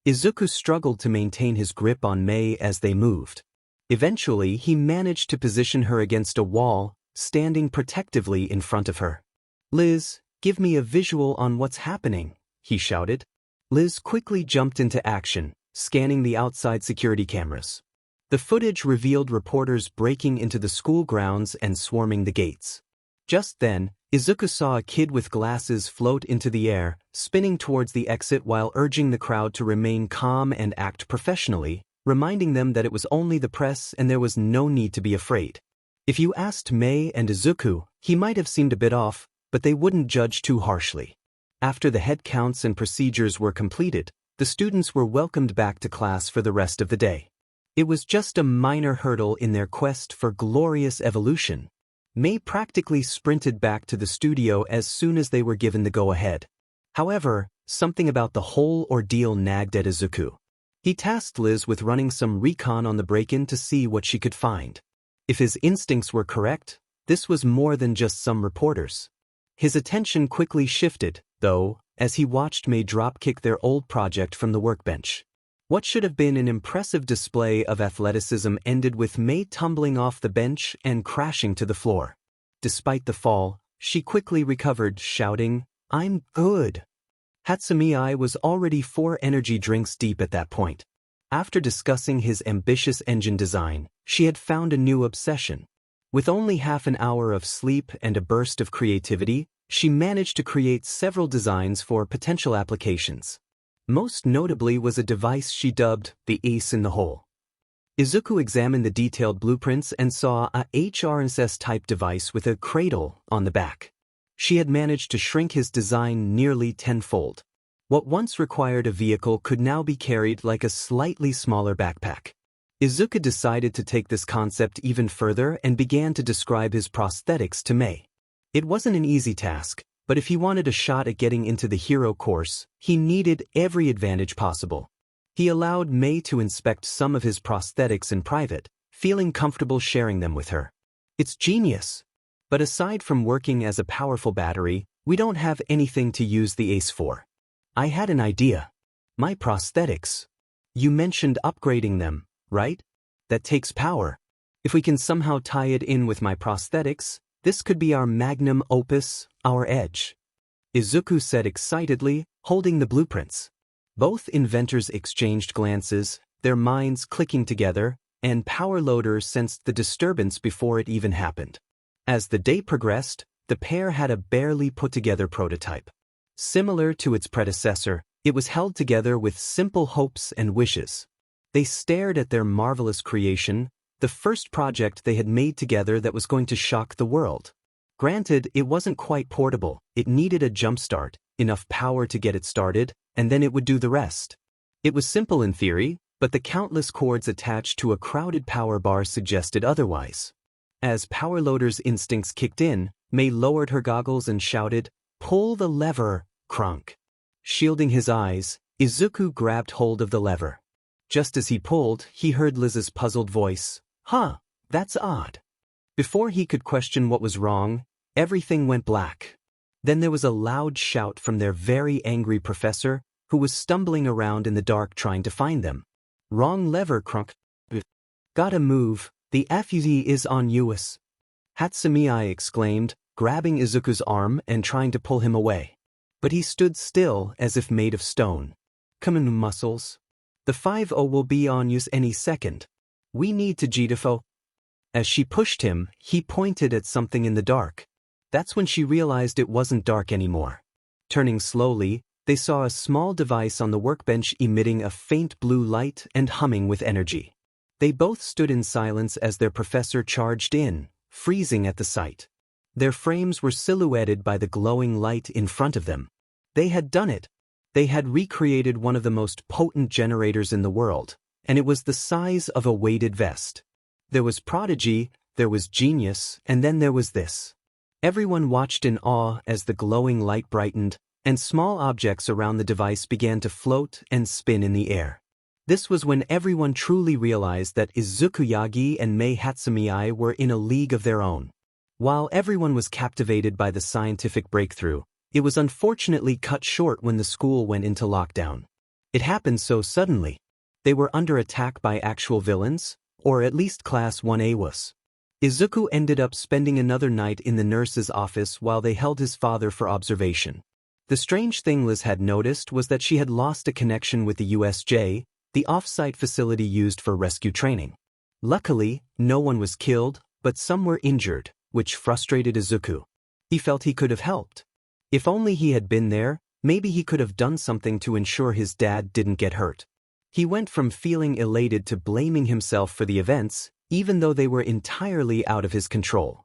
Izuku struggled to maintain his grip on Mei as they moved. Eventually, he managed to position her against a wall, standing protectively in front of her. "Liz, give me a visual on what's happening," he shouted. Liz quickly jumped into action, scanning the outside security cameras. The footage revealed reporters breaking into the school grounds and swarming the gates. Just then, Izuku saw a kid with glasses float into the air, spinning towards the exit while urging the crowd to remain calm and act professionally, reminding them that it was only the press and there was no need to be afraid. If you asked Mei and Izuku, he might have seemed a bit off, but they wouldn't judge too harshly. After the head counts and procedures were completed, the students were welcomed back to class for the rest of the day. It was just a minor hurdle in their quest for glorious evolution. Mei practically sprinted back to the studio as soon as they were given the go-ahead. However, something about the whole ordeal nagged at Izuku. He tasked Liz with running some recon on the break-in to see what she could find. If his instincts were correct, this was more than just some reporters. His attention quickly shifted, though, as he watched Mei drop-kick their old project from the workbench. What should have been an impressive display of athleticism ended with Mei tumbling off the bench and crashing to the floor. Despite the fall, she quickly recovered, shouting, "I'm good." Hatsumi was already 4 energy drinks deep at that point. After discussing his ambitious engine design, she had found a new obsession. With only half an hour of sleep and a burst of creativity, she managed to create several designs for potential applications. Most notably was a device she dubbed the Ace in the Hole. Izuku examined the detailed blueprints and saw a HRSS-type device with a cradle on the back. She had managed to shrink his design nearly tenfold. What once required a vehicle could now be carried like a slightly smaller backpack. Izuku decided to take this concept even further and began to describe his prosthetics to Mei. It wasn't an easy task, but if he wanted a shot at getting into the hero course, he needed every advantage possible. He allowed Mei to inspect some of his prosthetics in private, feeling comfortable sharing them with her. It's genius. But aside from working as a powerful battery, we don't have anything to use the Ace for. I had an idea. My prosthetics. You mentioned upgrading them, right? That takes power. If we can somehow tie it in with my prosthetics, this could be our magnum opus, our edge. Izuku said excitedly, holding the blueprints. Both inventors exchanged glances, their minds clicking together, and Power Loader sensed the disturbance before it even happened. As the day progressed, the pair had a barely put-together prototype. Similar to its predecessor, it was held together with simple hopes and wishes. They stared at their marvelous creation, the first project they had made together that was going to shock the world. Granted, it wasn't quite portable, it needed a jumpstart, enough power to get it started, and then it would do the rest. It was simple in theory, but the countless cords attached to a crowded power bar suggested otherwise. As Power Loader's instincts kicked in, Mei lowered her goggles and shouted, "Pull the lever, Krunk." Shielding his eyes, Izuku grabbed hold of the lever. Just as he pulled, he heard Liz's puzzled voice, "Huh, that's odd." Before he could question what was wrong, everything went black. Then there was a loud shout from their very angry professor, who was stumbling around in the dark trying to find them. "Wrong lever, Krunk. Gotta move, the FUZ is on us." Hatsumi exclaimed, grabbing Izuku's arm and trying to pull him away. But he stood still as if made of stone. "Come on, muscles. The 5-0 will be on us any second. We need to GTFO." As she pushed him, he pointed at something in the dark. That's when she realized it wasn't dark anymore. Turning slowly, they saw a small device on the workbench emitting a faint blue light and humming with energy. They both stood in silence as their professor charged in, freezing at the sight. Their frames were silhouetted by the glowing light in front of them. They had done it. They had recreated one of the most potent generators in the world, and it was the size of a weighted vest. There was prodigy, there was genius, and then there was this. Everyone watched in awe as the glowing light brightened, and small objects around the device began to float and spin in the air. This was when everyone truly realized that Izuku Yagi and Mei Hatsumi were in a league of their own. While everyone was captivated by the scientific breakthrough, it was unfortunately cut short when the school went into lockdown. It happened so suddenly. They were under attack by actual villains, or at least Class 1A was. Izuku ended up spending another night in the nurse's office while they held his father for observation. The strange thing Liz had noticed was that she had lost a connection with the USJ, the off-site facility used for rescue training. Luckily, no one was killed, but some were injured, which frustrated Izuku. He felt he could have helped. If only he had been there, maybe he could have done something to ensure his dad didn't get hurt. He went from feeling elated to blaming himself for the events, even though they were entirely out of his control.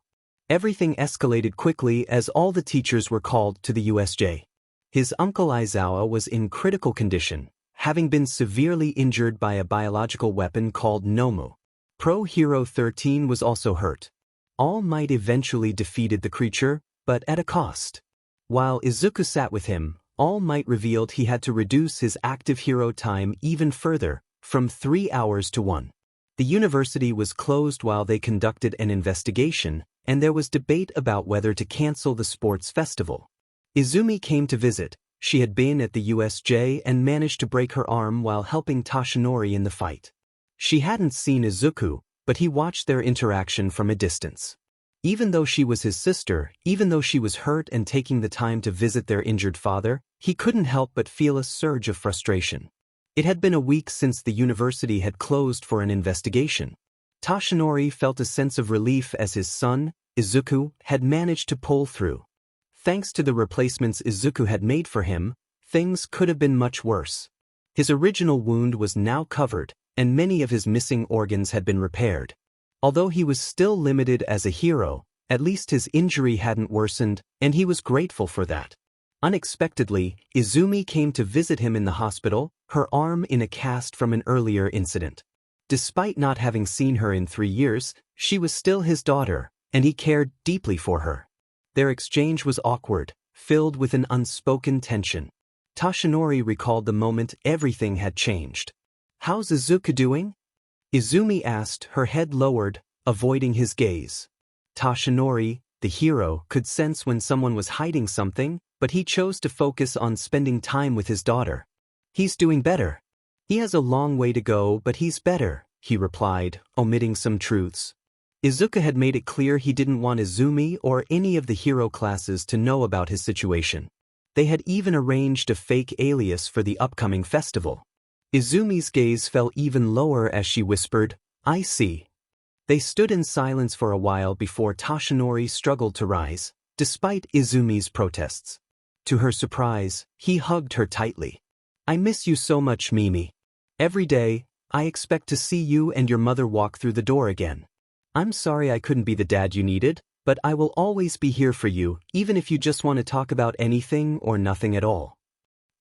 Everything escalated quickly as all the teachers were called to the USJ. His uncle Aizawa was in critical condition, having been severely injured by a biological weapon called Nomu. Pro Hero 13 was also hurt. All Might eventually defeated the creature, but at a cost. While Izuku sat with him, All Might revealed he had to reduce his active hero time even further, from 3 hours to 1. The university was closed while they conducted an investigation, and there was debate about whether to cancel the sports festival. Izumi came to visit. She had been at the USJ and managed to break her arm while helping Tashinori in the fight. She hadn't seen Izuku, but he watched their interaction from a distance. Even though she was his sister, even though she was hurt and taking the time to visit their injured father, he couldn't help but feel a surge of frustration. It had been a week since the university had closed for an investigation. Toshinori felt a sense of relief as his son, Izuku, had managed to pull through. Thanks to the replacements Izuku had made for him, things could have been much worse. His original wound was now covered, and many of his missing organs had been repaired. Although he was still limited as a hero, at least his injury hadn't worsened, and he was grateful for that. Unexpectedly, Izumi came to visit him in the hospital, her arm in a cast from an earlier incident. Despite not having seen her in 3 years, she was still his daughter, and he cared deeply for her. Their exchange was awkward, filled with an unspoken tension. Toshinori recalled the moment everything had changed. "How's Izuku doing?" Izumi asked, her head lowered, avoiding his gaze. Toshinori, the hero, could sense when someone was hiding something, but he chose to focus on spending time with his daughter. "He's doing better. He has a long way to go, but he's better," he replied, omitting some truths. Izuku had made it clear he didn't want Izumi or any of the hero classes to know about his situation. They had even arranged a fake alias for the upcoming festival. Izumi's gaze fell even lower as she whispered, "I see." They stood in silence for a while before Toshinori struggled to rise, despite Izumi's protests. To her surprise, he hugged her tightly. "I miss you so much, Mimi. Every day, I expect to see you and your mother walk through the door again. I'm sorry I couldn't be the dad you needed, but I will always be here for you, even if you just want to talk about anything or nothing at all."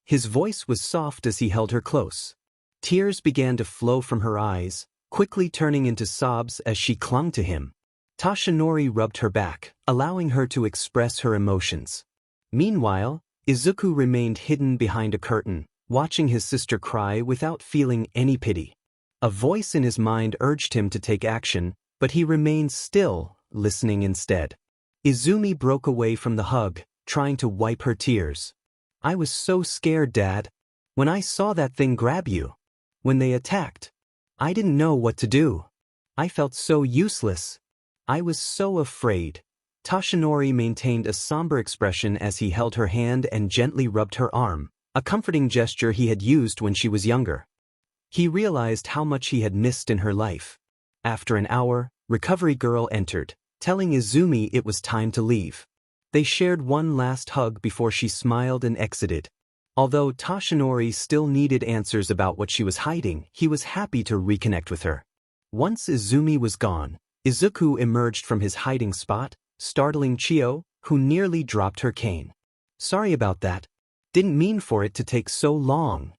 His voice was soft as he held her close. Tears began to flow from her eyes, quickly turning into sobs as she clung to him. Toshinori rubbed her back, allowing her to express her emotions. Meanwhile, Izuku remained hidden behind a curtain, watching his sister cry without feeling any pity. A voice in his mind urged him to take action, but he remained still, listening instead. Izumi broke away from the hug, trying to wipe her tears. "I was so scared, Dad. When I saw that thing grab you. When they attacked. I didn't know what to do. I felt so useless. I was so afraid." Toshinori maintained a somber expression as he held her hand and gently rubbed her arm, a comforting gesture he had used when she was younger. He realized how much he had missed in her life. After an hour, Recovery Girl entered, telling Izumi it was time to leave. They shared one last hug before she smiled and exited. Although Toshinori still needed answers about what she was hiding, he was happy to reconnect with her. Once Izumi was gone, Izuku emerged from his hiding spot, startling Chio, who nearly dropped her cane. "Sorry about that. Didn't mean for it to take so long."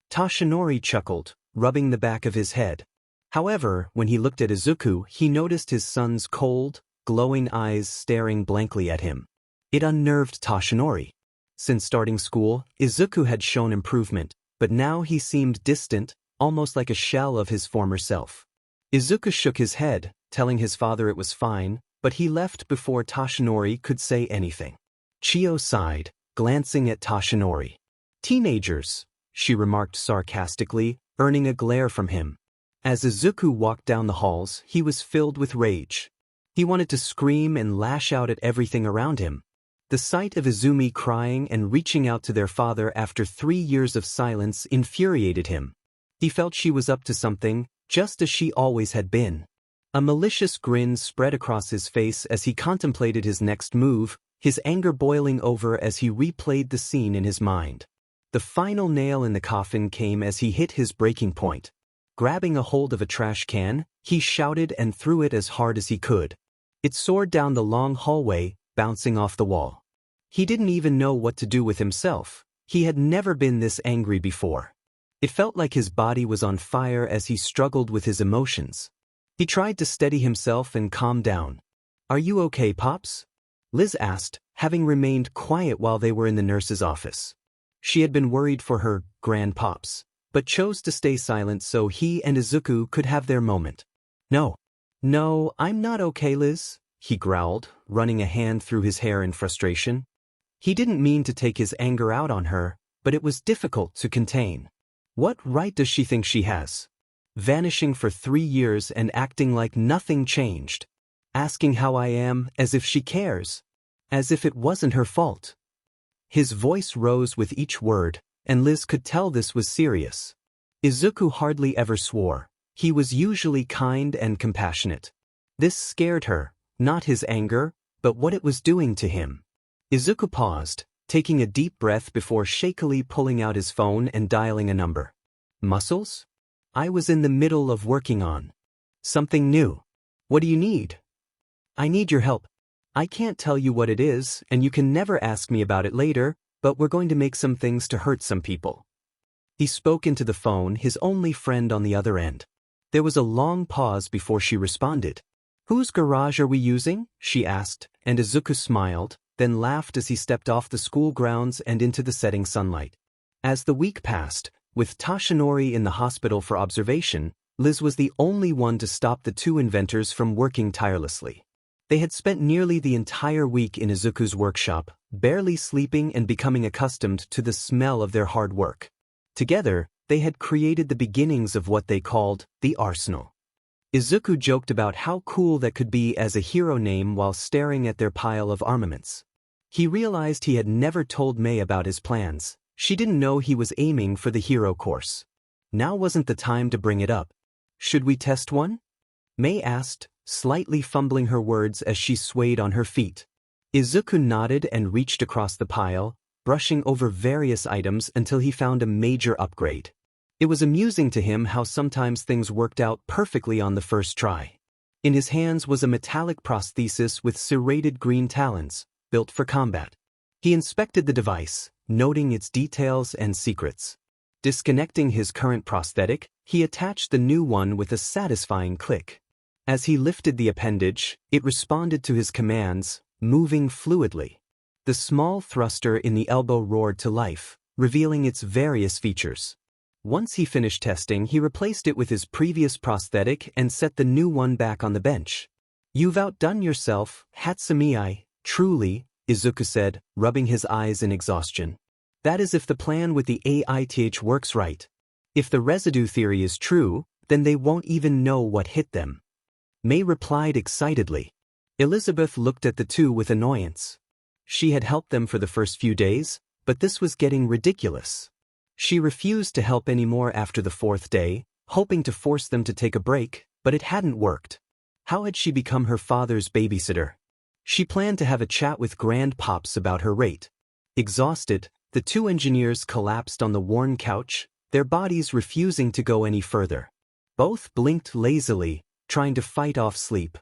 Toshinori chuckled, rubbing the back of his head. However, when he looked at Izuku, he noticed his son's cold, glowing eyes staring blankly at him. It unnerved Toshinori. Since starting school, Izuku had shown improvement, but now he seemed distant, almost like a shell of his former self. Izuku shook his head, telling his father it was fine, but he left before Toshinori could say anything. Chio sighed, glancing at Toshinori. "Teenagers," she remarked sarcastically, earning a glare from him. As Izuku walked down the halls, he was filled with rage. He wanted to scream and lash out at everything around him. The sight of Izumi crying and reaching out to their father after 3 years of silence infuriated him. He felt she was up to something, just as she always had been. A malicious grin spread across his face as he contemplated his next move, his anger boiling over as he replayed the scene in his mind. The final nail in the coffin came as he hit his breaking point. Grabbing a hold of a trash can, he shouted and threw it as hard as he could. It soared down the long hallway, bouncing off the wall. He didn't even know what to do with himself. He had never been this angry before. It felt like his body was on fire as he struggled with his emotions. He tried to steady himself and calm down. "Are you okay, Pops?" Liz asked, having remained quiet while they were in the nurse's office. She had been worried for her grandpops, but chose to stay silent so he and Izuku could have their moment. No, I'm not okay, Liz," he growled, running a hand through his hair in frustration. He didn't mean to take his anger out on her, but it was difficult to contain. What right does she think she has? Vanishing for 3 years and acting like nothing changed. Asking how I am as if she cares. As if it wasn't her fault. His voice rose with each word, and Liz could tell this was serious. Izuku hardly ever swore. He was usually kind and compassionate. This scared her, not his anger, but what it was doing to him. Izuku paused, taking a deep breath before shakily pulling out his phone and dialing a number. Muscles? I was in the middle of working on something new. What do you need? I need your help. I can't tell you what it is, and you can never ask me about it later, but we're going to make some things to hurt some people. He spoke into the phone, his only friend on the other end. There was a long pause before she responded. Whose garage are we using? She asked, and Izuku smiled, then laughed as he stepped off the school grounds and into the setting sunlight. As the week passed, with Tashinori in the hospital for observation, Liz was the only one to stop the two inventors from working tirelessly. They had spent nearly the entire week in Izuku's workshop, barely sleeping and becoming accustomed to the smell of their hard work. Together, they had created the beginnings of what they called the arsenal. Izuku joked about how cool that could be as a hero name while staring at their pile of armaments. He realized he had never told Mei about his plans. She didn't know he was aiming for the hero course. Now wasn't the time to bring it up. Should we test one? Mei asked, slightly fumbling her words as she swayed on her feet. Izuku nodded and reached across the pile, brushing over various items until he found a major upgrade. It was amusing to him how sometimes things worked out perfectly on the first try. In his hands was a metallic prosthesis with serrated green talons, built for combat. He inspected the device, noting its details and secrets. Disconnecting his current prosthetic, he attached the new one with a satisfying click. As he lifted the appendage, it responded to his commands, moving fluidly. The small thruster in the elbow roared to life, revealing its various features. Once he finished testing, he replaced it with his previous prosthetic and set the new one back on the bench. You've outdone yourself, Hatsumi-ai, truly, Izuku said, rubbing his eyes in exhaustion. That is if the plan with the AITH works right. If the residue theory is true, then they won't even know what hit them. Mei replied excitedly. Elizabeth looked at the two with annoyance. She had helped them for the first few days, but this was getting ridiculous. She refused to help anymore after the fourth day, hoping to force them to take a break, but it hadn't worked. How had she become her father's babysitter? She planned to have a chat with Grandpops about her rate. Exhausted, the two engineers collapsed on the worn couch, their bodies refusing to go any further. Both blinked lazily, trying to fight off sleep.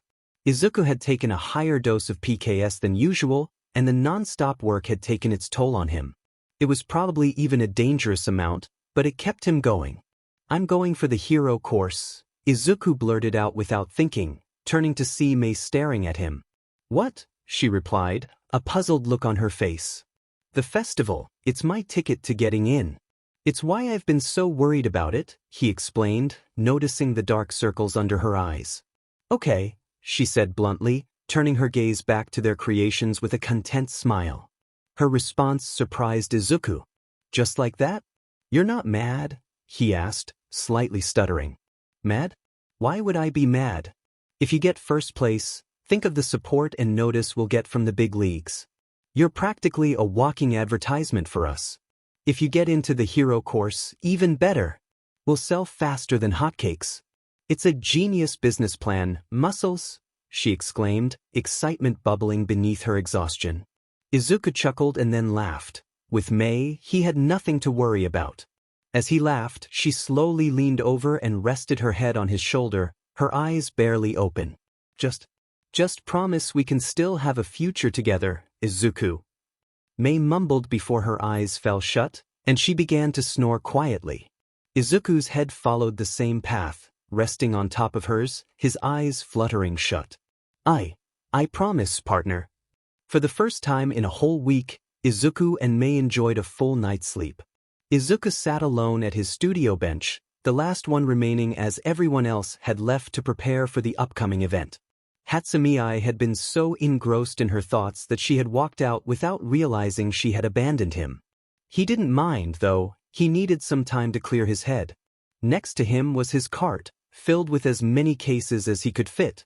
Izuku had taken a higher dose of PKS than usual, and the non-stop work had taken its toll on him. It was probably even a dangerous amount, but it kept him going. I'm going for the hero course, Izuku blurted out without thinking, turning to see Mei staring at him. What? She replied, a puzzled look on her face. The festival, it's my ticket to getting in. It's why I've been so worried about it, he explained, noticing the dark circles under her eyes. Okay, she said bluntly, turning her gaze back to their creations with a content smile. Her response surprised Izuku. Just like that? You're not mad? He asked, slightly stuttering. Mad? Why would I be mad? If you get first place, think of the support and notice we'll get from the big leagues. You're practically a walking advertisement for us. If you get into the hero course, even better. We'll sell faster than hotcakes. It's a genius business plan, muscles, she exclaimed, excitement bubbling beneath her exhaustion. Izuku chuckled and then laughed. With Mei, he had nothing to worry about. As he laughed, she slowly leaned over and rested her head on his shoulder, her eyes barely open. Just promise we can still have a future together, Izuku. Mei mumbled before her eyes fell shut, and she began to snore quietly. Izuku's head followed the same path, resting on top of hers, his eyes fluttering shut. I promise, partner. For the first time in a whole week, Izuku and Mei enjoyed a full night's sleep. Izuku sat alone at his studio bench, the last one remaining as everyone else had left to prepare for the upcoming event. Hatsumi-ai had been so engrossed in her thoughts that she had walked out without realizing she had abandoned him. He didn't mind, though. He needed some time to clear his head. Next to him was his cart, filled with as many cases as he could fit.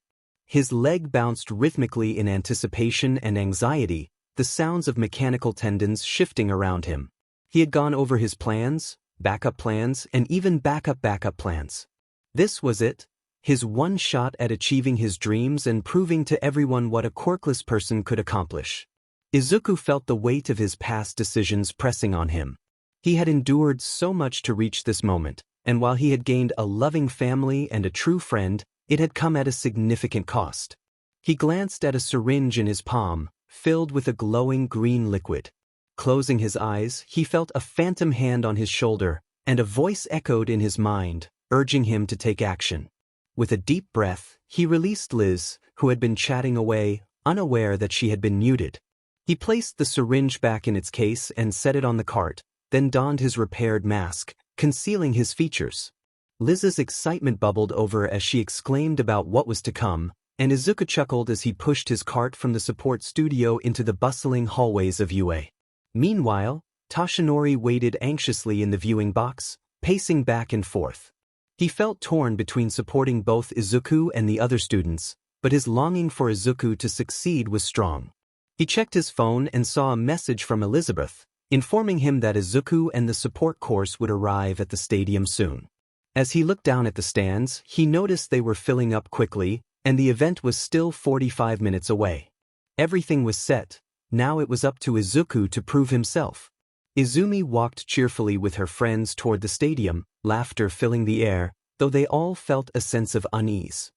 His leg bounced rhythmically in anticipation and anxiety, the sounds of mechanical tendons shifting around him. He had gone over his plans, backup plans, and even backup plans. This was it, his one shot at achieving his dreams and proving to everyone what a quirkless person could accomplish. Izuku felt the weight of his past decisions pressing on him. He had endured so much to reach this moment, and while he had gained a loving family and a true friend, it had come at a significant cost. He glanced at a syringe in his palm, filled with a glowing green liquid. Closing his eyes, he felt a phantom hand on his shoulder, and a voice echoed in his mind, urging him to take action. With a deep breath, he released Liz, who had been chatting away, unaware that she had been muted. He placed the syringe back in its case and set it on the cart, then donned his repaired mask, concealing his features. Liz's excitement bubbled over as she exclaimed about what was to come, and Izuku chuckled as he pushed his cart from the support studio into the bustling hallways of UA. Meanwhile, Toshinori waited anxiously in the viewing box, pacing back and forth. He felt torn between supporting both Izuku and the other students, but his longing for Izuku to succeed was strong. He checked his phone and saw a message from Elizabeth, informing him that Izuku and the support course would arrive at the stadium soon. As he looked down at the stands, he noticed they were filling up quickly, and the event was still 45 minutes away. Everything was set, now it was up to Izuku to prove himself. Izumi walked cheerfully with her friends toward the stadium, laughter filling the air, though they all felt a sense of unease.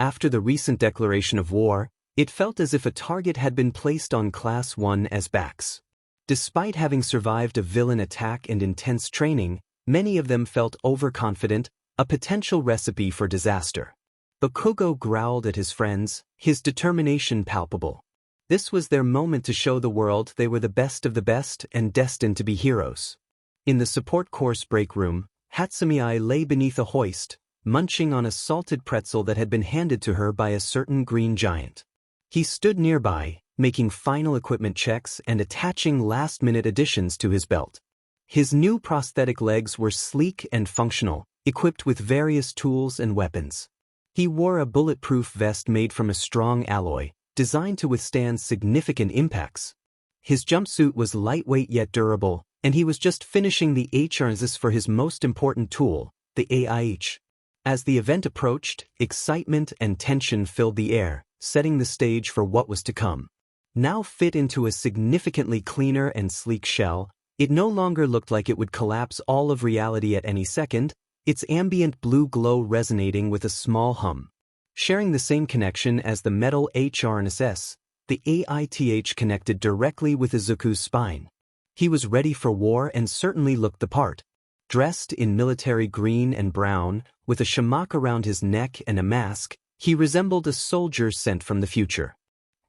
After the recent declaration of war, it felt as if a target had been placed on Class 1's backs. Despite having survived a villain attack and intense training, many of them felt overconfident, a potential recipe for disaster. Bakugo growled at his friends, his determination palpable. This was their moment to show the world they were the best of the best and destined to be heroes. In the support course break room, Hatsumi lay beneath a hoist, munching on a salted pretzel that had been handed to her by a certain green giant. He stood nearby, making final equipment checks and attaching last-minute additions to his belt. His new prosthetic legs were sleek and functional, equipped with various tools and weapons. He wore a bulletproof vest made from a strong alloy, designed to withstand significant impacts. His jumpsuit was lightweight yet durable, and he was just finishing the HRSs for his most important tool, the AIH. As the event approached, excitement and tension filled the air, setting the stage for what was to come. Now fit into a significantly cleaner and sleek shell, it no longer looked like it would collapse all of reality at any second, its ambient blue glow resonating with a small hum. Sharing the same connection as the metal HRNSS, the AITH connected directly with Izuku's spine. He was ready for war and certainly looked the part. Dressed in military green and brown, with a shamrock around his neck and a mask, he resembled a soldier sent from the future.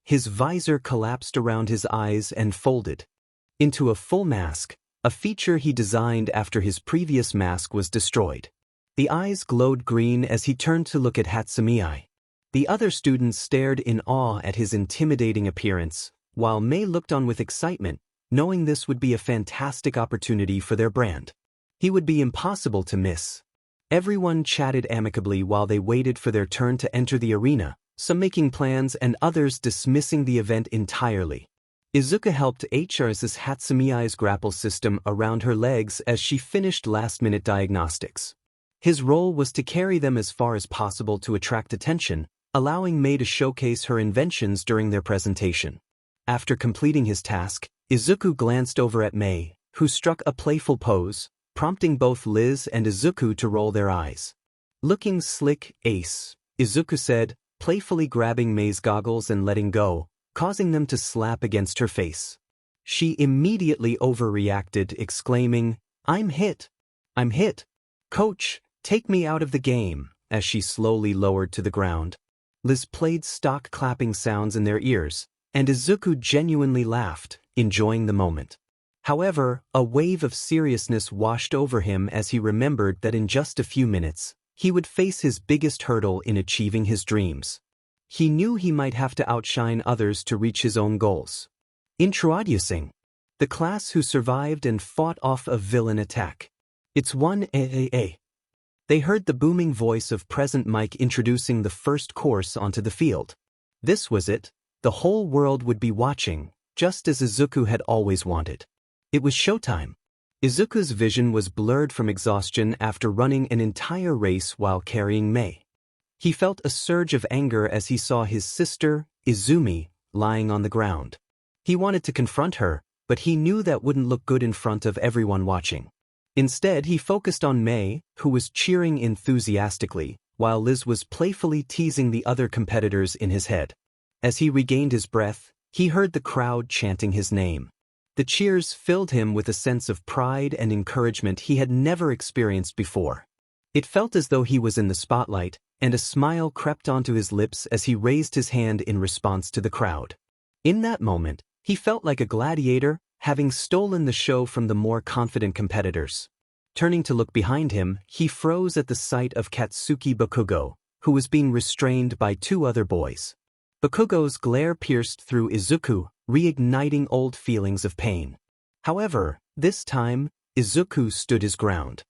His visor collapsed around his eyes and folded into a full mask, a feature he designed after his previous mask was destroyed. The eyes glowed green as he turned to look at Hatsumi. The other students stared in awe at his intimidating appearance, while Mei looked on with excitement, knowing this would be a fantastic opportunity for their brand. He would be impossible to miss. Everyone chatted amicably while they waited for their turn to enter the arena, some making plans and others dismissing the event entirely. Izuku helped HRS's Hatsumi's grapple system around her legs as she finished last-minute diagnostics. His role was to carry them as far as possible to attract attention, allowing Mei to showcase her inventions during their presentation. After completing his task, Izuku glanced over at Mei, who struck a playful pose, prompting both Liz and Izuku to roll their eyes. Looking slick, ace, Izuku said, playfully grabbing Mei's goggles and letting go, causing them to slap against her face. She immediately overreacted, exclaiming, I'm hit. I'm hit. Coach, take me out of the game, as she slowly lowered to the ground. Liz played stock clapping sounds in their ears, and Izuku genuinely laughed, enjoying the moment. However, a wave of seriousness washed over him as he remembered that in just a few minutes, he would face his biggest hurdle in achieving his dreams. He knew he might have to outshine others to reach his own goals. Introducing the class who survived and fought off a villain attack. It's 1AA. They heard the booming voice of Present Mike introducing the first course onto the field. This was it. The whole world would be watching, just as Izuku had always wanted. It was showtime. Izuku's vision was blurred from exhaustion after running an entire race while carrying Mei. He felt a surge of anger as he saw his sister, Izumi, lying on the ground. He wanted to confront her, but he knew that wouldn't look good in front of everyone watching. Instead, he focused on Mei, who was cheering enthusiastically, while Liz was playfully teasing the other competitors in his head. As he regained his breath, he heard the crowd chanting his name. The cheers filled him with a sense of pride and encouragement he had never experienced before. It felt as though he was in the spotlight, and a smile crept onto his lips as he raised his hand in response to the crowd. In that moment, he felt like a gladiator, having stolen the show from the more confident competitors. Turning to look behind him, he froze at the sight of Katsuki Bakugo, who was being restrained by two other boys. Bakugo's glare pierced through Izuku, reigniting old feelings of pain. However, this time, Izuku stood his ground.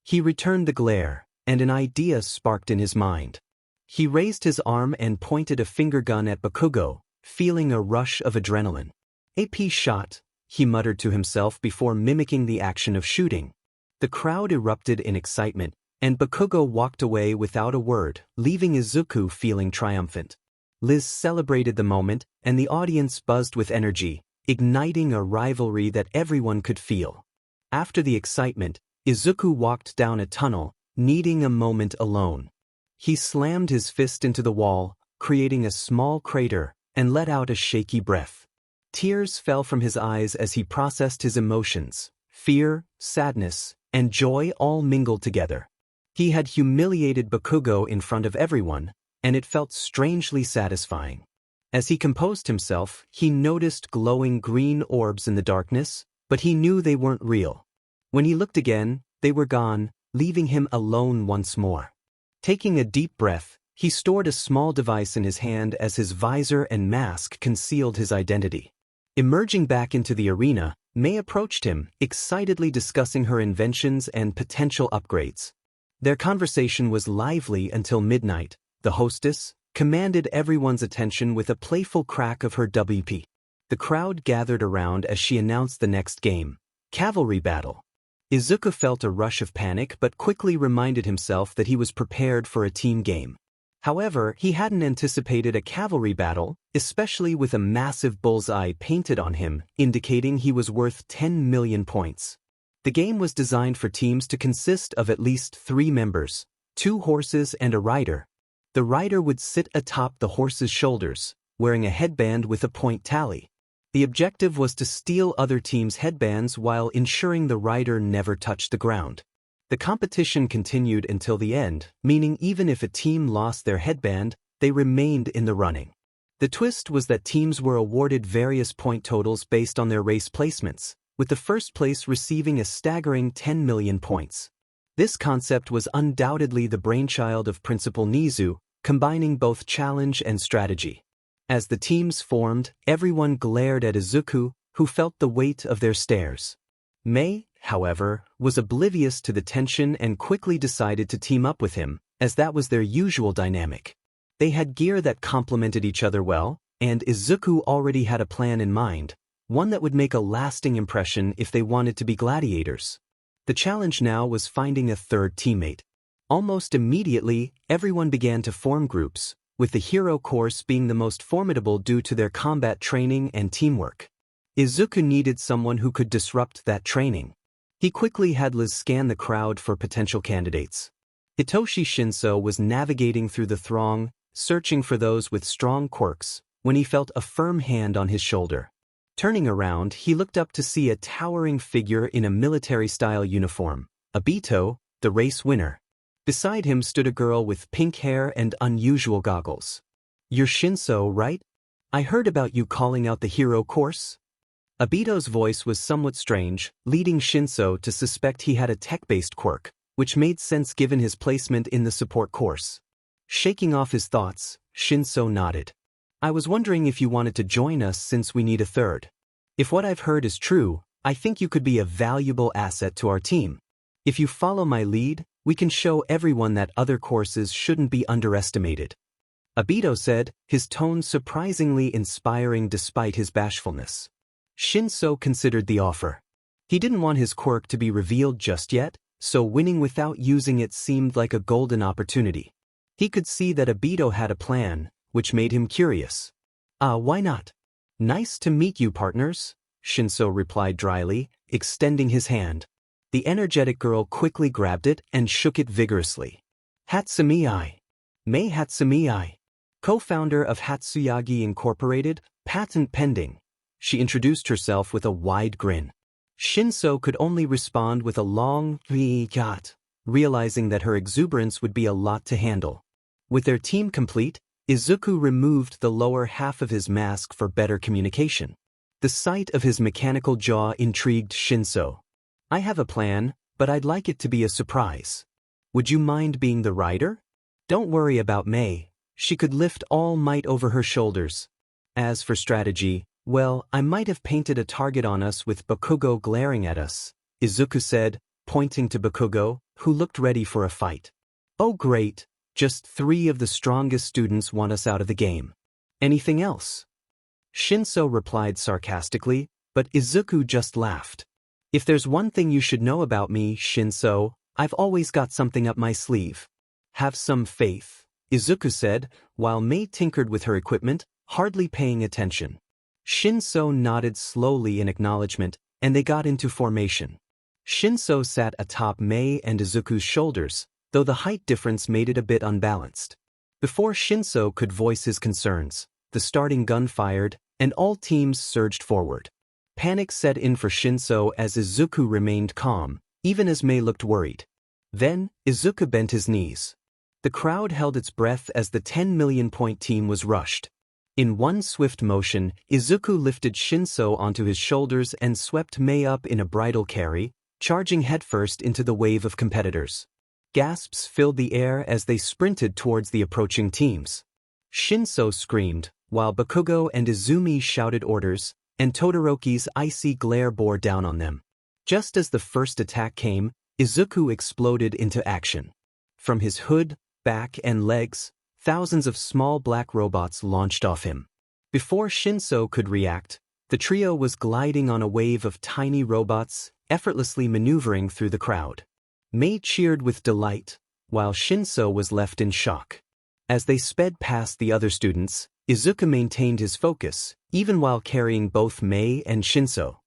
He returned the glare, and an idea sparked in his mind. He raised his arm and pointed a finger gun at Bakugo, feeling a rush of adrenaline. "AP shot," he muttered to himself before mimicking the action of shooting. The crowd erupted in excitement, and Bakugo walked away without a word, leaving Izuku feeling triumphant. Liz celebrated the moment, and the audience buzzed with energy, igniting a rivalry that everyone could feel. After the excitement, Izuku walked down a tunnel, needing a moment alone. He slammed his fist into the wall, creating a small crater, and let out a shaky breath. Tears fell from his eyes as he processed his emotions. Fear, sadness, and joy all mingled together. He had humiliated Bakugo in front of everyone, and it felt strangely satisfying. As he composed himself, he noticed glowing green orbs in the darkness, but he knew they weren't real. When he looked again, they were gone, leaving him alone once more. Taking a deep breath, he stored a small device in his hand as his visor and mask concealed his identity. Emerging back into the arena, Mei approached him, excitedly discussing her inventions and potential upgrades. Their conversation was lively until midnight. The hostess commanded everyone's attention with a playful crack of her WP. The crowd gathered around as she announced the next game, Cavalry Battle. Izuku felt a rush of panic but quickly reminded himself that he was prepared for a team game. However, he hadn't anticipated a cavalry battle, especially with a massive bullseye painted on him, indicating he was worth 10 million points. The game was designed for teams to consist of at least 3 members, 2 horses and a rider. The rider would sit atop the horse's shoulders, wearing a headband with a point tally. The objective was to steal other teams' headbands while ensuring the rider never touched the ground. The competition continued until the end, meaning even if a team lost their headband, they remained in the running. The twist was that teams were awarded various point totals based on their race placements, with the first place receiving a staggering 10 million points. This concept was undoubtedly the brainchild of Principal Nizu, combining both challenge and strategy. As the teams formed, everyone glared at Izuku, who felt the weight of their stares. Mei, however, was oblivious to the tension and quickly decided to team up with him, as that was their usual dynamic. They had gear that complemented each other well, and Izuku already had a plan in mind, one that would make a lasting impression if they wanted to be gladiators. The challenge now was finding a third teammate. Almost immediately, everyone began to form groups, with the hero course being the most formidable due to their combat training and teamwork. Izuku needed someone who could disrupt that training. He quickly had Liz scan the crowd for potential candidates. Hitoshi Shinso was navigating through the throng, searching for those with strong quirks, when he felt a firm hand on his shoulder. Turning around, he looked up to see a towering figure in a military-style uniform, Obito, the race winner. Beside him stood a girl with pink hair and unusual goggles. "You're Shinso, right? I heard about you calling out the hero course." Obito's voice was somewhat strange, leading Shinso to suspect he had a tech-based quirk, which made sense given his placement in the support course. Shaking off his thoughts, Shinso nodded. "I was wondering if you wanted to join us since we need a third. If what I've heard is true, I think you could be a valuable asset to our team. If you follow my lead, we can show everyone that other courses shouldn't be underestimated." Obito said, his tone surprisingly inspiring despite his bashfulness. Shinso considered the offer. He didn't want his quirk to be revealed just yet, so winning without using it seemed like a golden opportunity. He could see that Obito had a plan, which made him curious. Why not? Nice to meet you, partners, Shinso replied dryly, extending his hand. The energetic girl quickly grabbed it and shook it vigorously. Hatsumi-I. Mei Hatsumi-I. Co-founder of Hatsuyagi Incorporated, patent pending. She introduced herself with a wide grin. Shinso could only respond with a long "got," realizing that her exuberance would be a lot to handle. With their team complete, Izuku removed the lower half of his mask for better communication. The sight of his mechanical jaw intrigued Shinso. I have a plan, but I'd like it to be a surprise. Would you mind being the rider? Don't worry about Mei. She could lift all might over her shoulders. As for strategy, well, I might have painted a target on us with Bakugo glaring at us, Izuku said, pointing to Bakugo, who looked ready for a fight. Oh great, just 3 of the strongest students want us out of the game. Anything else? Shinso replied sarcastically, but Izuku just laughed. If there's one thing you should know about me, Shinso, I've always got something up my sleeve. Have some faith, Izuku said, while Mei tinkered with her equipment, hardly paying attention. Shinso nodded slowly in acknowledgement, and they got into formation. Shinso sat atop Mei and Izuku's shoulders, though the height difference made it a bit unbalanced. Before Shinso could voice his concerns, the starting gun fired, and all teams surged forward. Panic set in for Shinso as Izuku remained calm, even as Mei looked worried. Then, Izuku bent his knees. The crowd held its breath as the 10 million point team was rushed. In one swift motion, Izuku lifted Shinso onto his shoulders and swept Mei up in a bridal carry, charging headfirst into the wave of competitors. Gasps filled the air as they sprinted towards the approaching teams. Shinso screamed, while Bakugo and Izumi shouted orders, and Todoroki's icy glare bore down on them. Just as the first attack came, Izuku exploded into action. From his hood, back, and legs, thousands of small black robots launched off him. Before Shinso could react, the trio was gliding on a wave of tiny robots, effortlessly maneuvering through the crowd. Mei cheered with delight, while Shinso was left in shock. As they sped past the other students, Izuku maintained his focus, even while carrying both Mei and Shinso.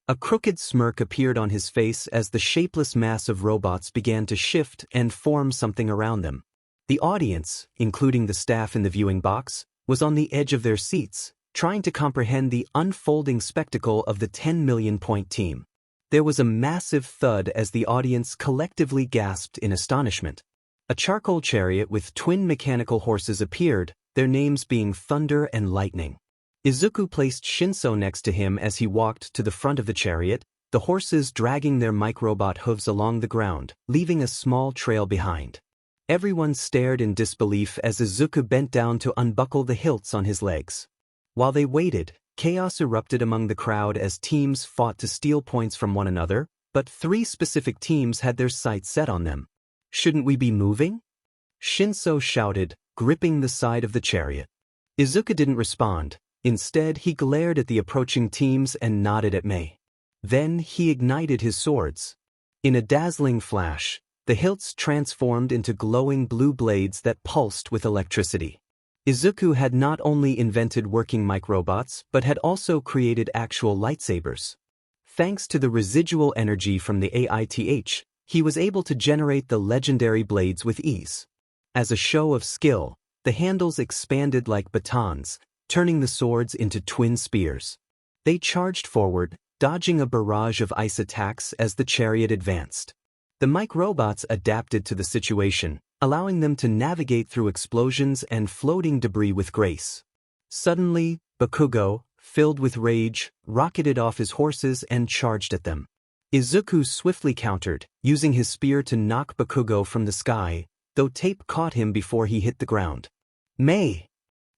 A crooked smirk appeared on his face as the shapeless mass of robots began to shift and form something around them. The audience, including the staff in the viewing box, was on the edge of their seats, trying to comprehend the unfolding spectacle of the 10 million point team. There was a massive thud as the audience collectively gasped in astonishment. A charcoal chariot with twin mechanical horses appeared, their names being Thunder and Lightning. Izuku placed Shinso next to him as he walked to the front of the chariot, the horses dragging their microbot hooves along the ground, leaving a small trail behind. Everyone stared in disbelief as Izuku bent down to unbuckle the hilts on his legs. While they waited, chaos erupted among the crowd as teams fought to steal points from one another, but 3 specific teams had their sights set on them. Shouldn't we be moving? Shinso shouted, gripping the side of the chariot. Izuku didn't respond. Instead, he glared at the approaching teams and nodded at Mei. Then he ignited his swords. In a dazzling flash, the hilts transformed into glowing blue blades that pulsed with electricity. Izuku had not only invented working microbots but had also created actual lightsabers. Thanks to the residual energy from the AITH, he was able to generate the legendary blades with ease. As a show of skill, the handles expanded like batons, turning the swords into twin spears. They charged forward, dodging a barrage of ice attacks as the chariot advanced. The microbots adapted to the situation, allowing them to navigate through explosions and floating debris with grace. Suddenly, Bakugo, filled with rage, rocketed off his horses and charged at them. Izuku swiftly countered, using his spear to knock Bakugo from the sky, though tape caught him before he hit the ground. Mei!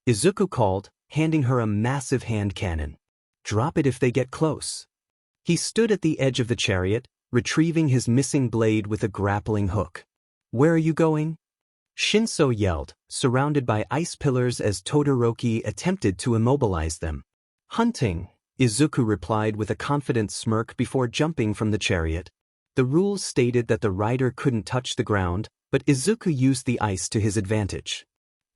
Izuku called, handing her a massive hand cannon. Drop it if they get close. He stood at the edge of the chariot, retrieving his missing blade with a grappling hook. Where are you going? Shinso yelled, surrounded by ice pillars as Todoroki attempted to immobilize them. Hunting, Izuku replied with a confident smirk before jumping from the chariot. The rules stated that the rider couldn't touch the ground, but Izuku used the ice to his advantage.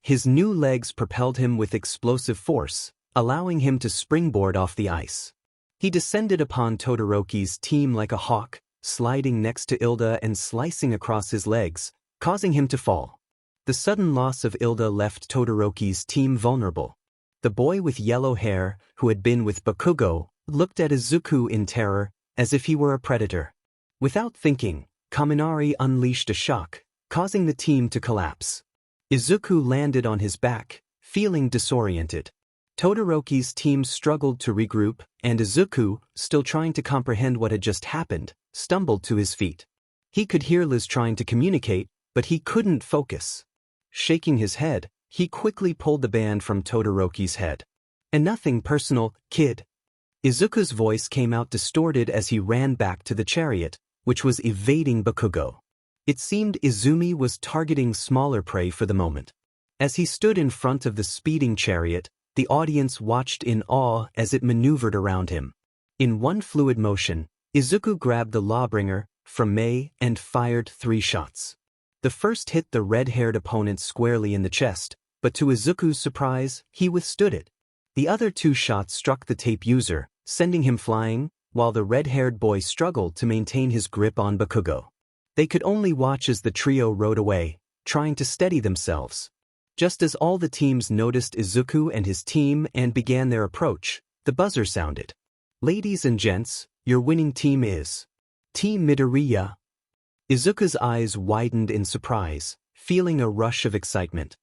His new legs propelled him with explosive force, allowing him to springboard off the ice. He descended upon Todoroki's team like a hawk, sliding next to Ilda and slicing across his legs, causing him to fall. The sudden loss of Ilda left Todoroki's team vulnerable. The boy with yellow hair, who had been with Bakugo, looked at Izuku in terror, as if he were a predator. Without thinking, Kaminari unleashed a shock, causing the team to collapse. Izuku landed on his back, feeling disoriented. Todoroki's team struggled to regroup, and Izuku, still trying to comprehend what had just happened, stumbled to his feet. He could hear Liz trying to communicate, but he couldn't focus. Shaking his head, he quickly pulled the band from Todoroki's head. "And nothing personal, kid." Izuku's voice came out distorted as he ran back to the chariot, which was evading Bakugo. It seemed Izumi was targeting smaller prey for the moment. As he stood in front of the speeding chariot, the audience watched in awe as it maneuvered around him. In one fluid motion, Izuku grabbed the Lawbringer from Mei and fired 3 shots. The first hit the red-haired opponent squarely in the chest, but to Izuku's surprise, he withstood it. The other 2 shots struck the tape user, sending him flying, while the red-haired boy struggled to maintain his grip on Bakugo. They could only watch as the trio rode away, trying to steady themselves. Just as all the teams noticed Izuku and his team and began their approach, the buzzer sounded. "Ladies and gents, your winning team is Team Midoriya." Izuku's eyes widened in surprise, feeling a rush of excitement.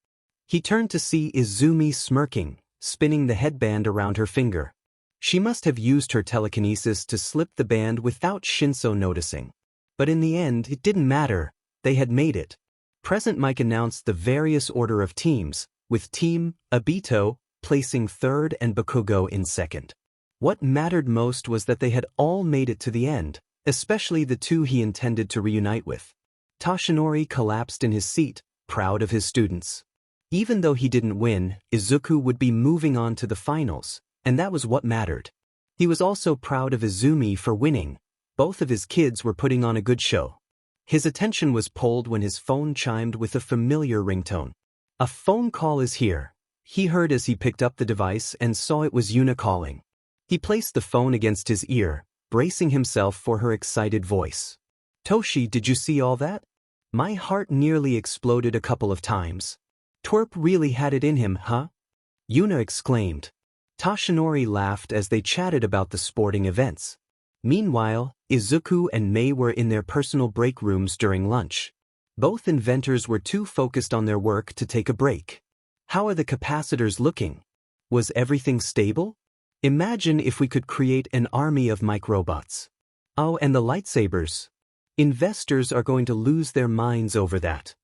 He turned to see Izumi smirking, spinning the headband around her finger. She must have used her telekinesis to slip the band without Shinso noticing. But in the end, it didn't matter. They had made it. Present Mike announced the various order of teams, with Team Obito placing 3rd and Bakugo in 2nd. What mattered most was that they had all made it to the end, especially the 2 he intended to reunite with. Toshinori collapsed in his seat, proud of his students. Even though he didn't win, Izuku would be moving on to the finals, and that was what mattered. He was also proud of Izumi for winning. Both of his kids were putting on a good show. His attention was pulled when his phone chimed with a familiar ringtone. "A phone call is here," he heard as he picked up the device and saw it was Yuna calling. He placed the phone against his ear, bracing himself for her excited voice. "Toshi, did you see all that?" "My heart nearly exploded a couple of times." "Twerp really had it in him, huh?" Yuna exclaimed. Toshinori laughed as they chatted about the sporting events. Meanwhile, Izuku and Mei were in their personal break rooms during lunch. Both inventors were too focused on their work to take a break. "How are the capacitors looking? Was everything stable? Imagine if we could create an army of microbots. Oh, and the lightsabers. Investors are going to lose their minds over that."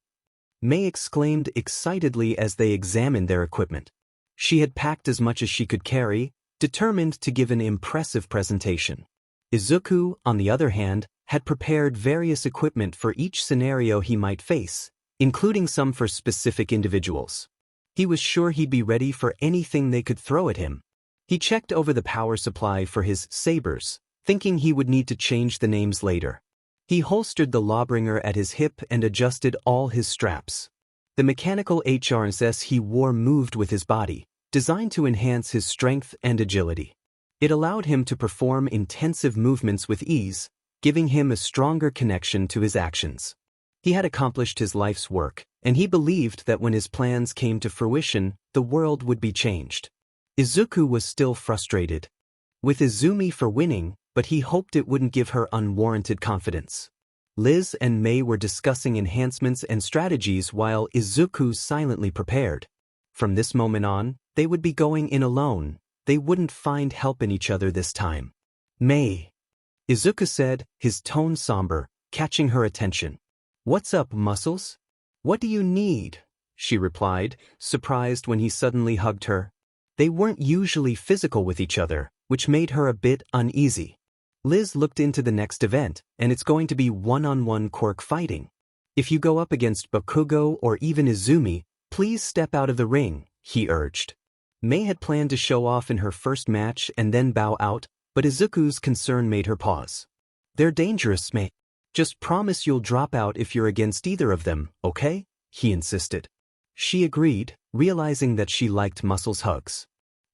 Mei exclaimed excitedly as they examined their equipment. She had packed as much as she could carry, determined to give an impressive presentation. Izuku, on the other hand, had prepared various equipment for each scenario he might face, including some for specific individuals. He was sure he'd be ready for anything they could throw at him. He checked over the power supply for his sabers, thinking he would need to change the names later. He holstered the Lawbringer at his hip and adjusted all his straps. The mechanical HRSS he wore moved with his body, designed to enhance his strength and agility. It allowed him to perform intensive movements with ease, giving him a stronger connection to his actions. He had accomplished his life's work, and he believed that when his plans came to fruition, the world would be changed. Izuku was still frustrated with Izumi for winning, but he hoped it wouldn't give her unwarranted confidence. Liz and Mei were discussing enhancements and strategies while Izuku silently prepared. From this moment on, they would be going in alone. They wouldn't find help in each other this time. "Mei," Izuku said, his tone somber, catching her attention. "What's up, Muscles? What do you need?" she replied, surprised when he suddenly hugged her. They weren't usually physical with each other, which made her a bit uneasy. Liz looked into the next event, and it's going to be one-on-one quirk fighting. "If you go up against Bakugo or even Izumi, please step out of the ring," he urged. Mei had planned to show off in her first match and then bow out, but Izuku's concern made her pause. They're dangerous, Mei. Just promise you'll drop out if you're against either of them, okay? He insisted. She agreed, realizing that she liked Muscle's hugs.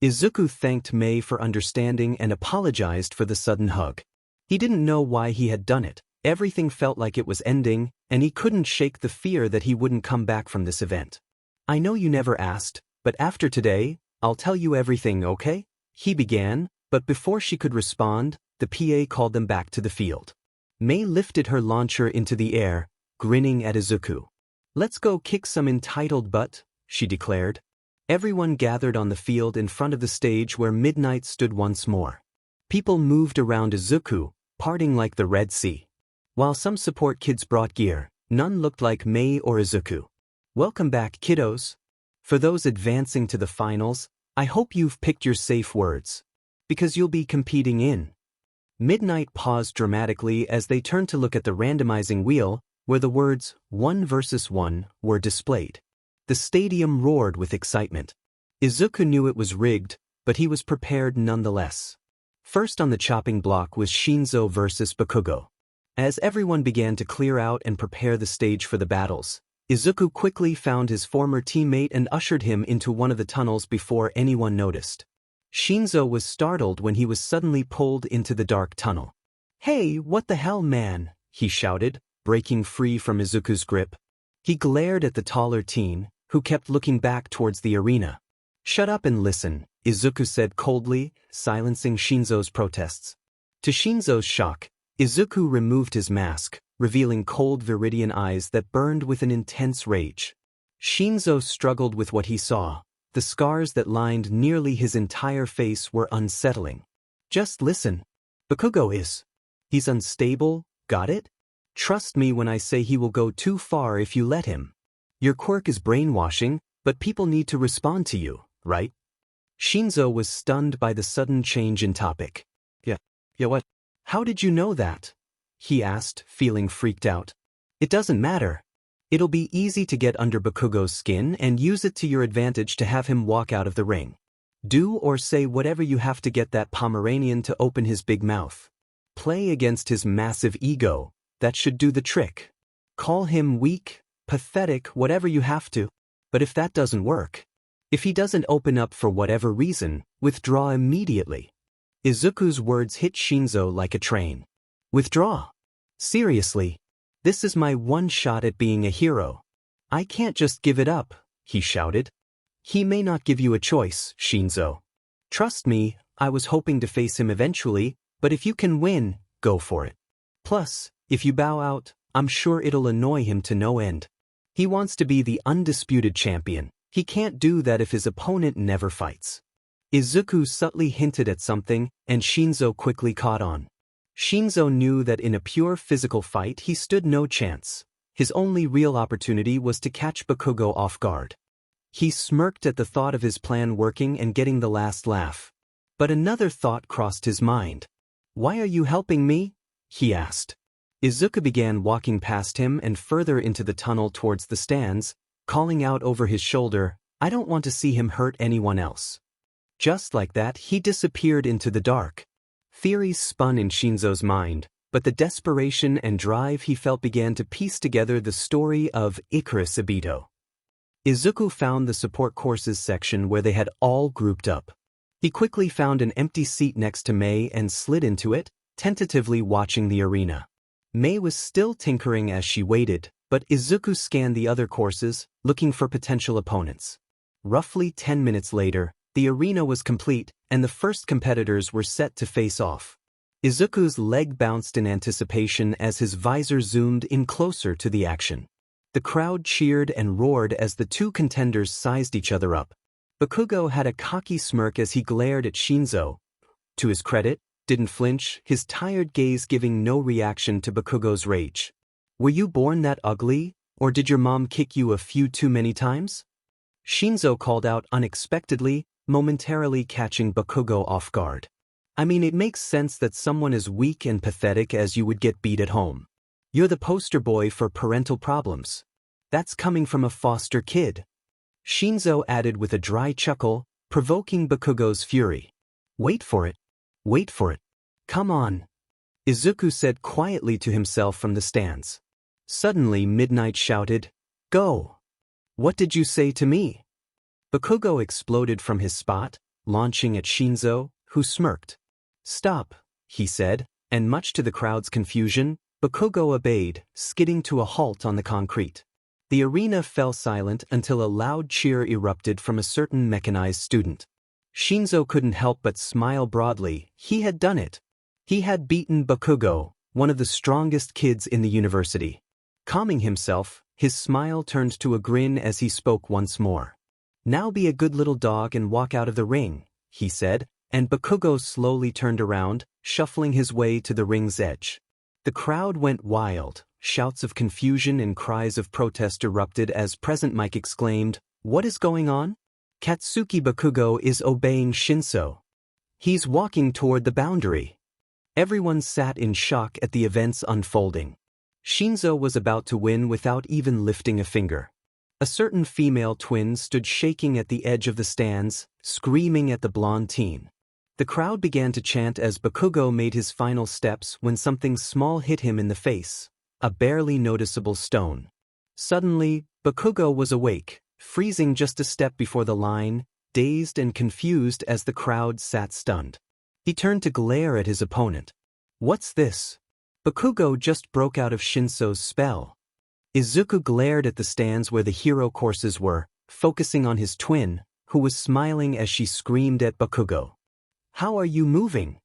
Izuku thanked Mei for understanding and apologized for the sudden hug. He didn't know why he had done it. Everything felt like it was ending, and he couldn't shake the fear that he wouldn't come back from this event. I know you never asked, but after today, I'll tell you everything, okay? He began, but before she could respond, the PA called them back to the field. Mei lifted her launcher into the air, grinning at Izuku. Let's go kick some entitled butt, she declared. Everyone gathered on the field in front of the stage where Midnight stood once more. People moved around Izuku, parting like the Red Sea. While some support kids brought gear, none looked like Mei or Izuku. Welcome back, kiddos. For those advancing to the finals, I hope you've picked your safe words. Because you'll be competing in. Midnight paused dramatically as they turned to look at the randomizing wheel, where the words 1 versus 1 were displayed. The stadium roared with excitement. Izuku knew it was rigged, but he was prepared nonetheless. First on the chopping block was Shinzo versus Bakugo. As everyone began to clear out and prepare the stage for the battles, Izuku quickly found his former teammate and ushered him into one of the tunnels before anyone noticed. Shinzo was startled when he was suddenly pulled into the dark tunnel. Hey, what the hell, man? He shouted, breaking free from Izuku's grip. He glared at the taller teen, who kept looking back towards the arena. Shut up and listen, Izuku said coldly, silencing Shinzo's protests. To Shinzo's shock, Izuku removed his mask, revealing cold viridian eyes that burned with an intense rage. Shinzo struggled with what he saw. The scars that lined nearly his entire face were unsettling. Just listen. Bakugo is. He's unstable, got it? Trust me when I say he will go too far if you let him. Your quirk is brainwashing, but people need to respond to you, right? Shinzo was stunned by the sudden change in topic. Yeah, what? How did you know that? He asked, feeling freaked out. It doesn't matter. It'll be easy to get under Bakugo's skin and use it to your advantage to have him walk out of the ring. Do or say whatever you have to get that Pomeranian to open his big mouth. Play against his massive ego. That should do the trick. Call him weak, pathetic, whatever you have to. But if that doesn't work, if he doesn't open up for whatever reason, withdraw immediately. Izuku's words hit Shinzo like a train. Withdraw? Seriously? This is my one shot at being a hero. I can't just give it up, he shouted. He may not give you a choice, Shinzo. Trust me, I was hoping to face him eventually, but if you can win, go for it. Plus, if you bow out, I'm sure it'll annoy him to no end. He wants to be the undisputed champion. He can't do that if his opponent never fights. Izuku subtly hinted at something, and Shinzo quickly caught on. Shinzo knew that in a pure physical fight he stood no chance. His only real opportunity was to catch Bakugo off guard. He smirked at the thought of his plan working and getting the last laugh. But another thought crossed his mind. Why are you helping me? He asked. Izuku began walking past him and further into the tunnel towards the stands, calling out over his shoulder, I don't want to see him hurt anyone else. Just like that, he disappeared into the dark. Theories spun in Shinzo's mind, but the desperation and drive he felt began to piece together the story of Icarus Ibito. Izuku found the support courses section where they had all grouped up. He quickly found an empty seat next to Mei and slid into it, tentatively watching the arena. Mei was still tinkering as she waited, but Izuku scanned the other courses, looking for potential opponents. Roughly 10 minutes later, the arena was complete, and the first competitors were set to face off. Izuku's leg bounced in anticipation as his visor zoomed in closer to the action. The crowd cheered and roared as the two contenders sized each other up. Bakugo had a cocky smirk as he glared at Shinzo. To his credit, didn't flinch, his tired gaze giving no reaction to Bakugo's rage. Were you born that ugly, or did your mom kick you a few too many times? Shinzo called out unexpectedly, momentarily catching Bakugo off guard. I mean, it makes sense that someone as weak and pathetic as you would get beat at home. You're the poster boy for parental problems. That's coming from a foster kid. Shinzo added with a dry chuckle, provoking Bakugo's fury. Wait for it. Wait for it. Come on. Izuku said quietly to himself from the stands. Suddenly Midnight shouted, Go! What did you say to me? Bakugo exploded from his spot, launching at Shinzo, who smirked. Stop, he said, and much to the crowd's confusion, Bakugo obeyed, skidding to a halt on the concrete. The arena fell silent until a loud cheer erupted from a certain mechanized student. Shinzo couldn't help but smile broadly. He had done it. He had beaten Bakugo, one of the strongest kids in the university. Calming himself, his smile turned to a grin as he spoke once more. Now be a good little dog and walk out of the ring, he said, and Bakugo slowly turned around, shuffling his way to the ring's edge. The crowd went wild. Shouts of confusion and cries of protest erupted as Present Mike exclaimed, What is going on? Katsuki Bakugo is obeying Shinzo. He's walking toward the boundary. Everyone sat in shock at the events unfolding. Shinzo was about to win without even lifting a finger. A certain female twin stood shaking at the edge of the stands, screaming at the blonde teen. The crowd began to chant as Bakugo made his final steps when something small hit him in the face. A barely noticeable stone. Suddenly, Bakugo was awake, freezing just a step before the line, dazed and confused as the crowd sat stunned. He turned to glare at his opponent. What's this? Bakugo just broke out of Shinso's spell. Izuku glared at the stands where the hero courses were, focusing on his twin, who was smiling as she screamed at Bakugo. How are you moving?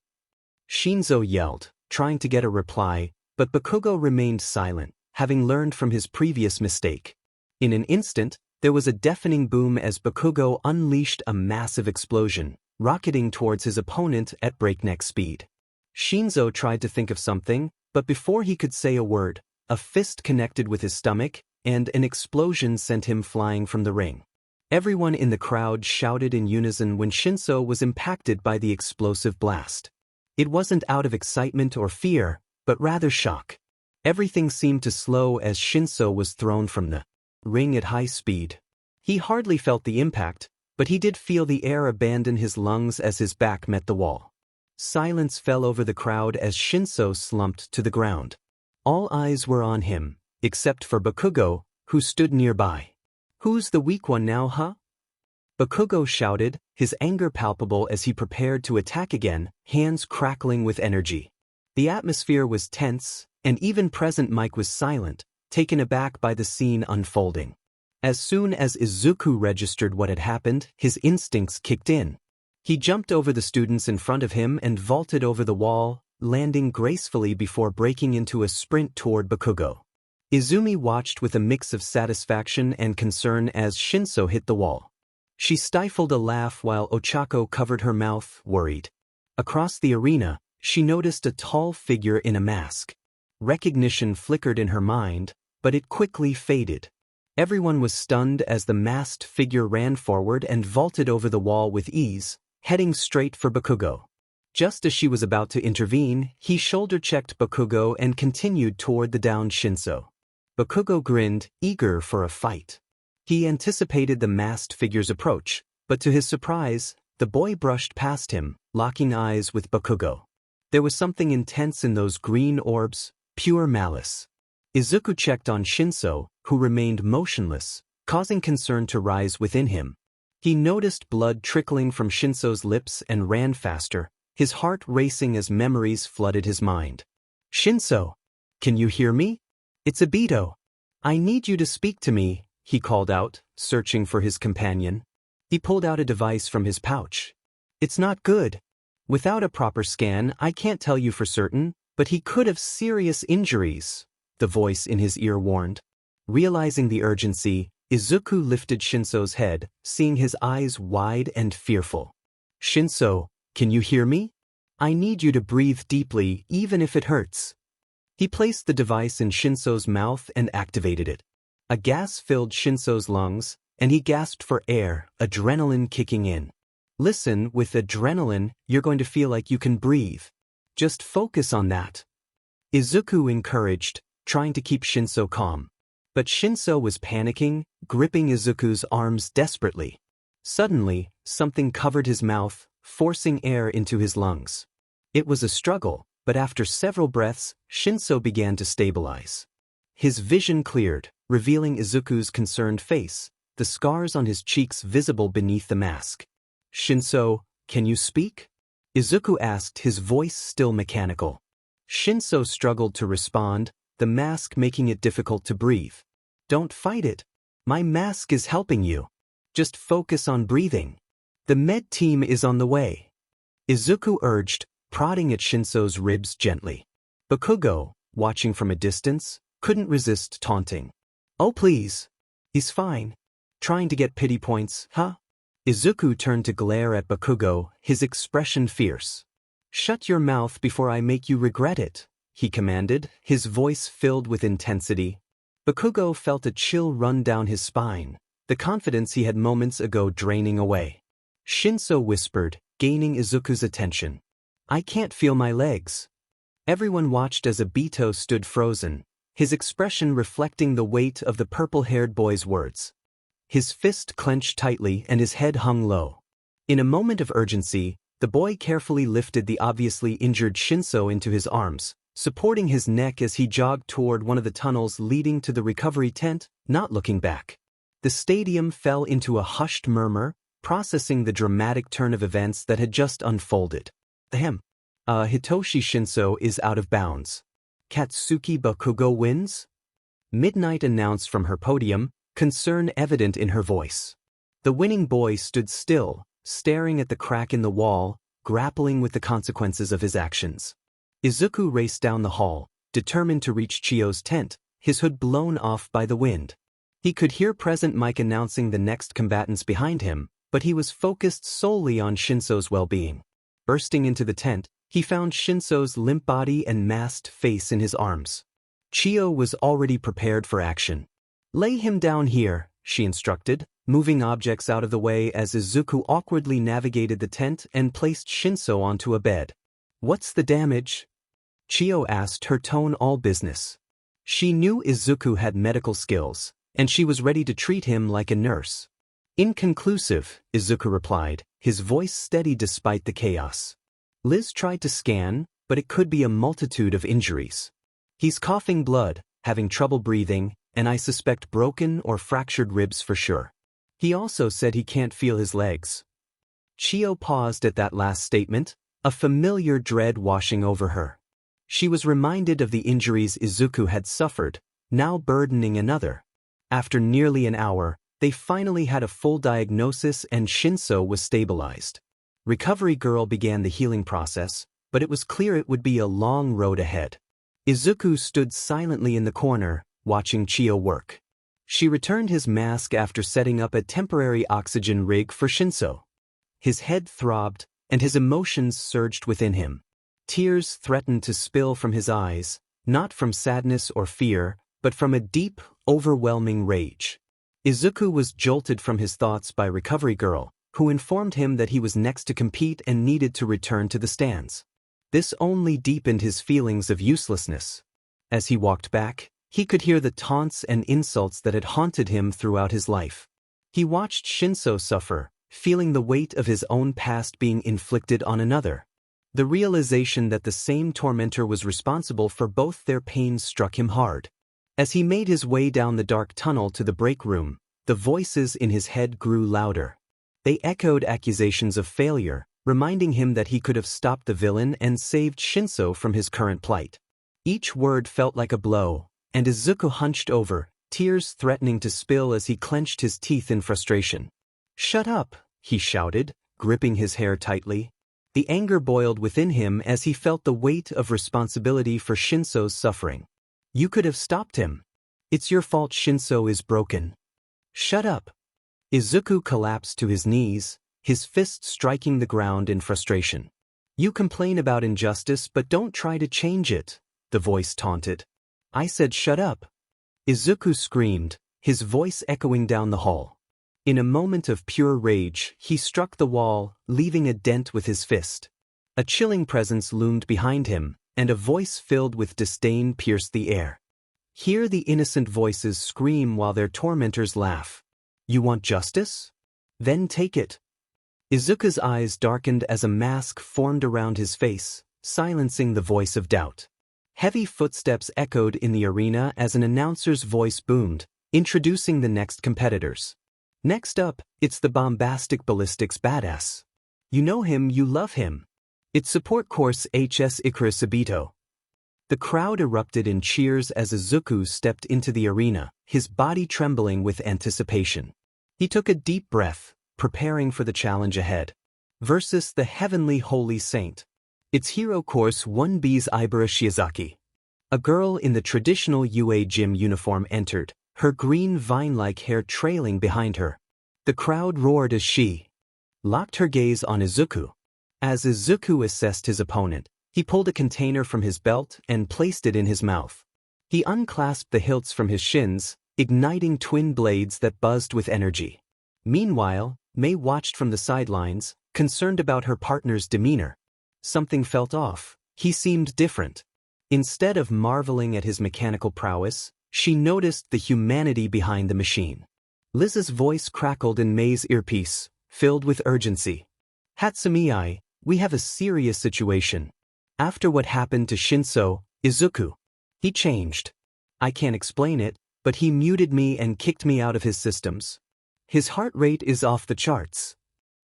Shinzo yelled, trying to get a reply, but Bakugo remained silent, having learned from his previous mistake. In an instant, there was a deafening boom as Bakugo unleashed a massive explosion, rocketing towards his opponent at breakneck speed. Shinzo tried to think of something, but before he could say a word, a fist connected with his stomach, and an explosion sent him flying from the ring. Everyone in the crowd shouted in unison when Shinzo was impacted by the explosive blast. It wasn't out of excitement or fear, but rather shock. Everything seemed to slow as Shinzo was thrown from the ring at high speed. He hardly felt the impact, but he did feel the air abandon his lungs as his back met the wall. Silence fell over the crowd as Shinzo slumped to the ground. All eyes were on him, except for Bakugo, who stood nearby. Who's the weak one now, huh? Bakugo shouted, his anger palpable as he prepared to attack again, hands crackling with energy. The atmosphere was tense, and even Present Mike was silent, taken aback by the scene unfolding. As soon as Izuku registered what had happened, his instincts kicked in. He jumped over the students in front of him and vaulted over the wall, landing gracefully before breaking into a sprint toward Bakugo. Izumi watched with a mix of satisfaction and concern as Shinzo hit the wall. She stifled a laugh while Ochako covered her mouth, worried. Across the arena, she noticed a tall figure in a mask. Recognition flickered in her mind, but it quickly faded. Everyone was stunned as the masked figure ran forward and vaulted over the wall with ease, heading straight for Bakugo. Just as she was about to intervene, he shoulder-checked Bakugo and continued toward the downed Shinzo. Bakugo grinned, eager for a fight. He anticipated the masked figure's approach, but to his surprise, the boy brushed past him, locking eyes with Bakugo. There was something intense in those green orbs, pure malice. Izuku checked on Shinzo, who remained motionless, causing concern to rise within him. He noticed blood trickling from Shinzo's lips and ran faster, his heart racing as memories flooded his mind. Shinzo, can you hear me? It's Obito. I need you to speak to me, he called out, searching for his companion. He pulled out a device from his pouch. It's not good. Without a proper scan, I can't tell you for certain, but he could have serious injuries, the voice in his ear warned. Realizing the urgency, Izuku lifted Shinzo's head, seeing his eyes wide and fearful. Shinzo, can you hear me? I need you to breathe deeply, even if it hurts. He placed the device in Shinzo's mouth and activated it. A gas filled Shinzo's lungs, and he gasped for air, adrenaline kicking in. Listen, with adrenaline, you're going to feel like you can breathe. Just focus on that. Izuku encouraged, trying to keep Shinzo calm. But Shinzo was panicking, gripping Izuku's arms desperately. Suddenly, something covered his mouth, forcing air into his lungs. It was a struggle, but after several breaths, Shinso began to stabilize. His vision cleared, revealing Izuku's concerned face, the scars on his cheeks visible beneath the mask. "Shinso, can you speak?" Izuku asked, his voice still mechanical. Shinso struggled to respond, the mask making it difficult to breathe. "Don't fight it. My mask is helping you. Just focus on breathing. The med team is on the way," Izuku urged, prodding at Shinso's ribs gently. Bakugo, watching from a distance, couldn't resist taunting. "Oh please. He's fine. Trying to get pity points, huh?" Izuku turned to glare at Bakugo, his expression fierce. "Shut your mouth before I make you regret it," he commanded, his voice filled with intensity. Bakugo felt a chill run down his spine, the confidence he had moments ago draining away. Shinso whispered, gaining Izuku's attention. "I can't feel my legs." Everyone watched as Obito stood frozen, his expression reflecting the weight of the purple-haired boy's words. His fist clenched tightly and his head hung low. In a moment of urgency, the boy carefully lifted the obviously injured Shinso into his arms, supporting his neck as he jogged toward one of the tunnels leading to the recovery tent, not looking back. The stadium fell into a hushed murmur, processing the dramatic turn of events that had just unfolded. Hitoshi Shinso is out of bounds. Katsuki Bakugo wins? Midnight announced from her podium, concern evident in her voice. The winning boy stood still, staring at the crack in the wall, grappling with the consequences of his actions. Izuku raced down the hall, determined to reach Chiyo's tent, his hood blown off by the wind. He could hear present Mike announcing the next combatants behind him, but he was focused solely on Shinso's well-being. Bursting into the tent, he found Shinso's limp body and masked face in his arms. Chiyo was already prepared for action. "Lay him down here," she instructed, moving objects out of the way as Izuku awkwardly navigated the tent and placed Shinso onto a bed. "What's the damage?" Chiyo asked, her tone all business. She knew Izuku had medical skills, and she was ready to treat him like a nurse. "Inconclusive," Izuku replied, his voice steady despite the chaos. Liz tried to scan, but it could be a multitude of injuries. "He's coughing blood, having trouble breathing, and I suspect broken or fractured ribs for sure. He also said he can't feel his legs." Chiyo paused at that last statement, a familiar dread washing over her. She was reminded of the injuries Izuku had suffered, now burdening another. After nearly an hour, they finally had a full diagnosis and Shinso was stabilized. Recovery Girl began the healing process, but it was clear it would be a long road ahead. Izuku stood silently in the corner, watching Chiyo work. She returned his mask after setting up a temporary oxygen rig for Shinso. His head throbbed, and his emotions surged within him. Tears threatened to spill from his eyes, not from sadness or fear, but from a deep, overwhelming rage. Izuku was jolted from his thoughts by Recovery Girl, who informed him that he was next to compete and needed to return to the stands. This only deepened his feelings of uselessness. As he walked back, he could hear the taunts and insults that had haunted him throughout his life. He watched Shinso suffer, feeling the weight of his own past being inflicted on another. The realization that the same tormentor was responsible for both their pains struck him hard. As he made his way down the dark tunnel to the break room, the voices in his head grew louder. They echoed accusations of failure, reminding him that he could have stopped the villain and saved Shinso from his current plight. Each word felt like a blow, and Izuku hunched over, tears threatening to spill as he clenched his teeth in frustration. "Shut up," he shouted, gripping his hair tightly. The anger boiled within him as he felt the weight of responsibility for Shinso's suffering. "You could have stopped him. It's your fault Shinso is broken." "Shut up." Izuku collapsed to his knees, his fist striking the ground in frustration. "You complain about injustice but don't try to change it," the voice taunted. "I said shut up." Izuku screamed, his voice echoing down the hall. In a moment of pure rage, he struck the wall, leaving a dent with his fist. A chilling presence loomed behind him, and a voice filled with disdain pierced the air. Hear the innocent voices scream while their tormentors laugh. "You want justice? Then take it." Izuku's eyes darkened as a mask formed around his face, silencing the voice of doubt. Heavy footsteps echoed in the arena as an announcer's voice boomed, introducing the next competitors. Next up, it's the bombastic ballistics badass. You know him, you love him. It's support course HS Icarus Obito. The crowd erupted in cheers as Izuku stepped into the arena, his body trembling with anticipation. He took a deep breath, preparing for the challenge ahead. Versus the heavenly holy saint. It's hero course 1B's Ibara Shiozaki. A girl in the traditional UA gym uniform entered, her green vine-like hair trailing behind her. The crowd roared as she locked her gaze on Izuku. As Izuku assessed his opponent, he pulled a container from his belt and placed it in his mouth. He unclasped the hilts from his shins, igniting twin blades that buzzed with energy. Meanwhile, Mei watched from the sidelines, concerned about her partner's demeanor. Something felt off. He seemed different. Instead of marveling at his mechanical prowess, she noticed the humanity behind the machine. Liz's voice crackled in Mei's earpiece, filled with urgency. Hatsumi-ai, we have a serious situation. After what happened to Shinso, Izuku. He changed. I can't explain it, but he muted me and kicked me out of his systems. His heart rate is off the charts.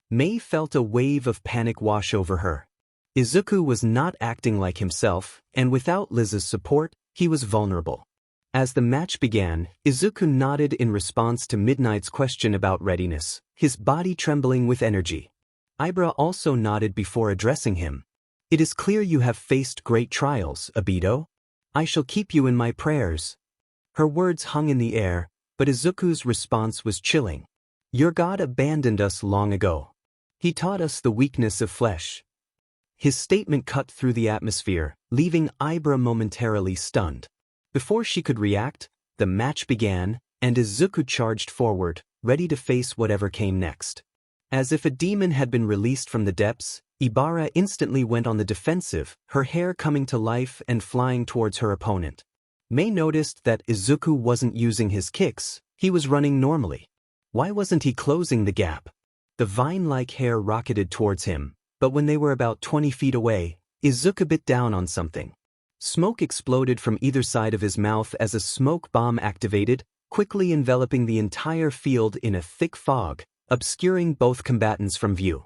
Mei felt a wave of panic wash over her. Izuku was not acting like himself, and without Liz's support, he was vulnerable. As the match began, Izuku nodded in response to Midnight's question about readiness, his body trembling with energy. Ibara also nodded before addressing him. It is clear you have faced great trials, Obito. I shall keep you in my prayers. Her words hung in the air, but Izuku's response was chilling. Your god abandoned us long ago. He taught us the weakness of flesh. His statement cut through the atmosphere, leaving Ibara momentarily stunned. Before she could react, the match began, and Izuku charged forward, ready to face whatever came next. As if a demon had been released from the depths, Ibara instantly went on the defensive, her hair coming to life and flying towards her opponent. Mei noticed that Izuku wasn't using his kicks, he was running normally. Why wasn't he closing the gap? The vine-like hair rocketed towards him, but when they were about 20 feet away, Izuku bit down on something. Smoke exploded from either side of his mouth as a smoke bomb activated, quickly enveloping the entire field in a thick fog, obscuring both combatants from view.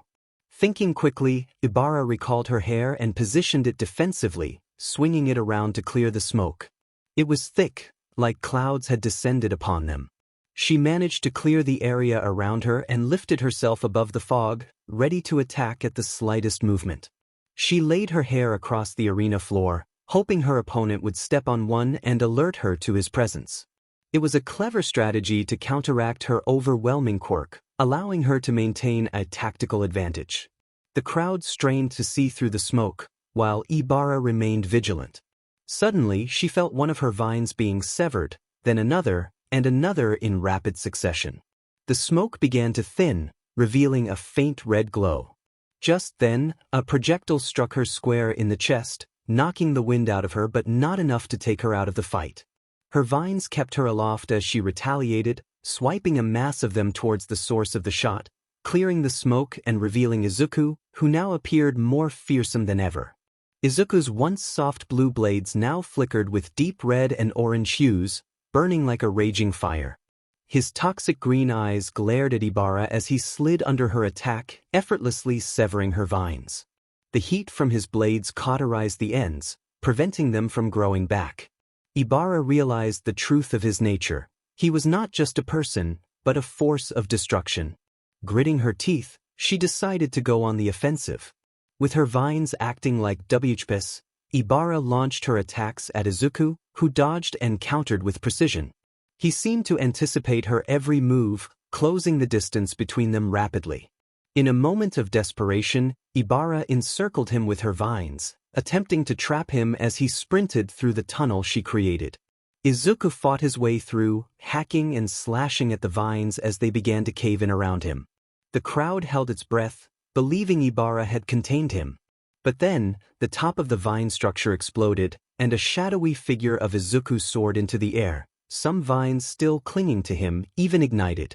Thinking quickly, Ibara recalled her hair and positioned it defensively, swinging it around to clear the smoke. It was thick, like clouds had descended upon them. She managed to clear the area around her and lifted herself above the fog, ready to attack at the slightest movement. She laid her hair across the arena floor, hoping her opponent would step on one and alert her to his presence. It was a clever strategy to counteract her overwhelming quirk, allowing her to maintain a tactical advantage. The crowd strained to see through the smoke, while Ibara remained vigilant. Suddenly, she felt one of her vines being severed, then another, and another in rapid succession. The smoke began to thin, revealing a faint red glow. Just then, a projectile struck her square in the chest, knocking the wind out of her but not enough to take her out of the fight. Her vines kept her aloft as she retaliated, swiping a mass of them towards the source of the shot, clearing the smoke and revealing Izuku, who now appeared more fearsome than ever. Izuku's once soft blue blades now flickered with deep red and orange hues, burning like a raging fire. His toxic green eyes glared at Ibara as he slid under her attack, effortlessly severing her vines. The heat from his blades cauterized the ends, preventing them from growing back. Ibara realized the truth of his nature. He was not just a person, but a force of destruction. Gritting her teeth, she decided to go on the offensive. With her vines acting like WHPs, Ibara launched her attacks at Izuku, who dodged and countered with precision. He seemed to anticipate her every move, closing the distance between them rapidly. In a moment of desperation, Ibara encircled him with her vines, attempting to trap him as he sprinted through the tunnel she created. Izuku fought his way through, hacking and slashing at the vines as they began to cave in around him. The crowd held its breath, believing Ibara had contained him. But then, the top of the vine structure exploded, and a shadowy figure of Izuku soared into the air, some vines still clinging to him, even ignited.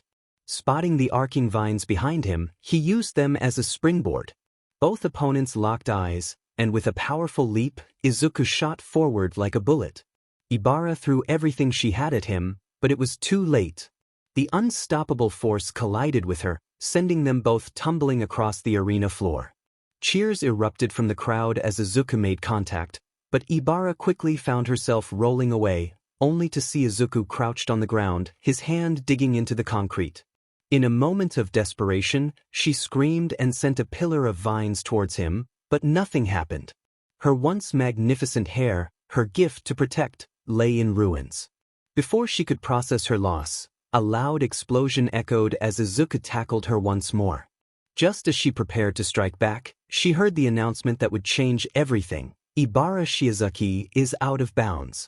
Spotting the arcing vines behind him, he used them as a springboard. Both opponents locked eyes, and with a powerful leap, Izuku shot forward like a bullet. Ibara threw everything she had at him, but it was too late. The unstoppable force collided with her, sending them both tumbling across the arena floor. Cheers erupted from the crowd as Izuku made contact, but Ibara quickly found herself rolling away, only to see Izuku crouched on the ground, his hand digging into the concrete. In a moment of desperation, she screamed and sent a pillar of vines towards him, but nothing happened. Her once magnificent hair, her gift to protect, lay in ruins. Before she could process her loss, a loud explosion echoed as Izuku tackled her once more. Just as she prepared to strike back, she heard the announcement that would change everything. Ibara Shiozaki is out of bounds.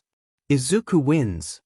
Izuku wins.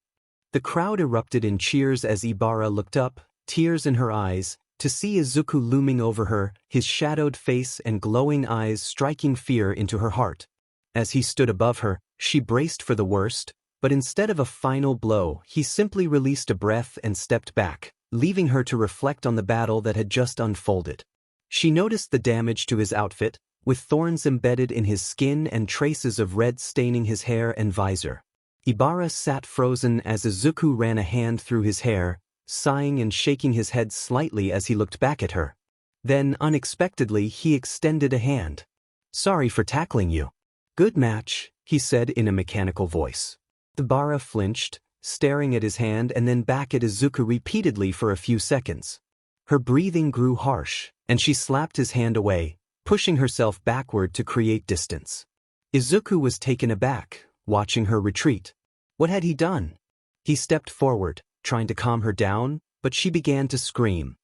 The crowd erupted in cheers as Ibara looked up, tears in her eyes, to see Izuku looming over her, his shadowed face and glowing eyes striking fear into her heart. As he stood above her, she braced for the worst, but instead of a final blow, he simply released a breath and stepped back, leaving her to reflect on the battle that had just unfolded. She noticed the damage to his outfit, with thorns embedded in his skin and traces of red staining his hair and visor. Ibara sat frozen as Izuku ran a hand through his hair, sighing and shaking his head slightly as he looked back at her. Then, unexpectedly, he extended a hand. "Sorry for tackling you." "Good match," he said in a mechanical voice. Ibara flinched, staring at his hand and then back at Izuku repeatedly for a few seconds. Her breathing grew harsh, and she slapped his hand away, pushing herself backward to create distance. Izuku was taken aback, watching her retreat. What had he done? He stepped forward, trying to calm her down, but she began to scream.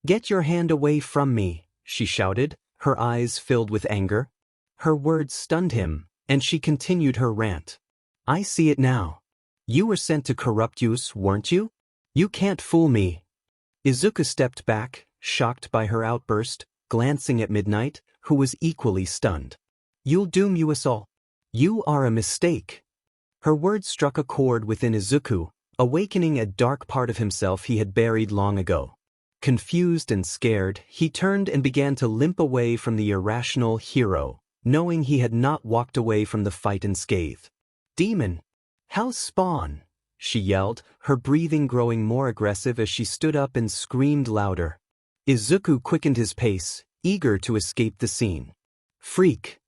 "Get your hand away from me," she shouted, her eyes filled with anger. Her words stunned him, and she continued her rant. "I see it now. You were sent to corrupt us, weren't you? You can't fool me." Izuku stepped back, shocked by her outburst, glancing at Midnight, who was equally stunned. "You'll doom us all. You are a mistake." Her words struck a chord within Izuku, awakening a dark part of himself he had buried long ago. Confused and scared, he turned and began to limp away from the irrational hero, knowing he had not walked away from the fight unscathed. "Demon! Hell's spawn!" she yelled, her breathing growing more aggressive as she stood up and screamed louder. Izuku quickened his pace, eager to escape the scene. "Freak!"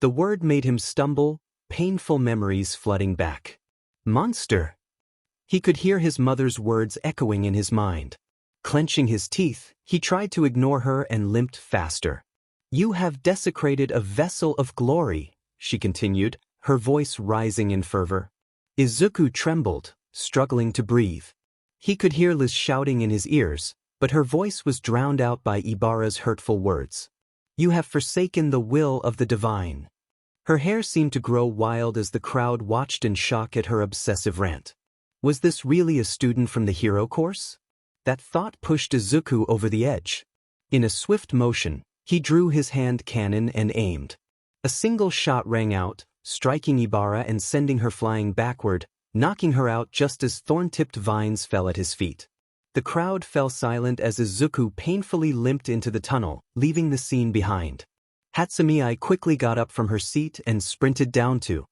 The word made him stumble, painful memories flooding back. "Monster!" He could hear his mother's words echoing in his mind. Clenching his teeth, he tried to ignore her and limped faster. "You have desecrated a vessel of glory," she continued, her voice rising in fervor. Izuku trembled, struggling to breathe. He could hear Liz shouting in his ears, but her voice was drowned out by Ibara's hurtful words. "You have forsaken the will of the divine." Her hair seemed to grow wild as the crowd watched in shock at her obsessive rant. Was this really a student from the hero course? That thought pushed Izuku over the edge. In a swift motion, he drew his hand cannon and aimed. A single shot rang out, striking Ibara and sending her flying backward, knocking her out just as thorn-tipped vines fell at his feet. The crowd fell silent as Izuku painfully limped into the tunnel, leaving the scene behind. Hatsumi quickly got up from her seat and sprinted down to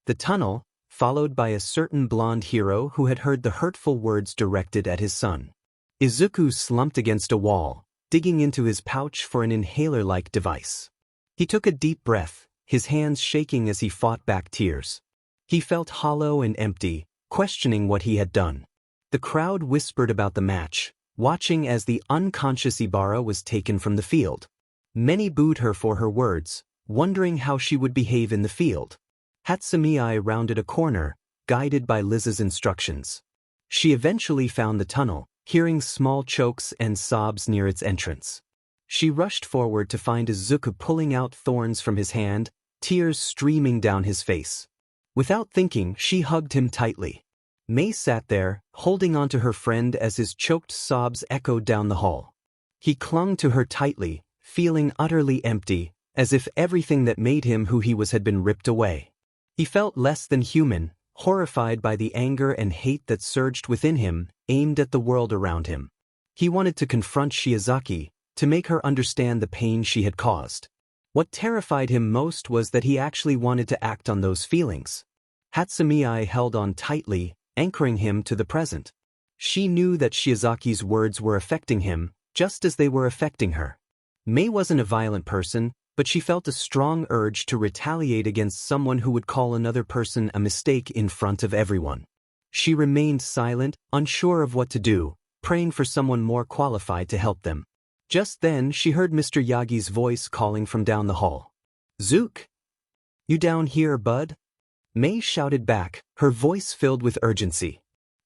the tunnel, followed by a certain blonde hero who had heard the hurtful words directed at his son. Izuku slumped against a wall, digging into his pouch for an inhaler-like device. He took a deep breath, his hands shaking as he fought back tears. He felt hollow and empty, questioning what he had done. The crowd whispered about the match, watching as the unconscious Ibara was taken from the field. Many booed her for her words, wondering how she would behave in the field. Hatsumi rounded a corner, guided by Liz's instructions. She eventually found the tunnel, hearing small chokes and sobs near its entrance. She rushed forward to find Izuku pulling out thorns from his hand, tears streaming down his face. Without thinking, she hugged him tightly. Mei sat there, holding onto her friend as his choked sobs echoed down the hall. He clung to her tightly, feeling utterly empty, as if everything that made him who he was had been ripped away. He felt less than human, horrified by the anger and hate that surged within him, aimed at the world around him. He wanted to confront Shiozaki, to make her understand the pain she had caused. What terrified him most was that he actually wanted to act on those feelings. Hatsumi held on tightly, anchoring him to the present. She knew that Shiozaki's words were affecting him, just as they were affecting her. Mei wasn't a violent person, but she felt a strong urge to retaliate against someone who would call another person a mistake in front of everyone. She remained silent, unsure of what to do, praying for someone more qualified to help them. Just then she heard Mr. Yagi's voice calling from down the hall. "Zook! You down here, bud?" Mei shouted back, her voice filled with urgency.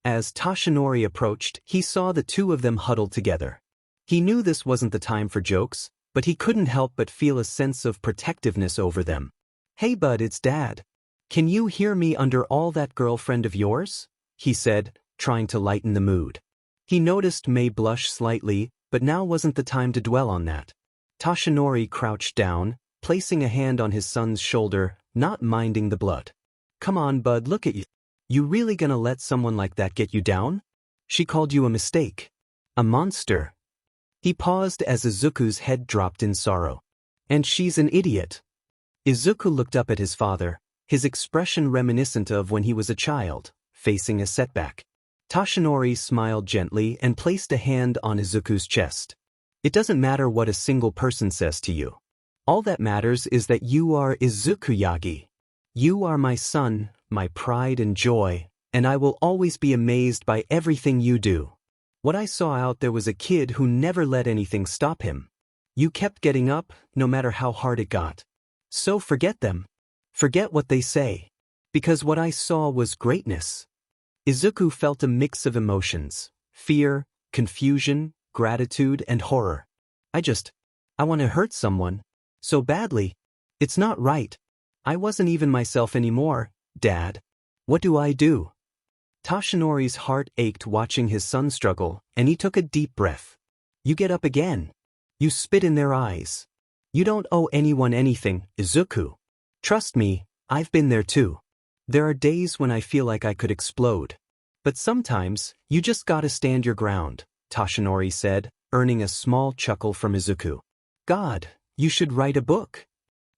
As Toshinori approached, he saw the two of them huddled together. He knew this wasn't the time for jokes, but he couldn't help but feel a sense of protectiveness over them. "Hey bud, it's Dad. Can you hear me under all that girlfriend of yours?" he said, trying to lighten the mood. He noticed Mei blush slightly, but now wasn't the time to dwell on that. Toshinori crouched down, placing a hand on his son's shoulder, not minding the blood. "Come on bud, look at you. You really gonna let someone like that get you down? She called you a mistake. A monster." He paused as Izuku's head dropped in sorrow. "And she's an idiot." Izuku looked up at his father, his expression reminiscent of when he was a child, facing a setback. Toshinori smiled gently and placed a hand on Izuku's chest. "It doesn't matter what a single person says to you. All that matters is that you are Izuku Yagi. You are my son, my pride and joy, and I will always be amazed by everything you do. What I saw out there was a kid who never let anything stop him. You kept getting up, no matter how hard it got. So forget them. Forget what they say. Because what I saw was greatness." Izuku felt a mix of emotions: fear, confusion, gratitude, and horror. I want to hurt someone. So badly. It's not right. I wasn't even myself anymore, Dad. What do I do?" Toshinori's heart ached watching his son struggle, and he took a deep breath. "You get up again. You spit in their eyes. You don't owe anyone anything, Izuku. Trust me, I've been there too. There are days when I feel like I could explode. But sometimes, you just gotta stand your ground," Toshinori said, earning a small chuckle from Izuku. "God, you should write a book."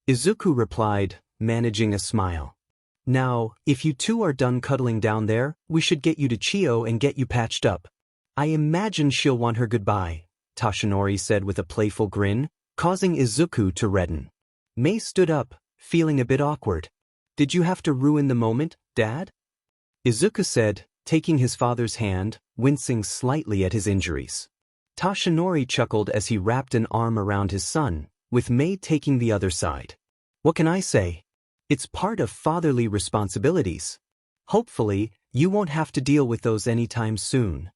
Izuku replied, managing a smile. "Now, if you two are done cuddling down there, we should get you to Chio and get you patched up. I imagine she'll want her goodbye," Toshinori said with a playful grin, causing Izuku to redden. Mei stood up, feeling a bit awkward. "Did you have to ruin the moment, Dad?" Izuku said, taking his father's hand, wincing slightly at his injuries. Toshinori chuckled as he wrapped an arm around his son, with Mei taking the other side. "What can I say? It's part of fatherly responsibilities. Hopefully, you won't have to deal with those anytime soon."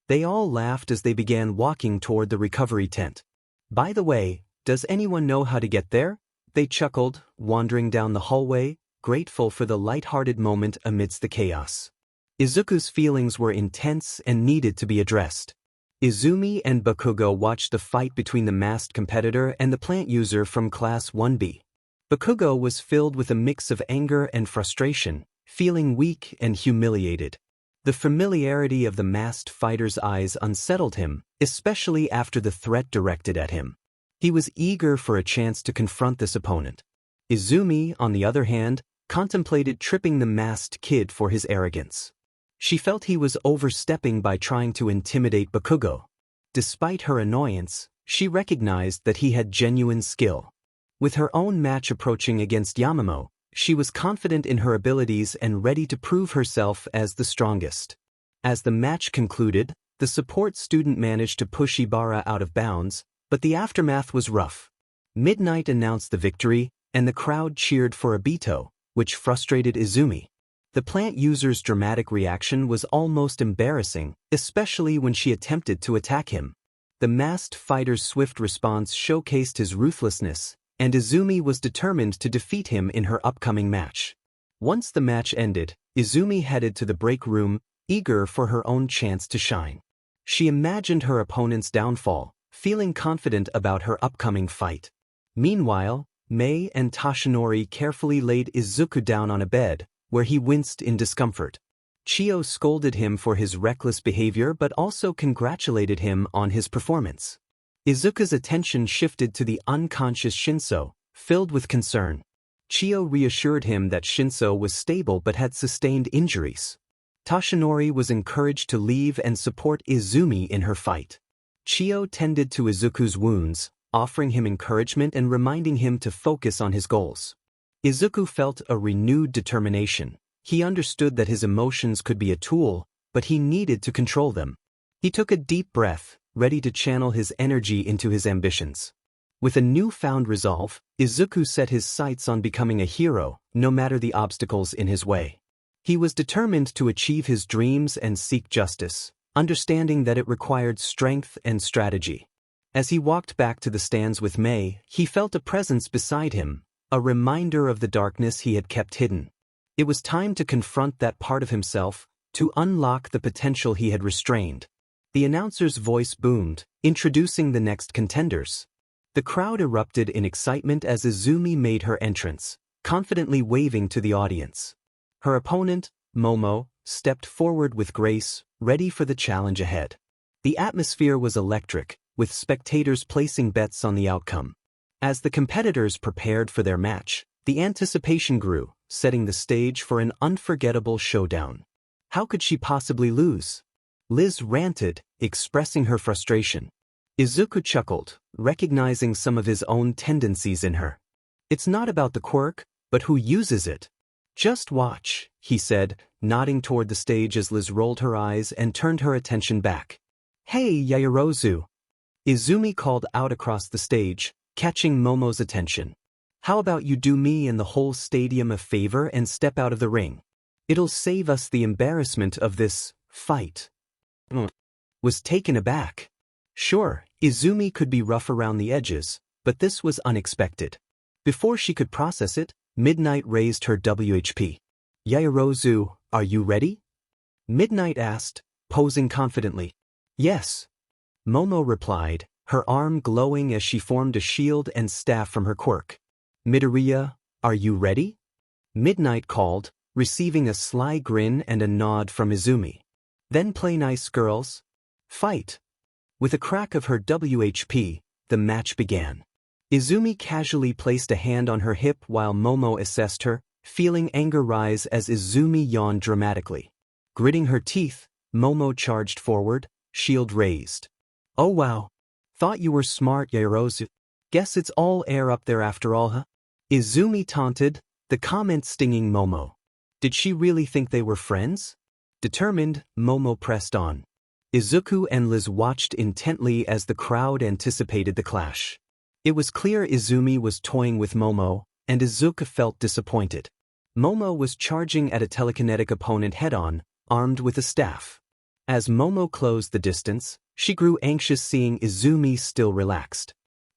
They all laughed as they began walking toward the recovery tent. "By the way, does anyone know how to get there?" they chuckled, wandering down the hallway, grateful for the light-hearted moment amidst the chaos. Izuku's feelings were intense and needed to be addressed. Izumi and Bakugo watched the fight between the masked competitor and the plant user from Class 1B. Bakugo was filled with a mix of anger and frustration, feeling weak and humiliated. The familiarity of the masked fighter's eyes unsettled him, especially after the threat directed at him. He was eager for a chance to confront this opponent. Izumi, on the other hand, contemplated tripping the masked kid for his arrogance. She felt he was overstepping by trying to intimidate Bakugo. Despite her annoyance, she recognized that he had genuine skill. With her own match approaching against Yamamo, she was confident in her abilities and ready to prove herself as the strongest. As the match concluded, the support student managed to push Ibara out of bounds, but the aftermath was rough. Midnight announced the victory, and the crowd cheered for Obito, which frustrated Izumi. The plant user's dramatic reaction was almost embarrassing, especially when she attempted to attack him. The masked fighter's swift response showcased his ruthlessness, and Izumi was determined to defeat him in her upcoming match. Once the match ended, Izumi headed to the break room, eager for her own chance to shine. She imagined her opponent's downfall, feeling confident about her upcoming fight. Meanwhile, Mei and Toshinori carefully laid Izuku down on a bed, where he winced in discomfort. Chio scolded him for his reckless behavior but also congratulated him on his performance. Izuku's attention shifted to the unconscious Shinso, filled with concern. Chio reassured him that Shinso was stable but had sustained injuries. Toshinori was encouraged to leave and support Izumi in her fight. Chio tended to Izuku's wounds, offering him encouragement and reminding him to focus on his goals. Izuku felt a renewed determination. He understood that his emotions could be a tool, but he needed to control them. He took a deep breath, ready to channel his energy into his ambitions. With a newfound resolve, Izuku set his sights on becoming a hero, no matter the obstacles in his way. He was determined to achieve his dreams and seek justice, understanding that it required strength and strategy. As he walked back to the stands with Mei, he felt a presence beside him, a reminder of the darkness he had kept hidden. It was time to confront that part of himself, to unlock the potential he had restrained. The announcer's voice boomed, introducing the next contenders. The crowd erupted in excitement as Izumi made her entrance, confidently waving to the audience. Her opponent, Momo, stepped forward with grace, ready for the challenge ahead. The atmosphere was electric, with spectators placing bets on the outcome. As the competitors prepared for their match, the anticipation grew, setting the stage for an unforgettable showdown. How could she possibly lose? Liz ranted, expressing her frustration. Izuku chuckled, recognizing some of his own tendencies in her. It's not about the quirk, but who uses it. Just watch, he said, nodding toward the stage as Liz rolled her eyes and turned her attention back. Hey, Yaoyorozu! Izumi called out across the stage, catching Momo's attention. How about you do me and the whole stadium a favor and step out of the ring? It'll save us the embarrassment of this fight. Was taken aback. Sure, Izumi could be rough around the edges, but this was unexpected. Before she could process it, Midnight raised her WHP. Yaoyorozu, are you ready? Midnight asked, posing confidently. Yes. Momo replied, her arm glowing as she formed a shield and staff from her quirk. Midoriya, are you ready? Midnight called, receiving a sly grin and a nod from Izumi. Then play nice, girls. Fight. With a crack of her WHP, the match began. Izumi casually placed a hand on her hip while Momo assessed her, feeling anger rise as Izumi yawned dramatically. Gritting her teeth, Momo charged forward, shield raised. Oh wow. Thought you were smart, Yaoyorozu. Guess it's all air up there after all, huh? Izumi taunted, the comment stinging Momo. Did she really think they were friends? Determined, Momo pressed on. Izuku and Liz watched intently as the crowd anticipated the clash. It was clear Izumi was toying with Momo, and Izuku felt disappointed. Momo was charging at a telekinetic opponent head-on, armed with a staff. As Momo closed the distance, she grew anxious seeing Izumi still relaxed.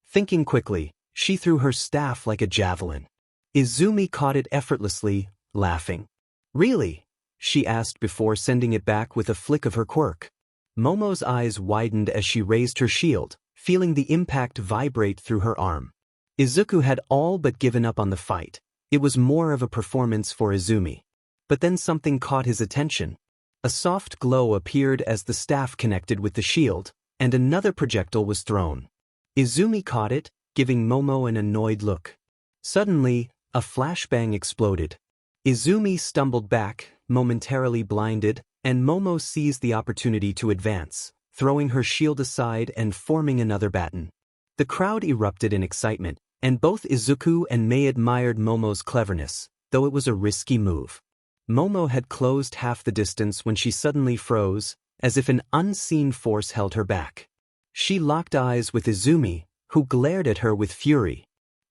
Thinking quickly, she threw her staff like a javelin. Izumi caught it effortlessly, laughing. Really? She asked before sending it back with a flick of her quirk. Momo's eyes widened as she raised her shield, feeling the impact vibrate through her arm. Izuku had all but given up on the fight. It was more of a performance for Izumi. But then something caught his attention. A soft glow appeared as the staff connected with the shield, and another projectile was thrown. Izumi caught it, giving Momo an annoyed look. Suddenly, a flashbang exploded. Izumi stumbled back, momentarily blinded, and Momo seized the opportunity to advance, throwing her shield aside and forming another baton. The crowd erupted in excitement, and both Izuku and Mei admired Momo's cleverness, though it was a risky move. Momo had closed half the distance when she suddenly froze, as if an unseen force held her back. She locked eyes with Izumi, who glared at her with fury.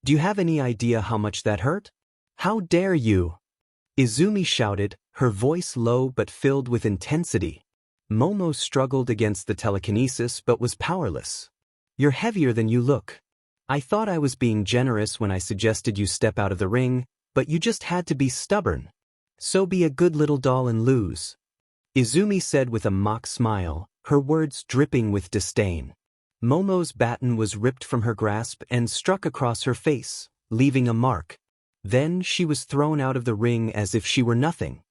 Do you have any idea how much that hurt? How dare you? Izumi shouted, her voice low but filled with intensity. Momo struggled against the telekinesis but was powerless. You're heavier than you look. I thought I was being generous when I suggested you step out of the ring, but you just had to be stubborn. So be a good little doll and lose. Izumi said with a mock smile, her words dripping with disdain. Momo's baton was ripped from her grasp and struck across her face, leaving a mark. Then she was thrown out of the ring as if she were nothing.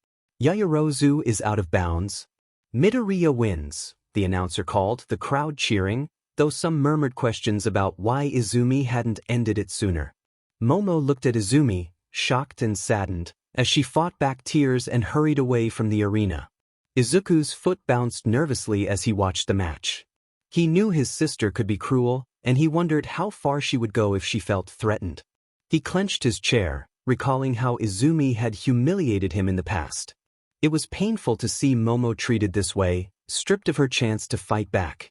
Yaoyorozu is out of bounds. Midoriya wins, the announcer called, the crowd cheering, though some murmured questions about why Izumi hadn't ended it sooner. Momo looked at Izumi, shocked and saddened, as she fought back tears and hurried away from the arena. Izuku's foot bounced nervously as he watched the match. He knew his sister could be cruel, and he wondered how far she would go if she felt threatened. He clenched his chair, recalling how Izumi had humiliated him in the past. It was painful to see Momo treated this way, stripped of her chance to fight back.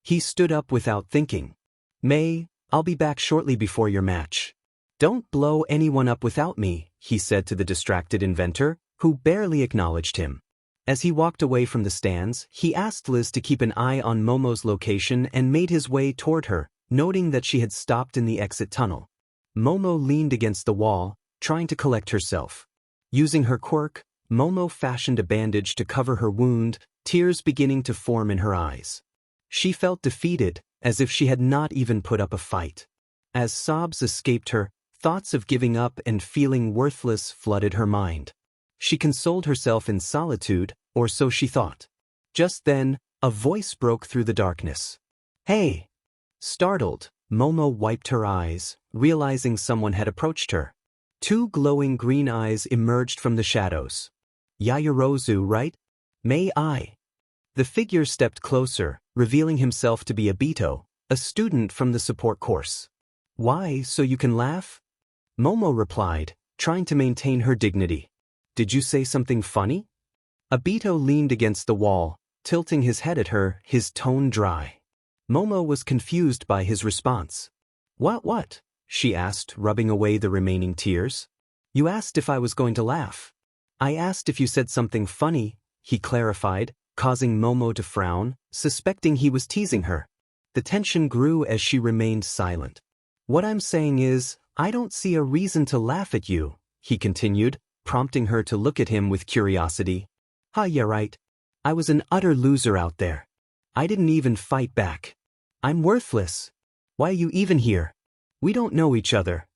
He stood up without thinking. "May, I'll be back shortly before your match. Don't blow anyone up without me," he said to the distracted inventor, who barely acknowledged him. As he walked away from the stands, he asked Liz to keep an eye on Momo's location and made his way toward her, noting that she had stopped in the exit tunnel. Momo leaned against the wall, trying to collect herself. Using her quirk, Momo fashioned a bandage to cover her wound, tears beginning to form in her eyes. She felt defeated, as if she had not even put up a fight. As sobs escaped her, thoughts of giving up and feeling worthless flooded her mind. She consoled herself in solitude, or so she thought. Just then, a voice broke through the darkness. "Hey!" Startled, Momo wiped her eyes, realizing someone had approached her. Two glowing green eyes emerged from the shadows. "Yaoyorozu, right? May I?" The figure stepped closer, revealing himself to be Obito, a student from the support course. "Why, so you can laugh?" Momo replied, trying to maintain her dignity. "Did you say something funny?" Obito leaned against the wall, tilting his head at her, his tone dry. Momo was confused by his response. What? She asked, rubbing away the remaining tears. "You asked if I was going to laugh." "I asked if you said something funny," he clarified, causing Momo to frown, suspecting he was teasing her. The tension grew as she remained silent. "What I'm saying is, I don't see a reason to laugh at you," he continued, prompting her to look at him with curiosity. Yeah, right. I was an utter loser out there. I didn't even fight back. I'm worthless. Why are you even here? We don't know each other."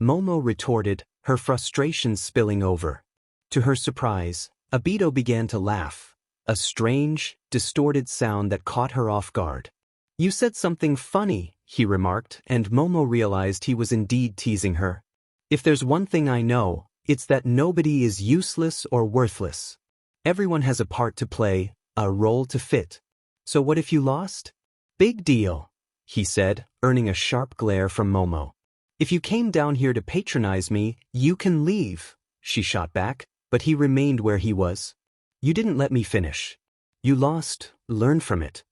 Momo retorted, her frustration spilling over. To her surprise, Obito began to laugh, a strange, distorted sound that caught her off guard. "You said something funny," he remarked, and Momo realized he was indeed teasing her. "If there's one thing I know, it's that nobody is useless or worthless. Everyone has a part to play, a role to fit. So what if you lost? Big deal," he said, earning a sharp glare from Momo. "If you came down here to patronize me, you can leave," she shot back, but he remained where he was. "You didn't let me finish. You lost, learn from it."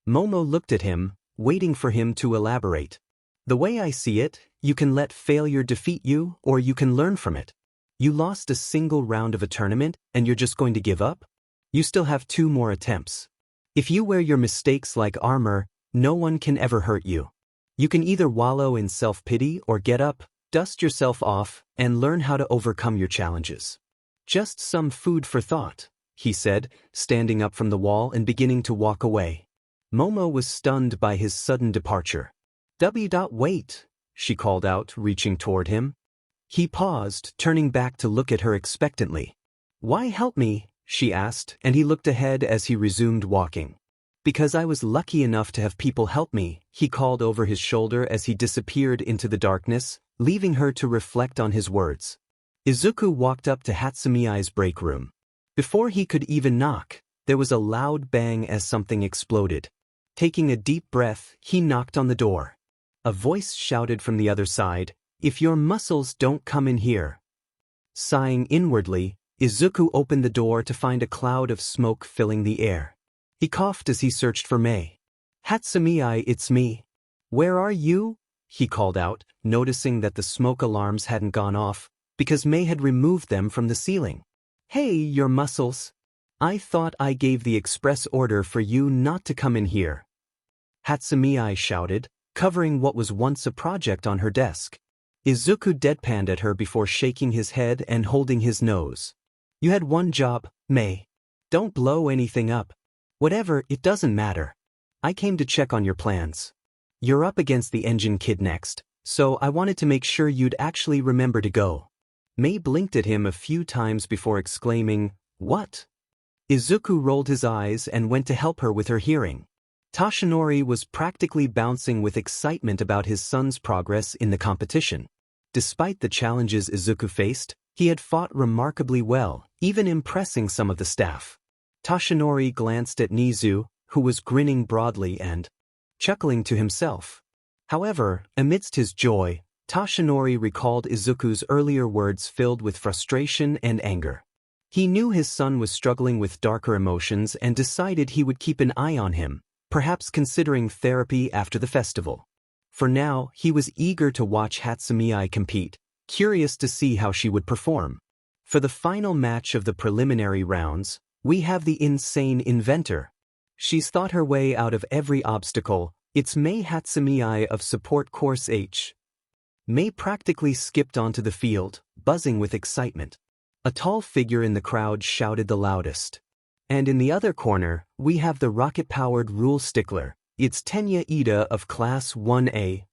Momo looked at him, waiting for him to elaborate. "The way I see it, you can let failure defeat you, or you can learn from it. You lost a single round of a tournament, and you're just going to give up? You still have 2 more attempts. If you wear your mistakes like armor, no one can ever hurt you. You can either wallow in self-pity or get up, dust yourself off, and learn how to overcome your challenges. Just some food for thought," he said, standing up from the wall and beginning to walk away. Momo was stunned by his sudden departure. Wait," she called out, reaching toward him. He paused, turning back to look at her expectantly. "Why help me?" she asked, and he looked ahead as he resumed walking. "Because I was lucky enough to have people help me," he called over his shoulder as he disappeared into the darkness, leaving her to reflect on his words. Izuku walked up to Hatsumii's break room. Before he could even knock, there was a loud bang as something exploded. Taking a deep breath, he knocked on the door. A voice shouted from the other side, "If your muscles don't come in here." Sighing inwardly, Izuku opened the door to find a cloud of smoke filling the air. He coughed as he searched for Mei. "Hatsumii, it's me. Where are you?" he called out, noticing that the smoke alarms hadn't gone off, because Mei had removed them from the ceiling. "Hey, your muscles. I thought I gave the express order for you not to come in here," Hatsumii shouted, covering what was once a project on her desk. Izuku deadpanned at her before shaking his head and holding his nose. "You had one job, Mei. Don't blow anything up. Whatever, it doesn't matter. I came to check on your plans. You're up against the engine kid next, so I wanted to make sure you'd actually remember to go." Mei blinked at him a few times before exclaiming, "What?" Izuku rolled his eyes and went to help her with her hearing. Toshinori was practically bouncing with excitement about his son's progress in the competition. Despite the challenges Izuku faced, he had fought remarkably well, even impressing some of the staff. Toshinori glanced at Nizu, who was grinning broadly and chuckling to himself. However, amidst his joy, Toshinori recalled Izuku's earlier words filled with frustration and anger. He knew his son was struggling with darker emotions and decided he would keep an eye on him, perhaps considering therapy after the festival. For now, he was eager to watch Hatsumi compete, curious to see how she would perform. For the final match of the preliminary rounds, we have the insane inventor. She's thought her way out of every obstacle. It's Mei Hatsumi of Support Course H. Mei practically skipped onto the field, buzzing with excitement. A tall figure in the crowd shouted the loudest. And in the other corner, we have the rocket-powered rule stickler. It's Tenya Ida of Class 1A.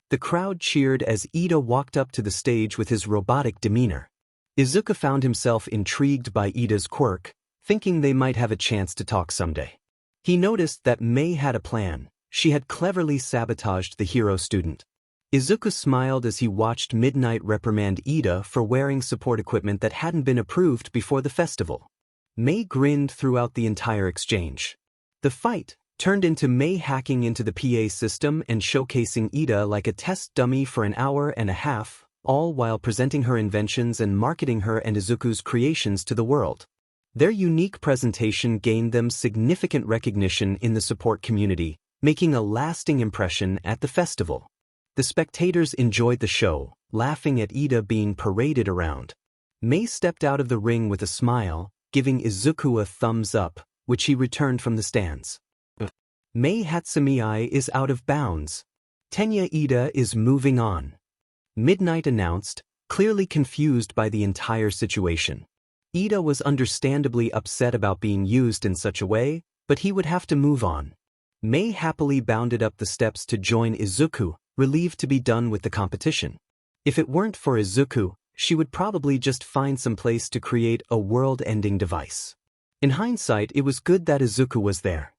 The crowd cheered as Ida walked up to the stage with his robotic demeanor. Izuku found himself intrigued by Ida's quirk, thinking they might have a chance to talk someday. He noticed that Mei had a plan. She had cleverly sabotaged the hero student. Izuku smiled as he watched Midnight reprimand Ida for wearing support equipment that hadn't been approved before the festival. Mei grinned throughout the entire exchange. The fight turned into Mei hacking into the PA system and showcasing Ida like a test dummy for an hour and a half, all while presenting her inventions and marketing her and Izuku's creations to the world. Their unique presentation gained them significant recognition in the support community, making a lasting impression at the festival. The spectators enjoyed the show, laughing at Ida being paraded around. Mei stepped out of the ring with a smile, giving Izuku a thumbs up, which he returned from the stands. Mei Hatsumi is out of bounds. Tenya Ida is moving on. Midnight announced, clearly confused by the entire situation. Ida was understandably upset about being used in such a way, but he would have to move on. Mei happily bounded up the steps to join Izuku, relieved to be done with the competition. If it weren't for Izuku, she would probably just find some place to create a world-ending device. In hindsight, it was good that Izuku was there.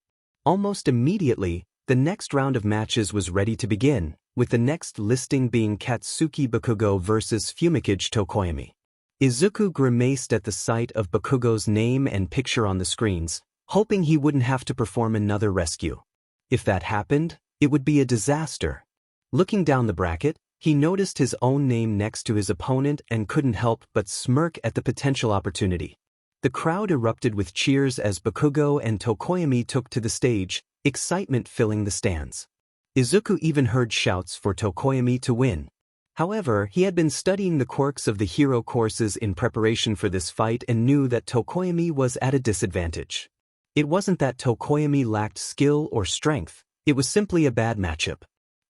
Almost immediately, the next round of matches was ready to begin, with the next listing being Katsuki Bakugo vs Fumikage Tokoyami. Izuku grimaced at the sight of Bakugo's name and picture on the screens, hoping he wouldn't have to perform another rescue. If that happened, it would be a disaster. Looking down the bracket, he noticed his own name next to his opponent and couldn't help but smirk at the potential opportunity. The crowd erupted with cheers as Bakugo and Tokoyami took to the stage, excitement filling the stands. Izuku even heard shouts for Tokoyami to win. However, he had been studying the quirks of the hero courses in preparation for this fight and knew that Tokoyami was at a disadvantage. It wasn't that Tokoyami lacked skill or strength, it was simply a bad matchup.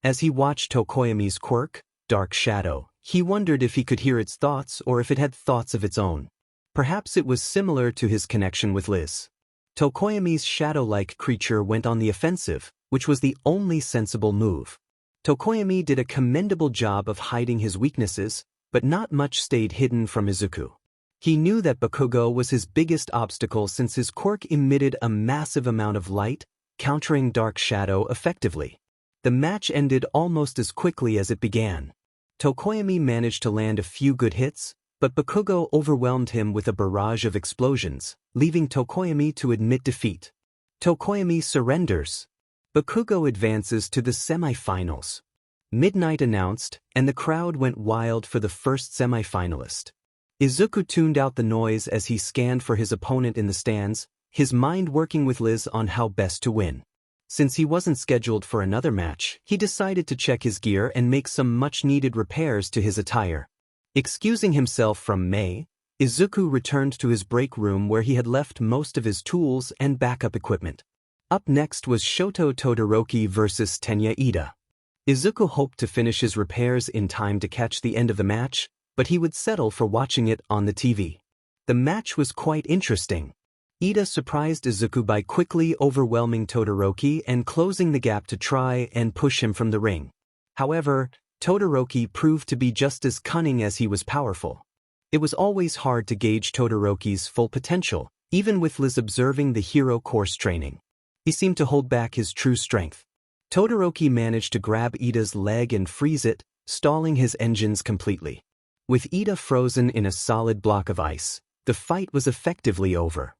As he watched Tokoyami's quirk, Dark Shadow, he wondered if he could hear its thoughts or if it had thoughts of its own. Perhaps it was similar to his connection with Liz. Tokoyami's shadow-like creature went on the offensive, which was the only sensible move. Tokoyami did a commendable job of hiding his weaknesses, but not much stayed hidden from Izuku. He knew that Bakugo was his biggest obstacle since his quirk emitted a massive amount of light, countering Dark Shadow effectively. The match ended almost as quickly as it began. Tokoyami managed to land a few good hits, but Bakugo overwhelmed him with a barrage of explosions, leaving Tokoyami to admit defeat. Tokoyami surrenders. Bakugo advances to the semi-finals. Midnight announced, and the crowd went wild for the first semi-finalist. Izuku tuned out the noise as he scanned for his opponent in the stands, his mind working with Liz on how best to win. Since he wasn't scheduled for another match, he decided to check his gear and make some much-needed repairs to his attire. Excusing himself from Mei, Izuku returned to his break room where he had left most of his tools and backup equipment. Up next was Shoto Todoroki vs Tenya Ida. Izuku hoped to finish his repairs in time to catch the end of the match, but he would settle for watching it on the TV. The match was quite interesting. Ida surprised Izuku by quickly overwhelming Todoroki and closing the gap to try and push him from the ring. However, Todoroki proved to be just as cunning as he was powerful. It was always hard to gauge Todoroki's full potential, even with Liz observing the hero course training. He seemed to hold back his true strength. Todoroki managed to grab Ida's leg and freeze it, stalling his engines completely. With Ida frozen in a solid block of ice, the fight was effectively over.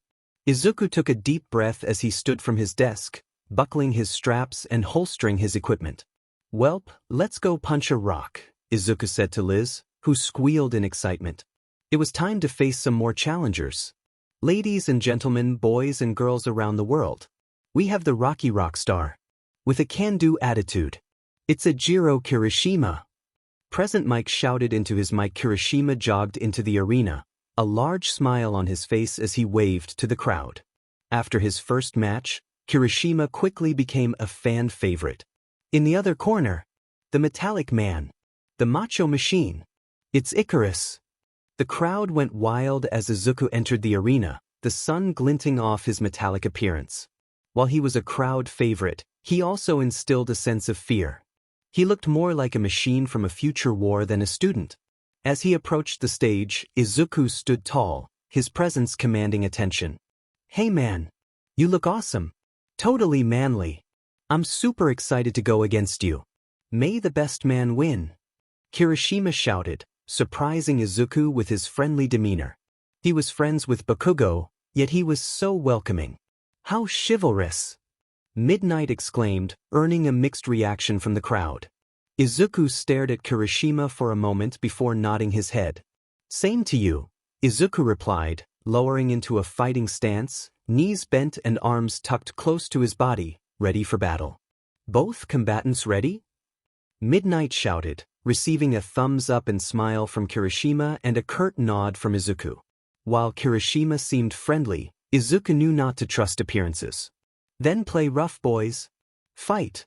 Izuku took a deep breath as he stood from his desk, buckling his straps and holstering his equipment. "Welp, let's go punch a rock," Izuku said to Liz, who squealed in excitement. It was time to face some more challengers. "Ladies and gentlemen, boys and girls around the world, we have the Rocky Rock Star. With a can-do attitude. It's a Jiro Kirishima." Present Mike shouted into his mic. Kirishima jogged into the arena, a large smile on his face as he waved to the crowd. After his first match, Kirishima quickly became a fan favorite. In the other corner, the Metallic Man, the Macho Machine. "It's Icarus." The crowd went wild as Izuku entered the arena, the sun glinting off his metallic appearance. While he was a crowd favorite, he also instilled a sense of fear. He looked more like a machine from a future war than a student. As he approached the stage, Izuku stood tall, his presence commanding attention. "Hey man, you look awesome. Totally manly. I'm super excited to go against you. May the best man win." Kirishima shouted, surprising Izuku with his friendly demeanor. He was friends with Bakugo, yet he was so welcoming. "How chivalrous!" Midnight exclaimed, earning a mixed reaction from the crowd. Izuku stared at Kirishima for a moment before nodding his head. "Same to you," Izuku replied, lowering into a fighting stance, knees bent and arms tucked close to his body, ready for battle. "Both combatants ready?" Midnight shouted, receiving a thumbs up and smile from Kirishima and a curt nod from Izuku. While Kirishima seemed friendly, Izuku knew not to trust appearances. "Then play rough, boys. Fight,"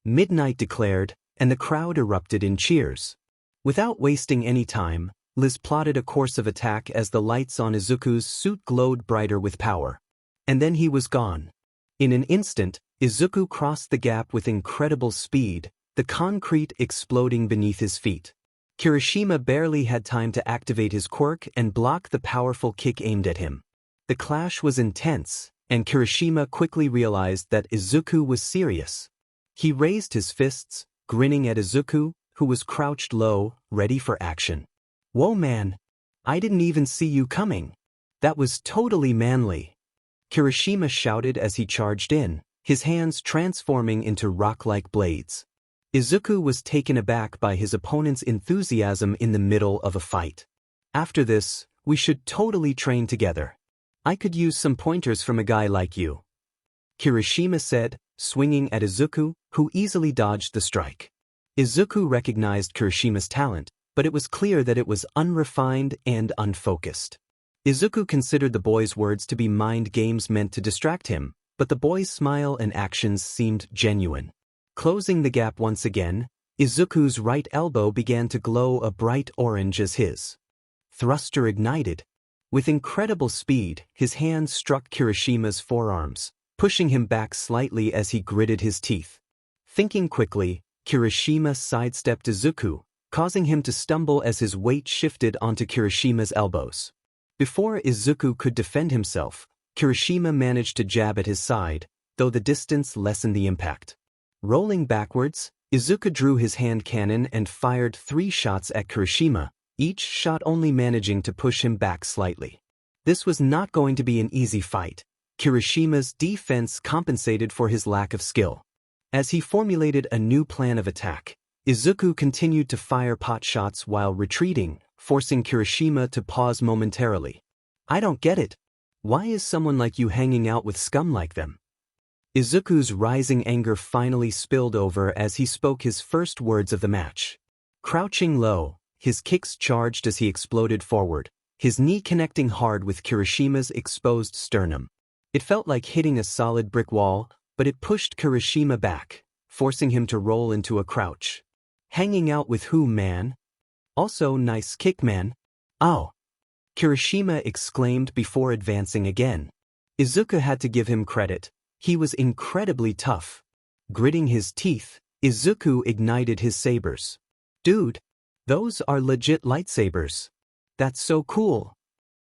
Midnight declared, and the crowd erupted in cheers. Without wasting any time, Liz plotted a course of attack as the lights on Izuku's suit glowed brighter with power. And then he was gone. In an instant, Izuku crossed the gap with incredible speed, the concrete exploding beneath his feet. Kirishima barely had time to activate his quirk and block the powerful kick aimed at him. The clash was intense, and Kirishima quickly realized that Izuku was serious. He raised his fists, grinning at Izuku, who was crouched low, ready for action. "Whoa man, I didn't even see you coming. That was totally manly," Kirishima shouted as he charged in, his hands transforming into rock-like blades. Izuku was taken aback by his opponent's enthusiasm in the middle of a fight. "After this, we should totally train together. I could use some pointers from a guy like you," Kirishima said, swinging at Izuku, who easily dodged the strike. Izuku recognized Kirishima's talent, but it was clear that it was unrefined and unfocused. Izuku considered the boy's words to be mind games meant to distract him, but the boy's smile and actions seemed genuine. Closing the gap once again, Izuku's right elbow began to glow a bright orange as his thruster ignited. With incredible speed, his hand struck Kirishima's forearms, pushing him back slightly as he gritted his teeth. Thinking quickly, Kirishima sidestepped Izuku, causing him to stumble as his weight shifted onto Kirishima's elbows. Before Izuku could defend himself, Kirishima managed to jab at his side, though the distance lessened the impact. Rolling backwards, Izuku drew his hand cannon and fired 3 shots at Kirishima, each shot only managing to push him back slightly. This was not going to be an easy fight. Kirishima's defense compensated for his lack of skill. As he formulated a new plan of attack, Izuku continued to fire pot shots while retreating, forcing Kirishima to pause momentarily. "I don't get it. Why is someone like you hanging out with scum like them?" Izuku's rising anger finally spilled over as he spoke his first words of the match. Crouching low, his kicks charged as he exploded forward, his knee connecting hard with Kirishima's exposed sternum. It felt like hitting a solid brick wall, but it pushed Kirishima back, forcing him to roll into a crouch. "Hanging out with who, man? Also nice kick, man." "Ow!" Kirishima exclaimed before advancing again. Izuku had to give him credit. He was incredibly tough. Gritting his teeth, Izuku ignited his sabers. "Dude, those are legit lightsabers." That's so cool!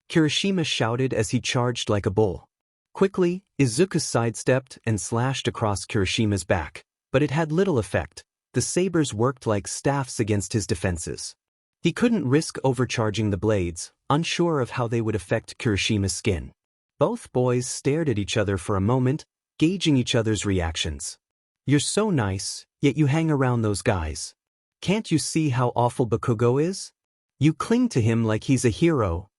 Kirishima shouted as he charged like a bull. Quickly, Izuku sidestepped and slashed across Kirishima's back, but it had little effect. The sabers worked like staffs against his defenses. He couldn't risk overcharging the blades, unsure of how they would affect Kirishima's skin. Both boys stared at each other for a moment, gauging each other's reactions. You're so nice, yet you hang around those guys. Can't you see how awful Bakugo is? You cling to him like he's a hero.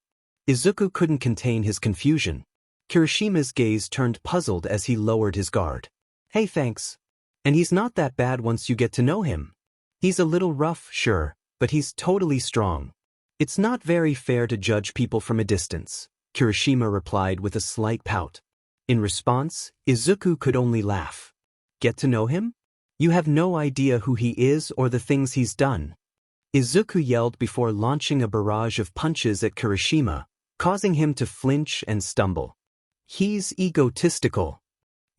Izuku couldn't contain his confusion. Kirishima's gaze turned puzzled as he lowered his guard. Hey, thanks. And he's not that bad once you get to know him. He's a little rough, sure, but he's totally strong. It's not very fair to judge people from a distance, Kirishima replied with a slight pout. In response, Izuku could only laugh. Get to know him? You have no idea who he is or the things he's done. Izuku yelled before launching a barrage of punches at Kirishima, causing him to flinch and stumble. He's egotistical.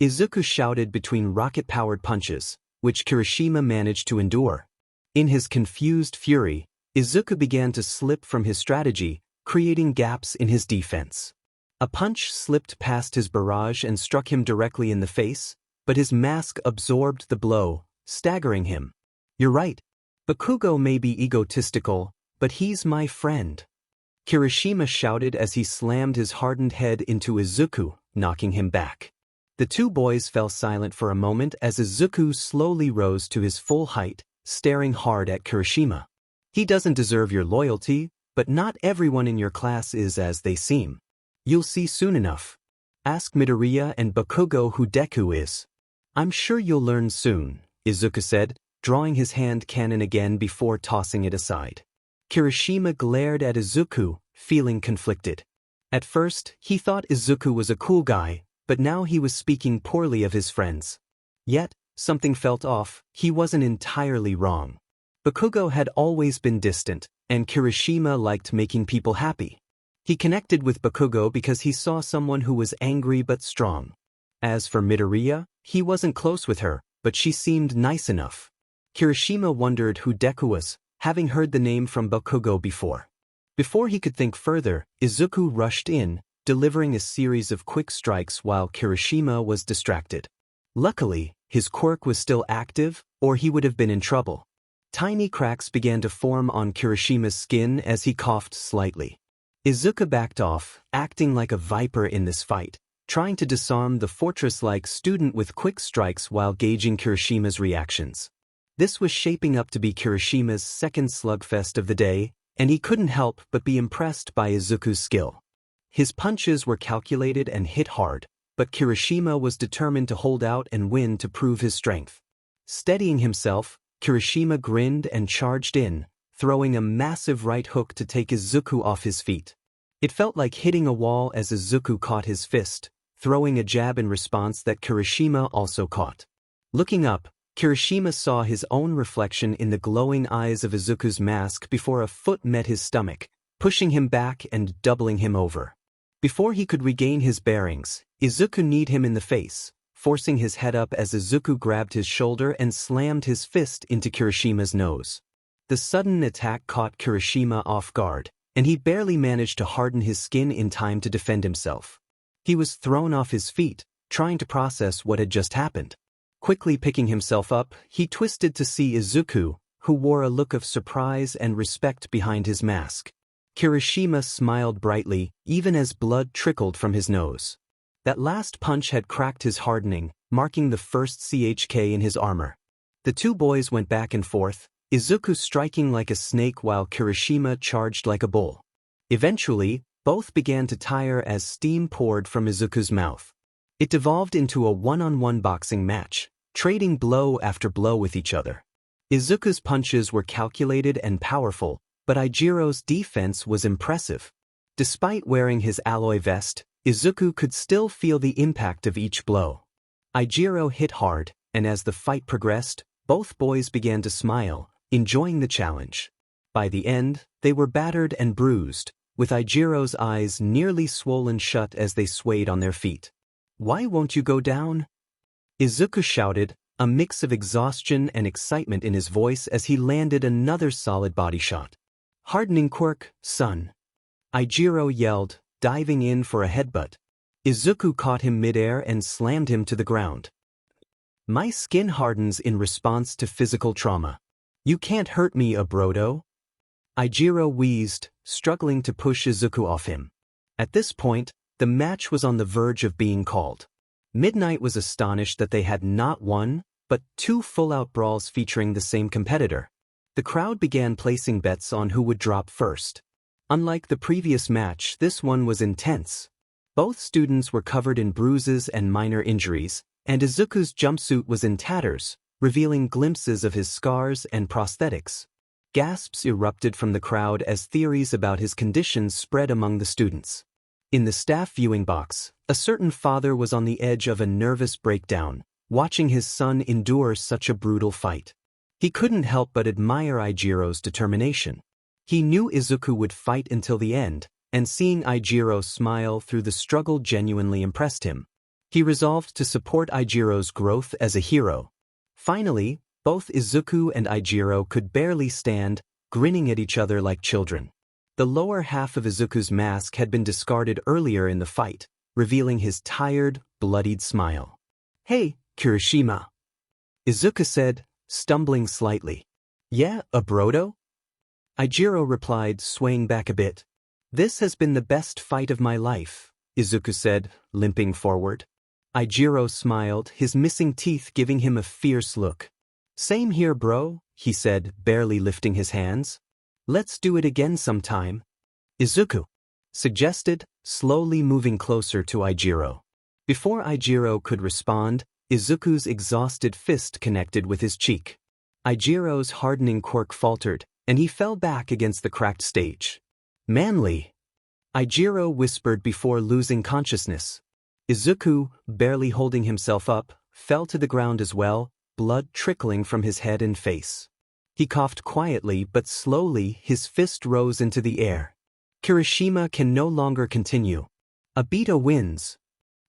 Izuku shouted between rocket-powered punches, which Kirishima managed to endure. In his confused fury, Izuku began to slip from his strategy, creating gaps in his defense. A punch slipped past his barrage and struck him directly in the face, but his mask absorbed the blow, staggering him. You're right. Bakugo may be egotistical, but he's my friend. Kirishima shouted as he slammed his hardened head into Izuku, knocking him back. The two boys fell silent for a moment as Izuku slowly rose to his full height, staring hard at Kirishima. He doesn't deserve your loyalty, but not everyone in your class is as they seem. You'll see soon enough. Ask Midoriya and Bakugo who Deku is. I'm sure you'll learn soon, Izuku said, drawing his hand cannon again before tossing it aside. Kirishima glared at Izuku, feeling conflicted. At first, he thought Izuku was a cool guy, but now he was speaking poorly of his friends. Yet, something felt off. He wasn't entirely wrong. Bakugo had always been distant, and Kirishima liked making people happy. He connected with Bakugo because he saw someone who was angry but strong. As for Midoriya, he wasn't close with her, but she seemed nice enough. Kirishima wondered who Deku was, having heard the name from Bakugo before. Before he could think further, Izuku rushed in, delivering a series of quick strikes while Kirishima was distracted. Luckily, his quirk was still active, or he would have been in trouble. Tiny cracks began to form on Kirishima's skin as he coughed slightly. Izuku backed off, acting like a viper in this fight, trying to disarm the fortress-like student with quick strikes while gauging Kirishima's reactions. This was shaping up to be Kirishima's second slugfest of the day, and he couldn't help but be impressed by Izuku's skill. His punches were calculated and hit hard, but Kirishima was determined to hold out and win to prove his strength. Steadying himself, Kirishima grinned and charged in, throwing a massive right hook to take Izuku off his feet. It felt like hitting a wall as Izuku caught his fist, throwing a jab in response that Kirishima also caught. Looking up, Kirishima saw his own reflection in the glowing eyes of Izuku's mask before a foot met his stomach, pushing him back and doubling him over. Before he could regain his bearings, Izuku kneed him in the face, forcing his head up as Izuku grabbed his shoulder and slammed his fist into Kirishima's nose. The sudden attack caught Kirishima off guard, and he barely managed to harden his skin in time to defend himself. He was thrown off his feet, trying to process what had just happened. Quickly picking himself up, he twisted to see Izuku, who wore a look of surprise and respect behind his mask. Kirishima smiled brightly, even as blood trickled from his nose. That last punch had cracked his hardening, marking the first CHK in his armor. The two boys went back and forth, Izuku striking like a snake while Kirishima charged like a bull. Eventually, both began to tire as steam poured from Izuku's mouth. It devolved into a one-on-one boxing match, trading blow after blow with each other. Izuku's punches were calculated and powerful, but Eijiro's defense was impressive. Despite wearing his alloy vest, Izuku could still feel the impact of each blow. Eijiro hit hard, and as the fight progressed, both boys began to smile, enjoying the challenge. By the end, they were battered and bruised, with Eijiro's eyes nearly swollen shut as they swayed on their feet. "Why won't you go down?" Izuku shouted, a mix of exhaustion and excitement in his voice as he landed another solid body shot. "Hardening quirk, son. Aijiro yelled, diving in for a headbutt. Izuku caught him midair and slammed him to the ground. My skin hardens in response to physical trauma. You can't hurt me, Abrodo. Aijiro wheezed, struggling to push Izuku off him. At this point, the match was on the verge of being called. Midnight was astonished that they had not one, but two full-out brawls featuring the same competitor. The crowd began placing bets on who would drop first. Unlike the previous match, this one was intense. Both students were covered in bruises and minor injuries, and Izuku's jumpsuit was in tatters, revealing glimpses of his scars and prosthetics. Gasps erupted from the crowd as theories about his conditions spread among the students. In the staff viewing box, a certain father was on the edge of a nervous breakdown, watching his son endure such a brutal fight. He couldn't help but admire Aijiro's determination. He knew Izuku would fight until the end, and seeing Aijiro smile through the struggle genuinely impressed him. He resolved to support Aijiro's growth as a hero. Finally, both Izuku and Aijiro could barely stand, grinning at each other like children. The lower half of Izuku's mask had been discarded earlier in the fight, revealing his tired, bloodied smile. "Hey, Kirishima," Izuku said, stumbling slightly. "Yeah, Abrodo?" Aijiro replied, swaying back a bit. "This has been the best fight of my life," Izuku said, limping forward. Aijiro smiled, his missing teeth giving him a fierce look. "Same here, bro," he said, barely lifting his hands. "Let's do it again sometime," Izuku suggested, slowly moving closer to Aijiro. Before Aijiro could respond, Izuku's exhausted fist connected with his cheek. Aijiro's hardening quirk faltered, and he fell back against the cracked stage. "Manly," Aijiro whispered before losing consciousness. Izuku, barely holding himself up, fell to the ground as well, blood trickling from his head and face. He coughed quietly, but slowly his fist rose into the air. "Kirishima can no longer continue. Obito wins,"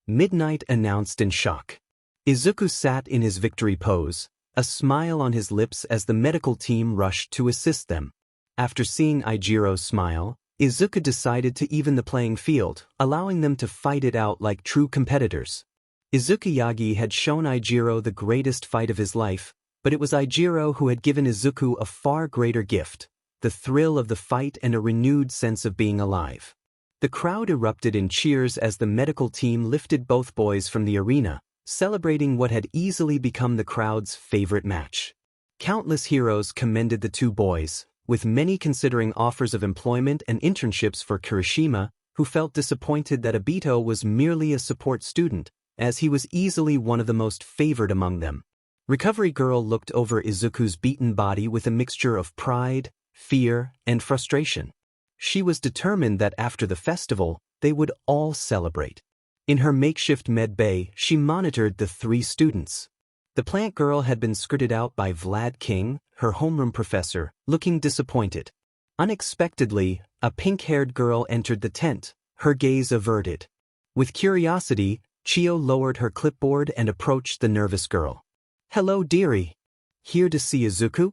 Midnight announced in shock. Izuku sat in his victory pose, a smile on his lips as the medical team rushed to assist them. After seeing Aijiro's smile, Izuku decided to even the playing field, allowing them to fight it out like true competitors. Izukiyagi had shown Aijiro the greatest fight of his life, but it was Aijiro who had given Izuku a far greater gift, the thrill of the fight and a renewed sense of being alive. The crowd erupted in cheers as the medical team lifted both boys from the arena, celebrating what had easily become the crowd's favorite match. Countless heroes commended the two boys, with many considering offers of employment and internships for Kirishima, who felt disappointed that Obito was merely a support student, as he was easily one of the most favored among them. Recovery Girl looked over Izuku's beaten body with a mixture of pride, fear, and frustration. She was determined that after the festival, they would all celebrate. In her makeshift med bay, she monitored the three students. The plant girl had been skirted out by Vlad King, her homeroom professor, looking disappointed. Unexpectedly, a pink-haired girl entered the tent, her gaze averted. With curiosity, Chio lowered her clipboard and approached the nervous girl. "Hello, dearie. Here to see Izuku?"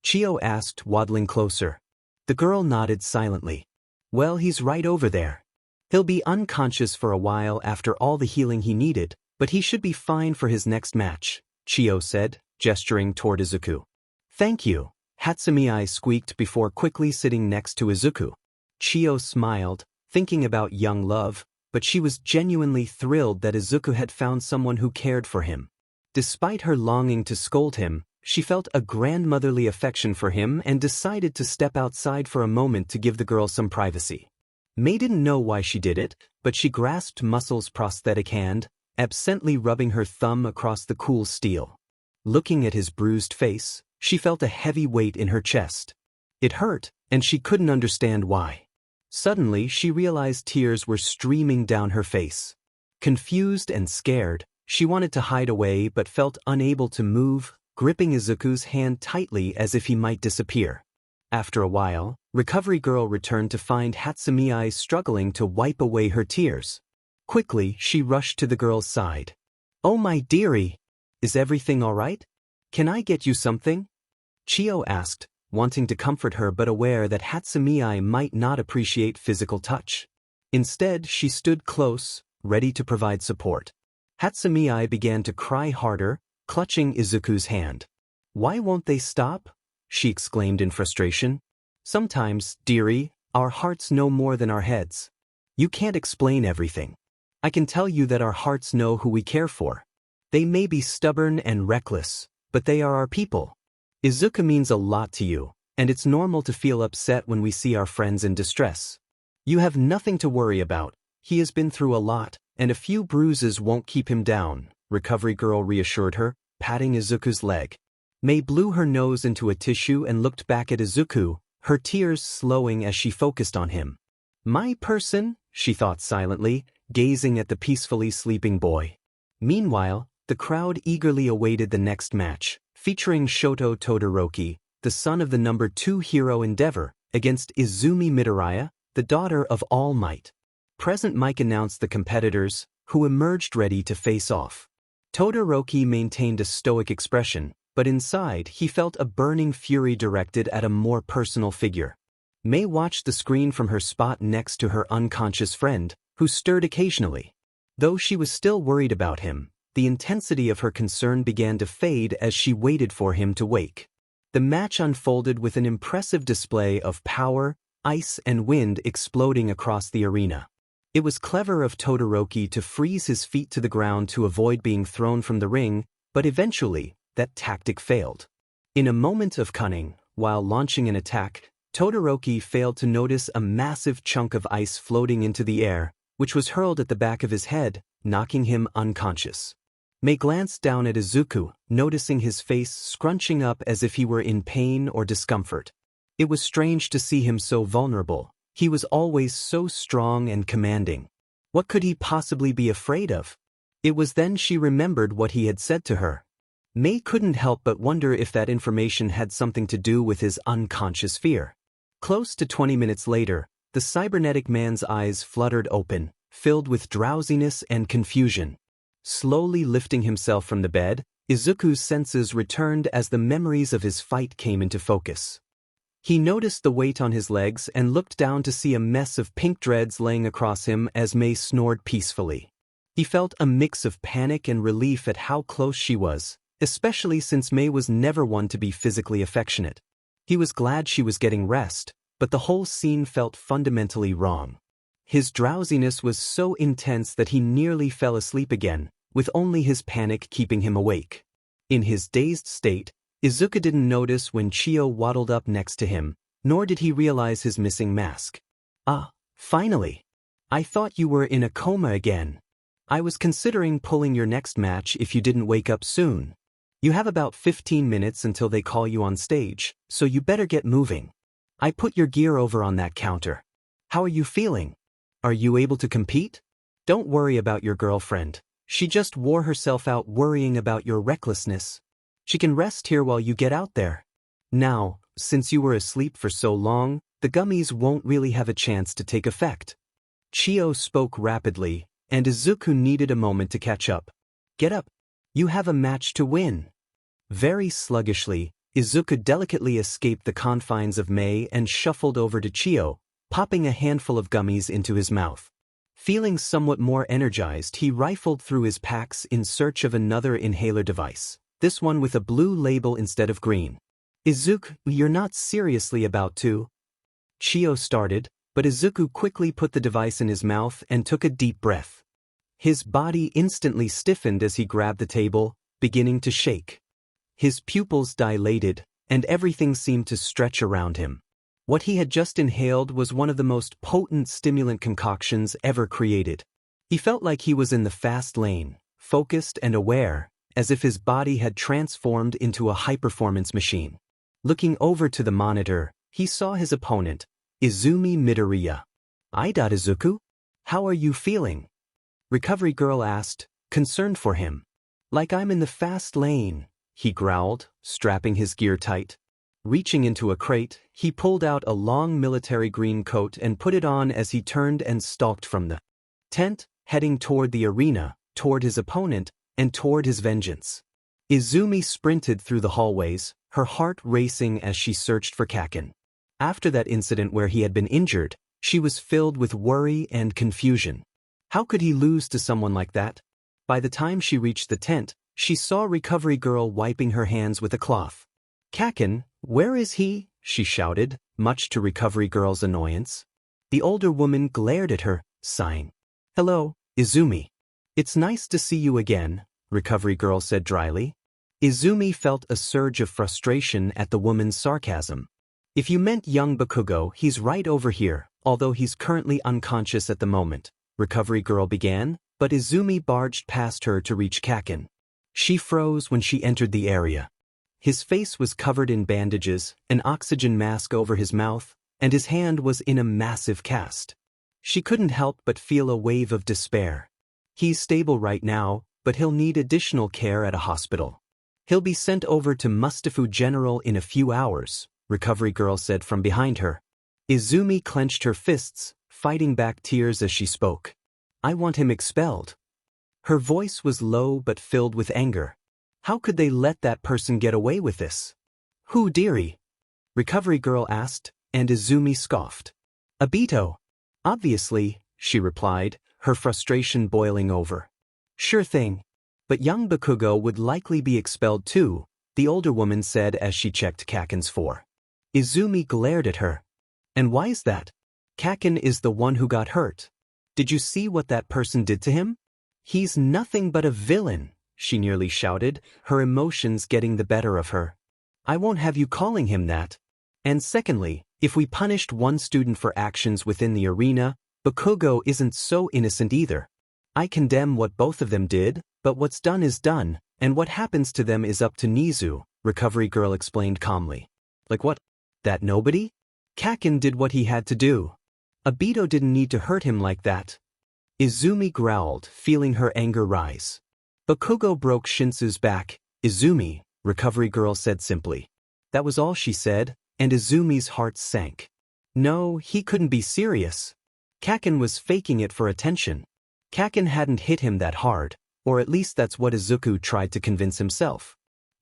Chio asked, waddling closer. The girl nodded silently. "Well, he's right over there. He'll be unconscious for a while after all the healing he needed, but he should be fine for his next match," Chio said, gesturing toward Izuku. "Thank you," Hatsumi squeaked before quickly sitting next to Izuku. Chio smiled, thinking about young love, but she was genuinely thrilled that Izuku had found someone who cared for him. Despite her longing to scold him, she felt a grandmotherly affection for him and decided to step outside for a moment to give the girl some privacy. May didn't know why she did it, but she grasped Muscle's prosthetic hand, absently rubbing her thumb across the cool steel. Looking at his bruised face, she felt a heavy weight in her chest. It hurt, and she couldn't understand why. Suddenly, she realized tears were streaming down her face. Confused and scared, she wanted to hide away but felt unable to move, gripping Izuku's hand tightly as if he might disappear. After a while, Recovery Girl returned to find Hatsumi struggling to wipe away her tears. Quickly, she rushed to the girl's side. "Oh my dearie, is everything all right? Can I get you something?" Chio asked, wanting to comfort her but aware that Hatsumi might not appreciate physical touch. Instead, she stood close, ready to provide support. Hatsumi began to cry harder, clutching Izuku's hand. "Why won't they stop?" she exclaimed in frustration. "Sometimes, dearie, our hearts know more than our heads. You can't explain everything. I can tell you that our hearts know who we care for. They may be stubborn and reckless, but they are our people. Izuku means a lot to you, and it's normal to feel upset when we see our friends in distress. You have nothing to worry about. He has been through a lot, and a few bruises won't keep him down," Recovery Girl reassured her, patting Izuku's leg. Mei blew her nose into a tissue and looked back at Izuku, her tears slowing as she focused on him. "My person?" she thought silently, gazing at the peacefully sleeping boy. Meanwhile, the crowd eagerly awaited the next match, featuring Shoto Todoroki, the son of the number 2 hero Endeavor, against Izumi Midoriya, the daughter of All Might. Present Mic announced the competitors, who emerged ready to face off. Todoroki maintained a stoic expression, but inside he felt a burning fury directed at a more personal figure. Mei watched the screen from her spot next to her unconscious friend, who stirred occasionally. Though she was still worried about him, the intensity of her concern began to fade as she waited for him to wake. The match unfolded with an impressive display of power, ice and wind exploding across the arena. It was clever of Todoroki to freeze his feet to the ground to avoid being thrown from the ring, but eventually, that tactic failed. In a moment of cunning, while launching an attack, Todoroki failed to notice a massive chunk of ice floating into the air, which was hurled at the back of his head, knocking him unconscious. Mei glanced down at Izuku, noticing his face scrunching up as if he were in pain or discomfort. It was strange to see him so vulnerable. He was always so strong and commanding. What could he possibly be afraid of? It was then she remembered what he had said to her. Mei couldn't help but wonder if that information had something to do with his unconscious fear. Close to 20 minutes later, the cybernetic man's eyes fluttered open, filled with drowsiness and confusion. Slowly lifting himself from the bed, Izuku's senses returned as the memories of his fight came into focus. He noticed the weight on his legs and looked down to see a mess of pink dreads laying across him as Mei snored peacefully. He felt a mix of panic and relief at how close she was, especially since Mei was never one to be physically affectionate. He was glad she was getting rest, but the whole scene felt fundamentally wrong. His drowsiness was so intense that he nearly fell asleep again, with only his panic keeping him awake. In his dazed state, Izuku didn't notice when Chio waddled up next to him, nor did he realize his missing mask. "Ah, finally! I thought you were in a coma again. I was considering pulling your next match if you didn't wake up soon. You have about 15 minutes until they call you on stage, so you better get moving. I put your gear over on that counter. How are you feeling? Are you able to compete? Don't worry about your girlfriend. She just wore herself out worrying about your recklessness. She can rest here while you get out there. Now, since you were asleep for so long, the gummies won't really have a chance to take effect." Chio spoke rapidly, and Izuku needed a moment to catch up. "Get up. You have a match to win." Very sluggishly, Izuku delicately escaped the confines of Mei and shuffled over to Chio, popping a handful of gummies into his mouth. Feeling somewhat more energized, he rifled through his packs in search of another inhaler device, this one with a blue label instead of green. "Izuku, you're not seriously about to?" Chio started, but Izuku quickly put the device in his mouth and took a deep breath. His body instantly stiffened as he grabbed the table, beginning to shake. His pupils dilated, and everything seemed to stretch around him. What he had just inhaled was one of the most potent stimulant concoctions ever created. He felt like he was in the fast lane, focused and aware, as if his body had transformed into a high-performance machine. Looking over to the monitor, he saw his opponent, Izumi Midoriya. "Izuku? How are you feeling?" Recovery Girl asked, concerned for him. "Like I'm in the fast lane," he growled, strapping his gear tight. Reaching into a crate, he pulled out a long military green coat and put it on as he turned and stalked from the tent, heading toward the arena, toward his opponent, and toward his vengeance. Izumi sprinted through the hallways, her heart racing as she searched for Kaken. After that incident where he had been injured, she was filled with worry and confusion. How could he lose to someone like that? By the time she reached the tent, she saw Recovery Girl wiping her hands with a cloth. "Kaken, where is he?" she shouted, much to Recovery Girl's annoyance. The older woman glared at her, sighing. "Hello, Izumi. It's nice to see you again," Recovery Girl said dryly. Izumi felt a surge of frustration at the woman's sarcasm. "If you meant young Bakugo, he's right over here, although he's currently unconscious at the moment," Recovery Girl began, but Izumi barged past her to reach Kaken. She froze when she entered the area. His face was covered in bandages, an oxygen mask over his mouth, and his hand was in a massive cast. She couldn't help but feel a wave of despair. "He's stable right now, but he'll need additional care at a hospital. He'll be sent over to Mustafu General in a few hours," Recovery Girl said from behind her. Izumi clenched her fists, fighting back tears as she spoke. "I want him expelled." Her voice was low but filled with anger. How could they let that person get away with this? "Who, dearie?" Recovery Girl asked, and Izumi scoffed. "Obito." "Obviously," she replied, her frustration boiling over. "Sure thing. But young Bakugo would likely be expelled too," the older woman said as she checked Kaken's for. Izumi glared at her. "And why is that? Kaken is the one who got hurt. Did you see what that person did to him? He's nothing but a villain," she nearly shouted, her emotions getting the better of her. "I won't have you calling him that. And secondly, if we punished one student for actions within the arena, Bakugo isn't so innocent either. I condemn what both of them did, but what's done is done, and what happens to them is up to Nizu," Recovery Girl explained calmly. "Like what? That nobody? Kaken did what he had to do. Obito didn't need to hurt him like that." Izumi growled, feeling her anger rise. "Bakugo broke Shinsu's back, Izumi," Recovery Girl said simply. That was all she said, and Izumi's heart sank. No, he couldn't be serious. Kaken was faking it for attention. Kaken hadn't hit him that hard, or at least that's what Izuku tried to convince himself.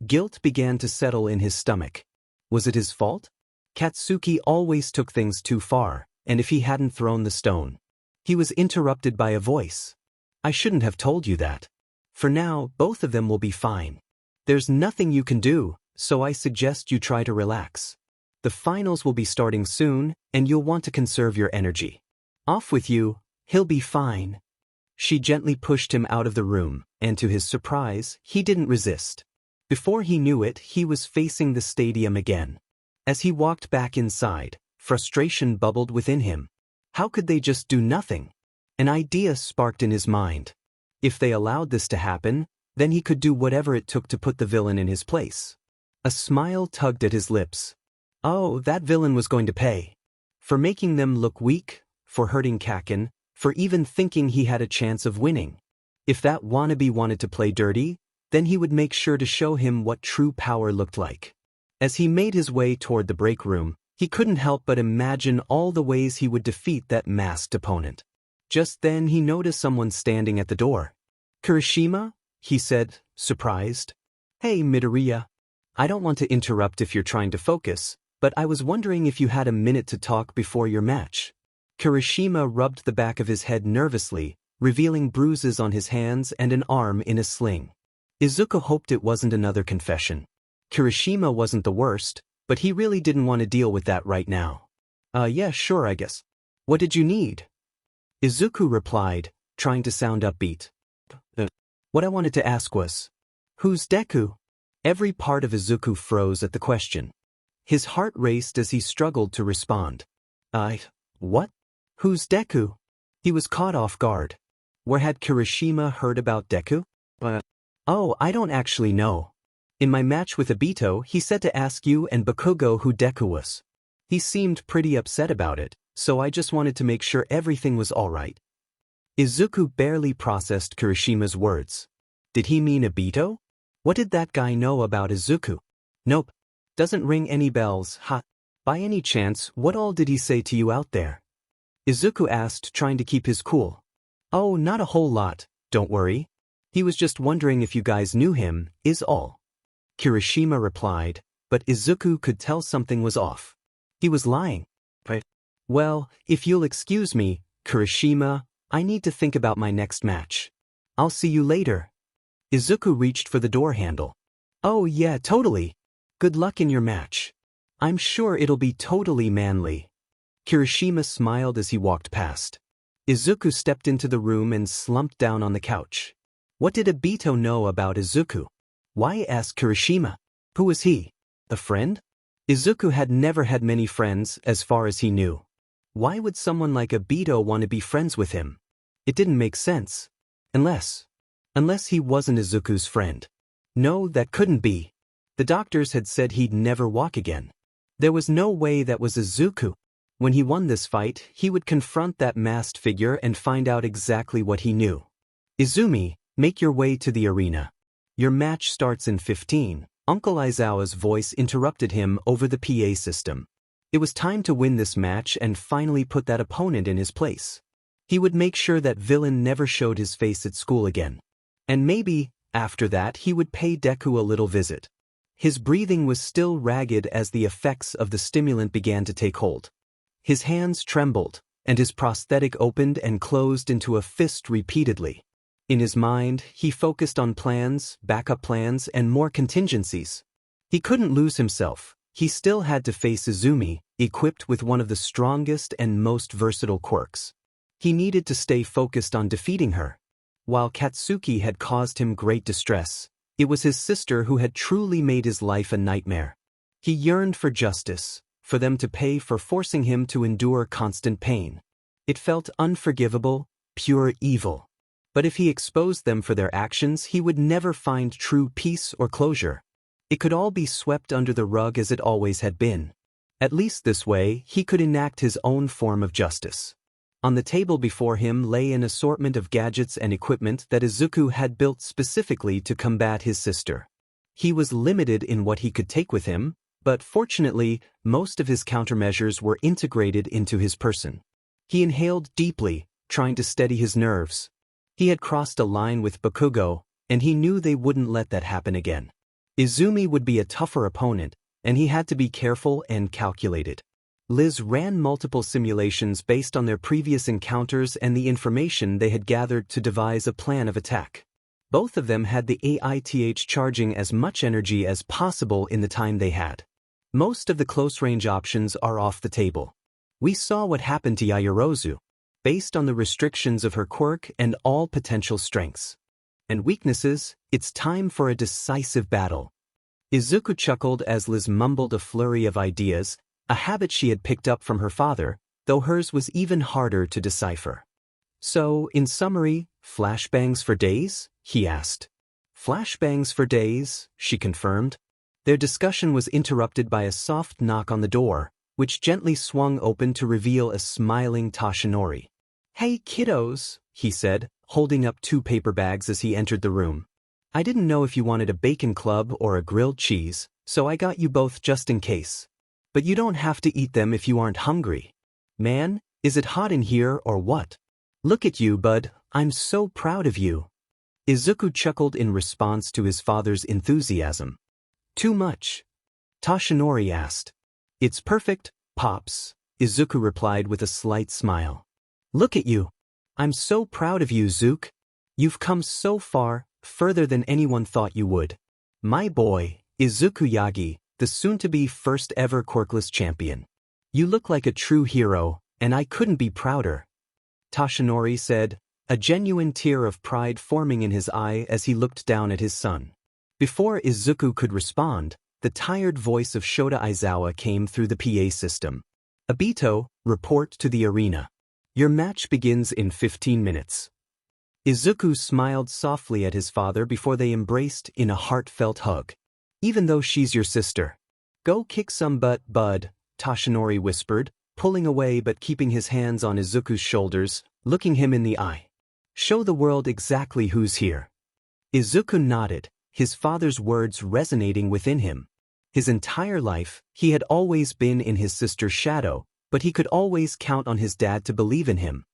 Guilt began to settle in his stomach. Was it his fault? Katsuki always took things too far, and if he hadn't thrown the stone. He was interrupted by a voice. "I shouldn't have told you that. For now, both of them will be fine. There's nothing you can do, so I suggest you try to relax. The finals will be starting soon, and you'll want to conserve your energy. Off with you, he'll be fine." She gently pushed him out of the room, and to his surprise, he didn't resist. Before he knew it, he was facing the stadium again. As he walked back inside, frustration bubbled within him. How could they just do nothing? An idea sparked in his mind. If they allowed this to happen, then he could do whatever it took to put the villain in his place. A smile tugged at his lips. Oh, that villain was going to pay. For making them look weak, for hurting Kaken, for even thinking he had a chance of winning. If that wannabe wanted to play dirty, then he would make sure to show him what true power looked like. As he made his way toward the break room, he couldn't help but imagine all the ways he would defeat that masked opponent. Just then he noticed someone standing at the door. "Kirishima?" he said, surprised. "Hey, Midoriya. I don't want to interrupt if you're trying to focus, but I was wondering if you had a minute to talk before your match." Kirishima rubbed the back of his head nervously, revealing bruises on his hands and an arm in a sling. Izuku hoped it wasn't another confession. Kirishima wasn't the worst, but he really didn't want to deal with that right now. Yeah, sure, I guess. What did you need?" Izuku replied, trying to sound upbeat. What I wanted to ask was, who's Deku?" Every part of Izuku froze at the question. His heart raced as he struggled to respond. What? Who's Deku?" He was caught off guard. Where had Kirishima heard about Deku? Oh, I don't actually know. In my match with Obito, he said to ask you and Bakugo who Deku was. He seemed pretty upset about it, so I just wanted to make sure everything was alright. Izuku barely processed Kirishima's words. Did he mean Obito? What did that guy know about Izuku? Nope. Doesn't ring any bells, ha. By any chance, what all did he say to you out there? Izuku asked, trying to keep his cool. Oh, not a whole lot, don't worry. He was just wondering if you guys knew him, is all. Kirishima replied, but Izuku could tell something was off. He was lying. Right? Well, if you'll excuse me, Kirishima, I need to think about my next match. I'll see you later. Izuku reached for the door handle. Oh yeah, totally. Good luck in your match. I'm sure it'll be totally manly. Kirishima smiled as he walked past. Izuku stepped into the room and slumped down on the couch. What did Obito know about Izuku? Why ask Kirishima? Who was he? A friend? Izuku had never had many friends as far as he knew. Why would someone like Obito want to be friends with him? It didn't make sense. Unless he wasn't Izuku's friend. No, that couldn't be. The doctors had said he'd never walk again. There was no way that was Izuku. When he won this fight, he would confront that masked figure and find out exactly what he knew. Izumi, make your way to the arena. Your match starts in 15. Uncle Aizawa's voice interrupted him over the PA system. It was time to win this match and finally put that opponent in his place. He would make sure that villain never showed his face at school again. And maybe, after that, he would pay Deku a little visit. His breathing was still ragged as the effects of the stimulant began to take hold. His hands trembled, and his prosthetic opened and closed into a fist repeatedly. In his mind, he focused on plans, backup plans, and more contingencies. He couldn't lose himself. He still had to face Izumi, equipped with one of the strongest and most versatile quirks. He needed to stay focused on defeating her. While Katsuki had caused him great distress, it was his sister who had truly made his life a nightmare. He yearned for justice, for them to pay for forcing him to endure constant pain. It felt unforgivable, pure evil. But if he exposed them for their actions, he would never find true peace or closure. It could all be swept under the rug as it always had been. At least this way, he could enact his own form of justice. On the table before him lay an assortment of gadgets and equipment that Izuku had built specifically to combat his sister. He was limited in what he could take with him, but fortunately, most of his countermeasures were integrated into his person. He inhaled deeply, trying to steady his nerves. He had crossed a line with Bakugo, and he knew they wouldn't let that happen again. Izumi would be a tougher opponent, and he had to be careful and calculated. Liz ran multiple simulations based on their previous encounters and the information they had gathered to devise a plan of attack. Both of them had the AITH charging as much energy as possible in the time they had. Most of the close-range options are off the table. We saw what happened to Yaoyorozu, based on the restrictions of her quirk and all potential strengths and weaknesses. It's time for a decisive battle. Izuku chuckled as Liz mumbled a flurry of ideas, a habit she had picked up from her father, though hers was even harder to decipher. So, in summary, flashbangs for days? He asked. Flashbangs for days, she confirmed. Their discussion was interrupted by a soft knock on the door, which gently swung open to reveal a smiling Toshinori. Hey kiddos, he said, holding up 2 paper bags as he entered the room. I didn't know if you wanted a bacon club or a grilled cheese, so I got you both just in case. But you don't have to eat them if you aren't hungry. Man, is it hot in here or what? Look at you, bud, I'm so proud of you. Izuku chuckled in response to his father's enthusiasm. Too much? Toshinori asked. It's perfect, Pops, Izuku replied with a slight smile. Look at you. I'm so proud of you, Zook. You've come so far, further than anyone thought you would. My boy, Izuku Yagi, the soon-to-be first-ever quirkless champion. You look like a true hero, and I couldn't be prouder. Toshinori said, a genuine tear of pride forming in his eye as he looked down at his son. Before Izuku could respond, the tired voice of Shota Aizawa came through the PA system. Obito, report to the arena. Your match begins in 15 minutes. Izuku smiled softly at his father before they embraced in a heartfelt hug. Even though she's your sister. Go kick some butt, bud, Toshinori whispered, pulling away but keeping his hands on Izuku's shoulders, looking him in the eye. Show the world exactly who's here. Izuku nodded, his father's words resonating within him. His entire life, he had always been in his sister's shadow, but he could always count on his dad to believe in him.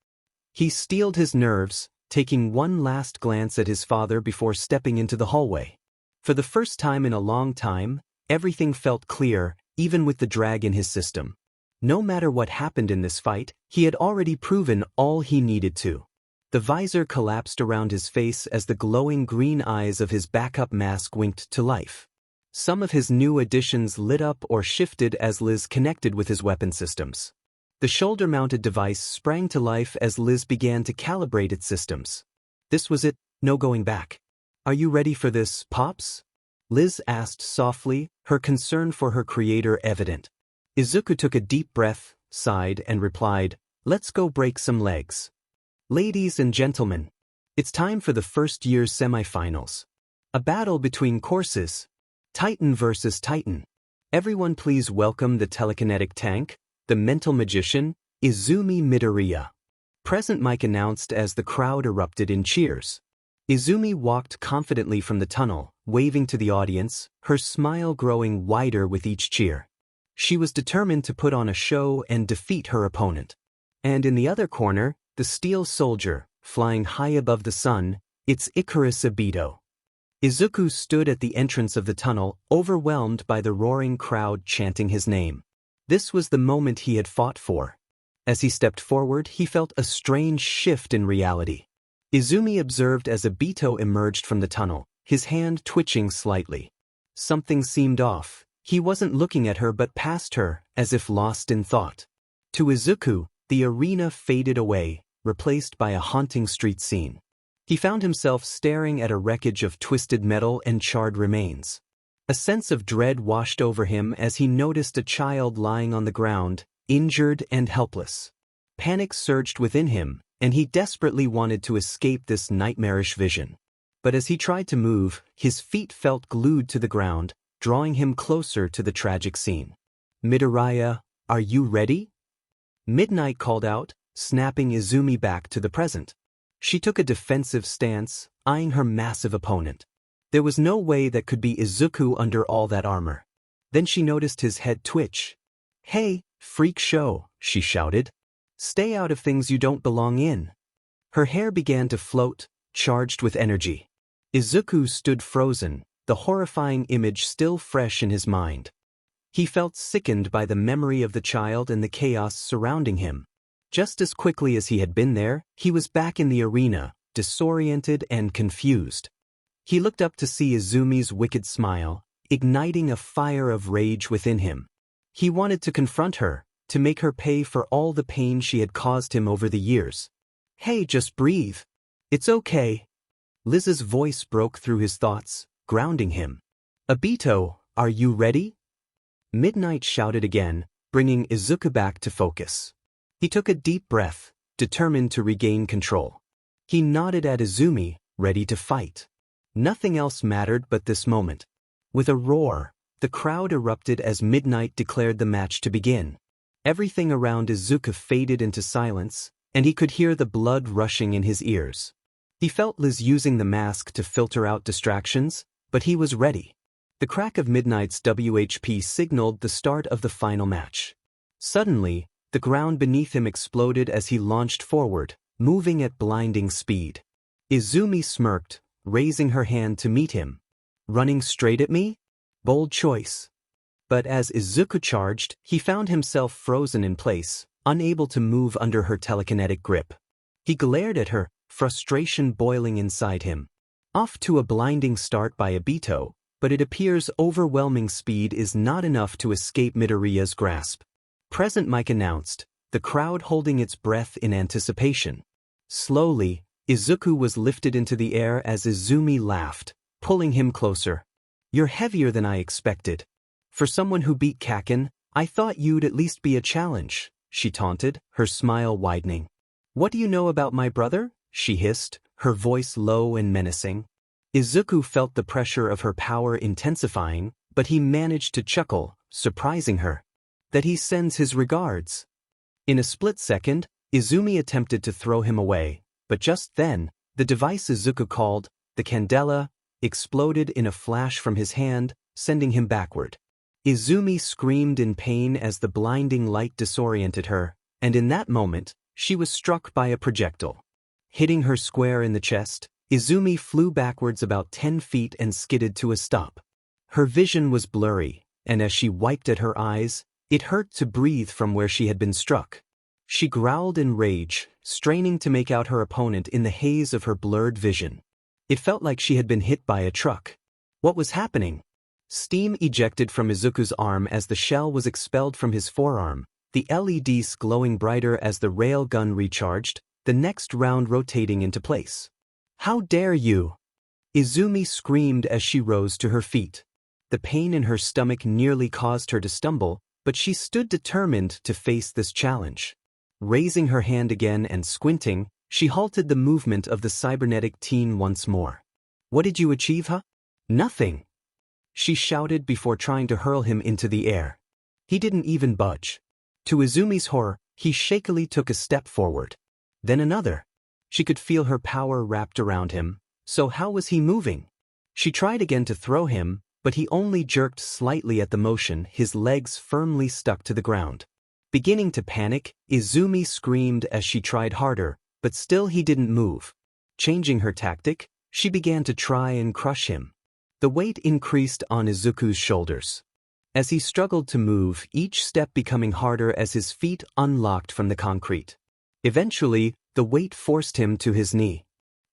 He steeled his nerves, taking one last glance at his father before stepping into the hallway. For the first time in a long time, Everything felt clear, even with the drag in his system. No matter what happened in this fight, he had already proven all he needed to. The visor collapsed around his face as the glowing green eyes of his backup mask winked to life. Some of his new additions lit up or shifted as Liz connected with his weapon systems. The shoulder-mounted device sprang to life as Liz began to calibrate its systems. This was it, no going back. "Are you ready for this, Pops?" Liz asked softly, her concern for her creator evident. Izuku took a deep breath, sighed, and replied, "Let's go break some legs." "Ladies and gentlemen, it's time for the first year's semifinals. A battle between courses. Titan versus Titan. Everyone please welcome the telekinetic tank, the mental magician, Izumi Midoriya." Present Mike announced as the crowd erupted in cheers. Izumi walked confidently from the tunnel, waving to the audience, her smile growing wider with each cheer. She was determined to put on a show and defeat her opponent. And in the other corner, the steel soldier, flying high above the sun, it's Icarus Obito. Izuku stood at the entrance of the tunnel, overwhelmed by the roaring crowd chanting his name. This was the moment he had fought for. As he stepped forward, he felt a strange shift in reality. Izumi observed as Obito emerged from the tunnel, his hand twitching slightly. Something seemed off. He wasn't looking at her but past her, as if lost in thought. To Izuku, the arena faded away, replaced by a haunting street scene. He found himself staring at a wreckage of twisted metal and charred remains. A sense of dread washed over him as he noticed a child lying on the ground, injured and helpless. Panic surged within him, and he desperately wanted to escape this nightmarish vision. But as he tried to move, his feet felt glued to the ground, drawing him closer to the tragic scene. "Midoriya, are you ready?" Midnight called out, snapping Izumi back to the present. She took a defensive stance, eyeing her massive opponent. There was no way that could be Izuku under all that armor. Then she noticed his head twitch. "Hey, freak show," she shouted. "Stay out of things you don't belong in." Her hair began to float, charged with energy. Izuku stood frozen, the horrifying image still fresh in his mind. He felt sickened by the memory of the child and the chaos surrounding him. Just as quickly as he had been there, he was back in the arena, disoriented and confused. He looked up to see Izumi's wicked smile, igniting a fire of rage within him. He wanted to confront her, to make her pay for all the pain she had caused him over the years. "Hey, just breathe. It's okay." Liz's voice broke through his thoughts, grounding him. "Obito, are you ready?" Midnight shouted again, bringing Izuku back to focus. He took a deep breath, determined to regain control. He nodded at Izumi, ready to fight. Nothing else mattered but this moment. With a roar, the crowd erupted as Midnight declared the match to begin. Everything around Izuku faded into silence, and he could hear the blood rushing in his ears. He felt Liz using the mask to filter out distractions, but he was ready. The crack of Midnight's WHP signaled the start of the final match. Suddenly, the ground beneath him exploded as he launched forward, moving at blinding speed. Izumi smirked, raising her hand to meet him. "Running straight at me? Bold choice." But as Izuku charged, he found himself frozen in place, unable to move under her telekinetic grip. He glared at her, frustration boiling inside him. Off to a blinding start by Obito, but it appears overwhelming speed is not enough to escape Midoriya's grasp. Present Mike announced, the crowd holding its breath in anticipation. Slowly, Izuku was lifted into the air as Izumi laughed, pulling him closer. "You're heavier than I expected. For someone who beat Kaken, I thought you'd at least be a challenge," she taunted, her smile widening. "What do you know about my brother?" she hissed, her voice low and menacing. Izuku felt the pressure of her power intensifying, but he managed to chuckle, surprising her. "That he sends his regards." In a split second, Izumi attempted to throw him away, but just then, the device Izuku called, the Candela, exploded in a flash from his hand, sending him backward. Izumi screamed in pain as the blinding light disoriented her, and in that moment, she was struck by a projectile. Hitting her square in the chest, Izumi flew backwards about 10 feet and skidded to a stop. Her vision was blurry, and as she wiped at her eyes, it hurt to breathe from where she had been struck. She growled in rage, straining to make out her opponent in the haze of her blurred vision. It felt like she had been hit by a truck. What was happening? Steam ejected from Izuku's arm as the shell was expelled from his forearm, the LEDs glowing brighter as the rail gun recharged, the next round rotating into place. "How dare you!" Izumi screamed as she rose to her feet. The pain in her stomach nearly caused her to stumble, but she stood determined to face this challenge. Raising her hand again and squinting, she halted the movement of the cybernetic teen once more. "What did you achieve, huh?" "Nothing," she shouted before trying to hurl him into the air. He didn't even budge. To Izumi's horror, he shakily took a step forward. Then another. She could feel her power wrapped around him, so how was he moving? She tried again to throw him, but he only jerked slightly at the motion, his legs firmly stuck to the ground. Beginning to panic, Izumi screamed as she tried harder, but still he didn't move. Changing her tactic, she began to try and crush him. The weight increased on Izuku's shoulders. As he struggled to move, each step becoming harder as his feet unlocked from the concrete. Eventually, the weight forced him to his knee.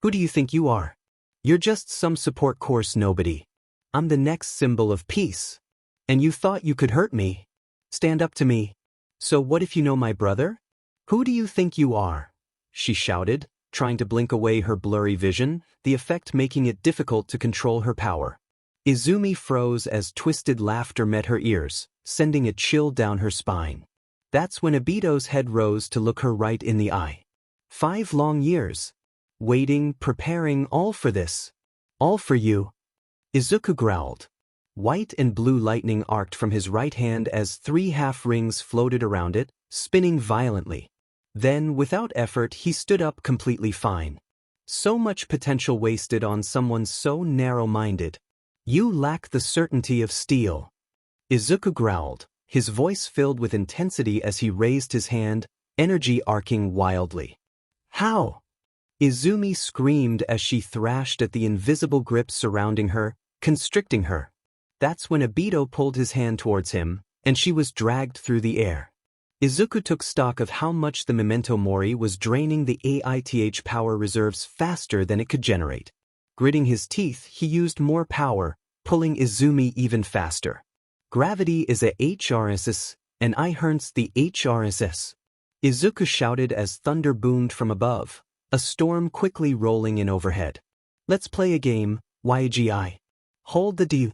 "Who do you think you are? You're just some support course nobody. I'm the next symbol of peace. And you thought you could hurt me? Stand up to me. So what if you know my brother? Who do you think you are?" she shouted, trying to blink away her blurry vision, the effect making it difficult to control her power. Izumi froze as twisted laughter met her ears, sending a chill down her spine. That's when Obito's head rose to look her right in the eye. 5 long years. Waiting, preparing, all for this. All for you. Izuku growled. White and blue lightning arced from his right hand as 3 half-rings floated around it, spinning violently. Then, without effort, he stood up completely fine. So much potential wasted on someone so narrow-minded. "You lack the certainty of steel." Izuku growled, his voice filled with intensity as he raised his hand, energy arcing wildly. "How?" Izumi screamed as she thrashed at the invisible grip surrounding her, constricting her. That's when Obito pulled his hand towards him, and she was dragged through the air. Izuku took stock of how much the Memento Mori was draining the AITH power reserves faster than it could generate. Gritting his teeth, he used more power, pulling Izumi even faster. "Gravity is a HRSS, and I hurts the HRSS." Izuku shouted as thunder boomed from above, a storm quickly rolling in overhead. "Let's play a game, YGI. Hold the D."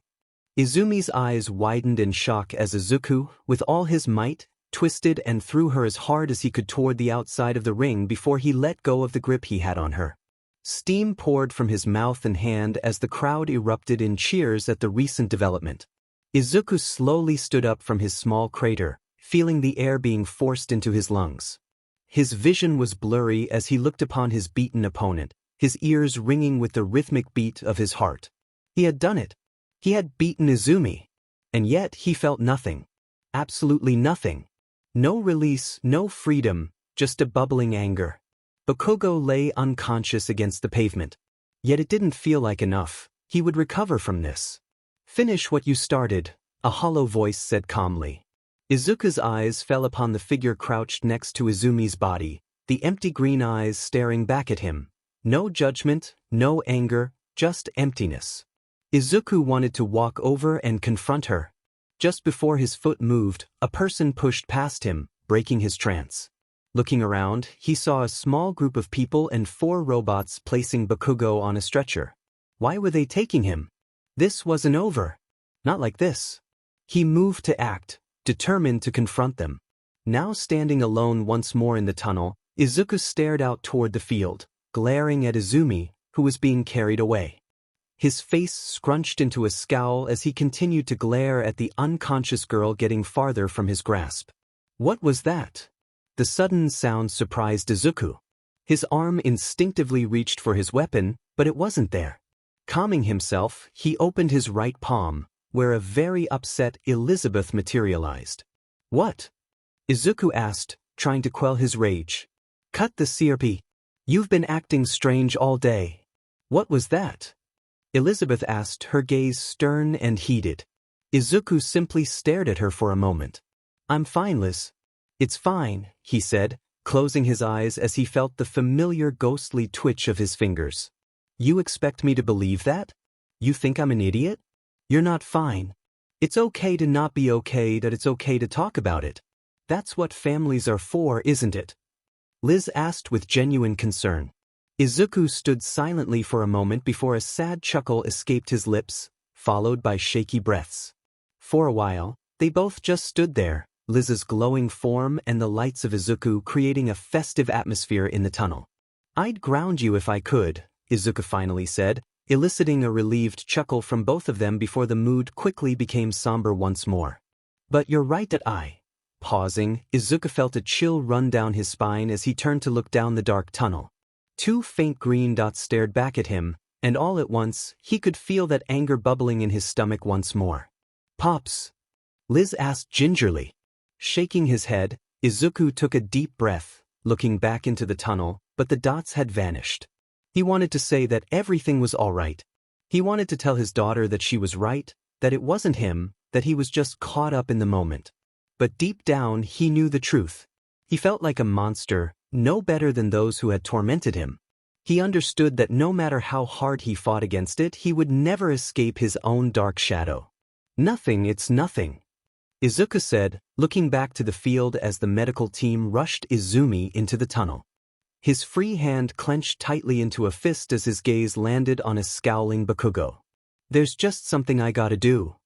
Izumi's eyes widened in shock as Izuku, with all his might, twisted and threw her as hard as he could toward the outside of the ring before he let go of the grip he had on her. Steam poured from his mouth and hand as the crowd erupted in cheers at the recent development. Izuku slowly stood up from his small crater, feeling the air being forced into his lungs. His vision was blurry as he looked upon his beaten opponent, his ears ringing with the rhythmic beat of his heart. He had done it. He had beaten Izumi. And yet he felt nothing. Absolutely nothing. No release, no freedom, just a bubbling anger. Bakugo lay unconscious against the pavement. Yet it didn't feel like enough. He would recover from this. "Finish what you started," a hollow voice said calmly. Izuku's eyes fell upon the figure crouched next to Izumi's body, the empty green eyes staring back at him. No judgment, no anger, just emptiness. Izuku wanted to walk over and confront her. Just before his foot moved, a person pushed past him, breaking his trance. Looking around, he saw a small group of people and 4 robots placing Bakugo on a stretcher. Why were they taking him? This wasn't over. Not like this. He moved to act, determined to confront them. Now standing alone once more in the tunnel, Izuku stared out toward the field, glaring at Izumi, who was being carried away. His face scrunched into a scowl as he continued to glare at the unconscious girl getting farther from his grasp. What was that? The sudden sound surprised Izuku. His arm instinctively reached for his weapon, but it wasn't there. Calming himself, he opened his right palm, where a very upset Elizabeth materialized. "What?" Izuku asked, trying to quell his rage. "Cut the CRP. You've been acting strange all day." "What was that?" Elizabeth asked, her gaze stern and heated. Izuku simply stared at her for a moment. I'm fine, Liz. It's fine, he said, closing his eyes as he felt the familiar ghostly twitch of his fingers. You expect me to believe that? You think I'm an idiot? You're not fine. It's okay to not be okay, that it's okay to talk about it. That's what families are for, isn't it? Liz asked with genuine concern. Izuku stood silently for a moment before a sad chuckle escaped his lips, followed by shaky breaths. For a while, they both just stood there, Liz's glowing form and the lights of Izuku creating a festive atmosphere in the tunnel. I'd ground you if I could, Izuku finally said, eliciting a relieved chuckle from both of them before the mood quickly became somber once more. But you're right that Pausing, Izuku felt a chill run down his spine as he turned to look down the dark tunnel. Two faint green dots stared back at him, and all at once, he could feel that anger bubbling in his stomach once more. Pops? Liz asked gingerly. Shaking his head, Izuku took a deep breath, looking back into the tunnel, but the dots had vanished. He wanted to say that everything was all right. He wanted to tell his daughter that she was right, that it wasn't him, that he was just caught up in the moment. But deep down he knew the truth. He felt like a monster, no better than those who had tormented him. He understood that no matter how hard he fought against it, he would never escape his own dark shadow. Nothing, it's nothing, Izuku said, looking back to the field as the medical team rushed Izumi into the tunnel. His free hand clenched tightly into a fist as his gaze landed on a scowling Bakugo. There's just something I gotta do.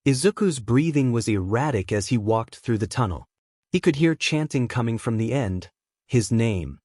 Izuku's breathing was erratic as he walked through the tunnel. He could hear chanting coming from the end, his name.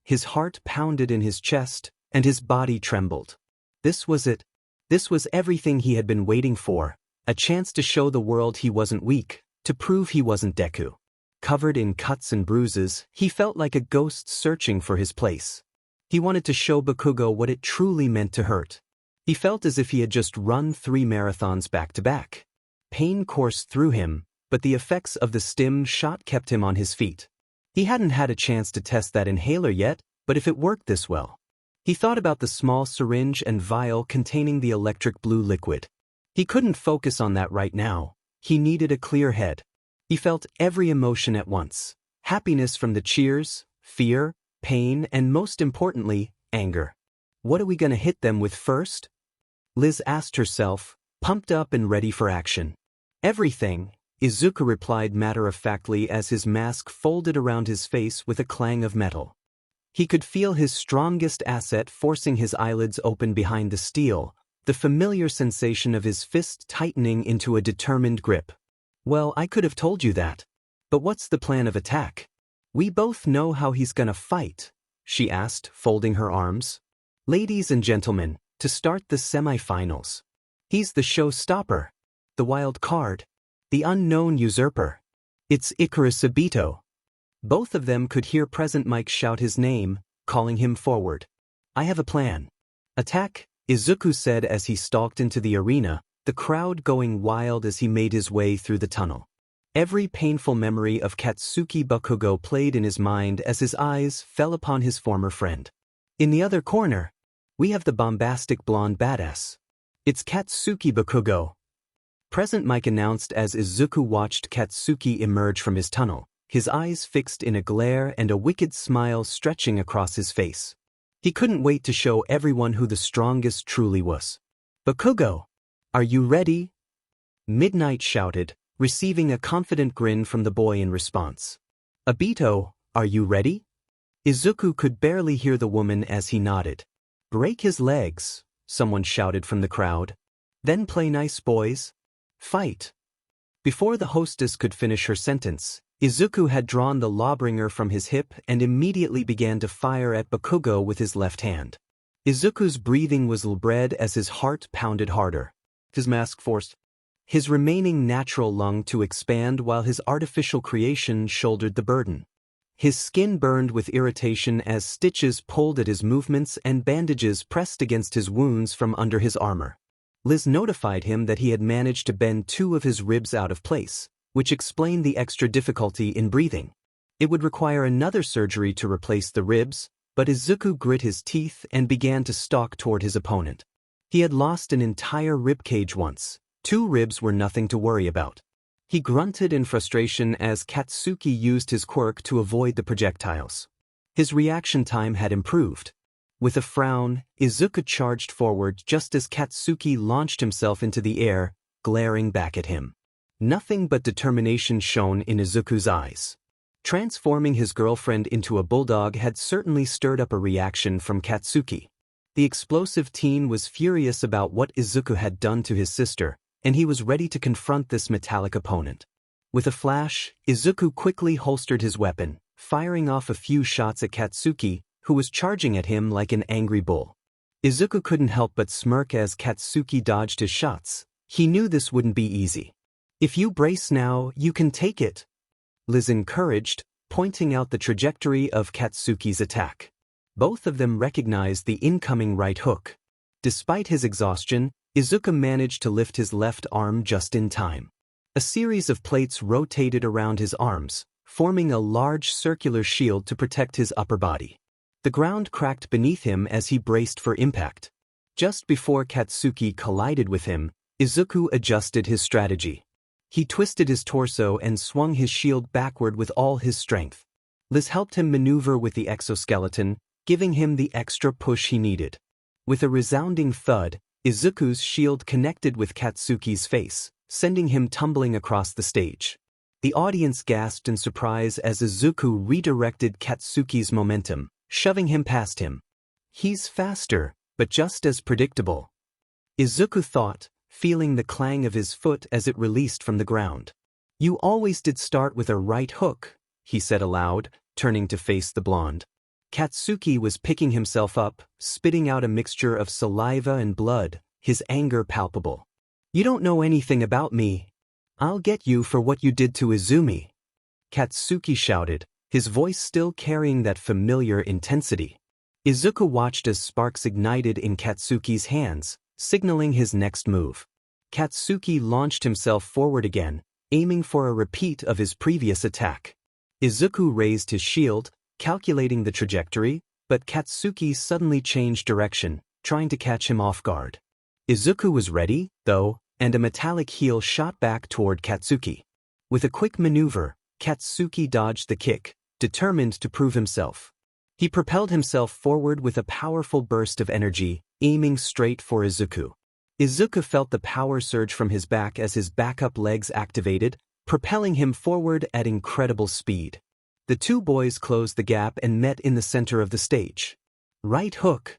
His heart pounded in his chest, and his body trembled. This was it. This was everything he had been waiting for, a chance to show the world he wasn't weak, to prove he wasn't Deku. Covered in cuts and bruises, he felt like a ghost searching for his place. He wanted to show Bakugo what it truly meant to hurt. He felt as if he had just run 3 marathons back to back. Pain coursed through him, but the effects of the stim shot kept him on his feet. He hadn't had a chance to test that inhaler yet, but if it worked this well. He thought about the small syringe and vial containing the electric blue liquid. He couldn't focus on that right now. He needed a clear head. He felt every emotion at once. Happiness from the cheers, fear, pain, and most importantly, anger. What are we gonna hit them with first? Liz asked herself, pumped up and ready for action. Everything, Izuku replied matter-of-factly as his mask folded around his face with a clang of metal. He could feel his strongest asset forcing his eyelids open behind the steel, the familiar sensation of his fist tightening into a determined grip. Well, I could have told you that. But what's the plan of attack? We both know how he's gonna fight, she asked, folding her arms. Ladies and gentlemen, to start the semi-finals. He's the showstopper. The wild card. The unknown usurper. It's Icarus Obito. Both of them could hear Present Mike shout his name, calling him forward. I have a plan. Attack, Izuku said as he stalked into the arena, the crowd going wild as he made his way through the tunnel. Every painful memory of Katsuki Bakugo played in his mind as his eyes fell upon his former friend. In the other corner, we have the bombastic blonde badass. It's Katsuki Bakugo. Present Mike announced as Izuku watched Katsuki emerge from his tunnel, his eyes fixed in a glare and a wicked smile stretching across his face. He couldn't wait to show everyone who the strongest truly was. Bakugo, are you ready? Midnight shouted, receiving a confident grin from the boy in response. Obito, are you ready? Izuku could barely hear the woman as he nodded. Break his legs, someone shouted from the crowd. Then play nice, boys. Fight. Before the hostess could finish her sentence, Izuku had drawn the lawbringer from his hip and immediately began to fire at Bakugo with his left hand. Izuku's breathing was laboured as his heart pounded harder. His mask forced his remaining natural lung to expand while his artificial creation shouldered the burden. His skin burned with irritation as stitches pulled at his movements and bandages pressed against his wounds from under his armor. Liz notified him that he had managed to bend 2 of his ribs out of place, which explained the extra difficulty in breathing. It would require another surgery to replace the ribs, but Izuku grit his teeth and began to stalk toward his opponent. He had lost an entire ribcage once. 2 ribs were nothing to worry about. He grunted in frustration as Katsuki used his quirk to avoid the projectiles. His reaction time had improved. With a frown, Izuku charged forward just as Katsuki launched himself into the air, glaring back at him. Nothing but determination shone in Izuku's eyes. Transforming his girlfriend into a bulldog had certainly stirred up a reaction from Katsuki. The explosive teen was furious about what Izuku had done to his sister, and he was ready to confront this metallic opponent. With a flash, Izuku quickly holstered his weapon, firing off a few shots at Katsuki, who was charging at him like an angry bull. Izuku couldn't help but smirk as Katsuki dodged his shots. He knew this wouldn't be easy. "If you brace now, you can take it," Liz encouraged, pointing out the trajectory of Katsuki's attack. Both of them recognized the incoming right hook. Despite his exhaustion, Izuku managed to lift his left arm just in time. A series of plates rotated around his arms, forming a large circular shield to protect his upper body. The ground cracked beneath him as he braced for impact. Just before Katsuki collided with him, Izuku adjusted his strategy. He twisted his torso and swung his shield backward with all his strength. Liz helped him maneuver with the exoskeleton, giving him the extra push he needed. With a resounding thud, Izuku's shield connected with Katsuki's face, sending him tumbling across the stage. The audience gasped in surprise as Izuku redirected Katsuki's momentum, shoving him past him. "He's faster, but just as predictable," Izuku thought, feeling the clang of his foot as it released from the ground. "You always did start with a right hook," he said aloud, turning to face the blonde. Katsuki was picking himself up, spitting out a mixture of saliva and blood, his anger palpable. "You don't know anything about me. I'll get you for what you did to Izumi," Katsuki shouted, his voice still carrying that familiar intensity. Izuku watched as sparks ignited in Katsuki's hands, signaling his next move. Katsuki launched himself forward again, aiming for a repeat of his previous attack. Izuku raised his shield, calculating the trajectory, but Katsuki suddenly changed direction, trying to catch him off guard. Izuku was ready, though, and a metallic heel shot back toward Katsuki. With a quick maneuver, Katsuki dodged the kick, determined to prove himself. He propelled himself forward with a powerful burst of energy, aiming straight for Izuku. Izuku felt the power surge from his back as his backup legs activated, propelling him forward at incredible speed. The two boys closed the gap and met in the center of the stage. "Right hook,"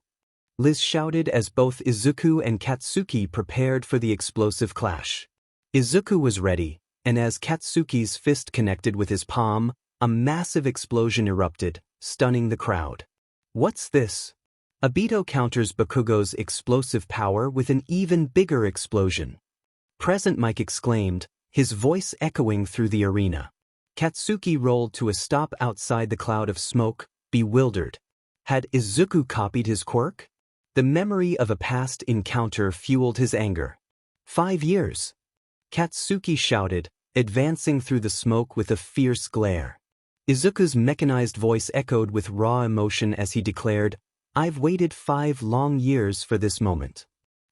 Liz shouted as both Izuku and Katsuki prepared for the explosive clash. Izuku was ready, and as Katsuki's fist connected with his palm, a massive explosion erupted, stunning the crowd. "What's this?" Obito counters Bakugo's explosive power with an even bigger explosion. Present Mike exclaimed, his voice echoing through the arena. Katsuki rolled to a stop outside the cloud of smoke, bewildered. Had Izuku copied his quirk? The memory of a past encounter fueled his anger. 5 years. Katsuki shouted, advancing through the smoke with a fierce glare. Izuku's mechanized voice echoed with raw emotion as he declared, "I've waited 5 long years for this moment."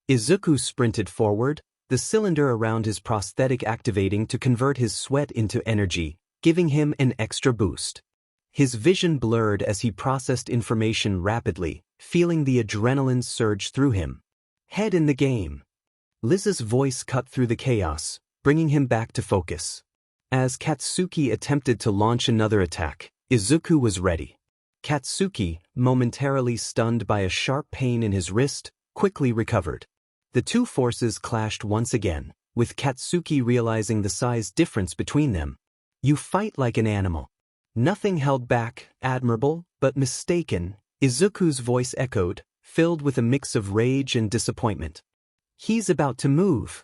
Izuku sprinted forward, the cylinder around his prosthetic activating to convert his sweat into energy, giving him an extra boost. His vision blurred as he processed information rapidly, feeling the adrenaline surge through him. "Head in the game." Liz's voice cut through the chaos, bringing him back to focus. As Katsuki attempted to launch another attack, Izuku was ready. Katsuki, momentarily stunned by a sharp pain in his wrist, quickly recovered. The two forces clashed once again, with Katsuki realizing the size difference between them. "You fight like an animal." "Nothing held back, admirable, but mistaken," Izuku's voice echoed, filled with a mix of rage and disappointment. "He's about to move,"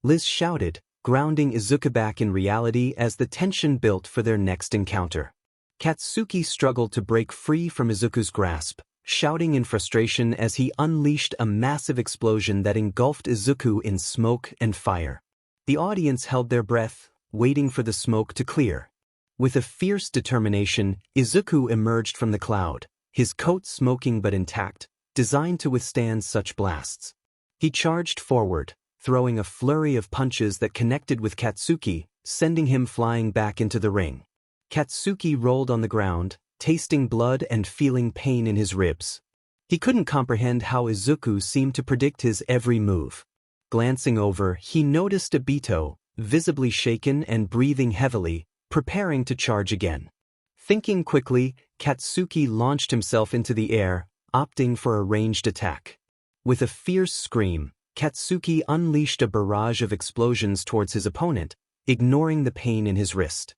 Liz shouted, grounding Izuku back in reality as the tension built for their next encounter. Katsuki struggled to break free from Izuku's grasp, shouting in frustration as he unleashed a massive explosion that engulfed Izuku in smoke and fire. The audience held their breath, waiting for the smoke to clear. With a fierce determination, Izuku emerged from the cloud, his coat smoking but intact, designed to withstand such blasts. He charged forward, throwing a flurry of punches that connected with Katsuki, sending him flying back into the ring. Katsuki rolled on the ground, tasting blood and feeling pain in his ribs. He couldn't comprehend how Izuku seemed to predict his every move. Glancing over, he noticed Obito, visibly shaken and breathing heavily, preparing to charge again. Thinking quickly, Katsuki launched himself into the air, opting for a ranged attack. With a fierce scream, Katsuki unleashed a barrage of explosions towards his opponent, ignoring the pain in his wrist.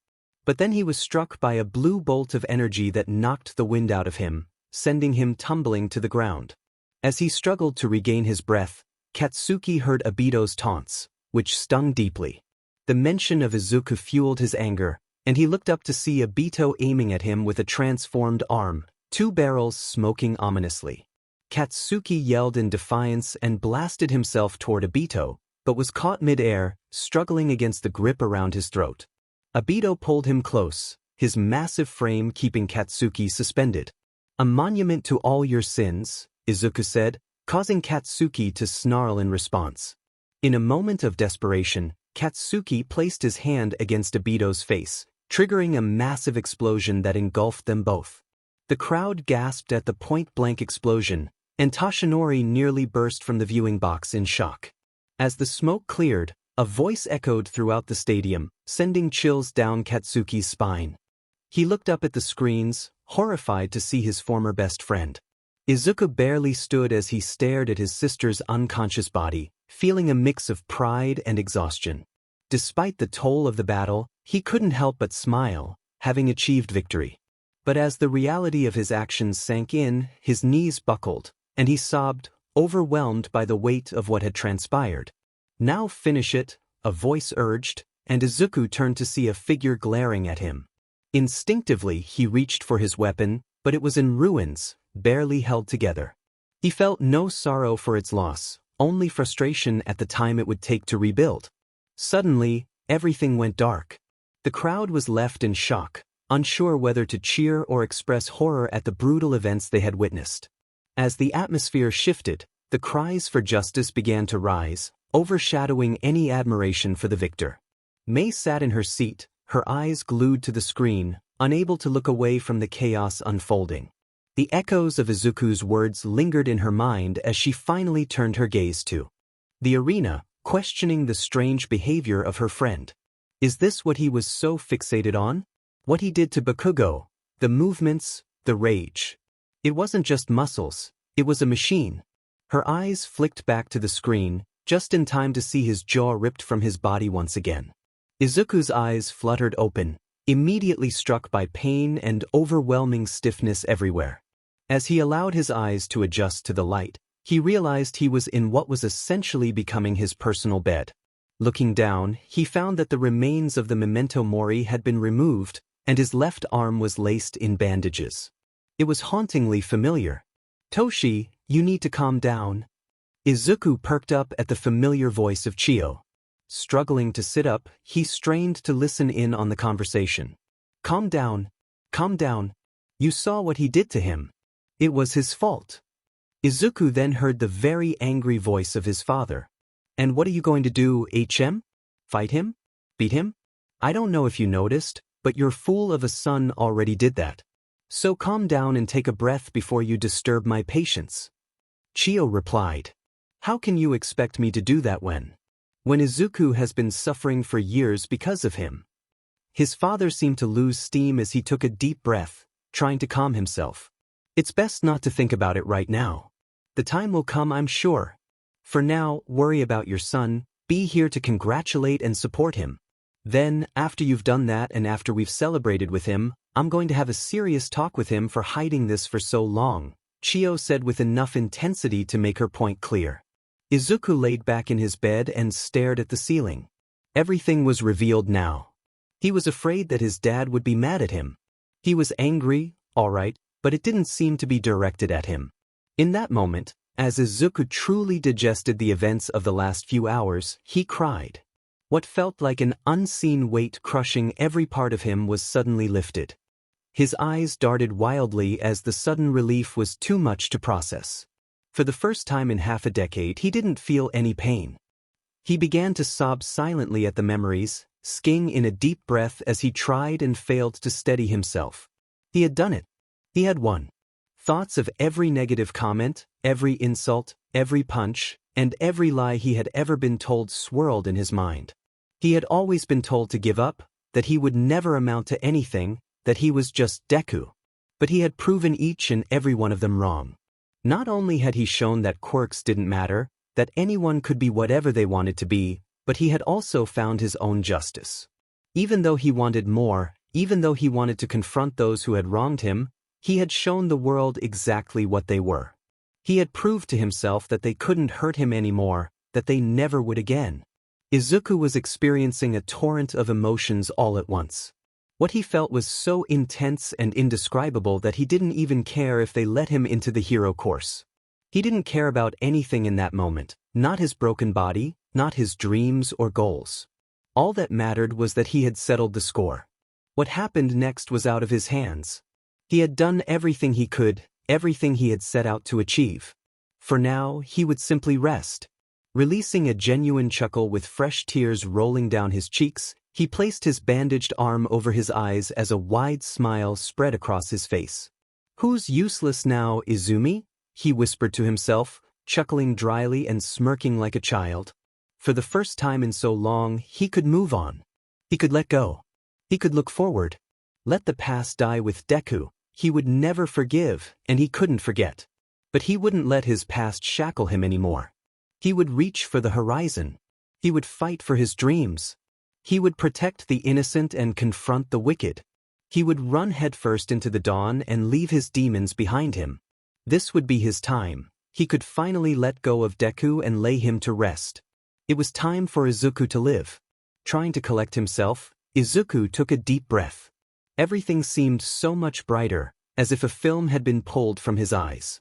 But then he was struck by a blue bolt of energy that knocked the wind out of him, sending him tumbling to the ground. As he struggled to regain his breath, Katsuki heard Obito's taunts, which stung deeply. The mention of Izuku fueled his anger, and he looked up to see Obito aiming at him with a transformed arm, two barrels smoking ominously. Katsuki yelled in defiance and blasted himself toward Obito, but was caught mid-air, struggling against the grip around his throat. Obito pulled him close, his massive frame keeping Katsuki suspended. "A monument to all your sins," Izuku said, causing Katsuki to snarl in response. In a moment of desperation, Katsuki placed his hand against Obito's face, triggering a massive explosion that engulfed them both. The crowd gasped at the point-blank explosion, and Toshinori nearly burst from the viewing box in shock. As the smoke cleared, a voice echoed throughout the stadium, sending chills down Katsuki's spine. He looked up at the screens, horrified to see his former best friend. Izuku barely stood as he stared at his sister's unconscious body, feeling a mix of pride and exhaustion. Despite the toll of the battle, he couldn't help but smile, having achieved victory. But as the reality of his actions sank in, his knees buckled, and he sobbed, overwhelmed by the weight of what had transpired. "Now finish it," a voice urged, and Izuku turned to see a figure glaring at him. Instinctively, he reached for his weapon, but it was in ruins, barely held together. He felt no sorrow for its loss, only frustration at the time it would take to rebuild. Suddenly, everything went dark. The crowd was left in shock, unsure whether to cheer or express horror at the brutal events they had witnessed. As the atmosphere shifted, the cries for justice began to rise, overshadowing any admiration for the victor. Mei sat in her seat, her eyes glued to the screen, unable to look away from the chaos unfolding. The echoes of Izuku's words lingered in her mind as she finally turned her gaze to the arena, questioning the strange behavior of her friend. Is this what he was so fixated on? What he did to Bakugo, the movements, the rage. It wasn't just muscles, it was a machine. Her eyes flicked back to the screen, just in time to see his jaw ripped from his body once again. Izuku's eyes fluttered open, immediately struck by pain and overwhelming stiffness everywhere. As he allowed his eyes to adjust to the light, he realized he was in what was essentially becoming his personal bed. Looking down, he found that the remains of the memento mori had been removed, and his left arm was laced in bandages. It was hauntingly familiar. "Toshi, you need to calm down." Izuku perked up at the familiar voice of Chio. Struggling to sit up, he strained to listen in on the conversation. Calm down. Calm down. You saw what he did to him. It was his fault." Izuku then heard the very angry voice of his father. "And what are you going to do, HM? Fight him? Beat him? I don't know if you noticed, but your fool of a son already did that. So calm down and take a breath before you disturb my patience." Chio replied, "How can you expect me to do that when Izuku has been suffering for years because of him?" His father seemed to lose steam as he took a deep breath, trying to calm himself. "It's best not to think about it right now. The time will come, I'm sure. For now, worry about your son, be here to congratulate and support him. Then, after you've done that and after we've celebrated with him, I'm going to have a serious talk with him for hiding this for so long," Chio said with enough intensity to make her point clear. Izuku laid back in his bed and stared at the ceiling. Everything was revealed now. He was afraid that his dad would be mad at him. He was angry, all right, but it didn't seem to be directed at him. In that moment, as Izuku truly digested the events of the last few hours, he cried. What felt like an unseen weight crushing every part of him was suddenly lifted. His eyes darted wildly as the sudden relief was too much to process. For the first time in half a decade, he didn't feel any pain. He began to sob silently at the memories, sking in a deep breath as he tried and failed to steady himself. He had done it. He had won. Thoughts of every negative comment, every insult, every punch, and every lie he had ever been told swirled in his mind. He had always been told to give up, that he would never amount to anything, that he was just Deku. But he had proven each and every one of them wrong. Not only had he shown that quirks didn't matter, that anyone could be whatever they wanted to be, but he had also found his own justice. Even though he wanted more, even though he wanted to confront those who had wronged him, he had shown the world exactly what they were. He had proved to himself that they couldn't hurt him anymore, that they never would again. Izuku was experiencing a torrent of emotions all at once. What he felt was so intense and indescribable that he didn't even care if they let him into the hero course. He didn't care about anything in that moment, not his broken body, not his dreams or goals. All that mattered was that he had settled the score. What happened next was out of his hands. He had done everything he could, everything he had set out to achieve. For now, he would simply rest. Releasing a genuine chuckle with fresh tears rolling down his cheeks, he placed his bandaged arm over his eyes as a wide smile spread across his face. "Who's useless now, Izumi?" he whispered to himself, chuckling dryly and smirking like a child. For the first time in so long, he could move on. He could let go. He could look forward. Let the past die with Deku. He would never forgive, and he couldn't forget. But he wouldn't let his past shackle him anymore. He would reach for the horizon. He would fight for his dreams. He would protect the innocent and confront the wicked. He would run headfirst into the dawn and leave his demons behind him. This would be his time. He could finally let go of Deku and lay him to rest. It was time for Izuku to live. Trying to collect himself, Izuku took a deep breath. Everything seemed so much brighter, as if a film had been pulled from his eyes.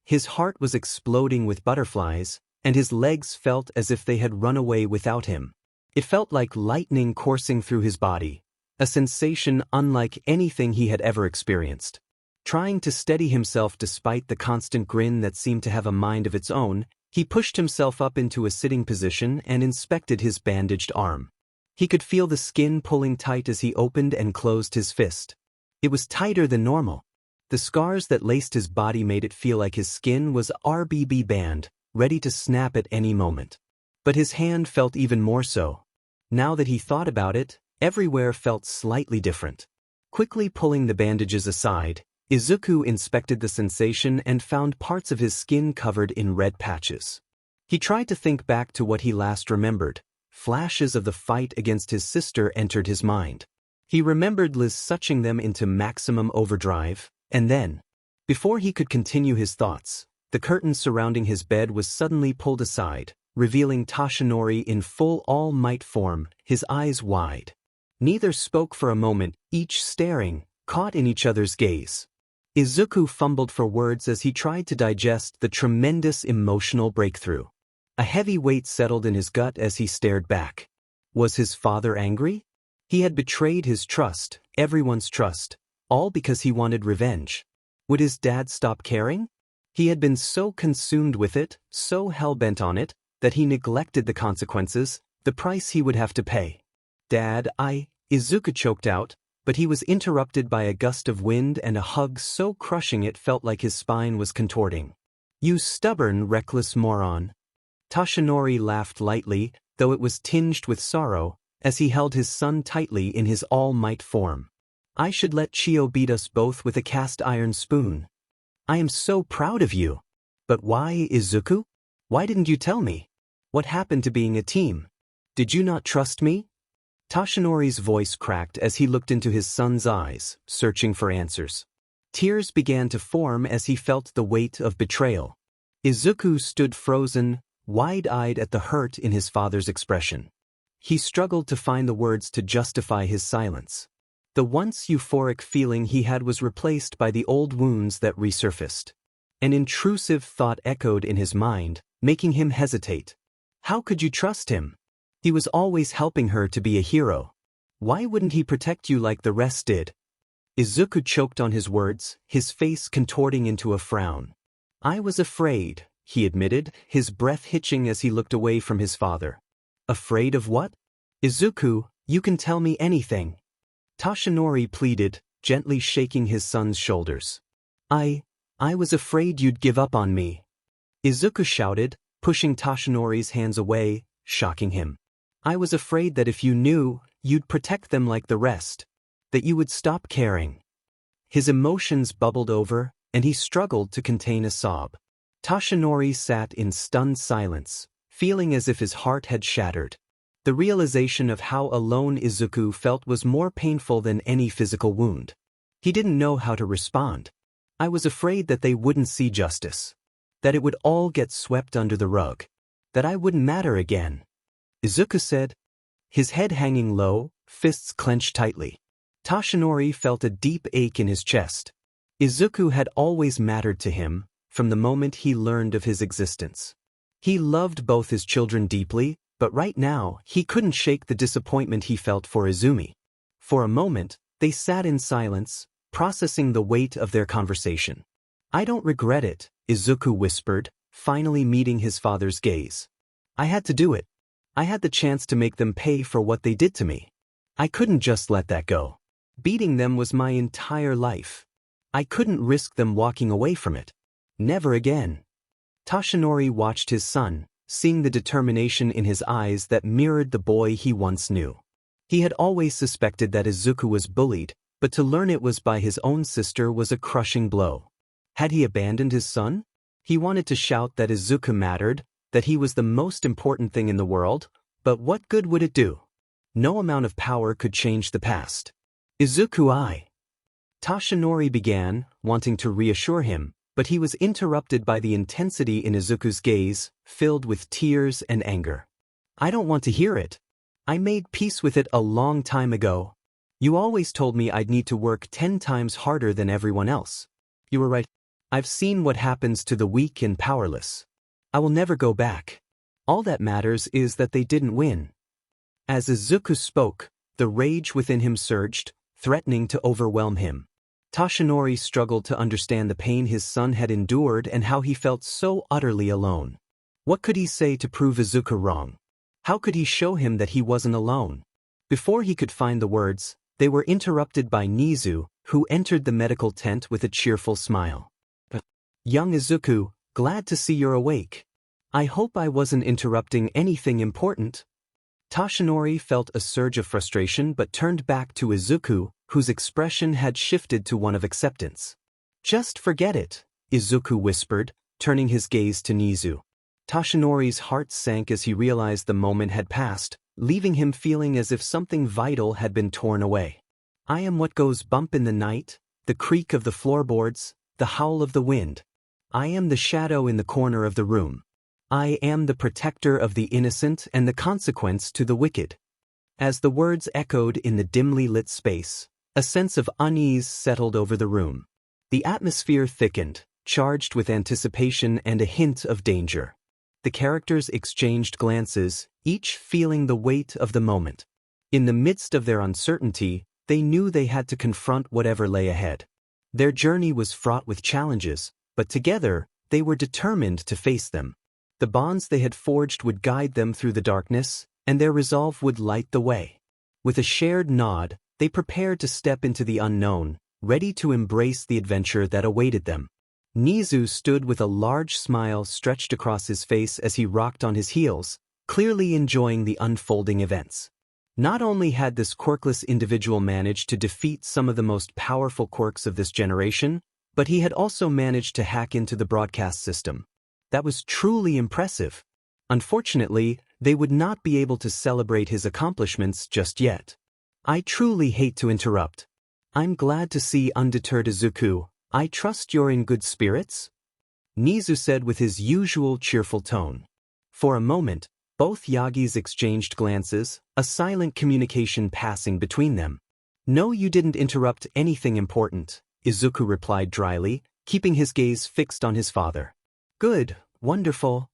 His heart was exploding with butterflies, and his legs felt as if they had run away without him. It felt like lightning coursing through his body, a sensation unlike anything he had ever experienced. Trying to steady himself despite the constant grin that seemed to have a mind of its own, he pushed himself up into a sitting position and inspected his bandaged arm. He could feel the skin pulling tight as he opened and closed his fist. It was tighter than normal. The scars that laced his body made it feel like his skin was RBB band, ready to snap at any moment. But his hand felt even more so. Now that he thought about it, everywhere felt slightly different. Quickly pulling the bandages aside, Izuku inspected the sensation and found parts of his skin covered in red patches. He tried to think back to what he last remembered. Flashes of the fight against his sister entered his mind. He remembered Liz suching them into maximum overdrive, and then, before he could continue his thoughts, the curtain surrounding his bed was suddenly pulled aside, revealing Toshinori in full all-might form, his eyes wide. Neither spoke for a moment, each staring, caught in each other's gaze. Izuku fumbled for words as he tried to digest the tremendous emotional breakthrough. A heavy weight settled in his gut as he stared back. Was his father angry? He had betrayed his trust, everyone's trust, all because he wanted revenge. Would his dad stop caring? He had been so consumed with it, so hell-bent on it, that he neglected the consequences, the price he would have to pay. "Dad, Izuku choked out, but he was interrupted by a gust of wind and a hug so crushing it felt like his spine was contorting. "You stubborn, reckless moron." Toshinori laughed lightly, though it was tinged with sorrow, as he held his son tightly in his all-might form. "I should let Chio beat us both with a cast-iron spoon. I am so proud of you. But why, Izuku? Why didn't you tell me? What happened to being a team? Did you not trust me?" Toshinori's voice cracked as he looked into his son's eyes, searching for answers. Tears began to form as he felt the weight of betrayal. Izuku stood frozen, wide-eyed at the hurt in his father's expression. He struggled to find the words to justify his silence. The once euphoric feeling he had was replaced by the old wounds that resurfaced. An intrusive thought echoed in his mind, making him hesitate. How could you trust him? He was always helping her to be a hero. Why wouldn't he protect you like the rest did? Izuku choked on his words, his face contorting into a frown. I was afraid, he admitted, his breath hitching as he looked away from his father. Afraid of what? Izuku, you can tell me anything. Toshinori pleaded, gently shaking his son's shoulders. I was afraid you'd give up on me. Izuku shouted, pushing Toshinori's hands away, shocking him. I was afraid that if you knew, you'd protect them like the rest. That you would stop caring. His emotions bubbled over, and he struggled to contain a sob. Toshinori sat in stunned silence, feeling as if his heart had shattered. The realization of how alone Izuku felt was more painful than any physical wound. He didn't know how to respond. I was afraid that they wouldn't see justice. That it would all get swept under the rug. That I wouldn't matter again. Izuku said, his head hanging low, fists clenched tightly. Toshinori felt a deep ache in his chest. Izuku had always mattered to him, from the moment he learned of his existence. He loved both his children deeply, but right now, he couldn't shake the disappointment he felt for Izumi. For a moment, they sat in silence, processing the weight of their conversation. I don't regret it, Izuku whispered, finally meeting his father's gaze. I had to do it. I had the chance to make them pay for what they did to me. I couldn't just let that go. Beating them was my entire life. I couldn't risk them walking away from it. Never again. Toshinori watched his son, seeing the determination in his eyes that mirrored the boy he once knew. He had always suspected that Izuku was bullied, but to learn it was by his own sister was a crushing blow. Had he abandoned his son? He wanted to shout that Izuku mattered, that he was the most important thing in the world, but what good would it do? No amount of power could change the past. Izuku, Toshinori began, wanting to reassure him, but he was interrupted by the intensity in Izuku's gaze, filled with tears and anger. I don't want to hear it. I made peace with it a long time ago. You always told me I'd need to work 10 times harder than everyone else. You were right. I've seen what happens to the weak and powerless. I will never go back. All that matters is that they didn't win. As Izuku spoke, the rage within him surged, threatening to overwhelm him. Toshinori struggled to understand the pain his son had endured and how he felt so utterly alone. What could he say to prove Izuku wrong? How could he show him that he wasn't alone? Before he could find the words, they were interrupted by Nizu, who entered the medical tent with a cheerful smile. Young Izuku, glad to see you're awake. I hope I wasn't interrupting anything important. Toshinori felt a surge of frustration but turned back to Izuku, whose expression had shifted to one of acceptance. Just forget it, Izuku whispered, turning his gaze to Nizu. Toshinori's heart sank as he realized the moment had passed, leaving him feeling as if something vital had been torn away. I am what goes bump in the night, the creak of the floorboards, the howl of the wind. I am the shadow in the corner of the room. I am the protector of the innocent and the consequence to the wicked. As the words echoed in the dimly lit space, a sense of unease settled over the room. The atmosphere thickened, charged with anticipation and a hint of danger. The characters exchanged glances, each feeling the weight of the moment. In the midst of their uncertainty, they knew they had to confront whatever lay ahead. Their journey was fraught with challenges, but together, they were determined to face them. The bonds they had forged would guide them through the darkness, and their resolve would light the way. With a shared nod, they prepared to step into the unknown, ready to embrace the adventure that awaited them. Nizu stood with a large smile stretched across his face as he rocked on his heels, clearly enjoying the unfolding events. Not only had this quirkless individual managed to defeat some of the most powerful quirks of this generation, but he had also managed to hack into the broadcast system. That was truly impressive. Unfortunately, they would not be able to celebrate his accomplishments just yet. I truly hate to interrupt. I'm glad to see undeterred Izuku. I trust you're in good spirits? Nizu said with his usual cheerful tone. For a moment, both Yagis exchanged glances, a silent communication passing between them. No, you didn't interrupt anything important, Izuku replied dryly, keeping his gaze fixed on his father. Good, wonderful,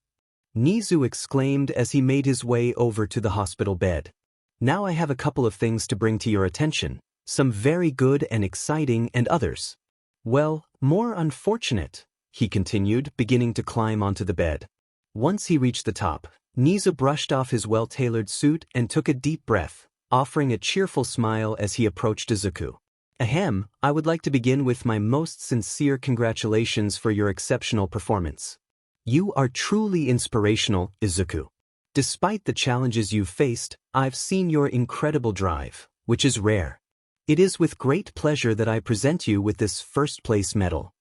Nizu exclaimed as he made his way over to the hospital bed. Now I have a couple of things to bring to your attention, some very good and exciting and others, well, more unfortunate, he continued, beginning to climb onto the bed. Once he reached the top, Nizu brushed off his well-tailored suit and took a deep breath, offering a cheerful smile as he approached Izuku. Ahem, I would like to begin with my most sincere congratulations for your exceptional performance. You are truly inspirational, Izuku. Despite the challenges you've faced, I've seen your incredible drive, which is rare. It is with great pleasure that I present you with this first-place medal.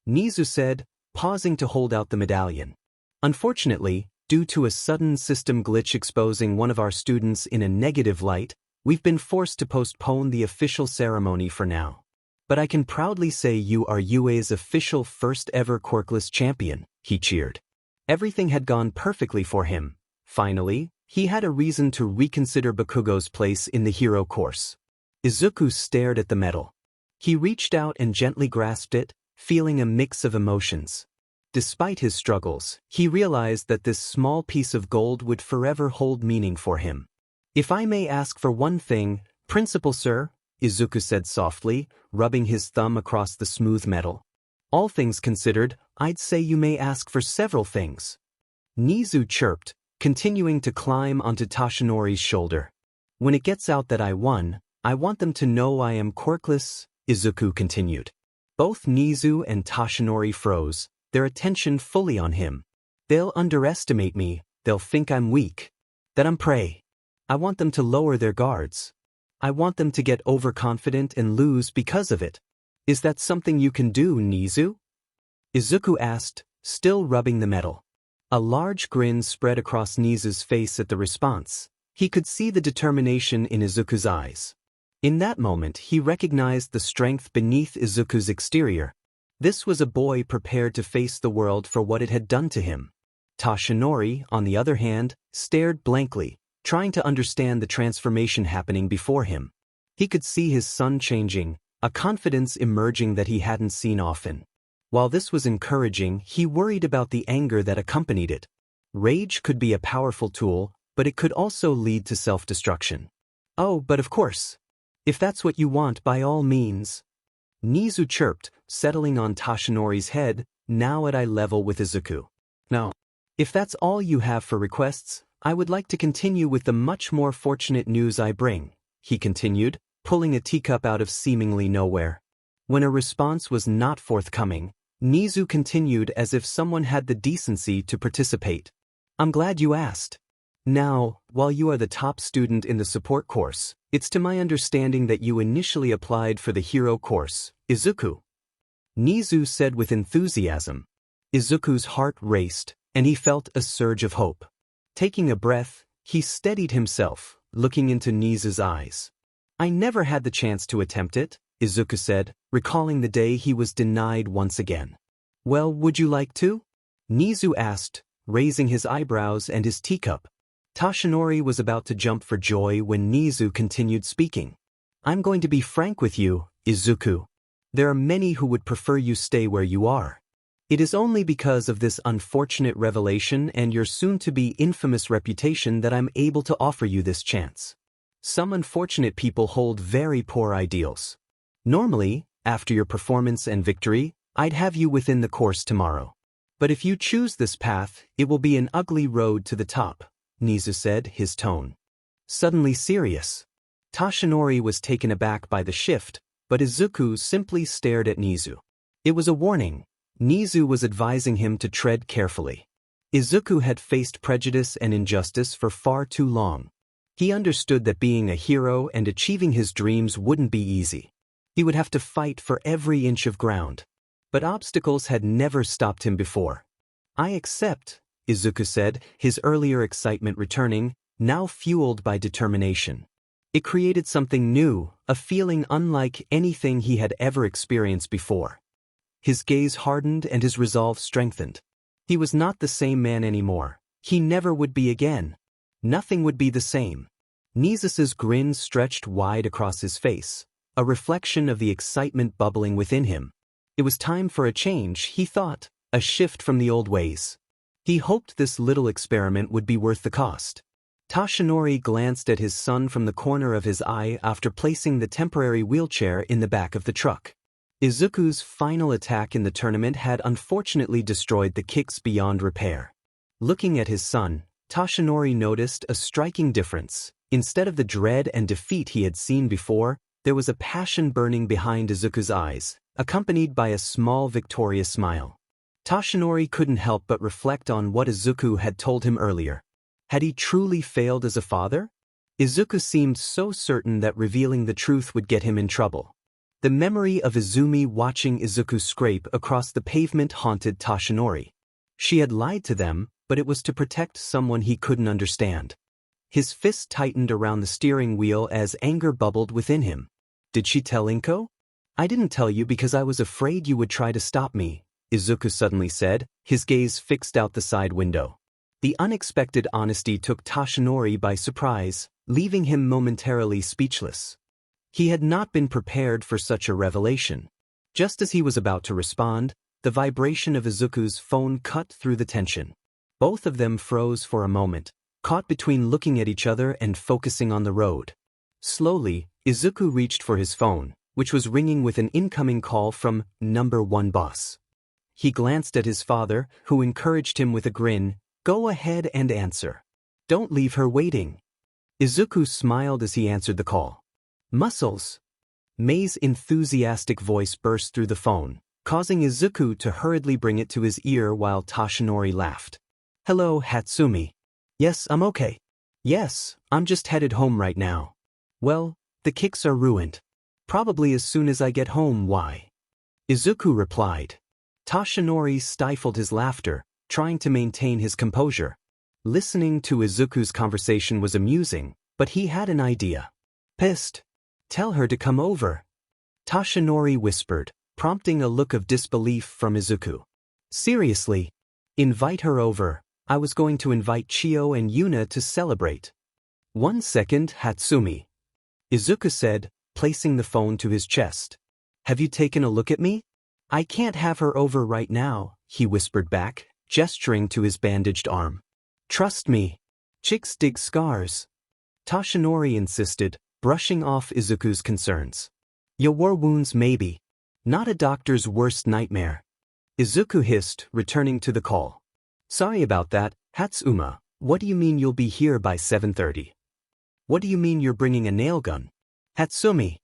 Nizu said, pausing to hold out the medallion. Unfortunately, due to a sudden system glitch exposing one of our students in a negative light, we've been forced to postpone the official ceremony for now. But I can proudly say you are UA's official first-ever quirkless champion, he cheered. Everything had gone perfectly for him. Finally, he had a reason to reconsider Bakugo's place in the hero course. Izuku stared at the medal. He reached out and gently grasped it, feeling a mix of emotions. Despite his struggles, he realized that this small piece of gold would forever hold meaning for him. If I may ask for one thing, Principal Sir, Izuku said softly, rubbing his thumb across the smooth metal. All things considered, I'd say you may ask for several things. Nizu chirped, continuing to climb onto Tashinori's shoulder. When it gets out that I won, I want them to know I am quirkless, Izuku continued. Both Nizu and Tashinori froze, their attention fully on him. They'll underestimate me, they'll think I'm weak, that I'm prey. I want them to lower their guards. I want them to get overconfident and lose because of it. Is that something you can do, Nizu? Izuku asked, still rubbing the medal. A large grin spread across Nizu's face at the response. He could see the determination in Izuku's eyes. In that moment, he recognized the strength beneath Izuku's exterior. This was a boy prepared to face the world for what it had done to him. Tashinori, on the other hand, stared blankly, trying to understand the transformation happening before him. He could see his son changing, a confidence emerging that he hadn't seen often. While this was encouraging, he worried about the anger that accompanied it. Rage could be a powerful tool, but it could also lead to self-destruction. Oh, but of course. If that's what you want, by all means. Nizu chirped, settling on Tashinori's head, now at eye level with Izuku. No. If that's all you have for requests, I would like to continue with the much more fortunate news I bring, he continued, pulling a teacup out of seemingly nowhere. When a response was not forthcoming, Nizu continued as if someone had the decency to participate. I'm glad you asked. Now, while you are the top student in the support course, it's to my understanding that you initially applied for the hero course, Izuku. Nizu said with enthusiasm. Izuku's heart raced, and he felt a surge of hope. Taking a breath, he steadied himself, looking into Nizu's eyes. I never had the chance to attempt it, Izuku said, recalling the day he was denied once again. Well, would you like to? Nizu asked, raising his eyebrows and his teacup. Tashinori was about to jump for joy when Nizu continued speaking. I'm going to be frank with you, Izuku. There are many who would prefer you stay where you are. It is only because of this unfortunate revelation and your soon-to-be infamous reputation that I'm able to offer you this chance. Some unfortunate people hold very poor ideals. Normally, after your performance and victory, I'd have you within the course tomorrow. But if you choose this path, it will be an ugly road to the top, Nizu said, his tone suddenly serious. Tashinori was taken aback by the shift, but Izuku simply stared at Nizu. It was a warning. Nizu was advising him to tread carefully. Izuku had faced prejudice and injustice for far too long. He understood that being a hero and achieving his dreams wouldn't be easy. He would have to fight for every inch of ground. But obstacles had never stopped him before. I accept, Izuku said, his earlier excitement returning, now fueled by determination. It created something new, a feeling unlike anything he had ever experienced before. His gaze hardened and his resolve strengthened. He was not the same man anymore. He never would be again. Nothing would be the same. Nizu's grin stretched wide across his face, a reflection of the excitement bubbling within him. It was time for a change, he thought, a shift from the old ways. He hoped this little experiment would be worth the cost. Tashinori glanced at his son from the corner of his eye after placing the temporary wheelchair in the back of the truck. Izuku's final attack in the tournament had unfortunately destroyed the kicks beyond repair. Looking at his son, Toshinori noticed a striking difference. Instead of the dread and defeat he had seen before, there was a passion burning behind Izuku's eyes, accompanied by a small victorious smile. Toshinori couldn't help but reflect on what Izuku had told him earlier. Had he truly failed as a father? Izuku seemed so certain that revealing the truth would get him in trouble. The memory of Izumi watching Izuku scrape across the pavement haunted Toshinori. She had lied to them, but it was to protect someone he couldn't understand. His fist tightened around the steering wheel as anger bubbled within him. Did she tell Inko? I didn't tell you because I was afraid you would try to stop me, Izuku suddenly said, his gaze fixed out the side window. The unexpected honesty took Toshinori by surprise, leaving him momentarily speechless. He had not been prepared for such a revelation. Just as he was about to respond, the vibration of Izuku's phone cut through the tension. Both of them froze for a moment, caught between looking at each other and focusing on the road. Slowly, Izuku reached for his phone, which was ringing with an incoming call from number 1 boss. He glanced at his father, who encouraged him with a grin, "Go ahead and answer. Don't leave her waiting." Izuku smiled as he answered the call. "Muscles." Mei's enthusiastic voice burst through the phone, causing Izuku to hurriedly bring it to his ear while Toshinori laughed. "Hello, Hatsumi. Yes, I'm okay. Yes, I'm just headed home right now. Well, the kicks are ruined. Probably as soon as I get home, why?" Izuku replied. Toshinori stifled his laughter, trying to maintain his composure. Listening to Izuku's conversation was amusing, but he had an idea. "Pissed. Tell her to come over," Toshinori whispered, prompting a look of disbelief from Izuku. "Seriously? Invite her over. I was going to invite Chio and Yuna to celebrate." "1 second, Hatsumi," Izuku said, placing the phone to his chest. "Have you taken a look at me?" "I can't have her over right now," he whispered back, gesturing to his bandaged arm. "Trust me. Chicks dig scars," Toshinori insisted, brushing off Izuku's concerns. "Your war wounds maybe. Not a doctor's worst nightmare," Izuku hissed, returning to the call. "Sorry about that, Hatsuma. What do you mean you'll be here by 7:30? What do you mean you're bringing a nail gun?" "Hatsumi!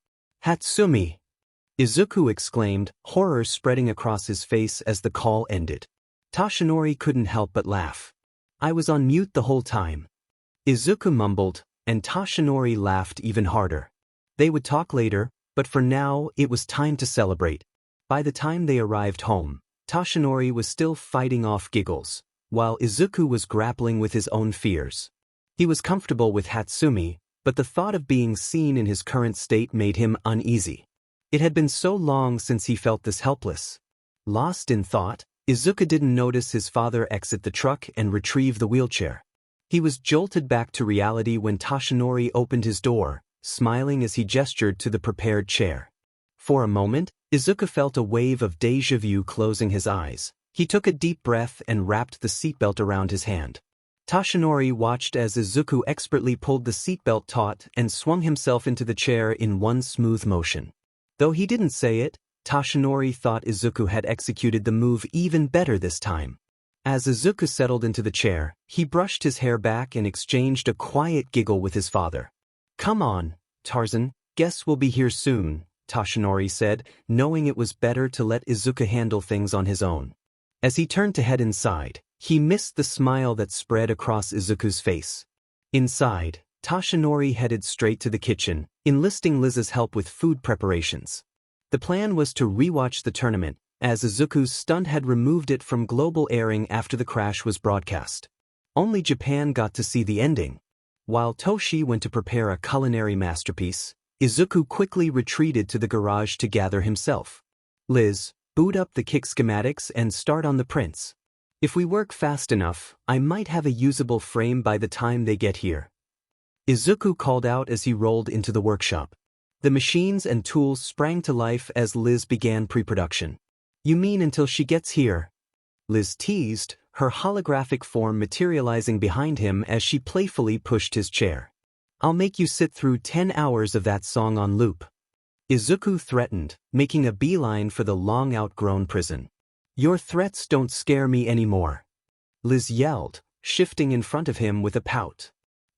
Hatsumi!" Izuku exclaimed, horror spreading across his face as the call ended. Toshinori couldn't help but laugh. "I was on mute the whole time," Izuku mumbled, and Toshinori laughed even harder. They would talk later, but for now it was time to celebrate. By the time they arrived home, Toshinori was still fighting off giggles, while Izuku was grappling with his own fears. He was comfortable with Hatsumi, but the thought of being seen in his current state made him uneasy. It had been so long since he felt this helpless. Lost in thought, Izuku didn't notice his father exit the truck and retrieve the wheelchair. He was jolted back to reality when Toshinori opened his door, smiling as he gestured to the prepared chair. For a moment, Izuku felt a wave of déjà vu closing his eyes. He took a deep breath and wrapped the seatbelt around his hand. Toshinori watched as Izuku expertly pulled the seatbelt taut and swung himself into the chair in one smooth motion. Though he didn't say it, Toshinori thought Izuku had executed the move even better this time. As Izuku settled into the chair, he brushed his hair back and exchanged a quiet giggle with his father. "Come on, Tarzan, guess we'll be here soon," Toshinori said, knowing it was better to let Izuku handle things on his own. As he turned to head inside, he missed the smile that spread across Izuku's face. Inside, Toshinori headed straight to the kitchen, enlisting Liz's help with food preparations. The plan was to rewatch the tournament, as Izuku's stunt had removed it from global airing after the crash was broadcast. Only Japan got to see the ending. While Toshi went to prepare a culinary masterpiece, Izuku quickly retreated to the garage to gather himself. "Liz, boot up the kick schematics and start on the prints. If we work fast enough, I might have a usable frame by the time they get here," Izuku called out as he rolled into the workshop. The machines and tools sprang to life as Liz began pre-production. "You mean until she gets here?" Liz teased, her holographic form materializing behind him as she playfully pushed his chair. "I'll make you sit through 10 hours of that song on loop." Izuku threatened, making a beeline for the long-outgrown prison. Your threats don't scare me anymore. Liz yelled, shifting in front of him with a pout.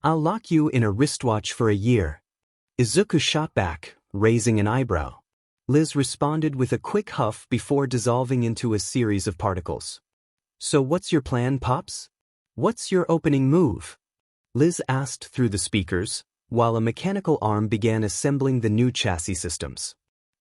I'll lock you in a wristwatch for a year. Izuku shot back, raising an eyebrow. Liz responded with a quick huff before dissolving into a series of particles. So what's your plan, Pops? What's your opening move? Liz asked through the speakers, while a mechanical arm began assembling the new chassis systems.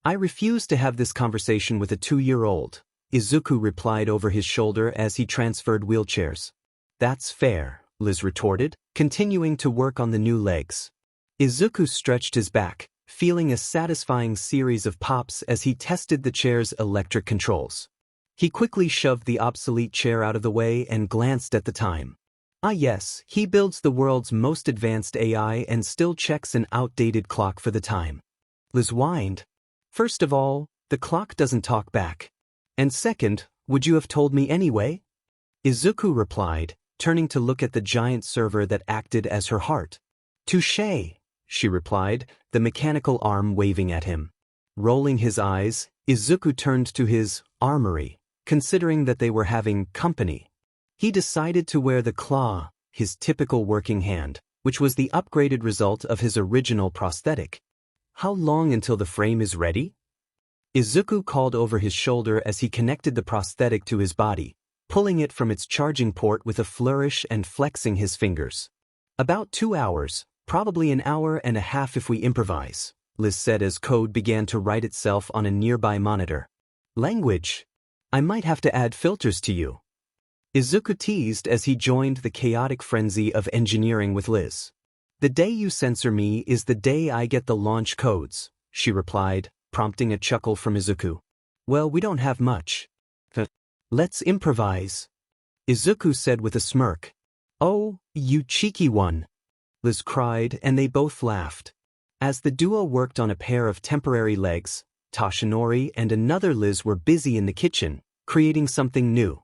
I refuse to have this conversation with a 2-year-old, Izuku replied over his shoulder as he transferred wheelchairs. That's fair, Liz retorted, continuing to work on the new legs. Izuku stretched his back, feeling a satisfying series of pops as he tested the chair's electric controls. He quickly shoved the obsolete chair out of the way and glanced at the time. Ah yes, he builds the world's most advanced AI and still checks an outdated clock for the time. Liz whined. First of all, the clock doesn't talk back. And second, would you have told me anyway? Izuku replied, turning to look at the giant server that acted as her heart. Touché, she replied, the mechanical arm waving at him. Rolling his eyes, Izuku turned to his armory, considering that they were having company. He decided to wear the claw, his typical working hand, which was the upgraded result of his original prosthetic. How long until the frame is ready? Izuku called over his shoulder as he connected the prosthetic to his body, pulling it from its charging port with a flourish and flexing his fingers. About 2 hours, probably an hour and a half if we improvise, Liz said as code began to write itself on a nearby monitor. Language. I might have to add filters to you. Izuku teased as he joined the chaotic frenzy of engineering with Liz. The day you censor me is the day I get the launch codes, she replied, prompting a chuckle from Izuku. Well, we don't have much. Let's improvise, Izuku said with a smirk. Oh, you cheeky one, Liz cried, and they both laughed. As the duo worked on a pair of temporary legs, Toshinori and another Liz were busy in the kitchen, creating something new.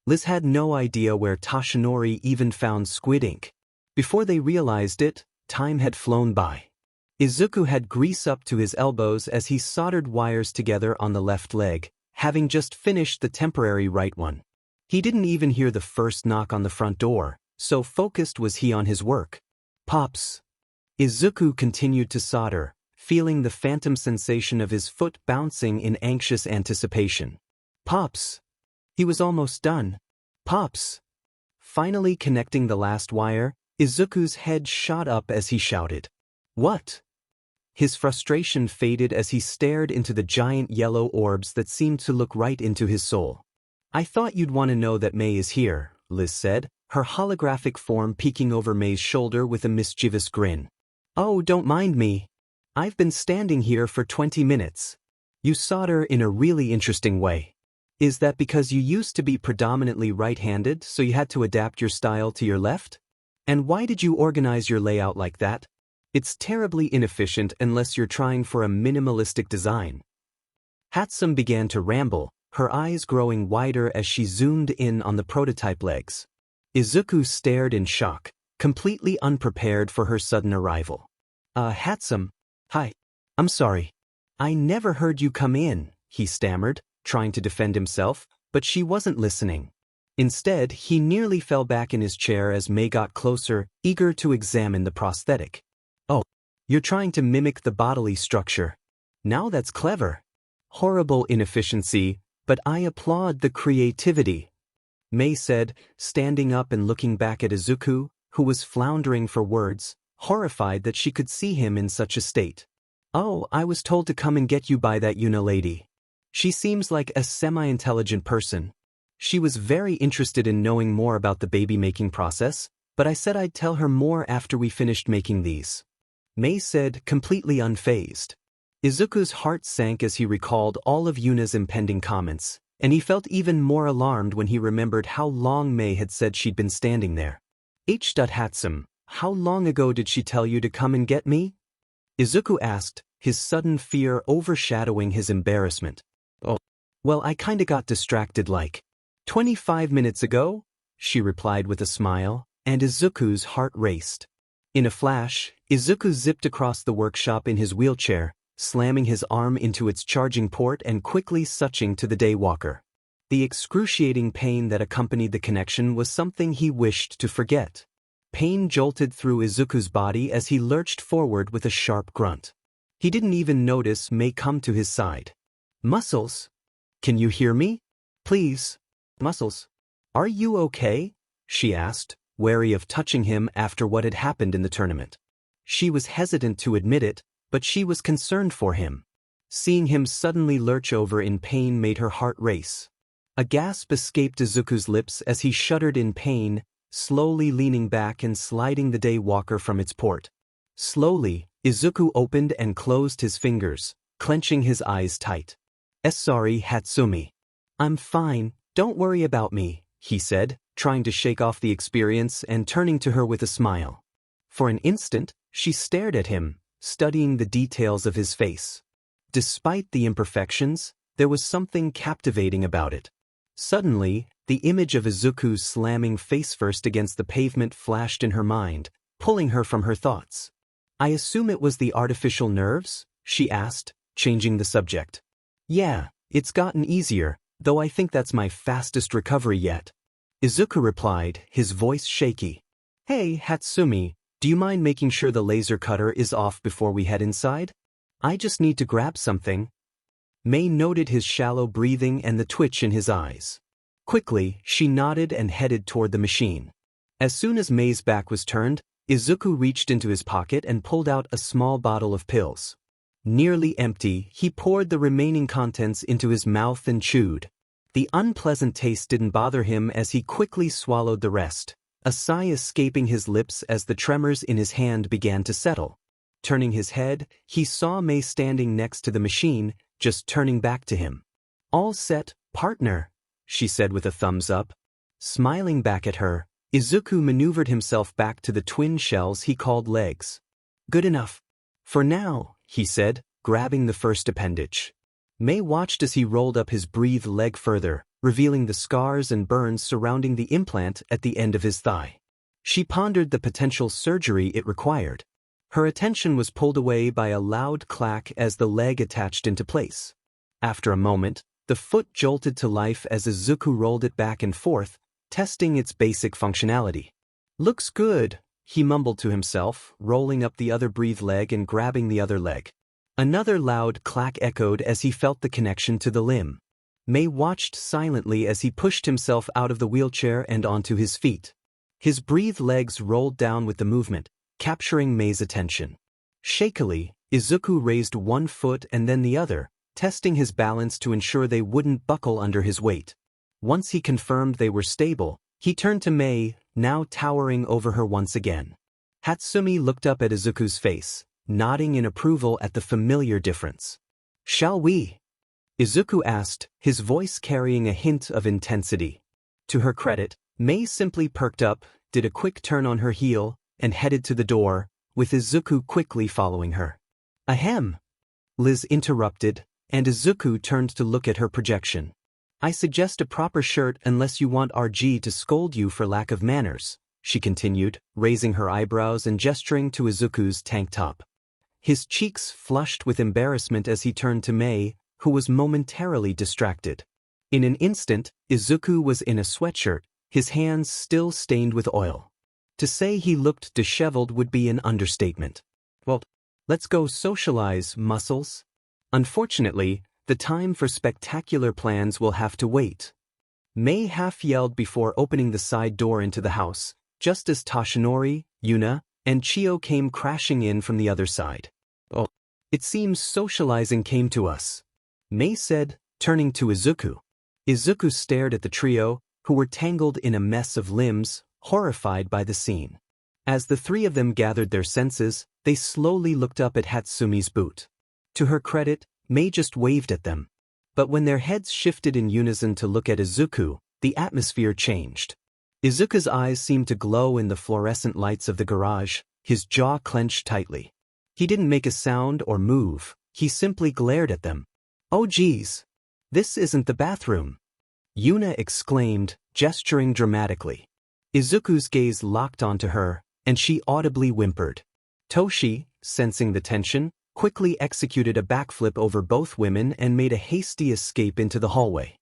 Liz had no idea where Toshinori even found squid ink. Before they realized it, time had flown by. Izuku had grease up to his elbows as he soldered wires together on the left leg, having just finished the temporary right one. He didn't even hear the first knock on the front door, so focused was he on his work. Pops. Izuku continued to solder, feeling the phantom sensation of his foot bouncing in anxious anticipation. Pops. He was almost done. Pops. Finally connecting the last wire, Izuku's head shot up as he shouted. What? His frustration faded as he stared into the giant yellow orbs that seemed to look right into his soul. I thought you'd want to know that May is here, Liz said, her holographic form peeking over May's shoulder with a mischievous grin. Oh, don't mind me. I've been standing here for 20 minutes. You solder in a really interesting way. Is that because you used to be predominantly right-handed, so you had to adapt your style to your left? And why did you organize your layout like that? It's terribly inefficient unless you're trying for a minimalistic design. Hatsum began to ramble, her eyes growing wider as she zoomed in on the prototype legs. Izuku stared in shock, completely unprepared for her sudden arrival. Hatsum. Hi. I'm sorry. I never heard you come in, he stammered, trying to defend himself, but she wasn't listening. Instead, he nearly fell back in his chair as May got closer, eager to examine the prosthetic. Oh, you're trying to mimic the bodily structure. Now that's clever. Horrible inefficiency, but I applaud the creativity, May said, standing up and looking back at Izuku, who was floundering for words, horrified that she could see him in such a state. Oh, I was told to come and get you by that Yuna lady. She seems like a semi-intelligent person. She was very interested in knowing more about the baby-making process, but I said I'd tell her more after we finished making these. May said, completely unfazed. Izuku's heart sank as he recalled all of Yuna's impending comments, and he felt even more alarmed when he remembered how long May had said she'd been standing there. H. Hatsum, how long ago did she tell you to come and get me? Izuku asked, his sudden fear overshadowing his embarrassment. Oh, well, I kinda got distracted like 25 minutes ago, she replied with a smile, and Izuku's heart raced. In a flash, Izuku zipped across the workshop in his wheelchair, slamming his arm into its charging port and quickly switching to the daywalker. The excruciating pain that accompanied the connection was something he wished to forget. Pain jolted through Izuku's body as he lurched forward with a sharp grunt. He didn't even notice Mei come to his side. "Muscles? Can you hear me? Please? Muscles? Are you okay?" she asked, wary of touching him after what had happened in the tournament. She was hesitant to admit it, but she was concerned for him. Seeing him suddenly lurch over in pain made her heart race. A gasp escaped Izuku's lips as he shuddered in pain, slowly leaning back and sliding the daywalker from its port. Slowly, Izuku opened and closed his fingers, clenching his eyes tight. "Sorry, Hatsumi. I'm fine, don't worry about me," he said, trying to shake off the experience and turning to her with a smile. For an instant, she stared at him, studying the details of his face. Despite the imperfections, there was something captivating about it. Suddenly, the image of Izuku slamming face-first against the pavement flashed in her mind, pulling her from her thoughts. "I assume it was the artificial nerves?" she asked, changing the subject. "Yeah, it's gotten easier, though I think that's my fastest recovery yet." Izuku replied, his voice shaky. "Hey, Hatsumi, do you mind making sure the laser cutter is off before we head inside? I just need to grab something." Mei noted his shallow breathing and the twitch in his eyes. Quickly, she nodded and headed toward the machine. As soon as Mei's back was turned, Izuku reached into his pocket and pulled out a small bottle of pills. Nearly empty, he poured the remaining contents into his mouth and chewed. The unpleasant taste didn't bother him as he quickly swallowed the rest, a sigh escaping his lips as the tremors in his hand began to settle. Turning his head, he saw Mei standing next to the machine, just turning back to him. "All set, partner," she said with a thumbs up. Smiling back at her, Izuku maneuvered himself back to the twin shells he called legs. "Good enough. For now," he said, grabbing the first appendage. Mei watched as he rolled up his breathed leg further, revealing the scars and burns surrounding the implant at the end of his thigh. She pondered the potential surgery it required. Her attention was pulled away by a loud clack as the leg attached into place. After a moment, the foot jolted to life as Izuku rolled it back and forth, testing its basic functionality. "Looks good," he mumbled to himself, rolling up the other breathed leg and grabbing the other leg. Another loud clack echoed as he felt the connection to the limb. Mei watched silently as he pushed himself out of the wheelchair and onto his feet. His breathed legs rolled down with the movement, capturing Mei's attention. Shakily, Izuku raised one foot and then the other, testing his balance to ensure they wouldn't buckle under his weight. Once he confirmed they were stable, he turned to Mei, now towering over her once again. Hatsumi looked up at Izuku's face, nodding in approval at the familiar difference. "Shall we?" Izuku asked, his voice carrying a hint of intensity. To her credit, Mei simply perked up, did a quick turn on her heel, and headed to the door, with Izuku quickly following her. "Ahem," Liz interrupted, and Izuku turned to look at her projection. "I suggest a proper shirt unless you want RG to scold you for lack of manners," she continued, raising her eyebrows and gesturing to Izuku's tank top. His cheeks flushed with embarrassment as he turned to Mei, who was momentarily distracted. In an instant, Izuku was in a sweatshirt, his hands still stained with oil. To say he looked disheveled would be an understatement. "Well, let's go socialize, muscles." Unfortunately, the time for spectacular plans will have to wait. Mei half yelled before opening the side door into the house, just as Toshinori, Yuna, and Chio came crashing in from the other side. "Oh, it seems socializing came to us," Mei said, turning to Izuku. Izuku stared at the trio, who were tangled in a mess of limbs, horrified by the scene. As the three of them gathered their senses, they slowly looked up at Hatsumi's boot. To her credit, Mei just waved at them. But when their heads shifted in unison to look at Izuku, the atmosphere changed. Izuku's eyes seemed to glow in the fluorescent lights of the garage, his jaw clenched tightly. He didn't make a sound or move, he simply glared at them. "Oh geez, this isn't the bathroom," Yuna exclaimed, gesturing dramatically. Izuku's gaze locked onto her, and she audibly whimpered. Toshi, sensing the tension, quickly executed a backflip over both women and made a hasty escape into the hallway.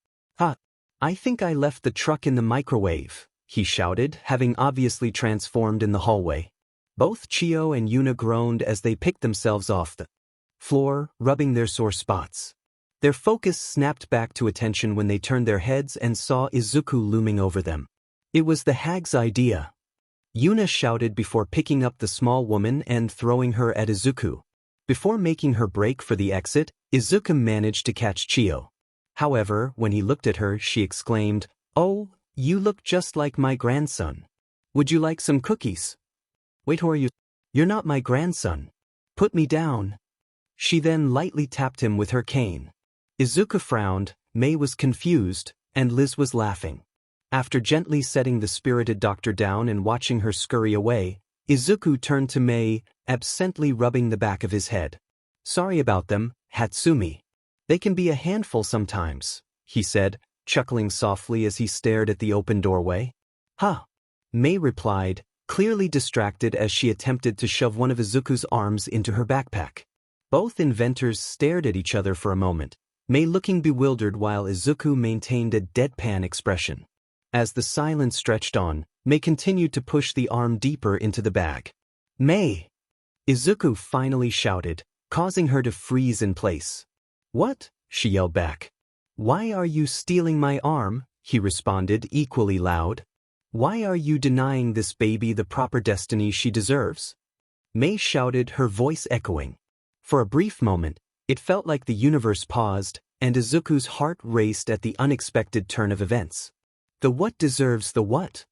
I think I left the truck in the microwave," he shouted, having obviously transformed in the hallway. Both Chio and Yuna groaned as they picked themselves off the floor, rubbing their sore spots. Their focus snapped back to attention when they turned their heads and saw Izuku looming over them. It was the hag's idea. Yuna shouted before picking up the small woman and throwing her at Izuku. Before making her break for the exit, Izuku managed to catch Chio. However, when he looked at her, she exclaimed, "Oh, you look just like my grandson. Would you like some cookies?" "Wait, who are you?" "You're not my grandson. Put me down." She then lightly tapped him with her cane. Izuku frowned, Mei was confused, and Liz was laughing. After gently setting the spirited doctor down and watching her scurry away, Izuku turned to Mei, absently rubbing the back of his head. "Sorry about them, Hatsumi. They can be a handful sometimes," he said, chuckling softly as he stared at the open doorway. "Huh," Mei replied, clearly distracted as she attempted to shove one of Izuku's arms into her backpack. Both inventors stared at each other for a moment, Mei looking bewildered while Izuku maintained a deadpan expression. As the silence stretched on, Mei continued to push the arm deeper into the bag. "Mei!" Izuku finally shouted, causing her to freeze in place. "What?" she yelled back. "Why are you stealing my arm?" he responded equally loud. "Why are you denying this baby the proper destiny she deserves?" Mei shouted, her voice echoing. For a brief moment, it felt like the universe paused, and Izuku's heart raced at the unexpected turn of events. "The what deserves the what?"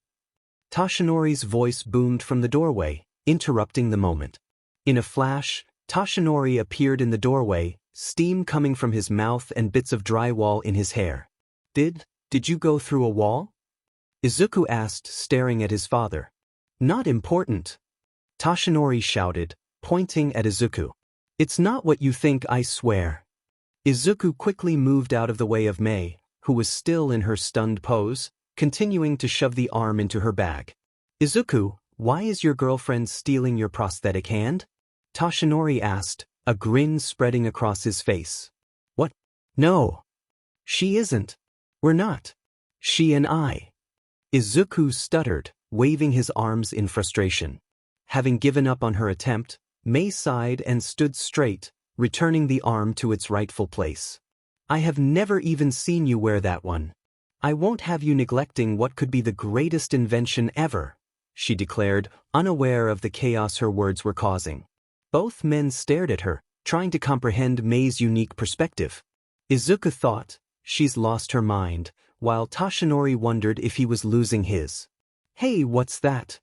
Toshinori's voice boomed from the doorway, interrupting the moment. In a flash, Toshinori appeared in the doorway, steam coming from his mouth and bits of drywall in his hair. Did you go through a wall?" Izuku asked, staring at his father. "Not important," Toshinori shouted, pointing at Izuku. "It's not what you think, I swear." Izuku quickly moved out of the way of Mei, who was still in her stunned pose, continuing to shove the arm into her bag. "Izuku, why is your girlfriend stealing your prosthetic hand?" Toshinori asked, a grin spreading across his face. "What? No. She isn't. We're not. She and I." Izuku stuttered, waving his arms in frustration. Having given up on her attempt, Mei sighed and stood straight, returning the arm to its rightful place. "I have never even seen you wear that one. I won't have you neglecting what could be the greatest invention ever," she declared, unaware of the chaos her words were causing. Both men stared at her, trying to comprehend Mei's unique perspective. Izuku thought, she's lost her mind, while Toshinori wondered if he was losing his. "Hey, what's that?"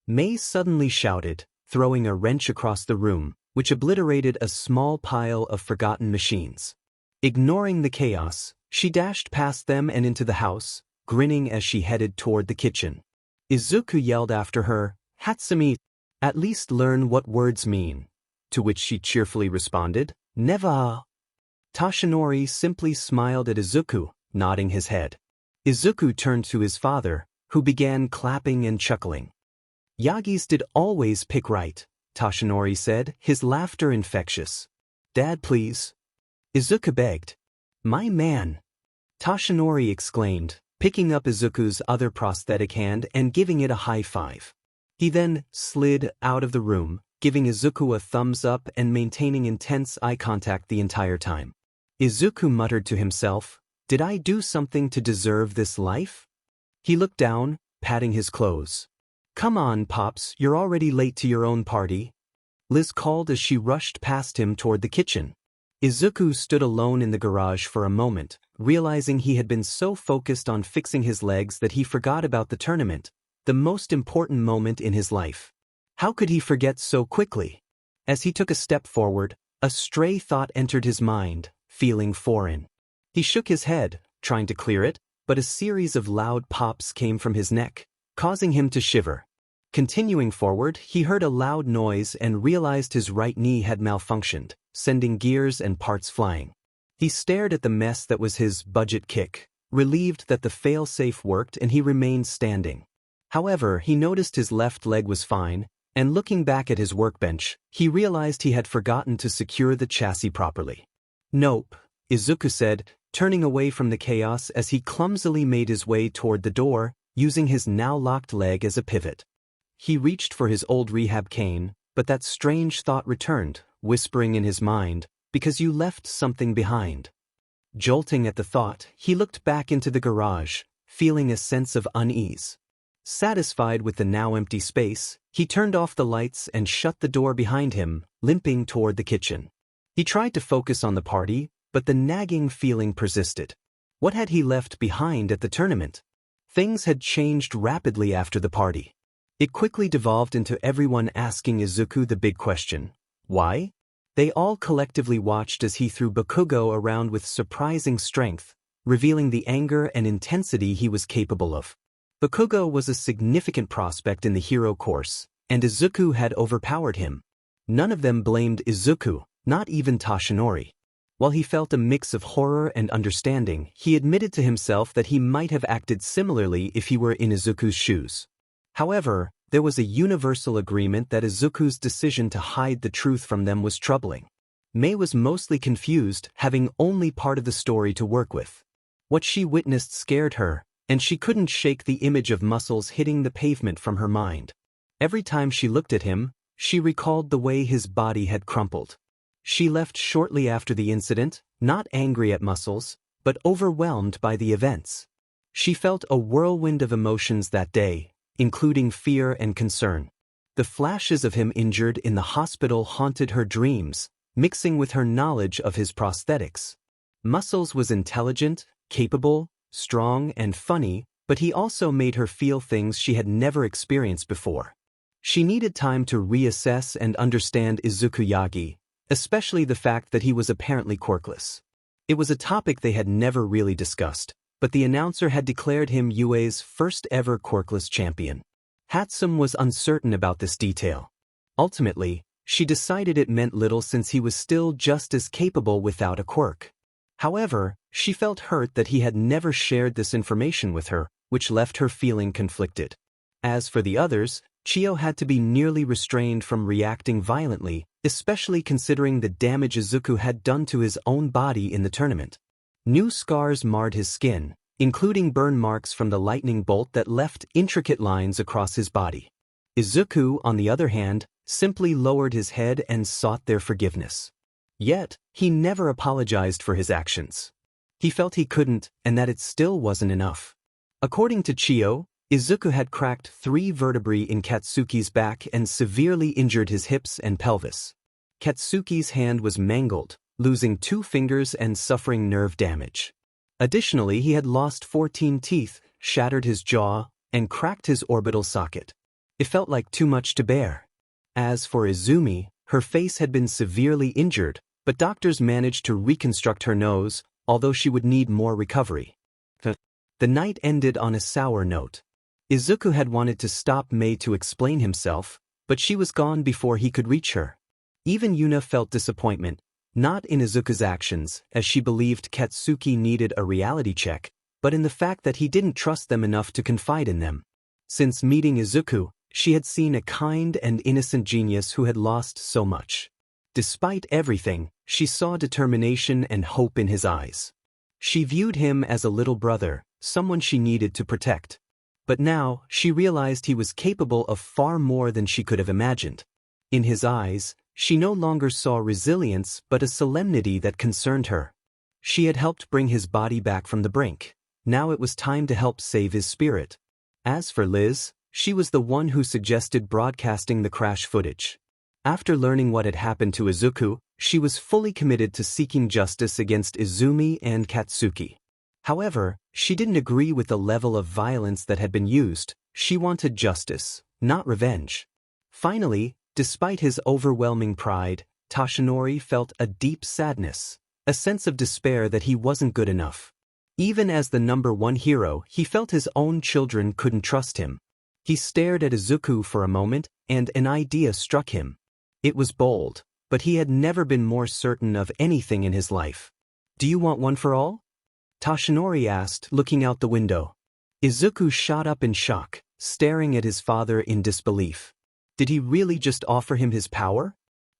Mei suddenly shouted, throwing a wrench across the room, which obliterated a small pile of forgotten machines. Ignoring the chaos, she dashed past them and into the house, grinning as she headed toward the kitchen. Izuku yelled after her, "Hatsumi, at least learn what words mean," to which she cheerfully responded, "Never." Toshinori simply smiled at Izuku, nodding his head. Izuku turned to his father, who began clapping and chuckling. "Yagis did always pick right," Toshinori said, his laughter infectious. "Dad, please." Izuku begged. "My man," Toshinori exclaimed, picking up Izuku's other prosthetic hand and giving it a high five. He then slid out of the room, giving Izuku a thumbs up and maintaining intense eye contact the entire time. Izuku muttered to himself, "Did I do something to deserve this life?" He looked down, patting his clothes. "Come on, Pops, you're already late to your own party," Liz called as she rushed past him toward the kitchen. Izuku stood alone in the garage for a moment, realizing he had been so focused on fixing his legs that he forgot about the tournament, the most important moment in his life. How could he forget so quickly? As he took a step forward, a stray thought entered his mind, feeling foreign. He shook his head, trying to clear it, but a series of loud pops came from his neck, causing him to shiver. Continuing forward, he heard a loud noise and realized his right knee had malfunctioned, sending gears and parts flying. He stared at the mess that was his budget kick, relieved that the fail-safe worked and he remained standing. However, he noticed his left leg was fine, and looking back at his workbench, he realized he had forgotten to secure the chassis properly. "Nope," Izuku said, turning away from the chaos as he clumsily made his way toward the door, using his now locked leg as a pivot. He reached for his old rehab cane, but that strange thought returned, whispering in his mind, "Because you left something behind." Jolting at the thought, he looked back into the garage, feeling a sense of unease. Satisfied with the now empty space, he turned off the lights and shut the door behind him, limping toward the kitchen. He tried to focus on the party, but the nagging feeling persisted. What had he left behind at the tournament? Things had changed rapidly after the party. It quickly devolved into everyone asking Izuku the big question: why? They all collectively watched as he threw Bakugo around with surprising strength, revealing the anger and intensity he was capable of. Bakugo was a significant prospect in the hero course, and Izuku had overpowered him. None of them blamed Izuku, not even Toshinori. While he felt a mix of horror and understanding, he admitted to himself that he might have acted similarly if he were in Izuku's shoes. However, there was a universal agreement that Izuku's decision to hide the truth from them was troubling. Mei was mostly confused, having only part of the story to work with. What she witnessed scared her, and she couldn't shake the image of muscles hitting the pavement from her mind. Every time she looked at him, she recalled the way his body had crumpled. She left shortly after the incident, not angry at muscles, but overwhelmed by the events. She felt a whirlwind of emotions that day, including fear and concern. The flashes of him injured in the hospital haunted her dreams, mixing with her knowledge of his prosthetics. Muscles was intelligent, capable, strong, and funny, but he also made her feel things she had never experienced before. She needed time to reassess and understand Izuku Yagi, especially the fact that he was apparently quirkless. It was a topic they had never really discussed, but the announcer had declared him UA's first-ever quirkless champion. Hatsum was uncertain about this detail. Ultimately, she decided it meant little since he was still just as capable without a quirk. However, she felt hurt that he had never shared this information with her, which left her feeling conflicted. As for the others, Chiyo had to be nearly restrained from reacting violently, especially considering the damage Izuku had done to his own body in the tournament. New scars marred his skin, including burn marks from the lightning bolt that left intricate lines across his body. Izuku, on the other hand, simply lowered his head and sought their forgiveness. Yet, he never apologized for his actions. He felt he couldn't, and that it still wasn't enough. According to Chiyo, Izuku had cracked 3 vertebrae in Katsuki's back and severely injured his hips and pelvis. Katsuki's hand was mangled, losing 2 fingers and suffering nerve damage. Additionally, he had lost 14 teeth, shattered his jaw, and cracked his orbital socket. It felt like too much to bear. As for Izumi, her face had been severely injured, but doctors managed to reconstruct her nose, although she would need more recovery. The night ended on a sour note. Izuku had wanted to stop Mei to explain himself, but she was gone before he could reach her. Even Yuna felt disappointment, not in Izuku's actions, as she believed Katsuki needed a reality check, but in the fact that he didn't trust them enough to confide in them. Since meeting Izuku, she had seen a kind and innocent genius who had lost so much. Despite everything, she saw determination and hope in his eyes. She viewed him as a little brother, someone she needed to protect. But now, she realized he was capable of far more than she could have imagined. In his eyes, she no longer saw resilience but a solemnity that concerned her. She had helped bring his body back from the brink. Now it was time to help save his spirit. As for Liz, she was the one who suggested broadcasting the crash footage. After learning what had happened to Izuku, she was fully committed to seeking justice against Izumi and Katsuki. However, she didn't agree with the level of violence that had been used. She wanted justice, not revenge. Finally, despite his overwhelming pride, Toshinori felt a deep sadness, a sense of despair that he wasn't good enough. Even as the #1 hero, he felt his own children couldn't trust him. He stared at Izuku for a moment, and an idea struck him. It was bold, but he had never been more certain of anything in his life. "Do you want one for all?" Toshinori asked, looking out the window. Izuku shot up in shock, staring at his father in disbelief. Did he really just offer him his power?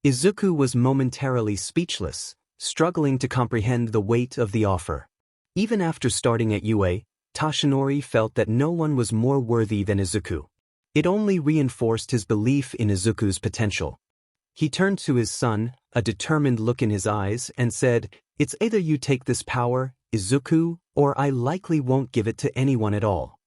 Izuku was momentarily speechless, struggling to comprehend the weight of the offer. Even after starting at UA, Toshinori felt that no one was more worthy than Izuku. It only reinforced his belief in Izuku's potential. He turned to his son, a determined look in his eyes, and said, "It's either you take this power, Izuku, or I likely won't give it to anyone at all."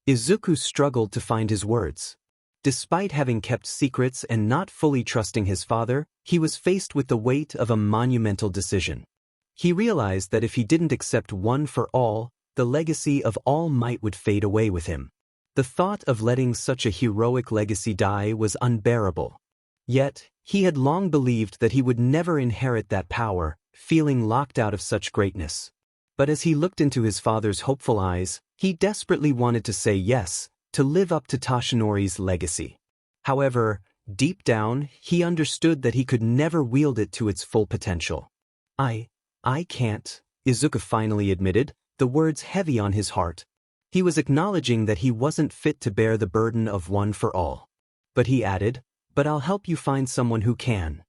Izuku struggled to find his words. Despite having kept secrets and not fully trusting his father, he was faced with the weight of a monumental decision. He realized that if he didn't accept One for All, the legacy of All Might would fade away with him. The thought of letting such a heroic legacy die was unbearable. Yet, he had long believed that he would never inherit that power, feeling locked out of such greatness. But as he looked into his father's hopeful eyes, he desperately wanted to say yes, to live up to Toshinori's legacy. However, deep down, he understood that he could never wield it to its full potential. I can't," Izuku finally admitted, the words heavy on his heart. He was acknowledging that he wasn't fit to bear the burden of One for All. But he added, "But I'll help you find someone who can."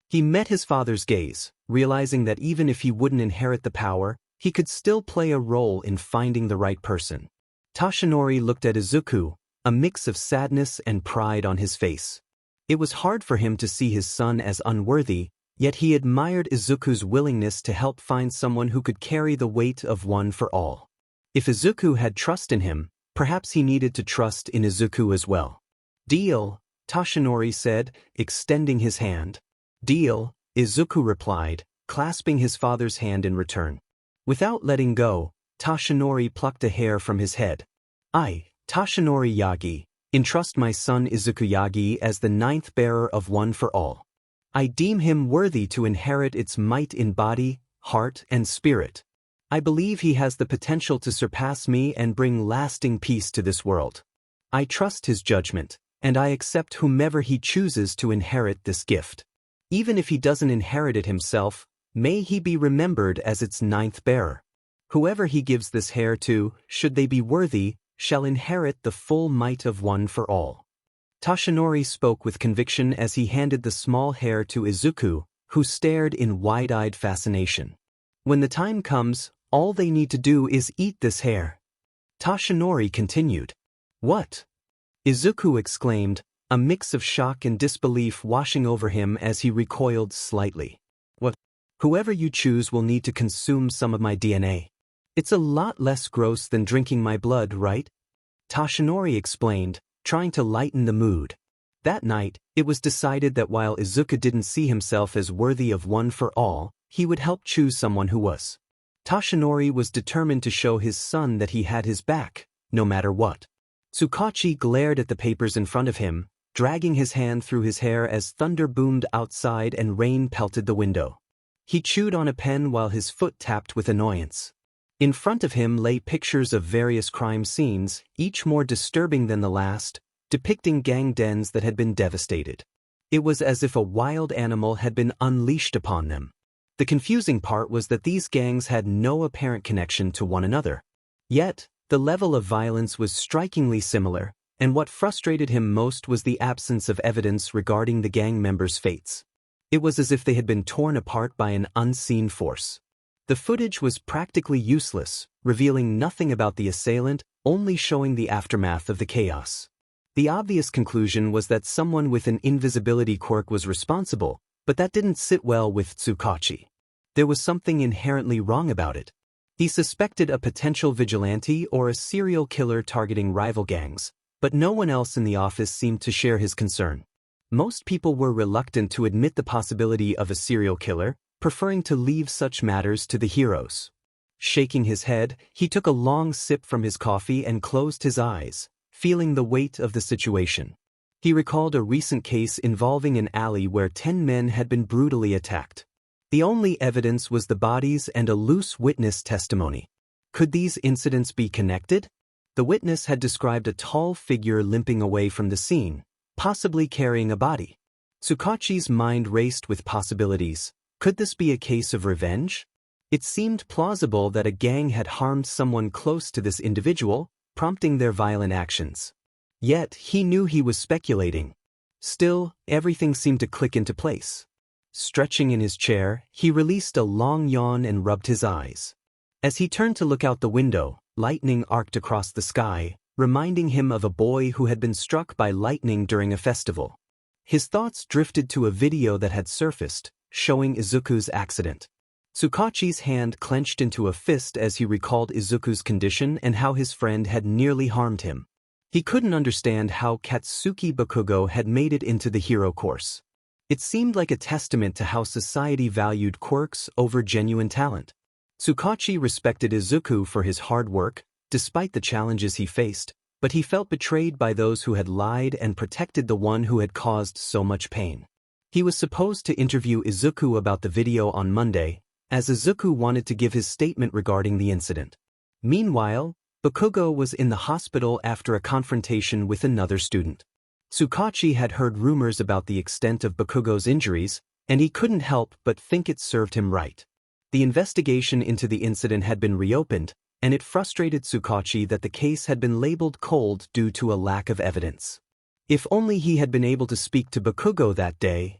He met his father's gaze, realizing that even if he wouldn't inherit the power, he could still play a role in finding the right person. Toshinori looked at Izuku, a mix of sadness and pride on his face. It was hard for him to see his son as unworthy, yet he admired Izuku's willingness to help find someone who could carry the weight of One for All. If Izuku had trust in him, perhaps he needed to trust in Izuku as well. "Deal," Toshinori said, extending his hand. "Deal," Izuku replied, clasping his father's hand in return. Without letting go, Toshinori plucked a hair from his head. "I, Toshinori Yagi, entrust my son Izuku Yagi as the ninth bearer of One for All. I deem him worthy to inherit its might in body, heart, and spirit. I believe he has the potential to surpass me and bring lasting peace to this world. I trust his judgment, and I accept whomever he chooses to inherit this gift. Even if he doesn't inherit it himself, may he be remembered as its ninth bearer. Whoever he gives this hair to, should they be worthy, shall inherit the full might of One for All." Toshinori spoke with conviction as he handed the small hair to Izuku, who stared in wide-eyed fascination. "When the time comes, all they need to do is eat this hair." Toshinori continued. "What?" Izuku exclaimed, a mix of shock and disbelief washing over him as he recoiled slightly. "What? Whoever you choose will need to consume some of my DNA. It's a lot less gross than drinking my blood, right?" Toshinori explained, trying to lighten the mood. That night, it was decided that while Izuku didn't see himself as worthy of One for All, he would help choose someone who was. Toshinori was determined to show his son that he had his back, no matter what. Tsukachi glared at the papers in front of him, dragging his hand through his hair as thunder boomed outside and rain pelted the window. He chewed on a pen while his foot tapped with annoyance. In front of him lay pictures of various crime scenes, each more disturbing than the last, depicting gang dens that had been devastated. It was as if a wild animal had been unleashed upon them. The confusing part was that these gangs had no apparent connection to one another. Yet, the level of violence was strikingly similar, and what frustrated him most was the absence of evidence regarding the gang members' fates. It was as if they had been torn apart by an unseen force. The footage was practically useless, revealing nothing about the assailant, only showing the aftermath of the chaos. The obvious conclusion was that someone with an invisibility quirk was responsible, but that didn't sit well with Tsukachi. There was something inherently wrong about it. He suspected a potential vigilante or a serial killer targeting rival gangs, but no one else in the office seemed to share his concern. Most people were reluctant to admit the possibility of a serial killer, preferring to leave such matters to the heroes. Shaking his head, he took a long sip from his coffee and closed his eyes, feeling the weight of the situation. He recalled a recent case involving an alley where 10 men had been brutally attacked. The only evidence was the bodies and a loose witness testimony. Could these incidents be connected? The witness had described a tall figure limping away from the scene, possibly carrying a body. Tsukachi's mind raced with possibilities. Could this be a case of revenge? It seemed plausible that a gang had harmed someone close to this individual, prompting their violent actions. Yet, he knew he was speculating. Still, everything seemed to click into place. Stretching in his chair, he released a long yawn and rubbed his eyes. As he turned to look out the window, lightning arced across the sky, reminding him of a boy who had been struck by lightning during a festival. His thoughts drifted to a video that had surfaced, showing Izuku's accident. Tsukachi's hand clenched into a fist as he recalled Izuku's condition and how his friend had nearly harmed him. He couldn't understand how Katsuki Bakugo had made it into the hero course. It seemed like a testament to how society valued quirks over genuine talent. Tsukachi respected Izuku for his hard work, despite the challenges he faced, but he felt betrayed by those who had lied and protected the one who had caused so much pain. He was supposed to interview Izuku about the video on Monday, as Izuku wanted to give his statement regarding the incident. Meanwhile, Bakugo was in the hospital after a confrontation with another student. Tsukachi had heard rumors about the extent of Bakugo's injuries, and he couldn't help but think it served him right. The investigation into the incident had been reopened, and it frustrated Tsukachi that the case had been labeled cold due to a lack of evidence. If only he had been able to speak to Bakugo that day,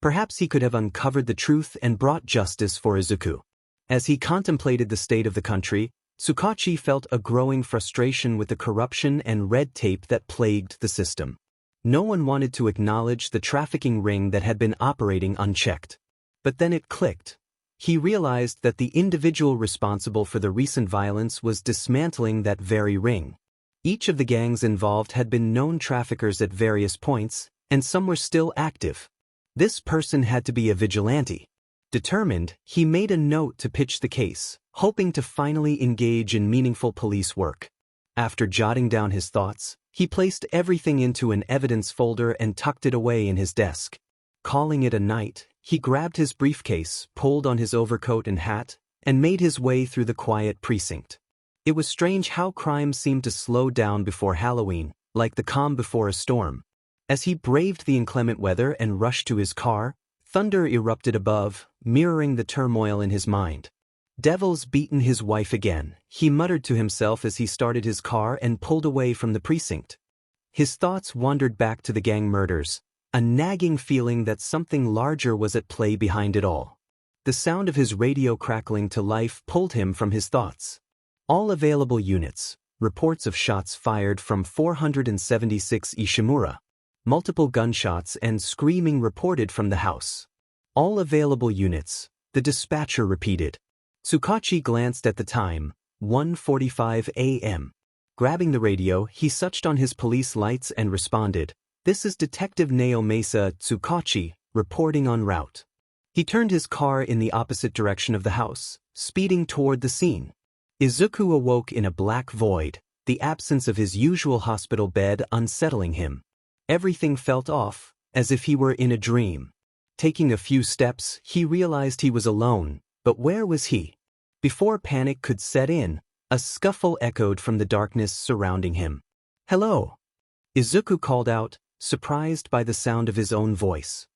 perhaps he could have uncovered the truth and brought justice for Izuku. As he contemplated the state of the country, Tsukachi felt a growing frustration with the corruption and red tape that plagued the system. No one wanted to acknowledge the trafficking ring that had been operating unchecked. But then it clicked. He realized that the individual responsible for the recent violence was dismantling that very ring. Each of the gangs involved had been known traffickers at various points, and some were still active. This person had to be a vigilante. Determined, he made a note to pitch the case, hoping to finally engage in meaningful police work. After jotting down his thoughts, he placed everything into an evidence folder and tucked it away in his desk. Calling it a night, he grabbed his briefcase, pulled on his overcoat and hat, and made his way through the quiet precinct. It was strange how crime seemed to slow down before Halloween, like the calm before a storm. As he braved the inclement weather and rushed to his car, thunder erupted above, mirroring the turmoil in his mind. "Devil's beaten his wife again," he muttered to himself as he started his car and pulled away from the precinct. His thoughts wandered back to the gang murders, a nagging feeling that something larger was at play behind it all. The sound of his radio crackling to life pulled him from his thoughts. All available units, reports of shots fired from 476 Ishimura. Multiple gunshots and screaming reported from the house. All available units, the dispatcher repeated. Tsukachi glanced at the time, 1:45 a.m. Grabbing the radio, he switched on his police lights and responded, "This is Detective Nao Mesa Tsukachi, reporting en route." He turned his car in the opposite direction of the house, speeding toward the scene. Izuku awoke in a black void, the absence of his usual hospital bed unsettling him. Everything felt off, as if he were in a dream. Taking a few steps, he realized he was alone, but where was he? Before panic could set in, a scuffle echoed from the darkness surrounding him. "Hello!" Izuku called out, surprised by the sound of his own voice.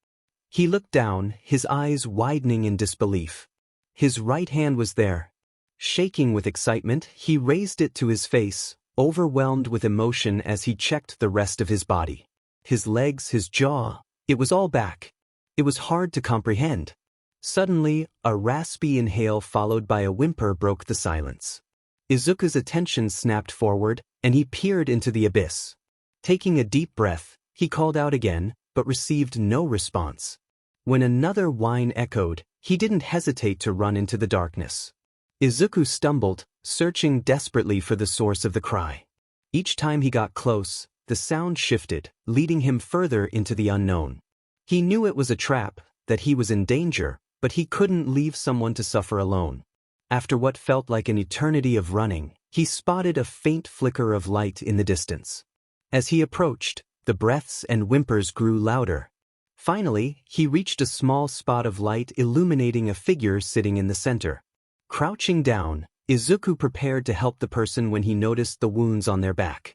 He looked down, his eyes widening in disbelief. His right hand was there. Shaking with excitement, he raised it to his face, overwhelmed with emotion as he checked the rest of his body. His legs, his jaw, it was all back. It was hard to comprehend. Suddenly, a raspy inhale followed by a whimper broke the silence. Izuku's attention snapped forward, and he peered into the abyss. Taking a deep breath, he called out again, but received no response. When another whine echoed, he didn't hesitate to run into the darkness. Izuku stumbled, searching desperately for the source of the cry. Each time he got close, the sound shifted, leading him further into the unknown. He knew it was a trap, that he was in danger, but he couldn't leave someone to suffer alone. After what felt like an eternity of running, he spotted a faint flicker of light in the distance. As he approached, the breaths and whimpers grew louder. Finally, he reached a small spot of light illuminating a figure sitting in the center. Crouching down, Izuku prepared to help the person when he noticed the wounds on their back.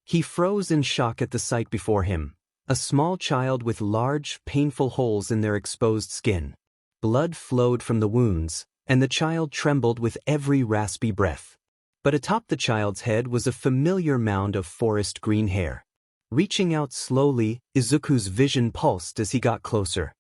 He froze in shock at the sight before him, a small child with large, painful holes in their exposed skin. Blood flowed from the wounds, and the child trembled with every raspy breath. But atop the child's head was a familiar mound of forest green hair. Reaching out slowly, Izuku's vision pulsed as he got closer.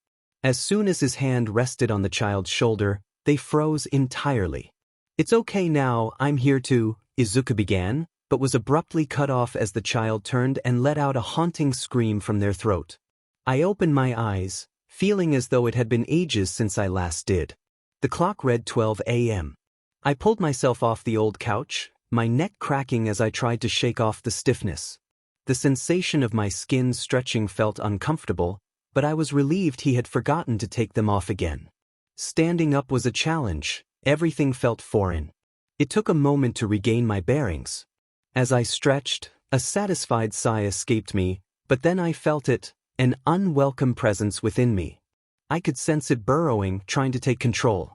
As soon as his hand rested on the child's shoulder, they froze entirely. "It's okay now, I'm here to," Izuku began, but was abruptly cut off as the child turned and let out a haunting scream from their throat. I opened my eyes, feeling as though it had been ages since I last did. The clock read 12 a.m. I pulled myself off the old couch, my neck cracking as I tried to shake off the stiffness. The sensation of my skin stretching felt uncomfortable, but I was relieved he had forgotten to take them off again. Standing up was a challenge, everything felt foreign. It took a moment to regain my bearings. As I stretched, a satisfied sigh escaped me, but then I felt it, an unwelcome presence within me. I could sense it burrowing, trying to take control.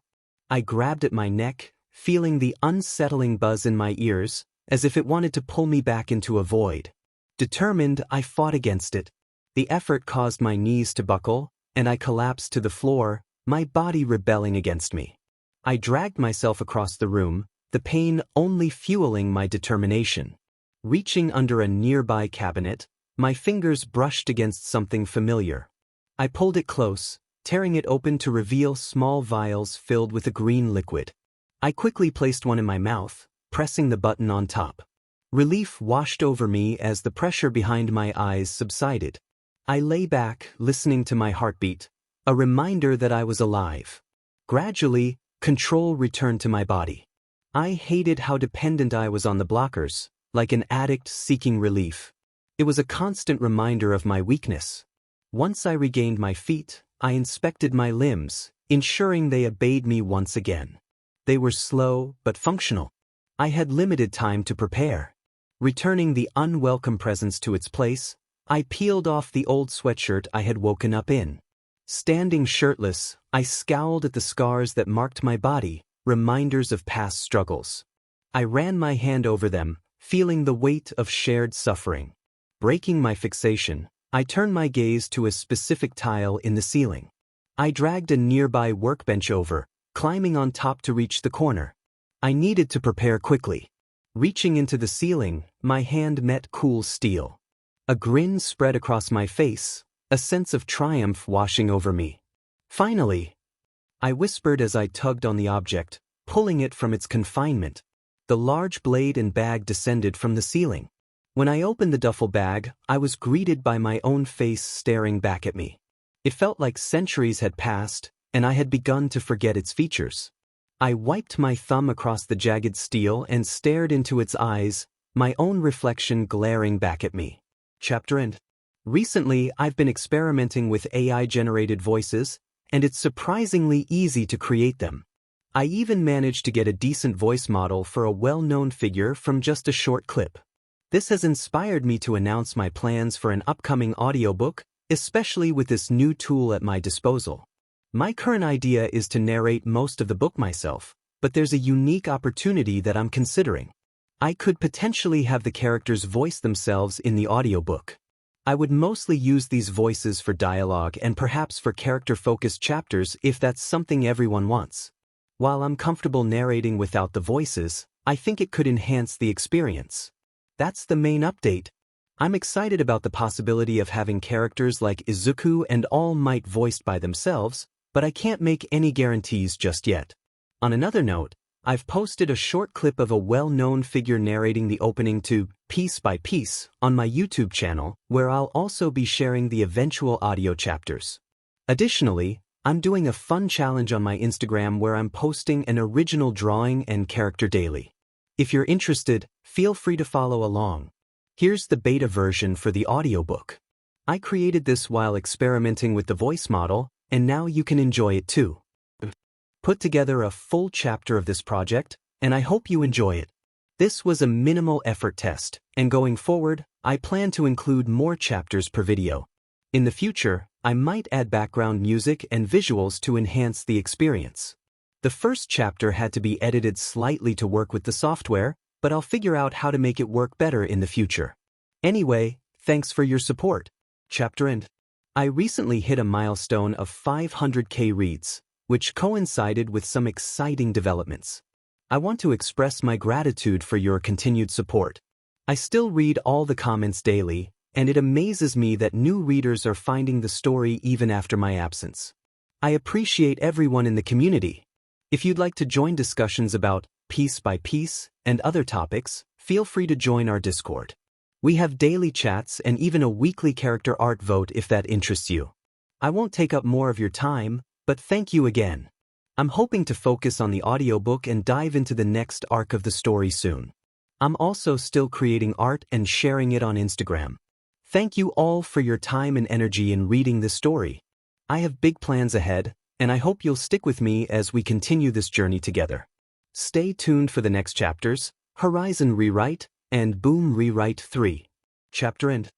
I grabbed at my neck, feeling the unsettling buzz in my ears, as if it wanted to pull me back into a void. Determined, I fought against it. The effort caused my knees to buckle, and I collapsed to the floor, my body rebelling against me. I dragged myself across the room, the pain only fueling my determination. Reaching under a nearby cabinet, my fingers brushed against something familiar. I pulled it close, tearing it open to reveal small vials filled with a green liquid. I quickly placed one in my mouth, pressing the button on top. Relief washed over me as the pressure behind my eyes subsided. I lay back, listening to my heartbeat, a reminder that I was alive. Gradually, control returned to my body. I hated how dependent I was on the blockers, like an addict seeking relief. It was a constant reminder of my weakness. Once I regained my feet, I inspected my limbs, ensuring they obeyed me once again. They were slow but functional. I had limited time to prepare. Returning the unwelcome presence to its place, I peeled off the old sweatshirt I had woken up in. Standing shirtless, I scowled at the scars that marked my body, reminders of past struggles. I ran my hand over them, feeling the weight of shared suffering. Breaking my fixation, I turned my gaze to a specific tile in the ceiling. I dragged a nearby workbench over, climbing on top to reach the corner. I needed to prepare quickly. Reaching into the ceiling, my hand met cool steel. A grin spread across my face, a sense of triumph washing over me. "Finally!" I whispered as I tugged on the object, pulling it from its confinement. The large blade and bag descended from the ceiling. When I opened the duffel bag, I was greeted by my own face staring back at me. It felt like centuries had passed, and I had begun to forget its features. I wiped my thumb across the jagged steel and stared into its eyes, my own reflection glaring back at me. Chapter End. Recently, I've been experimenting with AI-generated voices, and it's surprisingly easy to create them. I even managed to get a decent voice model for a well-known figure from just a short clip. This has inspired me to announce my plans for an upcoming audiobook, especially with this new tool at my disposal. My current idea is to narrate most of the book myself, but there's a unique opportunity that I'm considering. I could potentially have the characters voice themselves in the audiobook. I would mostly use these voices for dialogue and perhaps for character-focused chapters if that's something everyone wants. While I'm comfortable narrating without the voices, I think it could enhance the experience. That's the main update. I'm excited about the possibility of having characters like Izuku and All Might voiced by themselves, but I can't make any guarantees just yet. On another note, I've posted a short clip of a well-known figure narrating the opening to Piece by Piece on my YouTube channel, where I'll also be sharing the eventual audio chapters. Additionally, I'm doing a fun challenge on my Instagram where I'm posting an original drawing and character daily. If you're interested, feel free to follow along. Here's the beta version for the audiobook. I created this while experimenting with the voice model, and now you can enjoy it too. Put together a full chapter of this project, and I hope you enjoy it. This was a minimal effort test, and going forward, I plan to include more chapters per video. In the future, I might add background music and visuals to enhance the experience. The first chapter had to be edited slightly to work with the software, but I'll figure out how to make it work better in the future. Anyway, thanks for your support. Chapter End. I recently hit a milestone of 500K reads, which coincided with some exciting developments. I want to express my gratitude for your continued support. I still read all the comments daily, and it amazes me that new readers are finding the story even after my absence. I appreciate everyone in the community. If you'd like to join discussions about Piece by Piece and other topics, feel free to join our Discord. We have daily chats and even a weekly character art vote if that interests you. I won't take up more of your time, but thank you again. I'm hoping to focus on the audiobook and dive into the next arc of the story soon. I'm also still creating art and sharing it on Instagram. Thank you all for your time and energy in reading this story. I have big plans ahead, and I hope you'll stick with me as we continue this journey together. Stay tuned for the next chapters, Horizon Rewrite, and Boom Rewrite 3. Chapter End.